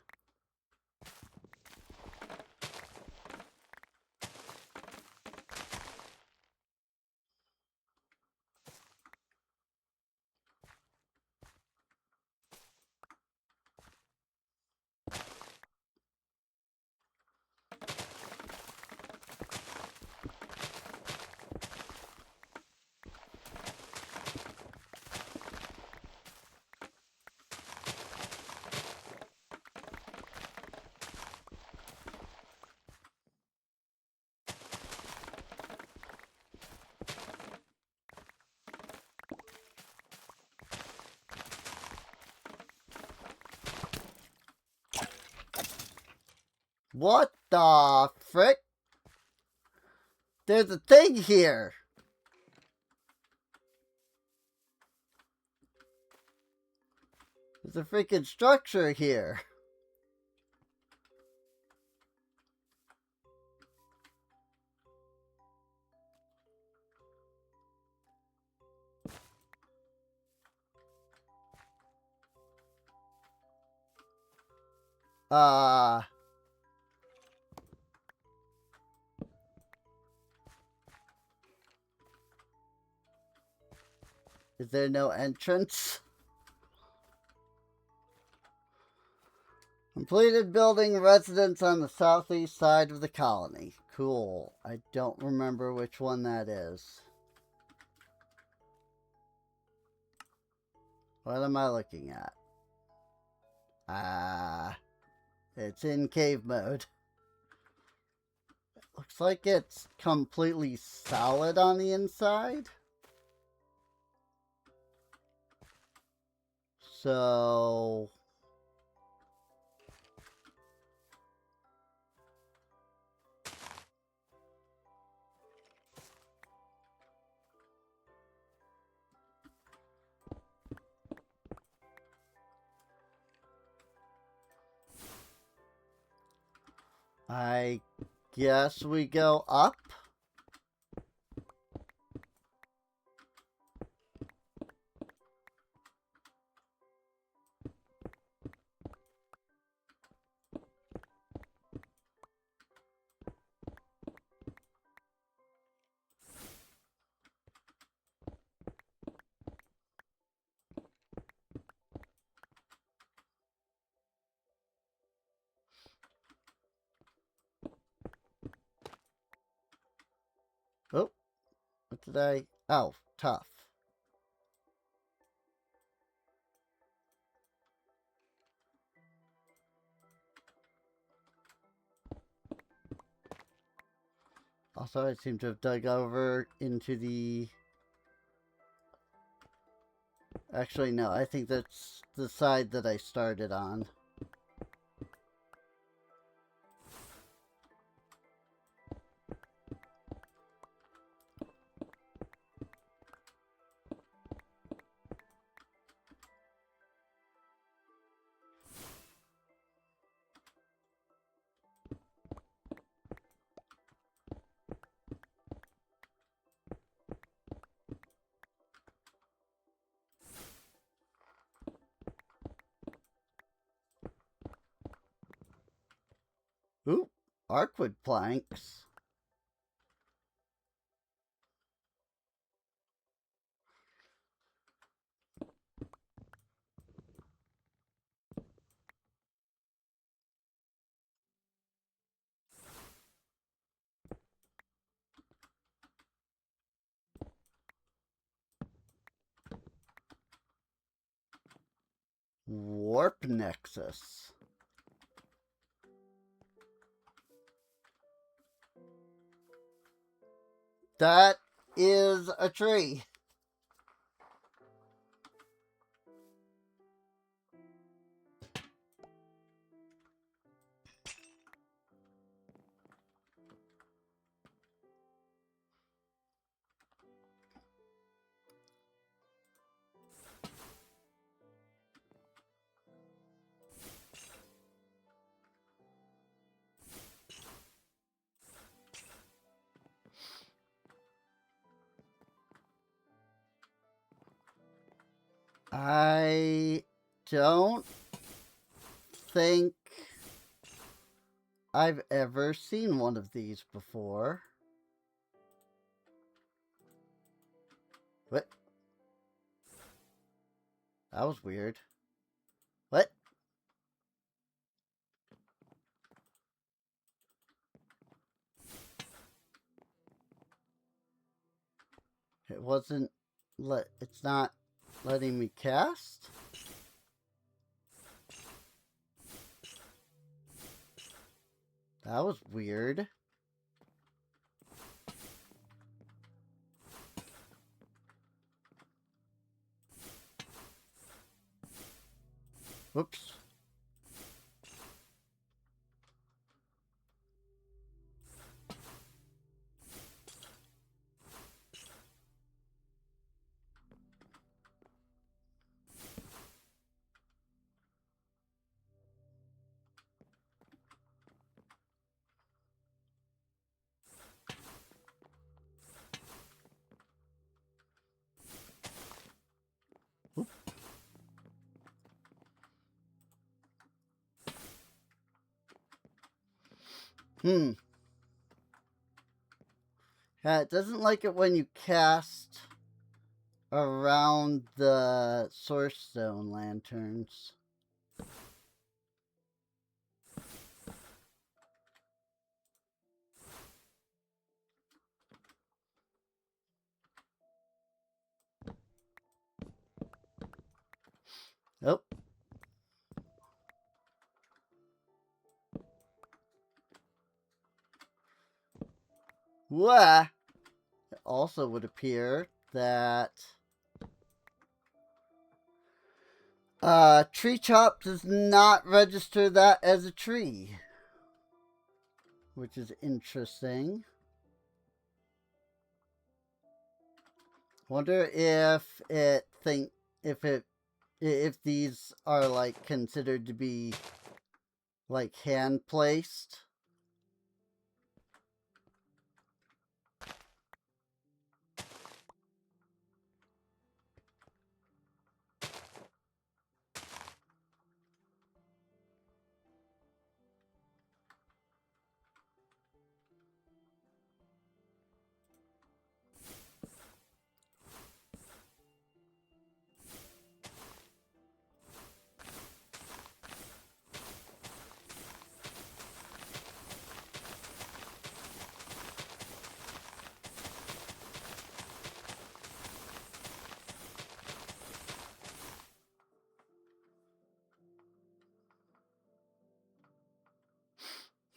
What the frick? There's a thing here. There's a freaking structure here. Is there no entrance? Completed building residence on the southeast side of the colony. Cool. I don't remember which one that is. What am I looking at? It's in cave mode. Looks like it's completely solid on the inside. So... I guess we go up. Oh, what did I... Oh, tough. Also, I seem to have dug over into the... Actually, no, I think that's the side that I started on. Ooh, arcwood planks. Warp nexus. That is a tree. I don't think I've ever seen one of these before. What? That was weird. What? It wasn't it's not letting me cast? That was weird. Whoops. Hmm. Yeah, it doesn't like it when you cast around the source zone lanterns. Oh. Wah! It also would appear that tree chop does not register that as a tree, which is interesting. Wonder if if these are like considered to be like hand placed.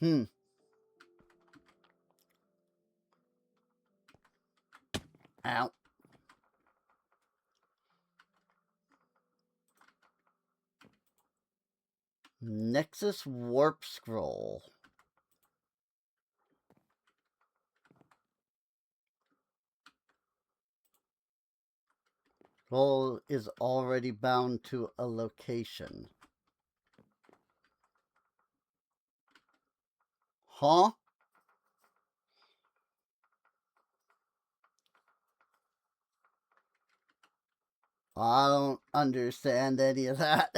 Hmm. Ow. Nexus Warp Scroll. Scroll is already bound to a location. Huh? I don't understand any of that.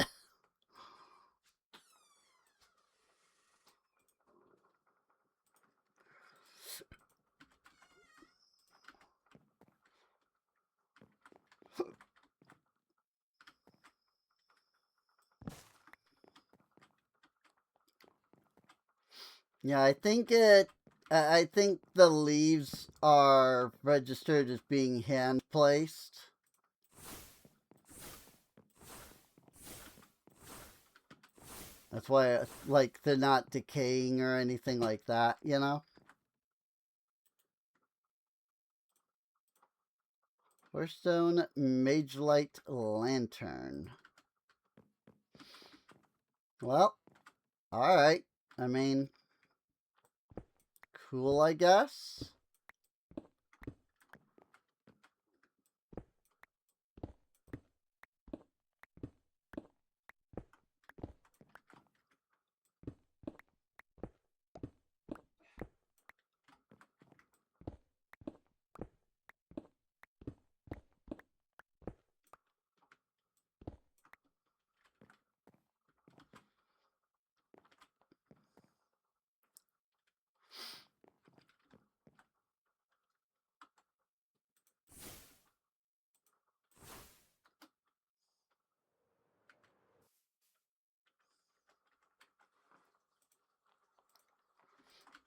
Yeah, I think I think the leaves are registered as being hand placed. That's why, like, they're not decaying or anything like that, you know? Horstone Mage Light Lantern. Well, alright. I mean, cool, I guess.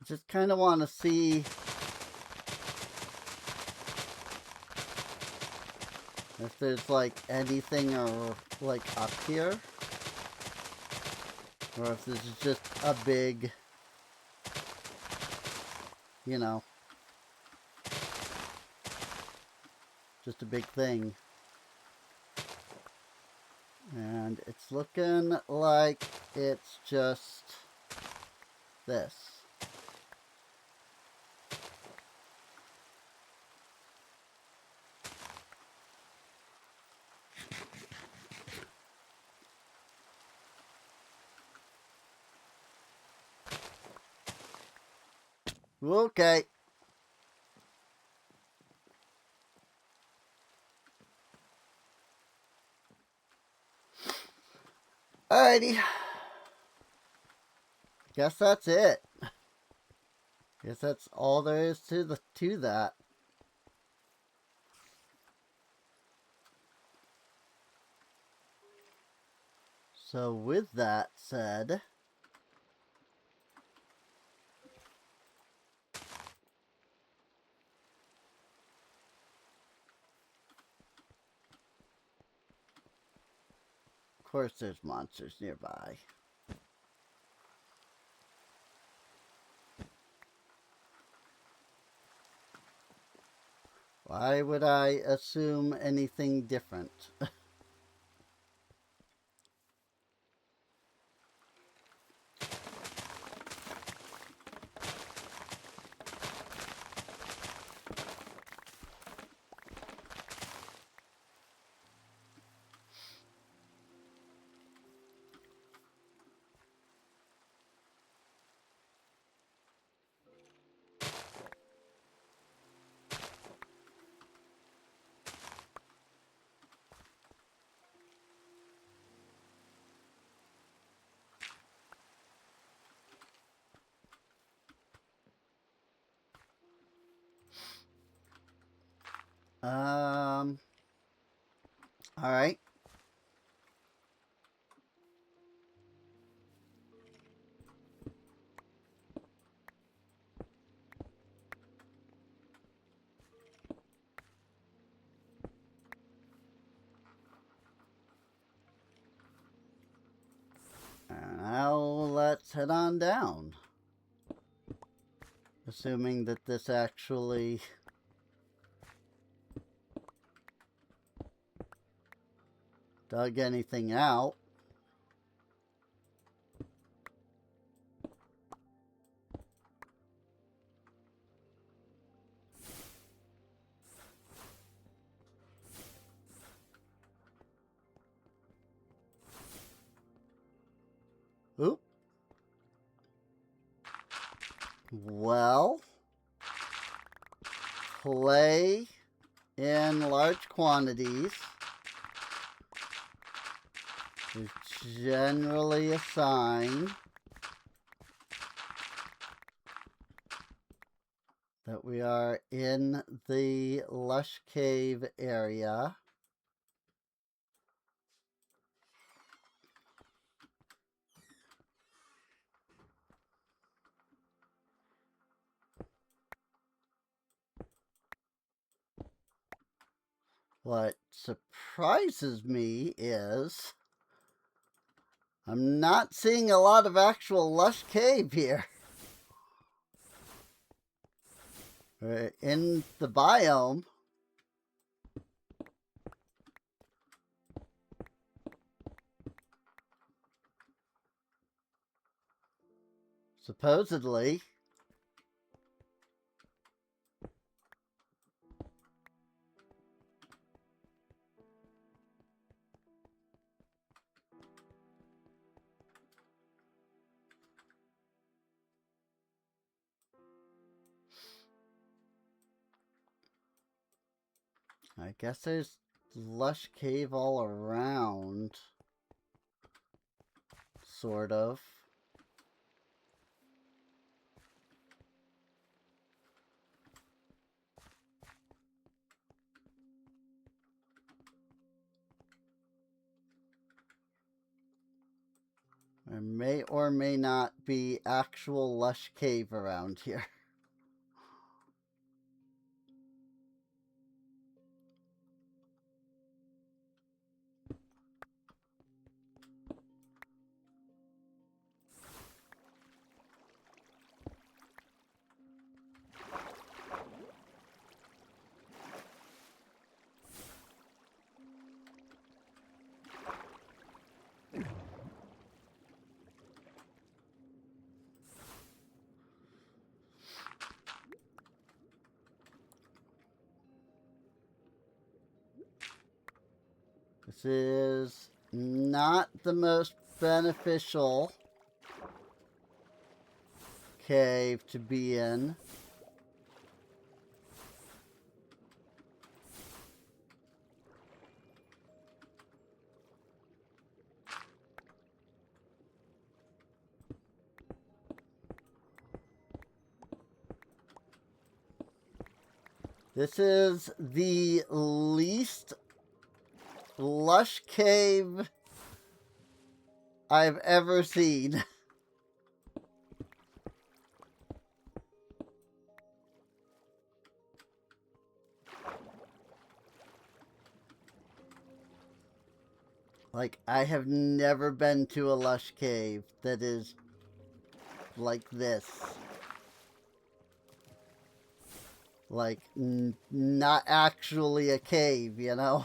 just kind of want to see if there's like anything or like up here, or if this is just a big, you know, just a big thing. And it's looking like it's just this. Okay. Alrighty. Guess that's it. Guess that's all there is to that. So with that said, of course there's monsters nearby. Why would I assume anything different? All right. Now let's head on down. Assuming that this actually dug anything out. Oop. Well, clay in large quantities is generally a sign that we are in the lush cave area. What surprises me is I'm not seeing a lot of actual lush cave here. In the biome. Supposedly. I guess there's lush cave all around. Sort of. There may or may not be actual lush cave around here. This is not the most beneficial cave to be in. This is the least lush cave I've ever seen. Like, I have never been to a lush cave that is like this. Like, not actually a cave, you know?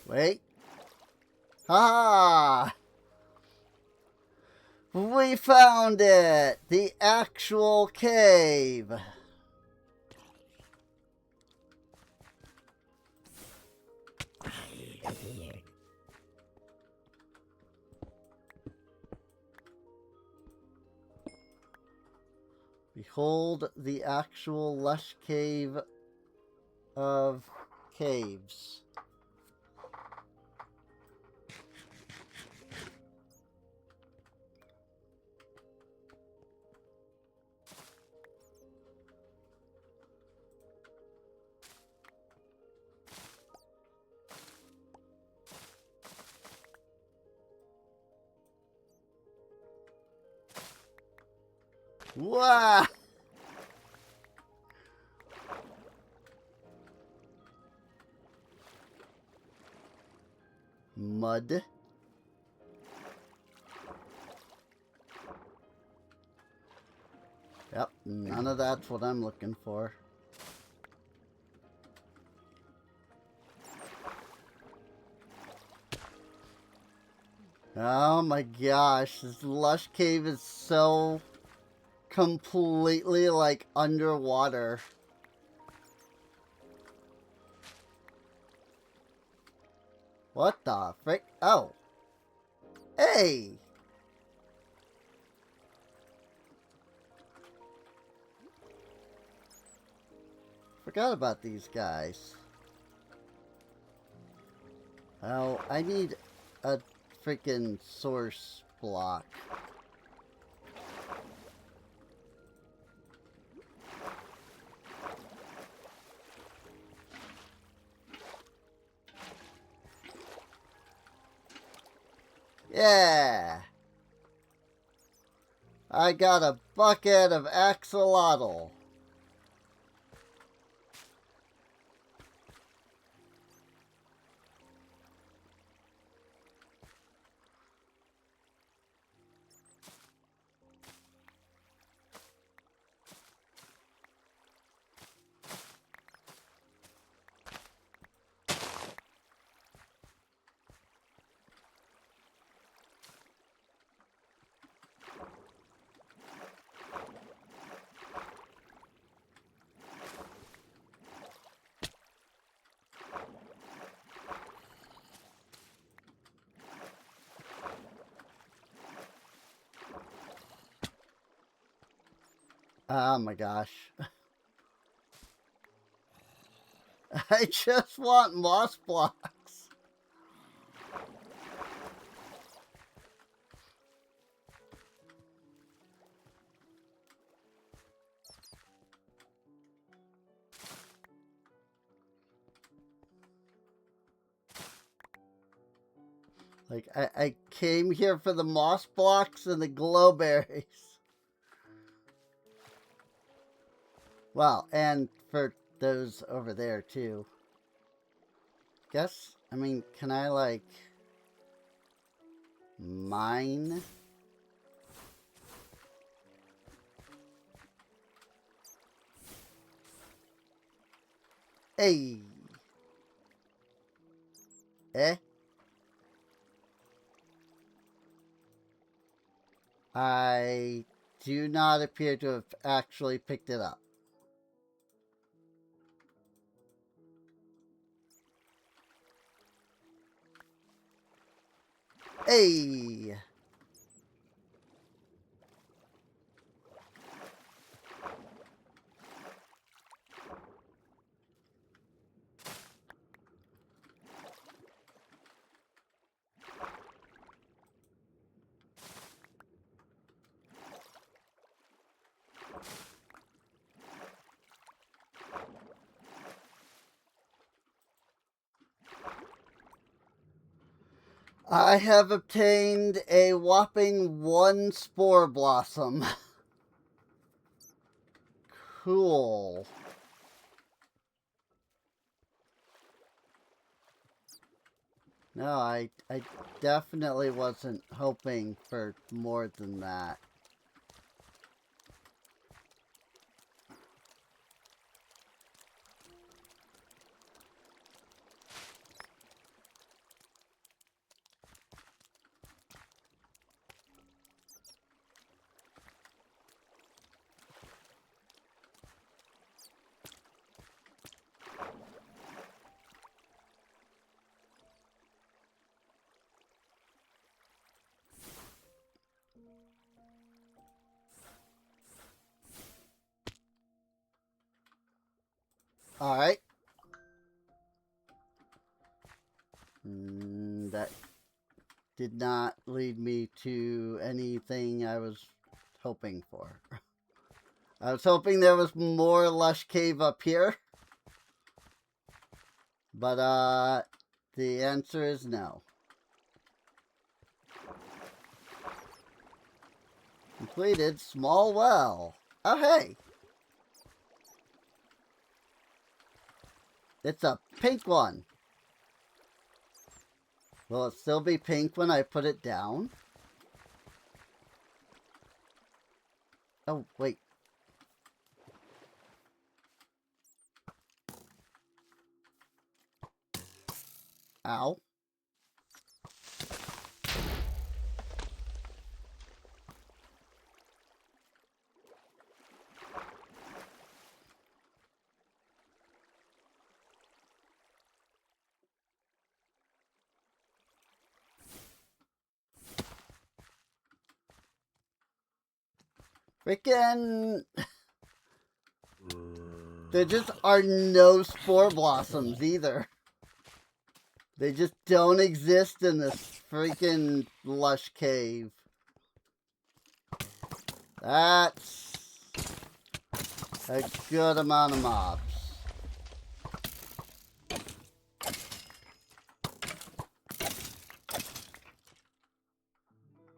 Wait. Ah! We found it! The actual cave! Behold the actual lush cave of caves. Wow! Mud. Yep, none of that's what I'm looking for. Oh my gosh, this lush cave is so completely like underwater. What the frick? Oh. Hey! Forgot about these guys. Oh, I need a freaking source block. Yeah! I got a bucket of axolotl. Oh my gosh. I just want moss blocks. Like, I came here for the moss blocks and the glowberries. Well, and for those over there, too. Guess, I mean, can I, like, mine? Hey! Eh? I do not appear to have actually picked it up. Hey! I have obtained a whopping 1 spore blossom. Cool. No, I definitely wasn't hoping for more than that. Alright. That did not lead me to anything I was hoping for. I was hoping there was more lush cave up here. But, the answer is no. Completed small well. Oh, hey. It's a pink one. Will it still be pink when I put it down? Oh, wait. Ow. Frickin'... There just are no spore blossoms either. They just don't exist in this freaking lush cave. That's a good amount of mobs.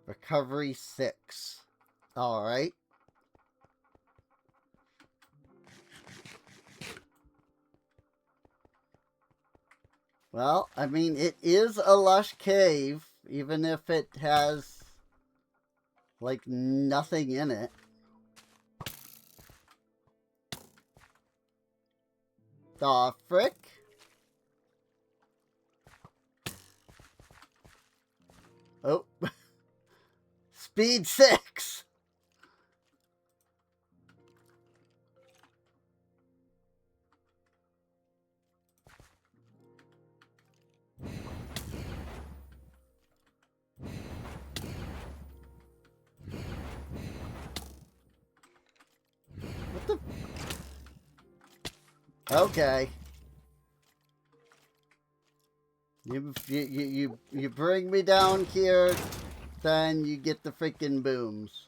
Recovery 6. Alright. Well, I mean, it is a lush cave, even if it has, like, nothing in it. Aw, frick. Oh. Speed 6! What the... Okay. You bring me down here, then you get the freaking booms.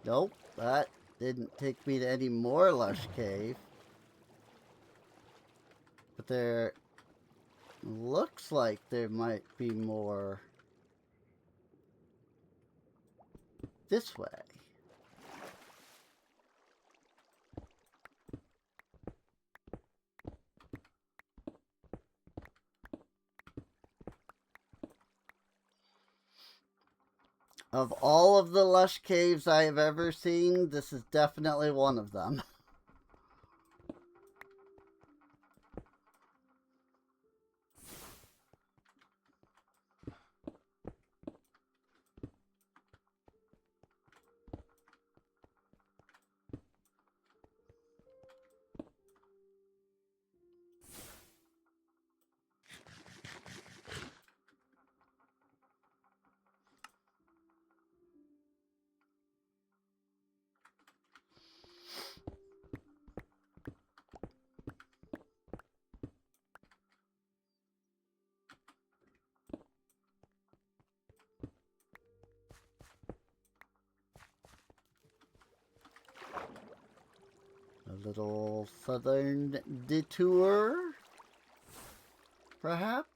Nope, that didn't take me to any more lush cave. But there looks like there might be more this way. Of all of the lush caves I have ever seen, this is definitely one of them. A little southern detour, perhaps?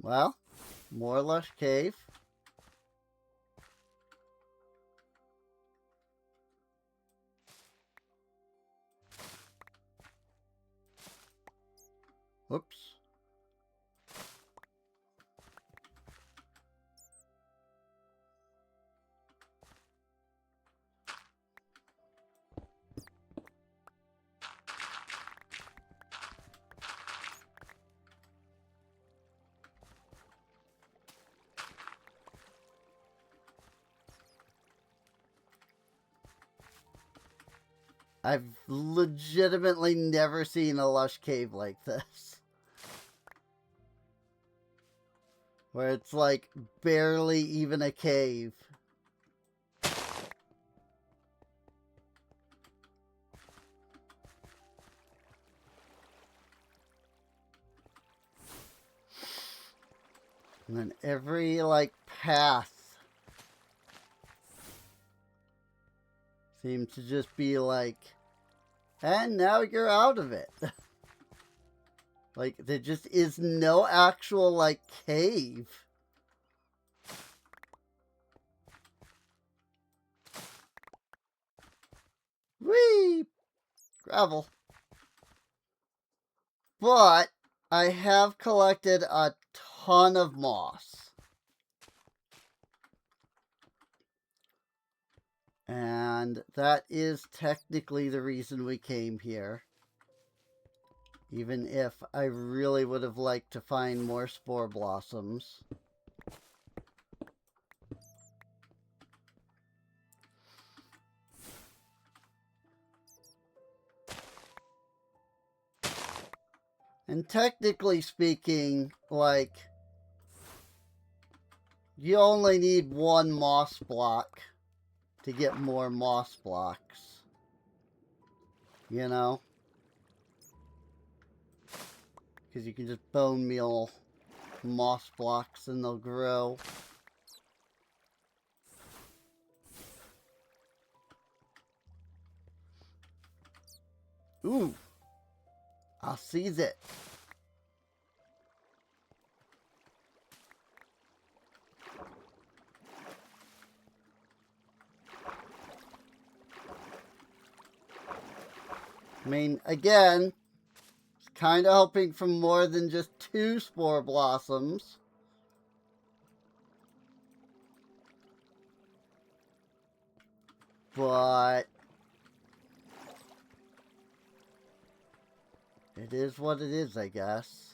Well, more lush cave. Whoops. I've legitimately never seen a lush cave like this. Where it's like barely even a cave. And then every like path seems to just be like, and now you're out of it. Like, there just is no actual, like, cave. Whee! Gravel. But I have collected a ton of moss. And that is technically the reason we came here. Even if I really would have liked to find more spore blossoms. And technically speaking, like, you only need one moss block to get more moss blocks. You know? Because you can just bone meal moss blocks and they'll grow. Ooh. I'll seize it. I mean, again, it's kind of hoping for more than just 2 spore blossoms. But it is what it is, I guess.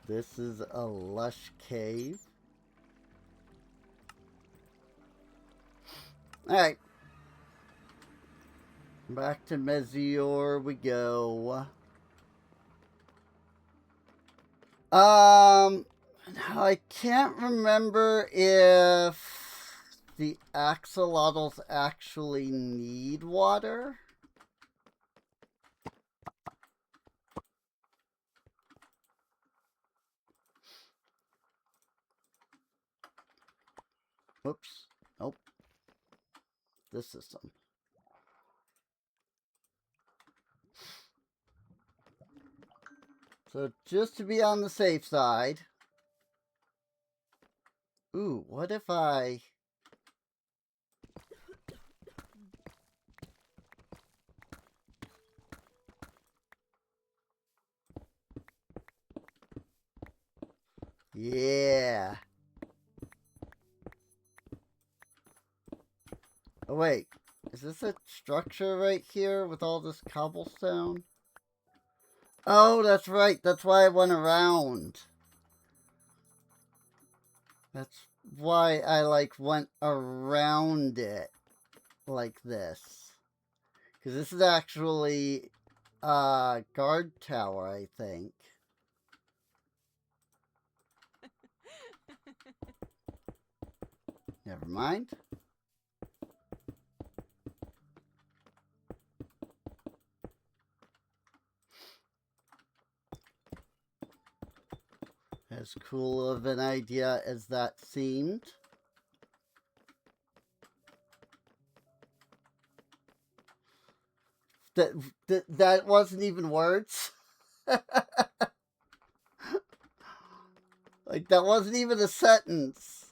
This is a lush cave. Alright. Back to Mezior we go. I can't remember if the axolotls actually need water. Oops. Nope. This system. So just to be on the safe side. Ooh, what if I... Yeah. Oh, wait. Is this a structure right here with all this cobblestone? Oh, that's right. That's why I went around. That's why I, like, went around it like this. Because this is actually a guard tower, I think. Never mind. As cool of an idea as that seemed. That wasn't even words. Like, that wasn't even a sentence.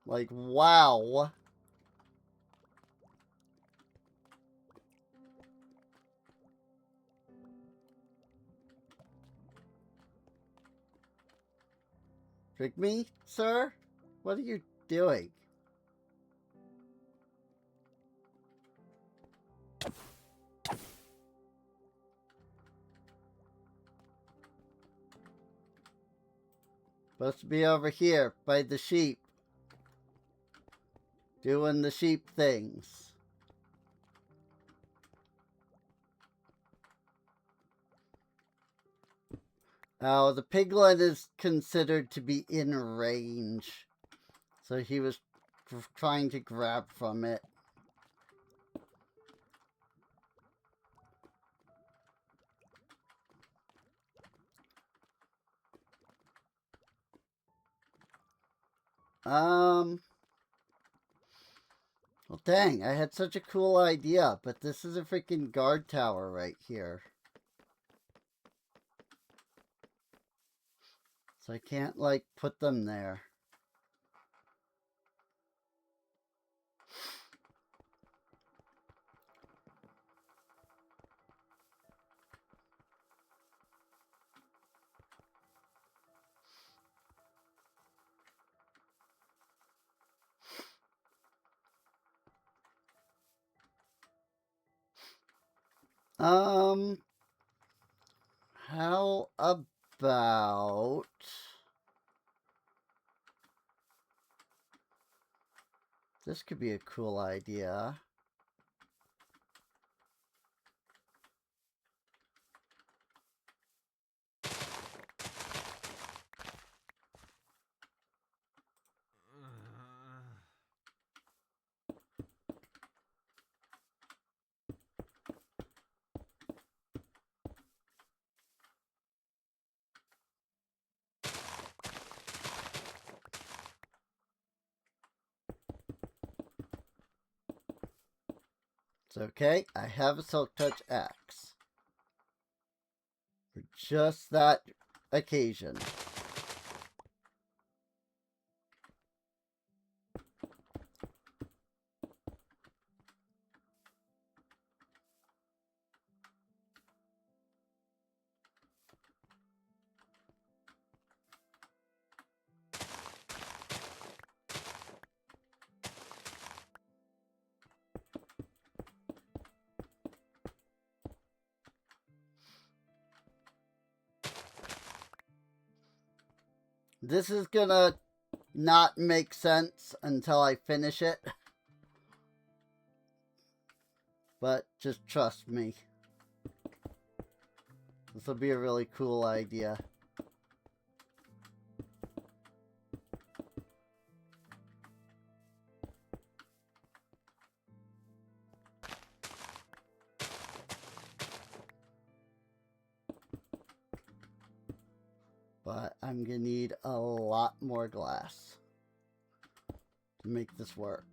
Like, wow. Trick me, sir? What are you doing? Supposed to be over here by the sheep. Doing the sheep things. Oh, the piglet is considered to be in range. So he was trying to grab from it. Well, dang, I had such a cool idea, but this is a freaking guard tower right here. So I can't, like, put them there. How about about... This could be a cool idea. It's okay, I have a Silk Touch axe. For just that occasion. This is gonna not make sense until I finish it. But just trust me. This will be a really cool idea. But I'm gonna need a lot more glass to make this work.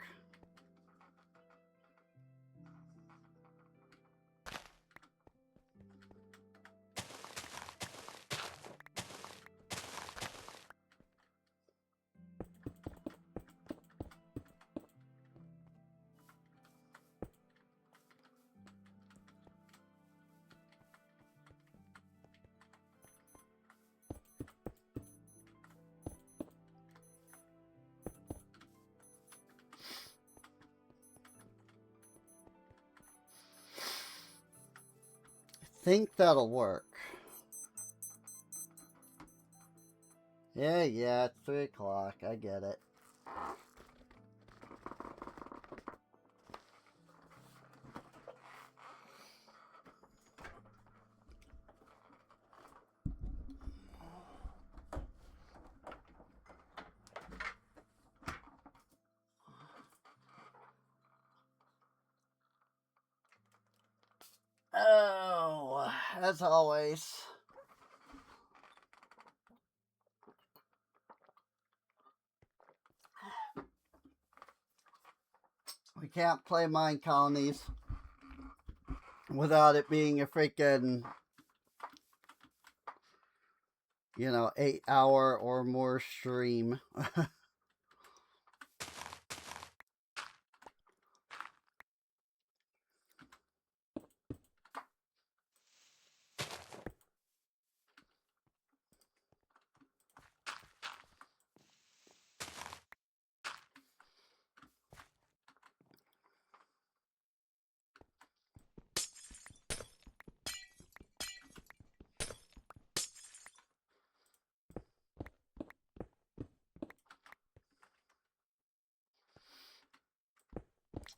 I think that'll work. Yeah, it's 3 o'clock. I get it. Oh, as always. We can't play Minecolonies without it being a freaking, 8-hour or more stream.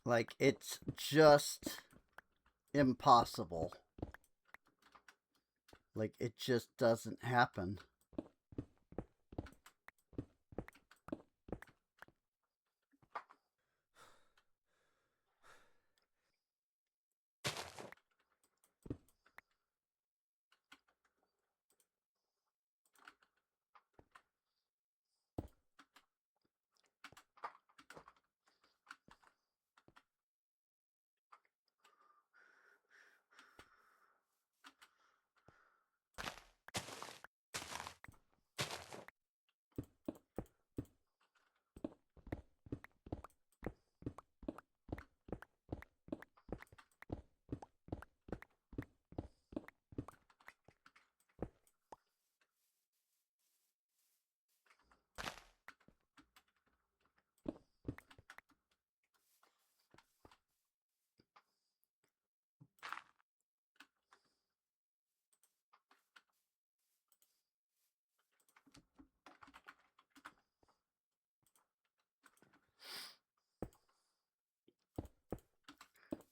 Like, it's just impossible. Like, it just doesn't happen.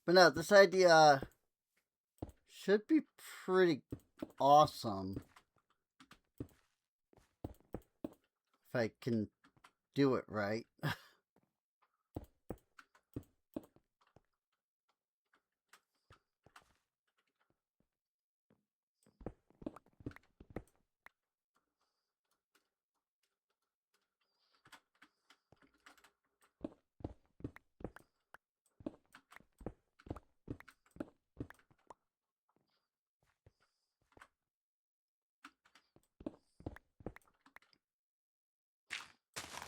But no, this idea should be pretty awesome if I can do it right.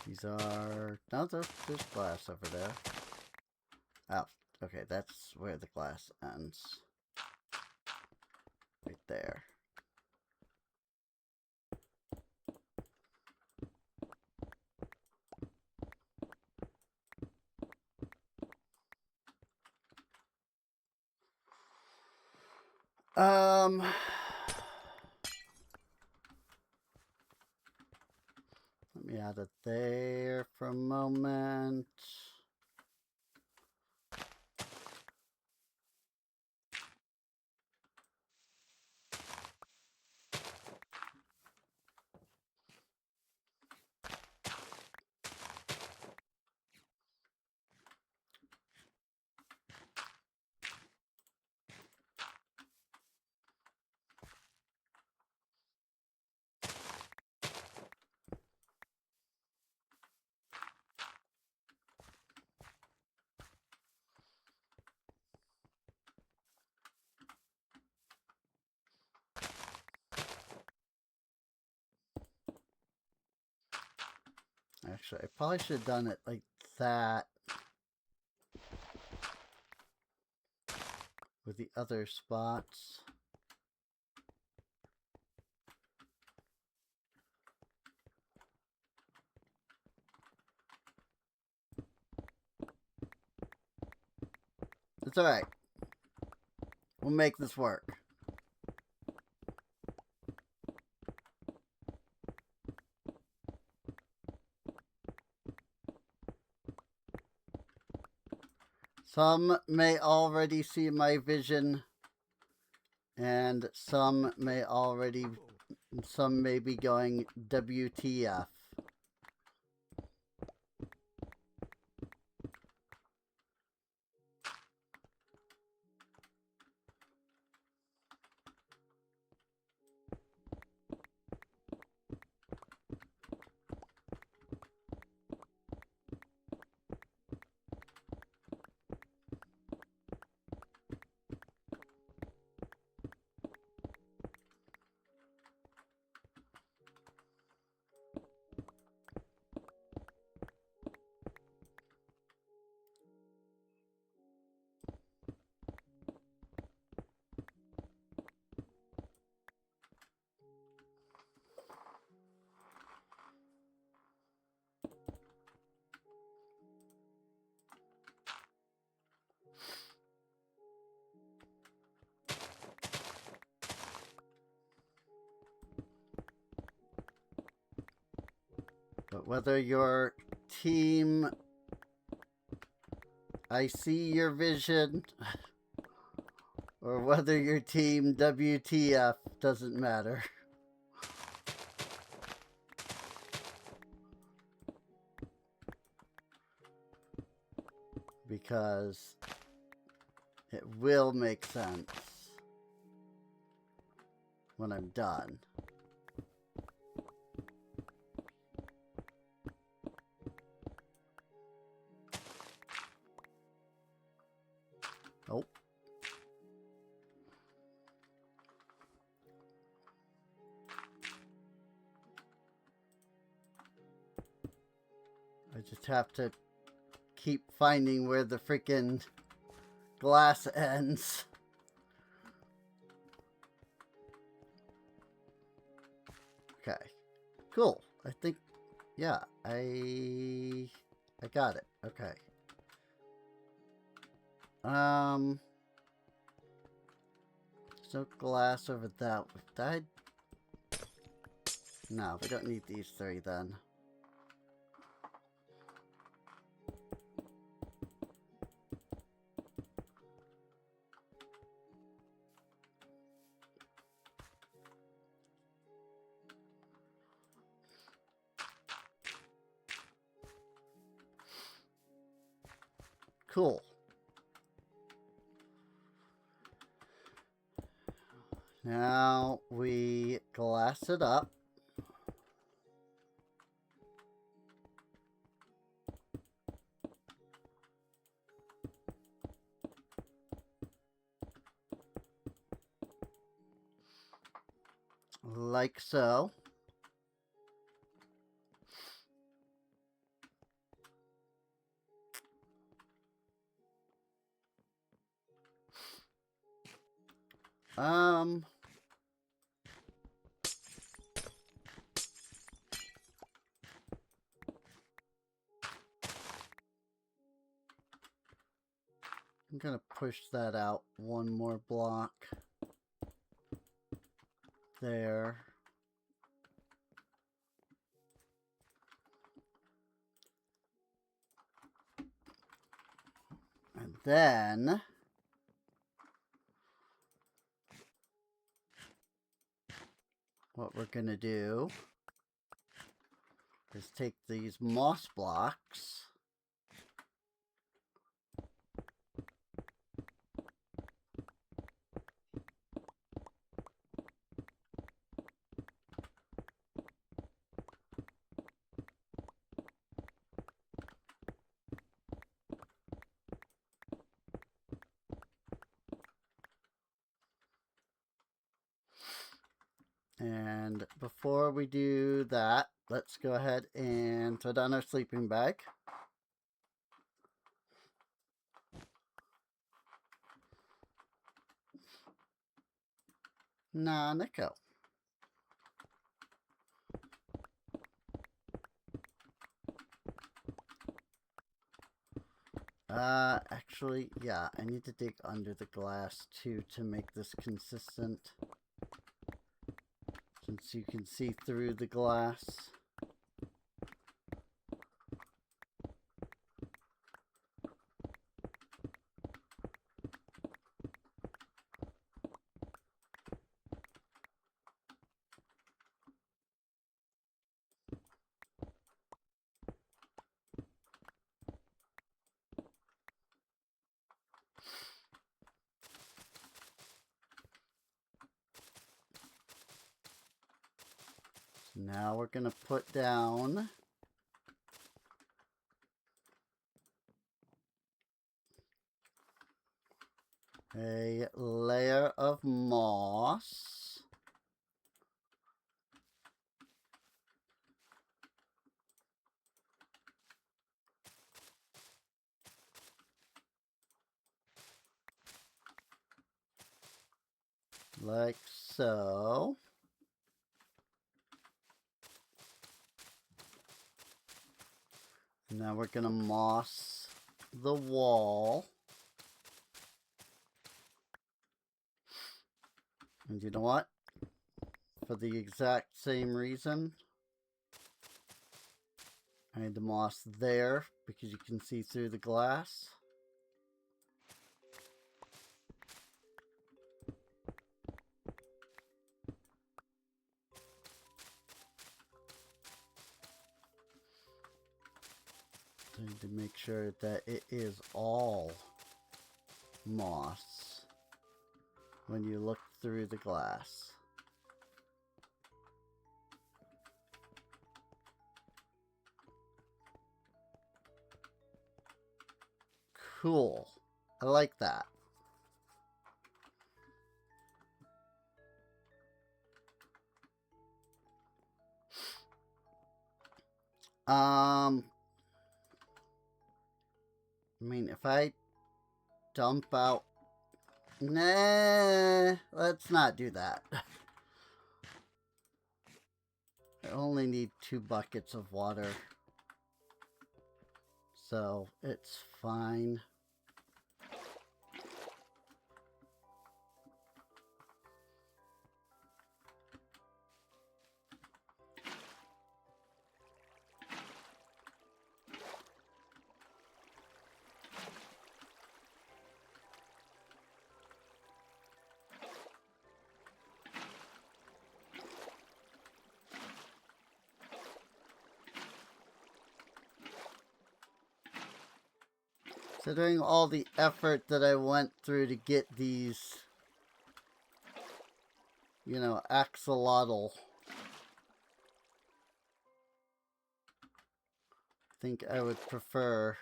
These are... No, there's glass over there. Oh, okay, that's where the glass ends. Right there. Let me add it there for a moment. Actually, I probably should have done it like that with the other spots. It's alright. We'll make this work. Some may already see my vision, and some may be going WTF. But whether your team, I see your vision, or whether your team WTF, doesn't matter. Because it will make sense when I'm done. Oh. I just have to keep finding where the freaking glass ends. Okay. Cool. I think, yeah, I got it. Okay. There's no glass over that. No, we don't need these three then. Cool. Now we glass it up. Like so. Um, I'm gonna push that out one more block there. And then what we're gonna do is take these moss blocks and before we do that, let's go ahead and put on our sleeping bag. Nah, Nico. Actually, yeah, I need to dig under the glass too to make this consistent. Since you can see through the glass. Now we're going to put down a layer of moss. Like so. Now we're going to moss the wall. And you know what? For the exact same reason, I need the moss there because you can see through the glass. I need to make sure that it is all moss when you look through the glass. Cool. I like that. I mean, if I dump out... Nah, let's not do that. I only need 2 buckets of water. So, it's fine. Considering all the effort that I went through to get these, you know, axolotl, I think I would prefer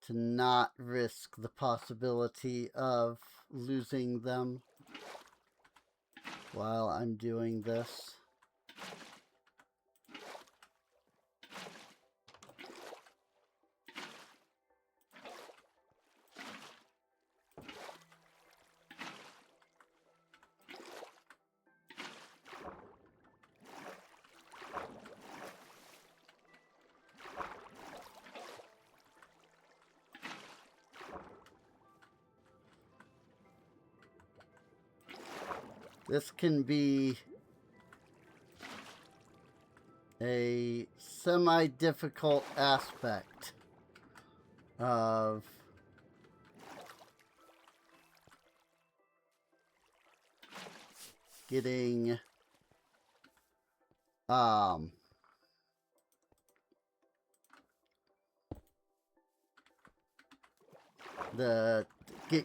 to not risk the possibility of losing them while I'm doing this. This can be a semi-difficult aspect of getting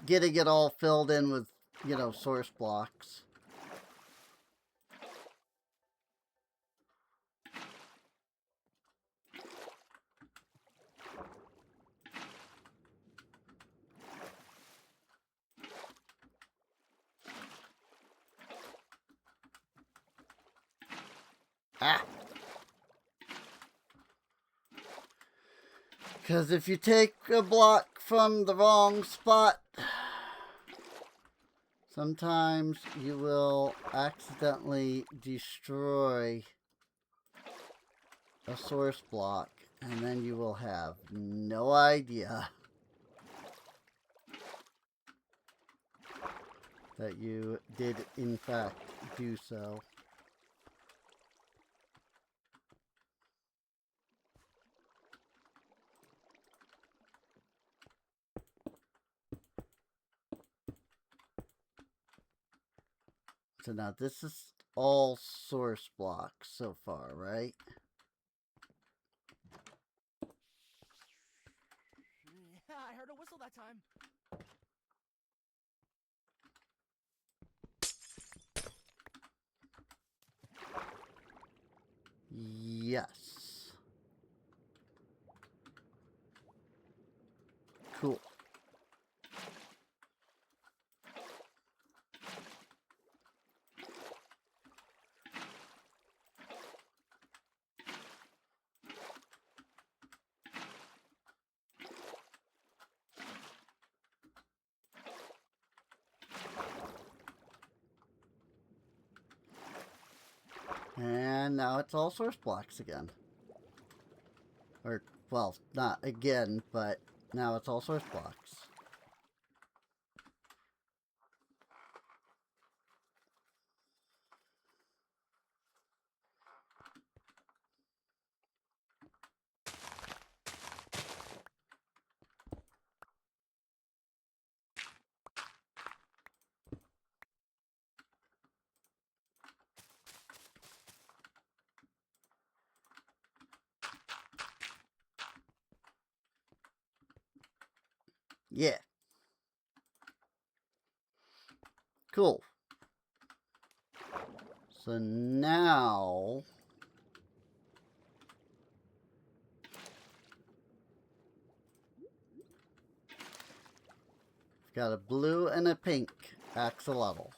getting it all filled in with, you know, source blocks. Ah! Because if you take a block from the wrong spot, sometimes you will accidentally destroy a source block, and then you will have no idea that you did in fact do so. So now this is all source blocks so far, right? Yeah, I heard a whistle that time. Yes. Cool. And now it's all source blocks again. Or, well, not again, but now it's all source blocks. Yeah. Cool. So now we've got a blue and a pink axolotl.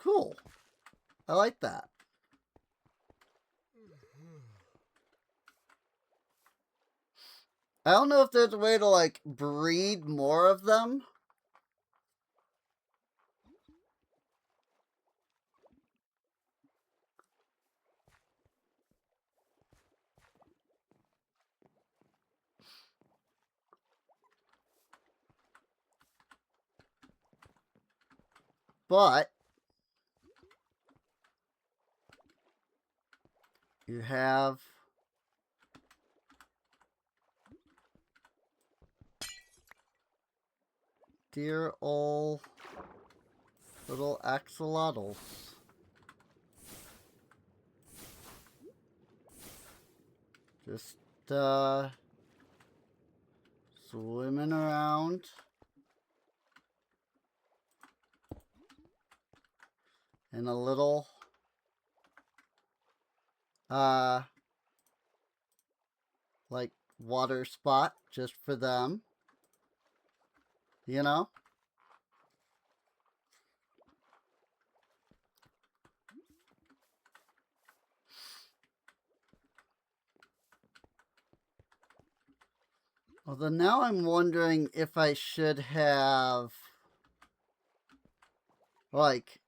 Cool. I like that. I don't know if there's a way to, like, breed more of them. But You have dear old little axolotls. Just, swimming around. In a little, like, water spot just for them. You know? Although now I'm wondering if I should have, like,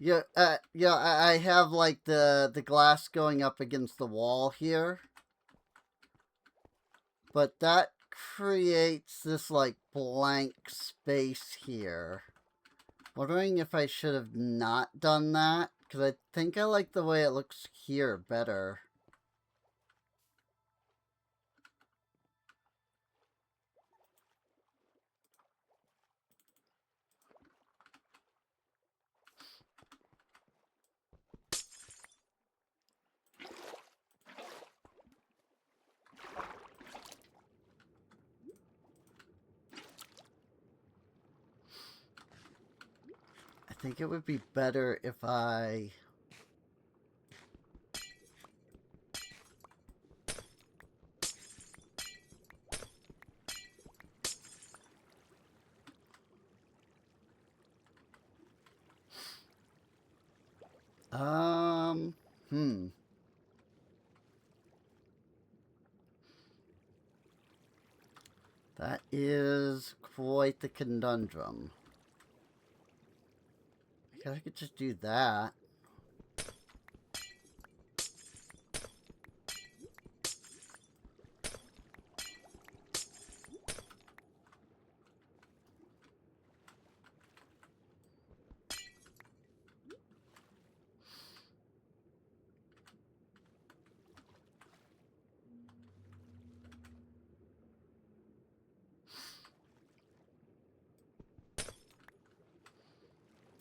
yeah, I have like the glass going up against the wall here, but that creates this like blank space here. Wondering if I should have not done that, because I think I like the way it looks here better. I think it would be better if I... That is quite the conundrum. I guess I could just do that.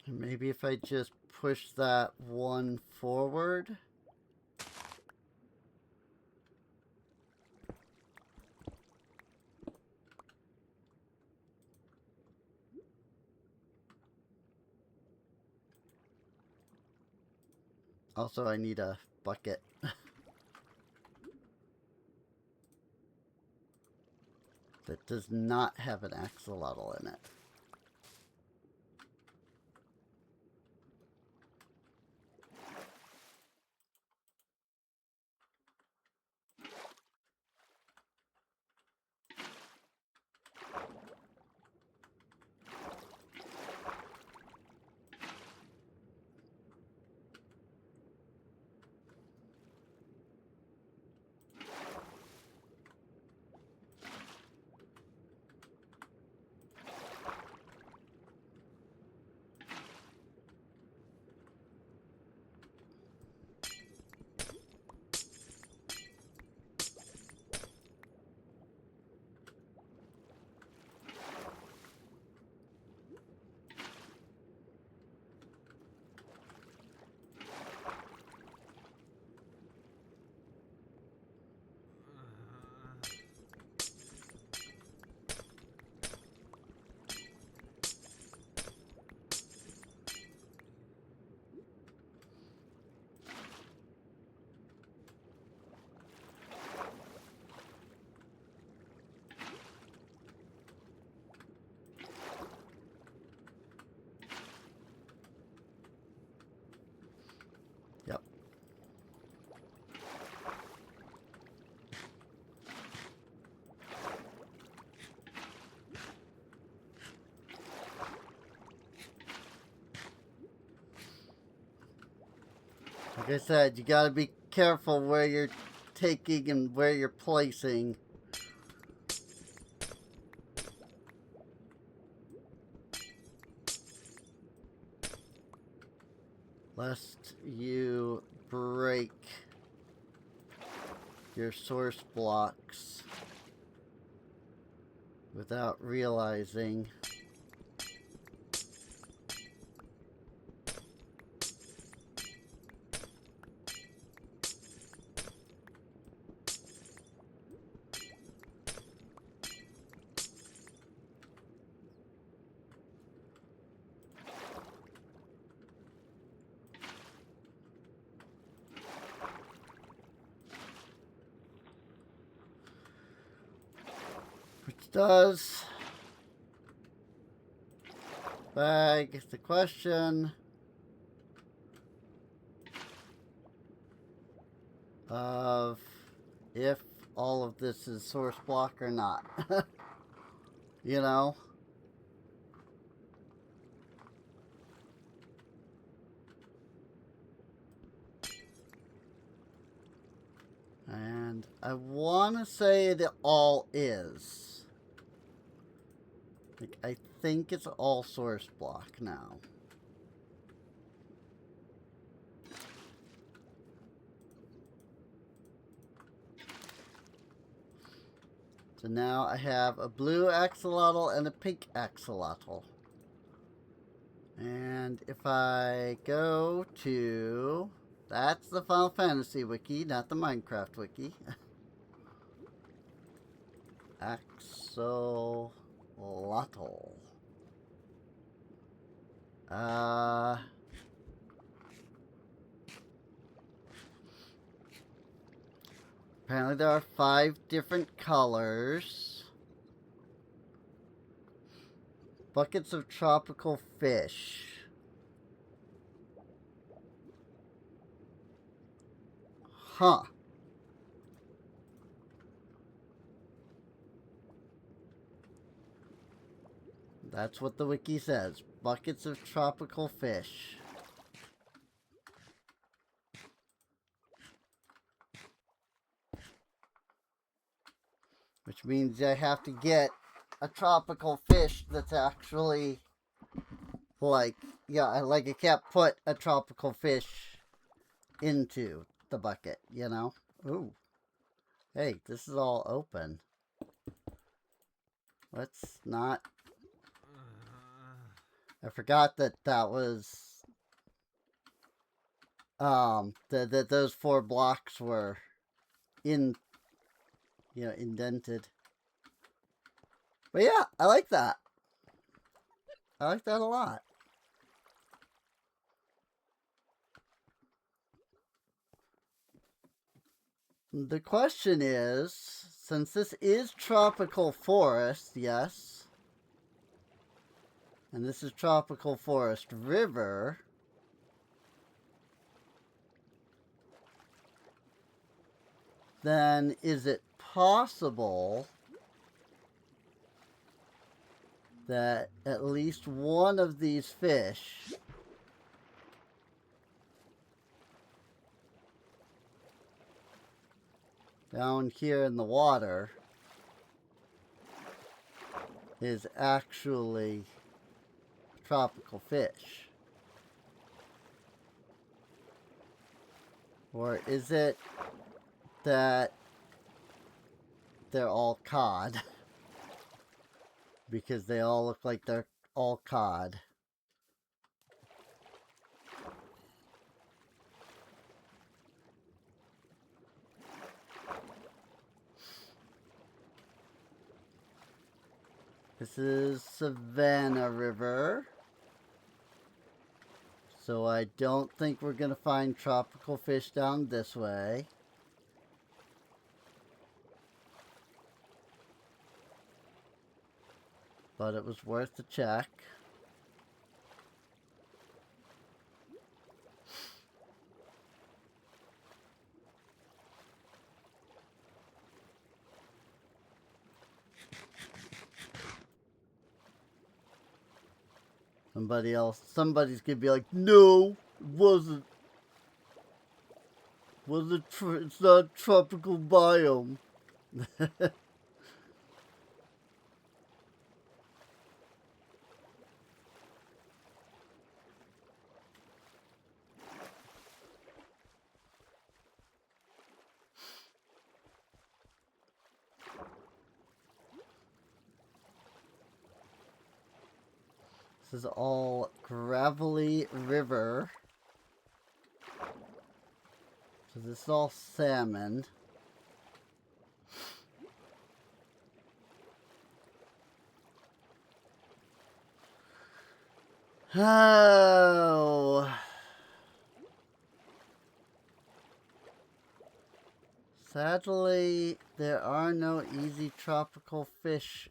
And maybe if I just push that one forward. Also, I need a bucket. That does not have an axolotl in it. Yep. Like I said, you gotta be careful where you're taking and where you're placing. Lest you break your source blocks without realizing. Which does beg the question of if all of this is source block or not. You know? And I want to say it all is. Like, I think it's all source block now. So now I have a blue axolotl and a pink axolotl. And if I go to... That's the Final Fantasy wiki, not the Minecraft wiki. Axolotl. Apparently there are 5 different colors. Buckets of tropical fish. Huh. That's what the wiki says. Buckets of tropical fish. Which means I have to get a tropical fish that's actually like, yeah, like I can't put a tropical fish into the bucket, you know? Ooh. Hey, this is all open. Let's not... I forgot that that was... that those 4 blocks were in... You know, indented. But yeah, I like that. I like that a lot. The question is, since this is tropical forest, yes, and this is tropical forest river, then is it possible that at least one of these fish down here in the water is actually tropical fish? Or is it that they're all cod? Because they all look like they're all cod. This is Savannah River. So I don't think we're going to find tropical fish down this way. But it was worth a check. Somebody's gonna be like, no, it wasn't. It's not a tropical biome. This is all gravelly river. So this is all salmon. Oh. Sadly, there are no easy tropical fish.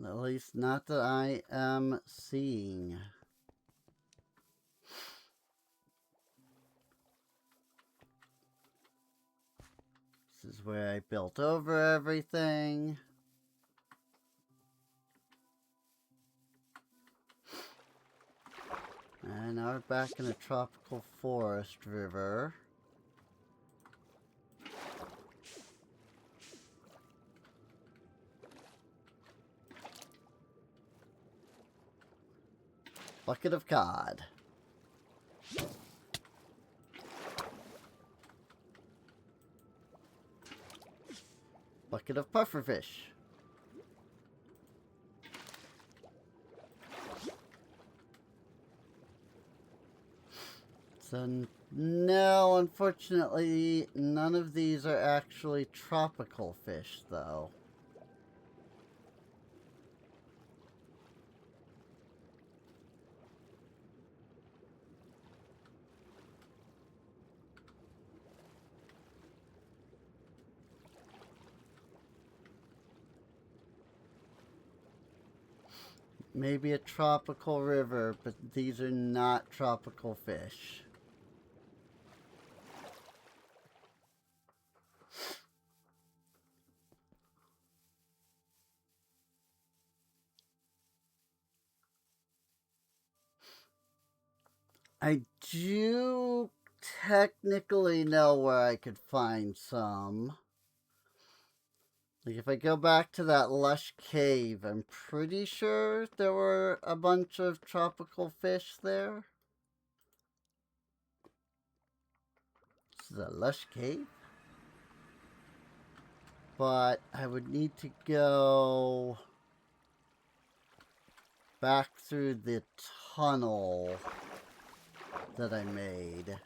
At least not that I am seeing. This is where I built over everything. And now we're back in a tropical forest river. Bucket of cod. Bucket of pufferfish. So no, unfortunately, none of these are actually tropical fish, though. Maybe a tropical river, but these are not tropical fish. I do technically know where I could find some. Like if I go back to that lush cave, I'm pretty sure there were a bunch of tropical fish there. This is a lush cave. But I would need to go back through the tunnel that I made.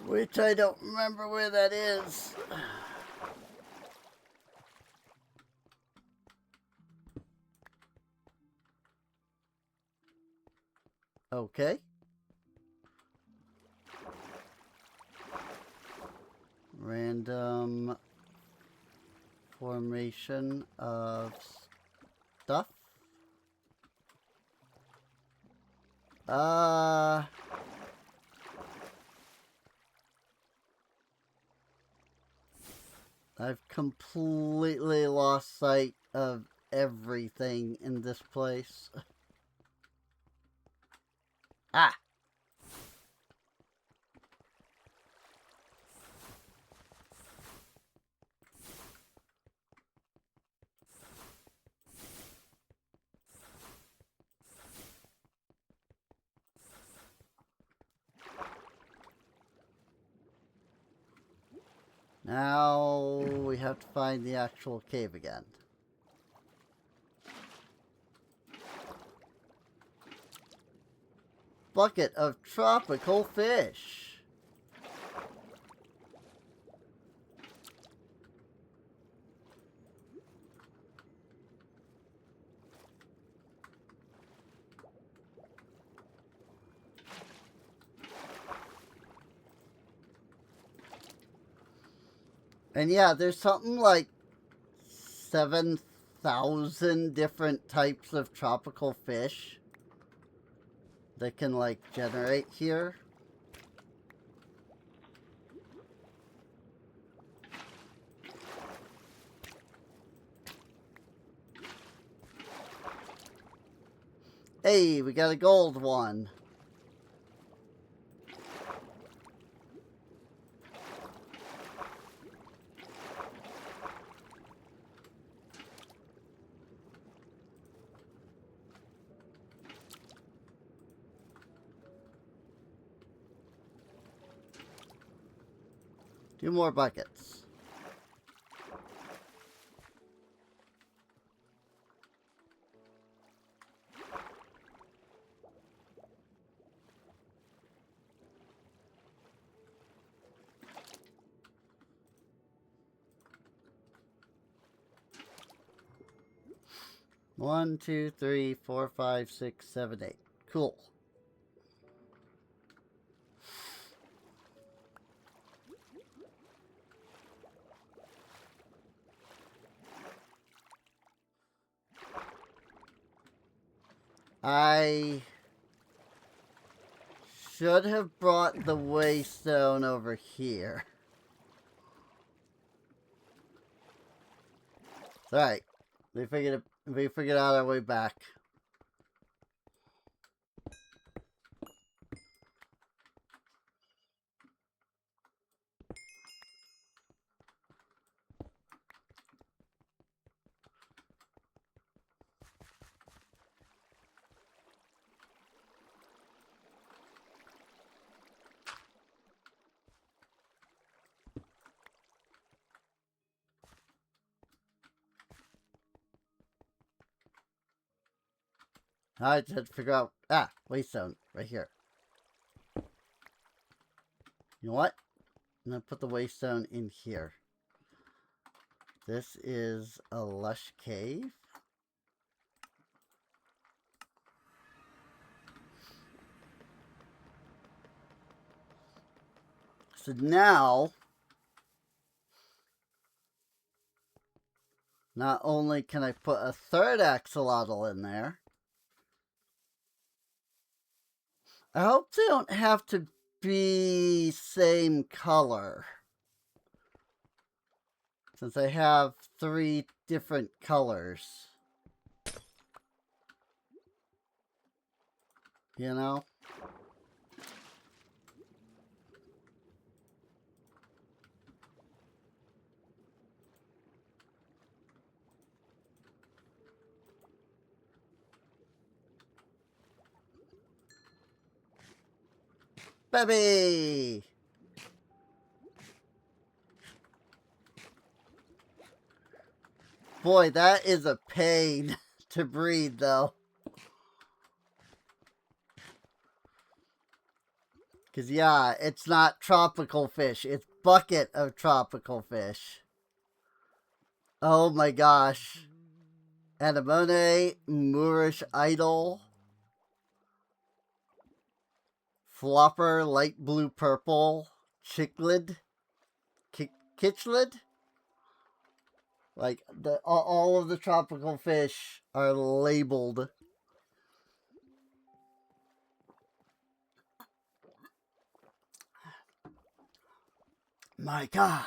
Which I don't remember where that is. Okay. Random formation of stuff. I've completely lost sight of everything in this place. Ah! Now we have to find the actual cave again. Bucket of tropical fish. And yeah, there's something like 7,000 different types of tropical fish that can, like, generate here. Hey, we got a gold one. 2 more buckets. One, two, three, 4, 5, 6, 7, 8. Cool. I should have brought the waystone over here. It's alright. We figured out our way back. I just had to figure out... Ah, waystone. Right here. You know what? I'm going to put the waystone in here. This is a lush cave. So now... Not only can I put a 3rd axolotl in there... I hope they don't have to be same color. Since I have 3 different colors. You know? Baby! Boy, that is a pain to breathe, though. Because, yeah, it's not tropical fish. It's bucket of tropical fish. Oh my gosh. Anemone, Moorish Idol. Flopper, light blue purple. Chicklid. Kitchlid. Like, all of the tropical fish are labeled. My God.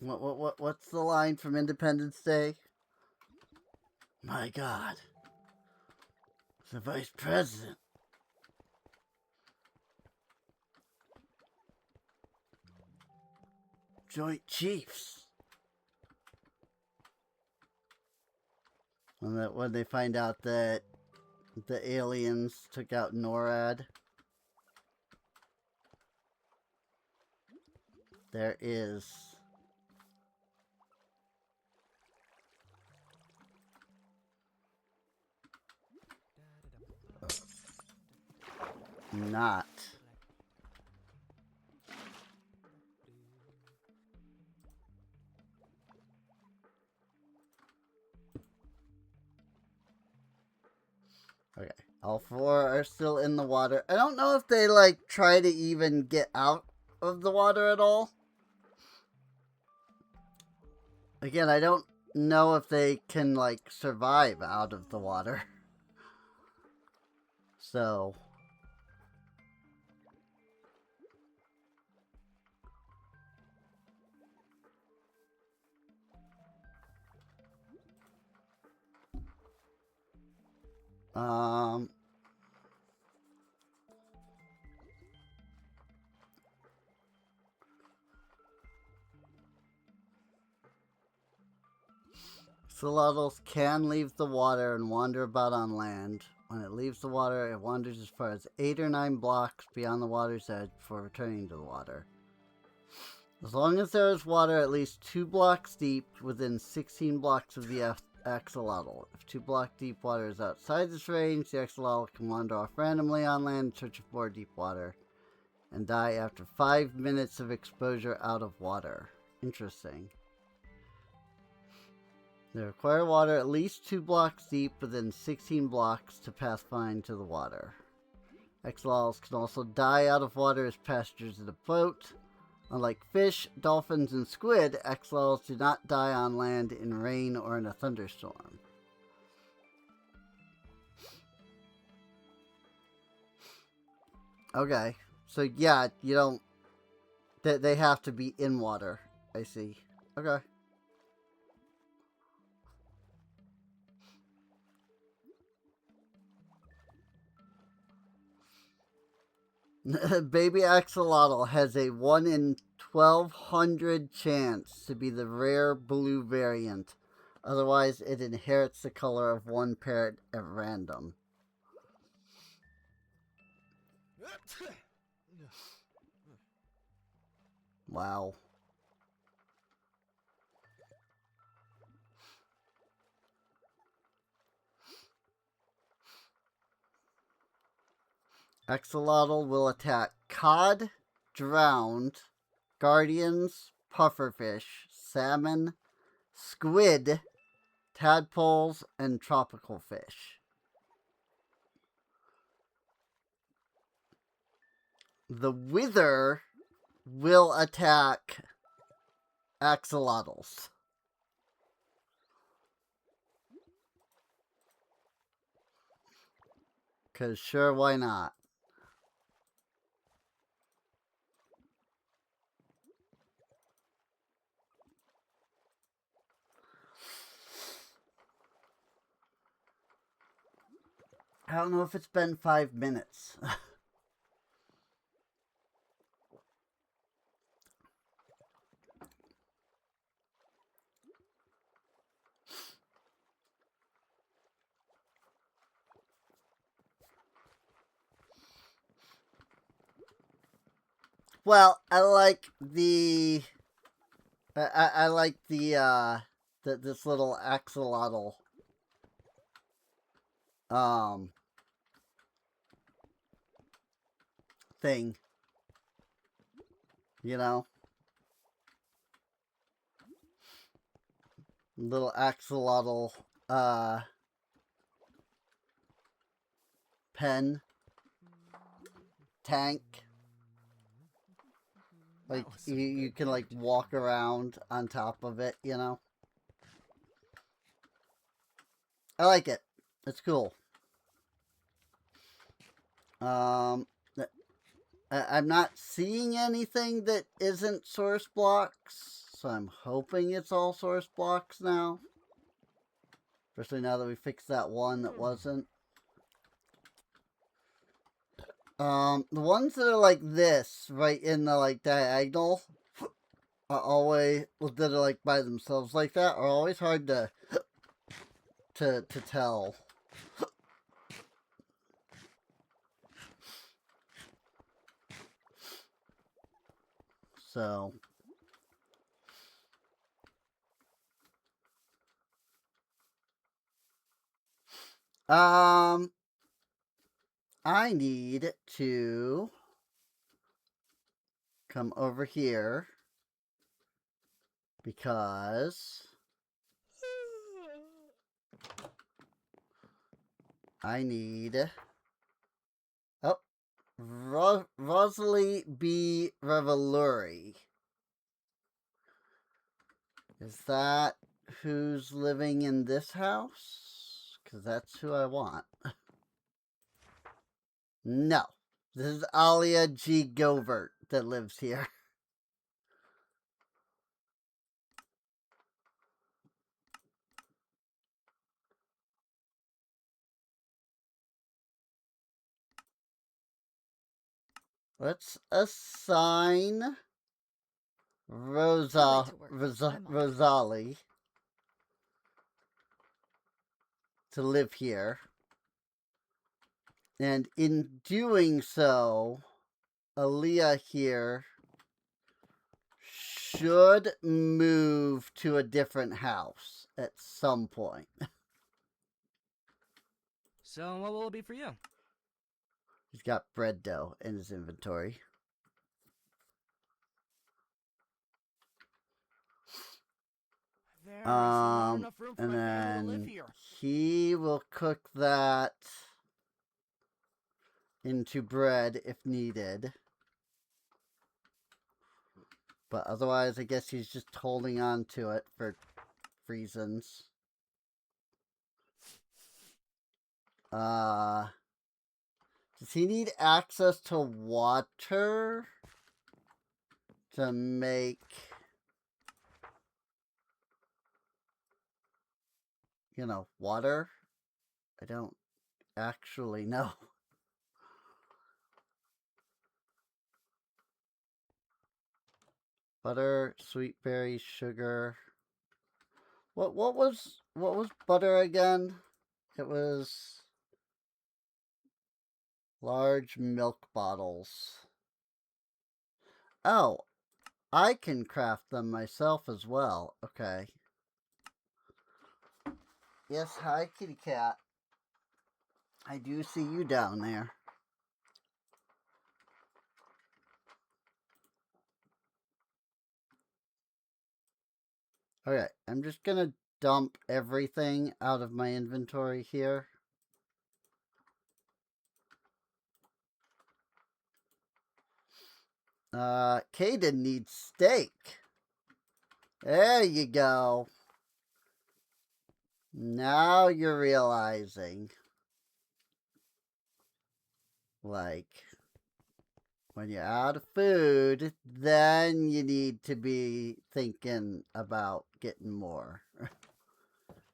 What's the line from Independence Day? My God. The Vice President. Joint Chiefs. When they find out that the aliens took out NORAD. There is not. Okay, all 4 are still in the water. I don't know if they, like, try to even get out of the water at all. Again, I don't know if they can, like, survive out of the water. So... Axolotls can leave the water and wander about on land. When it leaves the water, it wanders as far as 8 or 9 blocks beyond the water's edge before returning to the water. As long as there is water at least 2 blocks deep within 16 blocks of the axolotl. If 2 block deep water is outside this range, the axolotl can wander off randomly on land in search of more deep water and die after 5 minutes of exposure out of water. Interesting. They require water at least 2 blocks deep within 16 blocks to pass fine to the water. Axolotls can also die out of water as passengers in a boat. Unlike fish, dolphins, and squid, axolotls do not die on land in rain or in a thunderstorm. Okay, so yeah, you don't... They have to be in water. I see. Okay. Baby axolotl has a 1 in 1,200 chance to be the rare blue variant. Otherwise, it inherits the color of one parent at random. Wow. Axolotl will attack cod, drowned, guardians, pufferfish, salmon, squid, tadpoles, and tropical fish. The wither will attack axolotls. Because sure, why not? I don't know if it's been 5 minutes. Well, I like the... I like the, this little axolotl, thing. You know? Little axolotl, pen. Tank. Like, you can, like, walk around on top of it, you know? I like it. It's cool. I'm not seeing anything that isn't source blocks, so I'm hoping it's all source blocks now. Especially now that we fixed that one that wasn't. The ones that are like this, right in the, like, diagonal, are always, that are, like, by themselves like that, are always hard to tell. So... I need to come over here because I need... Oh, Rosalie B. Reveluri. Is that who's living in this house? Because that's who I want. No. This is Alia G. Govert that lives here. Let's assign Rosalie. to live here. And in doing so, Aaliyah here should move to a different house at some point. So what will it be for you? He's got bread dough in his inventory. There is not enough room for And my family to live then here. he will cook that into bread if needed. But otherwise, I guess he's just holding on to it for reasons. Does he need access to water to make, you know, water? I don't actually know. Butter, sweet berries, sugar. What was butter again? It was large milk bottles. Oh, I can craft them myself as well. Okay. Yes, hi kitty cat. I do see you down there. Okay, I'm just gonna dump everything out of my inventory here. Caden needs steak. There you go. Now you're realizing. Like, when you're out of food, then you need to be thinking about getting more.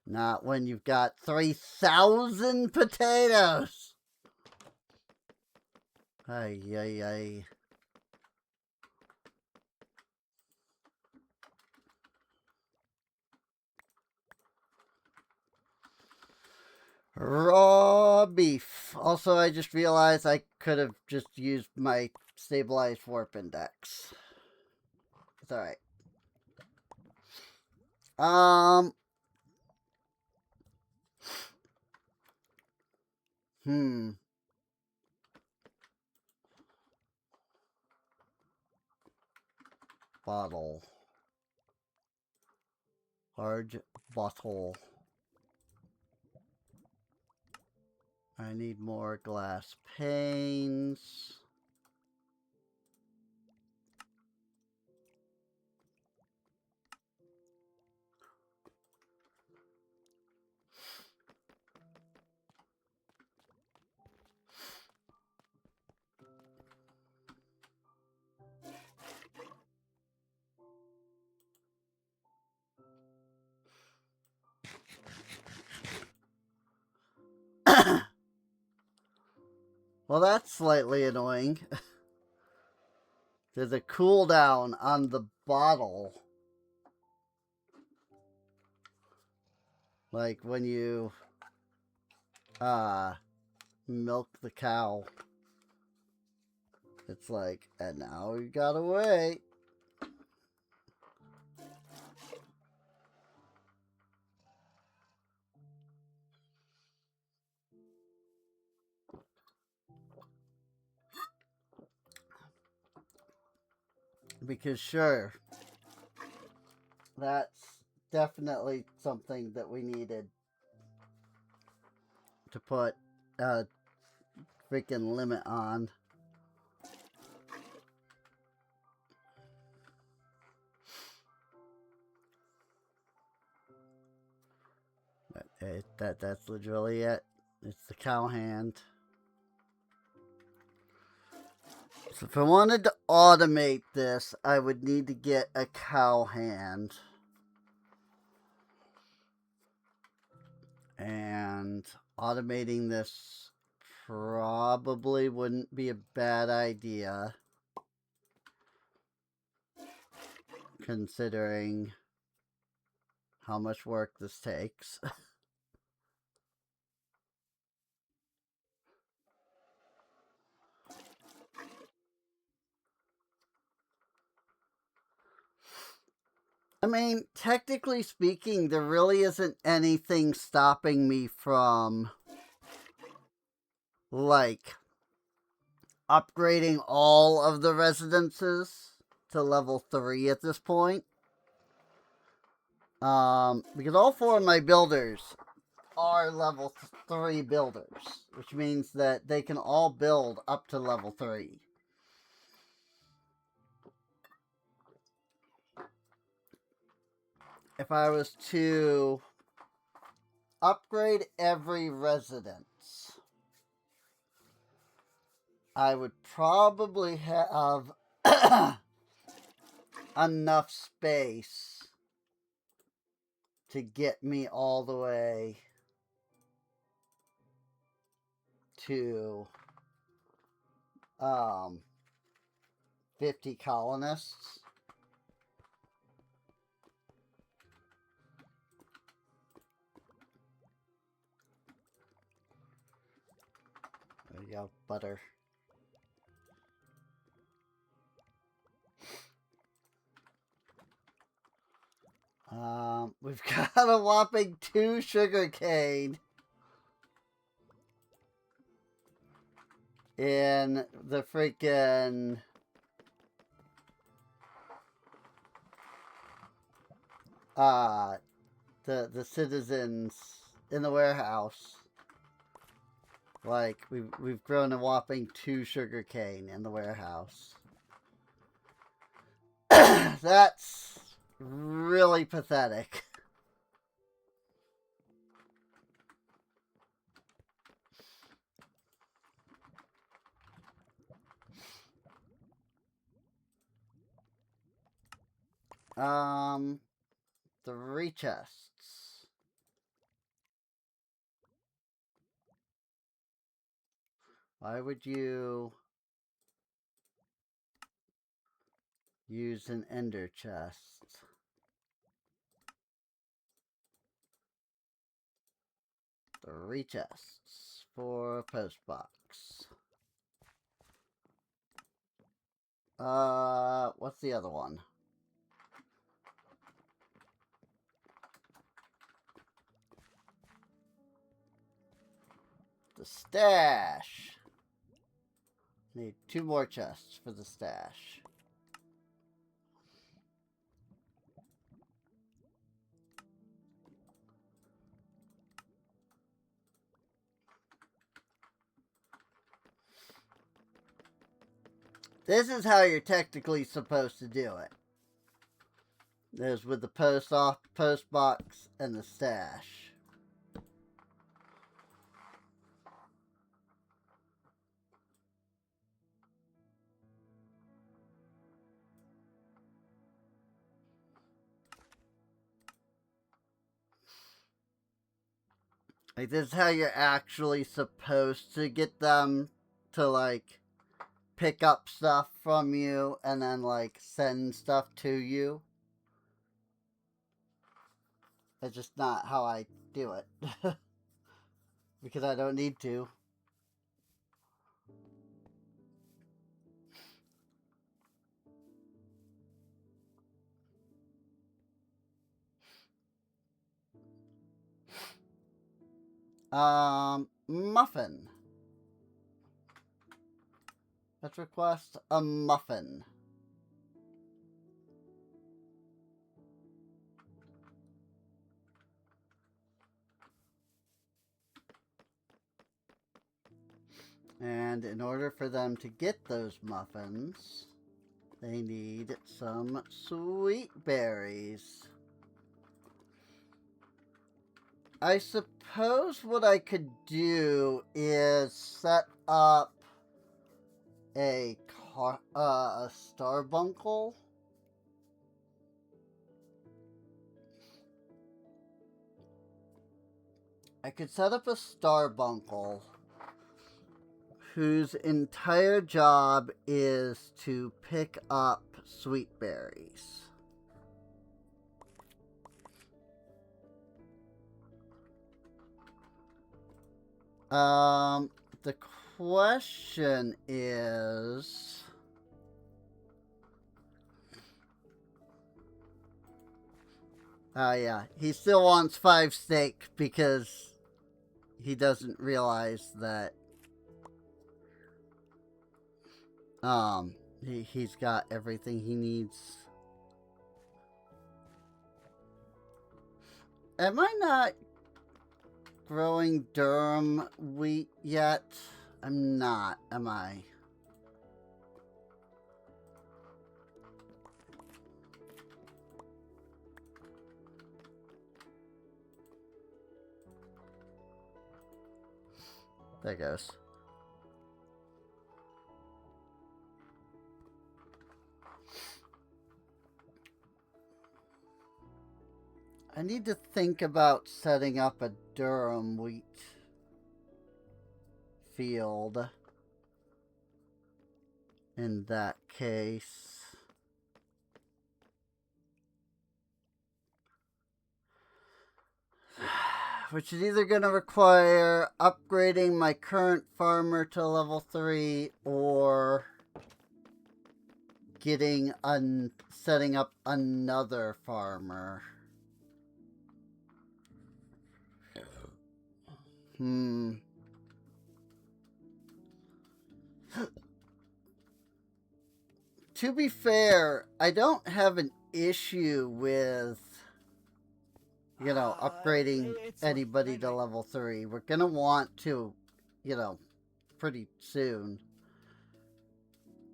Not when you've got 3,000 potatoes. Ay, ay, ay. Raw beef. Also, I just realized I could have just used my stabilized warp index. It's alright. Bottle. Large bottle. I need more glass panes. Well, that's slightly annoying. There's a cooldown on the bottle. Like when you milk the cow. It's like, and now you gotta wait. Because sure, that's definitely something that we needed to put a freaking limit on. That's literally it. It's the cow hand. So if I wanted to automate this, I would need to get a cow hand. And automating this probably wouldn't be a bad idea, considering how much work this takes. I mean, technically speaking, there really isn't anything stopping me from, like, upgrading all of the residences to level 3 at this point. Because all 4 of my builders are level 3 builders, which means that they can all build up to level 3. If I was to upgrade every residence, I would probably have enough space to get me all the way to 50 colonists. There you go, butter. We've got a whopping 2 sugarcane in the freaking the citizens in the warehouse. Like we've grown a whopping 2 sugarcane in the warehouse. That's really pathetic. Um, 3 chests. Why would you use an ender chest? Three chests for a post box. What's the other one? The stash. Need 2 more chests for the stash. This is how you're technically supposed to do it. There's with the post box and the stash. Like, this is how you're actually supposed to get them to, like, pick up stuff from you and then, like, send stuff to you. It's just not how I do it. Because I don't need to. Muffin. Let's request a muffin. And in order for them to get those muffins, they need some sweet berries. I suppose what I could do is set up a starbuncle. I could set up a starbuncle whose entire job is to pick up sweet berries. The question is, Yeah. He still wants 5 steak because he doesn't realize that he's got everything he needs. Am I not growing durum wheat yet? I'm not, am I? There goes. I need to think about setting up a durum wheat field in that case. Which is either going to require upgrading my current farmer to level 3 or setting up another farmer. To be fair, I don't have an issue with, you know, upgrading anybody to level 3. We're gonna want to, you know, pretty soon.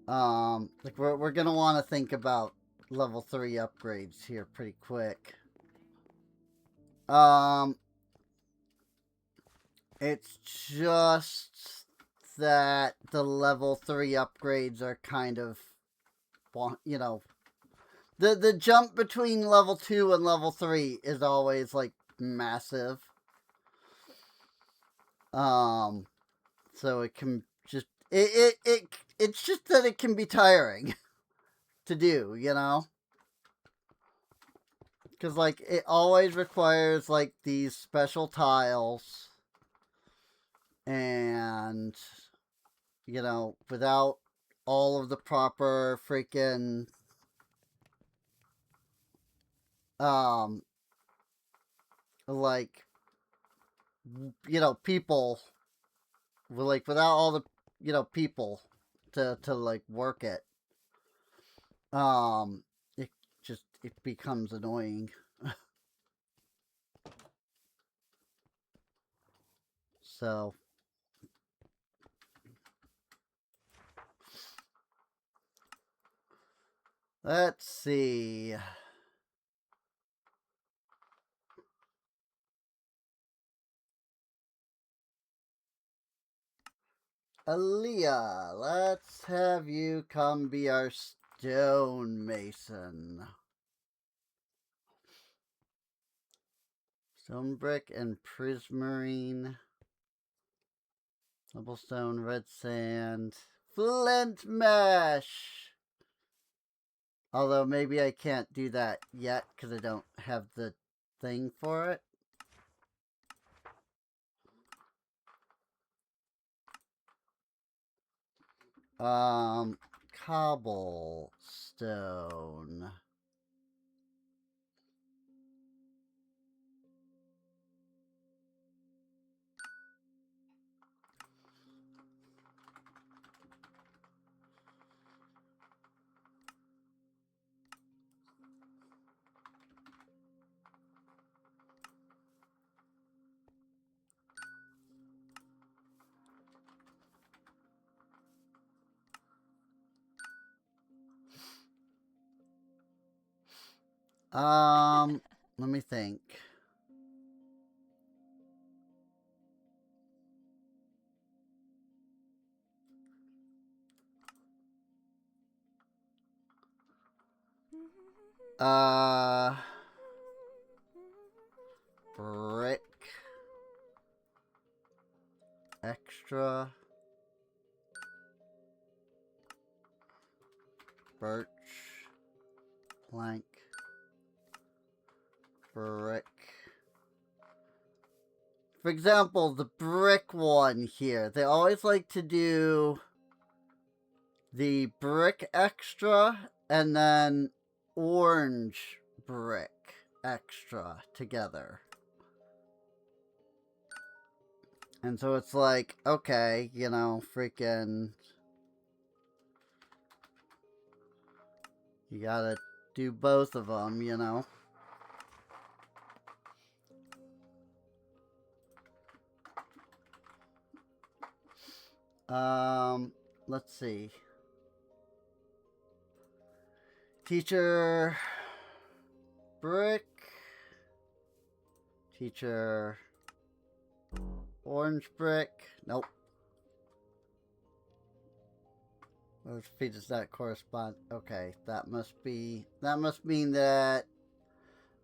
Like we're gonna want to think about level 3 upgrades here pretty quick. It's just that the level 3 upgrades are kind of, you know, the jump between level 2 and level 3 is always like massive. So it can just it's just that it can be tiring to do, you know? Because like it always requires like these special tiles, and you know, without all of the proper freaking like, you know, people, like without all the, you know, people to like work it, it just, it becomes annoying. So let's see. Aaliyah, let's have you come be our stonemason. Stone brick and prismarine. Cobblestone, red sand, flint mesh. Although maybe I can't do that yet because I don't have the thing for it. Cobblestone. Let me think. Brick. Extra. Birch. Plank. Brick. For example, the brick one here. They always like to do the brick extra and then orange brick extra together. And so it's like, okay, you know, freaking, you gotta do both of them, you know. Let's see. Teacher brick. Teacher orange brick. Nope. Those feet does that correspond? Okay, that must mean that.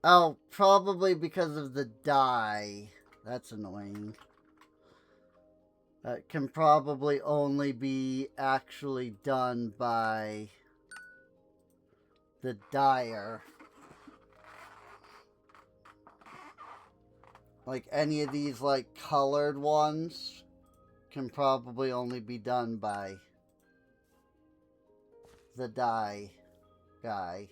Oh, probably because of the dye. That's annoying. That can probably only be actually done by the dyer. Like any of these like colored ones can probably only be done by the dye guy.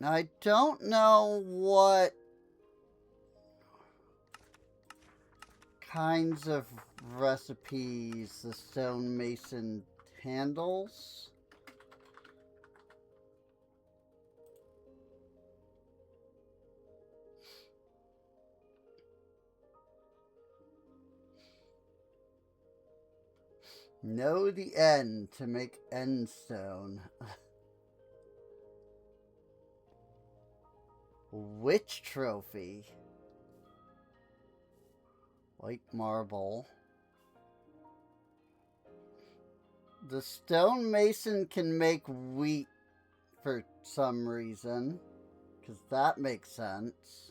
I don't know what kinds of recipes the stonemason handles. Know the end to make end stone. Witch trophy. White marble. The stonemason can make wheat for some reason, because that makes sense.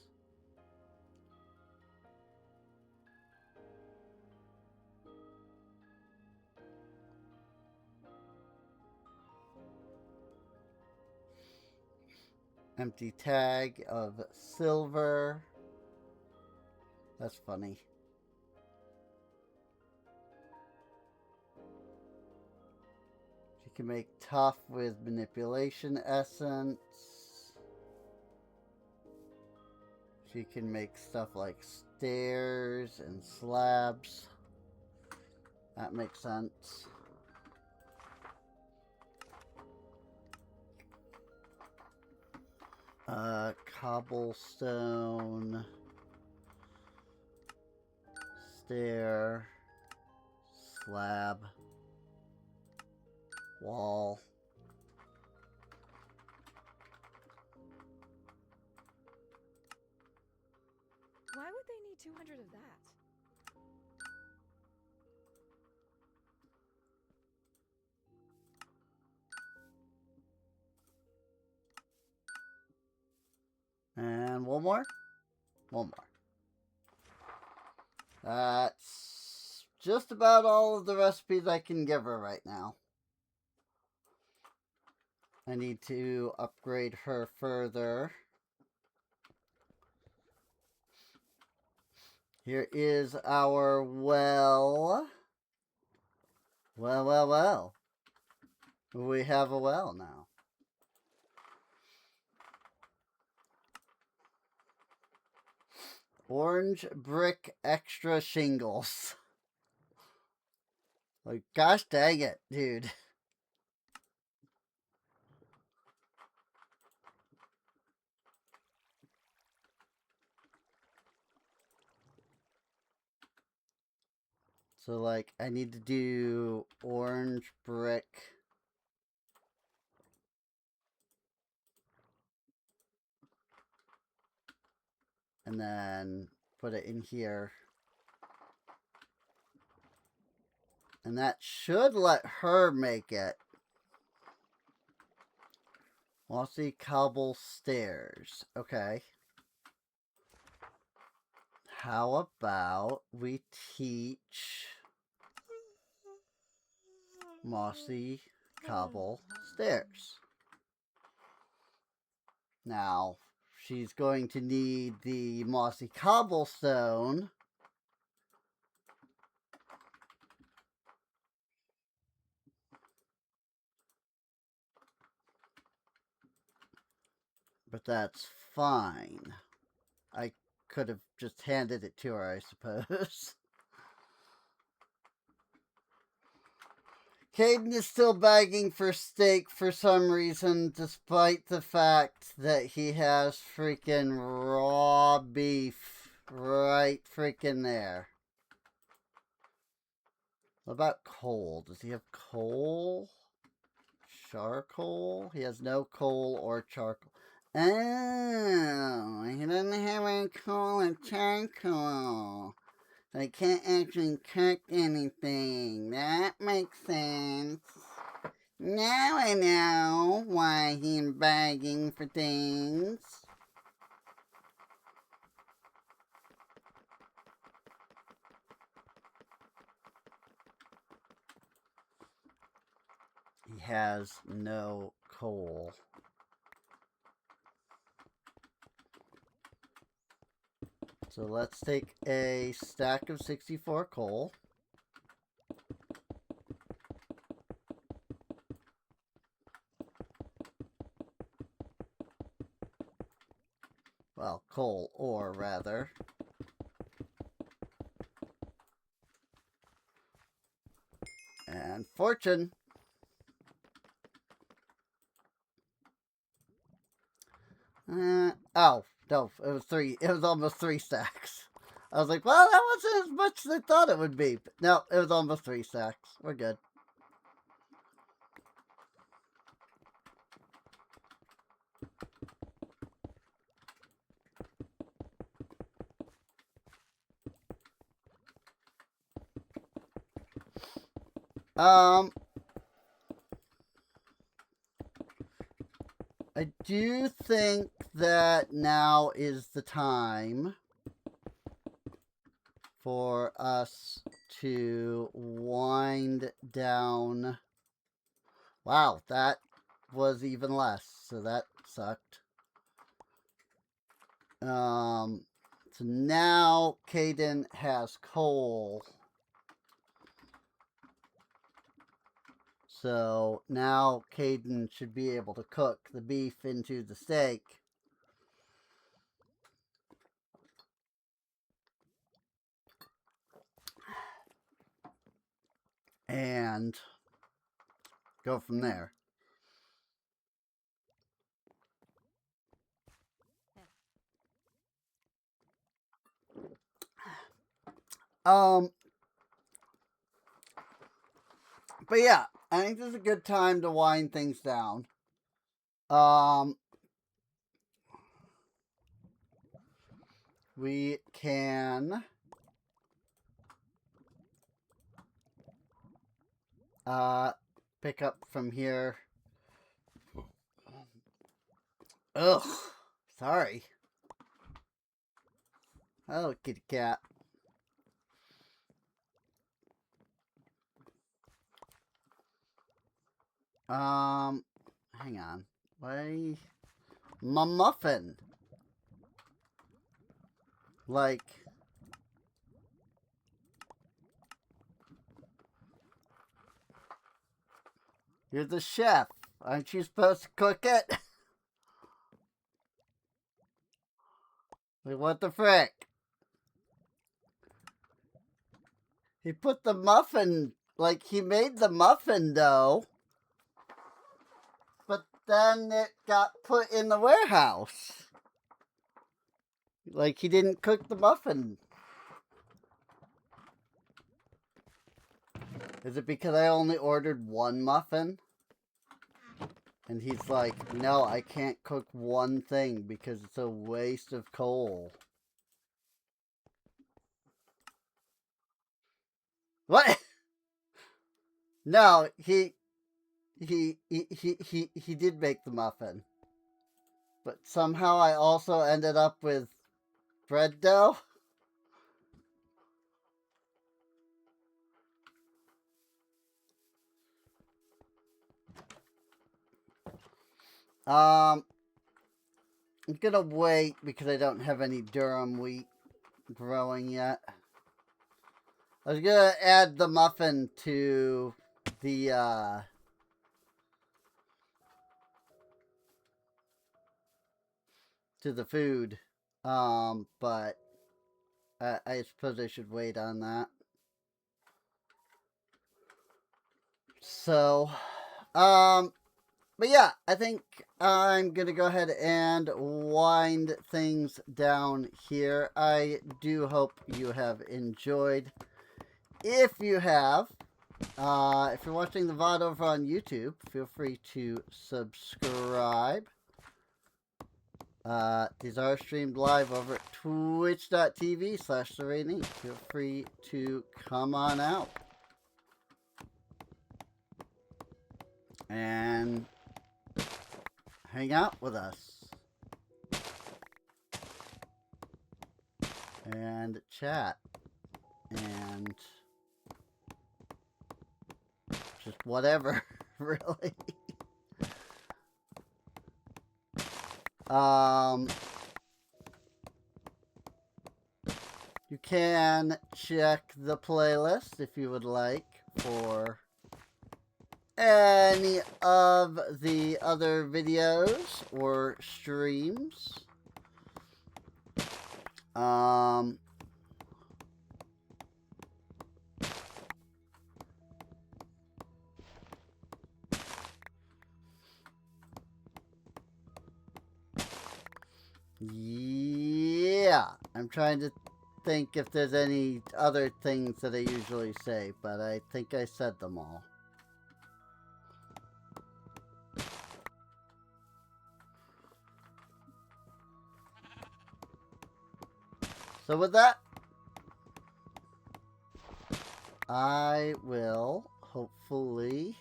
Empty tag of silver. That's funny. She can make tough with manipulation essence. She can make stuff like stairs and slabs. That makes sense. Cobblestone. Stair. Slab. Wall. Why would they need 200 of that? And one more. One more. That's just about all of the recipes I can give her right now. I need to upgrade her further. Here is our well. Well. We have a well now. Orange brick extra shingles. Like, gosh dang it, dude. So, like, I need to do orange brick. And then put it in here. And that should let her make it. Mossy cobble stairs. Okay. How about we teach mossy cobble stairs? Now, she's going to need the mossy cobblestone. But that's fine. I could have just handed it to her, I suppose. Caden is still begging for steak for some reason, despite the fact that he has freaking raw beef right freaking there. What about coal? Does he have coal? Charcoal? He has no coal or charcoal. Oh, he doesn't have any coal or charcoal. I can't actually cook anything. That makes sense. Now I know why he's begging for things. He has no coal. So let's take a stack of 64 coal. Well, coal ore, rather. And fortune. Oh, no, it was 3. It was almost 3 stacks. I was like, well, that wasn't as much as I thought it would be. But no, it was almost 3 stacks. We're good. I do think that now is the time for us to wind down. Wow, that was even less, so that sucked. So now Caden has coal. So now Caden should be able to cook the beef into the steak. And go from there. But yeah, I think this is a good time to wind things down. We can pick up from here. Ugh, sorry. Oh, kitty cat. Hang on. Why? My muffin. Like, you're the chef. Aren't you supposed to cook it? Like, what the frick? He put the muffin, like, he made the muffin dough, but then it got put in the warehouse. Like, he didn't cook the muffin. Is it because I only ordered 1 muffin? And he's like, no, I can't cook 1 thing because it's a waste of coal. What? No, he did make the muffin. But somehow I also ended up with bread dough. I'm gonna wait because I don't have any durum wheat growing yet. I was gonna add the muffin to the to the food. But I suppose I should wait on that. So, but yeah, I think I'm going to go ahead and wind things down here. I do hope you have enjoyed. If you have, if you're watching the VOD over on YouTube, feel free to subscribe. These are streamed live over at twitch.tv/SerraneInc. Feel free to come on out and hang out with us and chat and just whatever, really. You can check the playlist if you would like for any of the other videos or streams. Yeah, I'm trying to think if there's any other things that I usually say, but I think I said them all. So with that, I will hopefully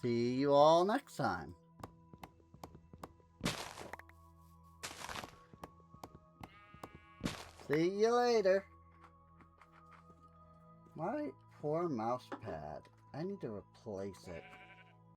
see you all next time. See you later. My poor mouse pad. I need to replace it.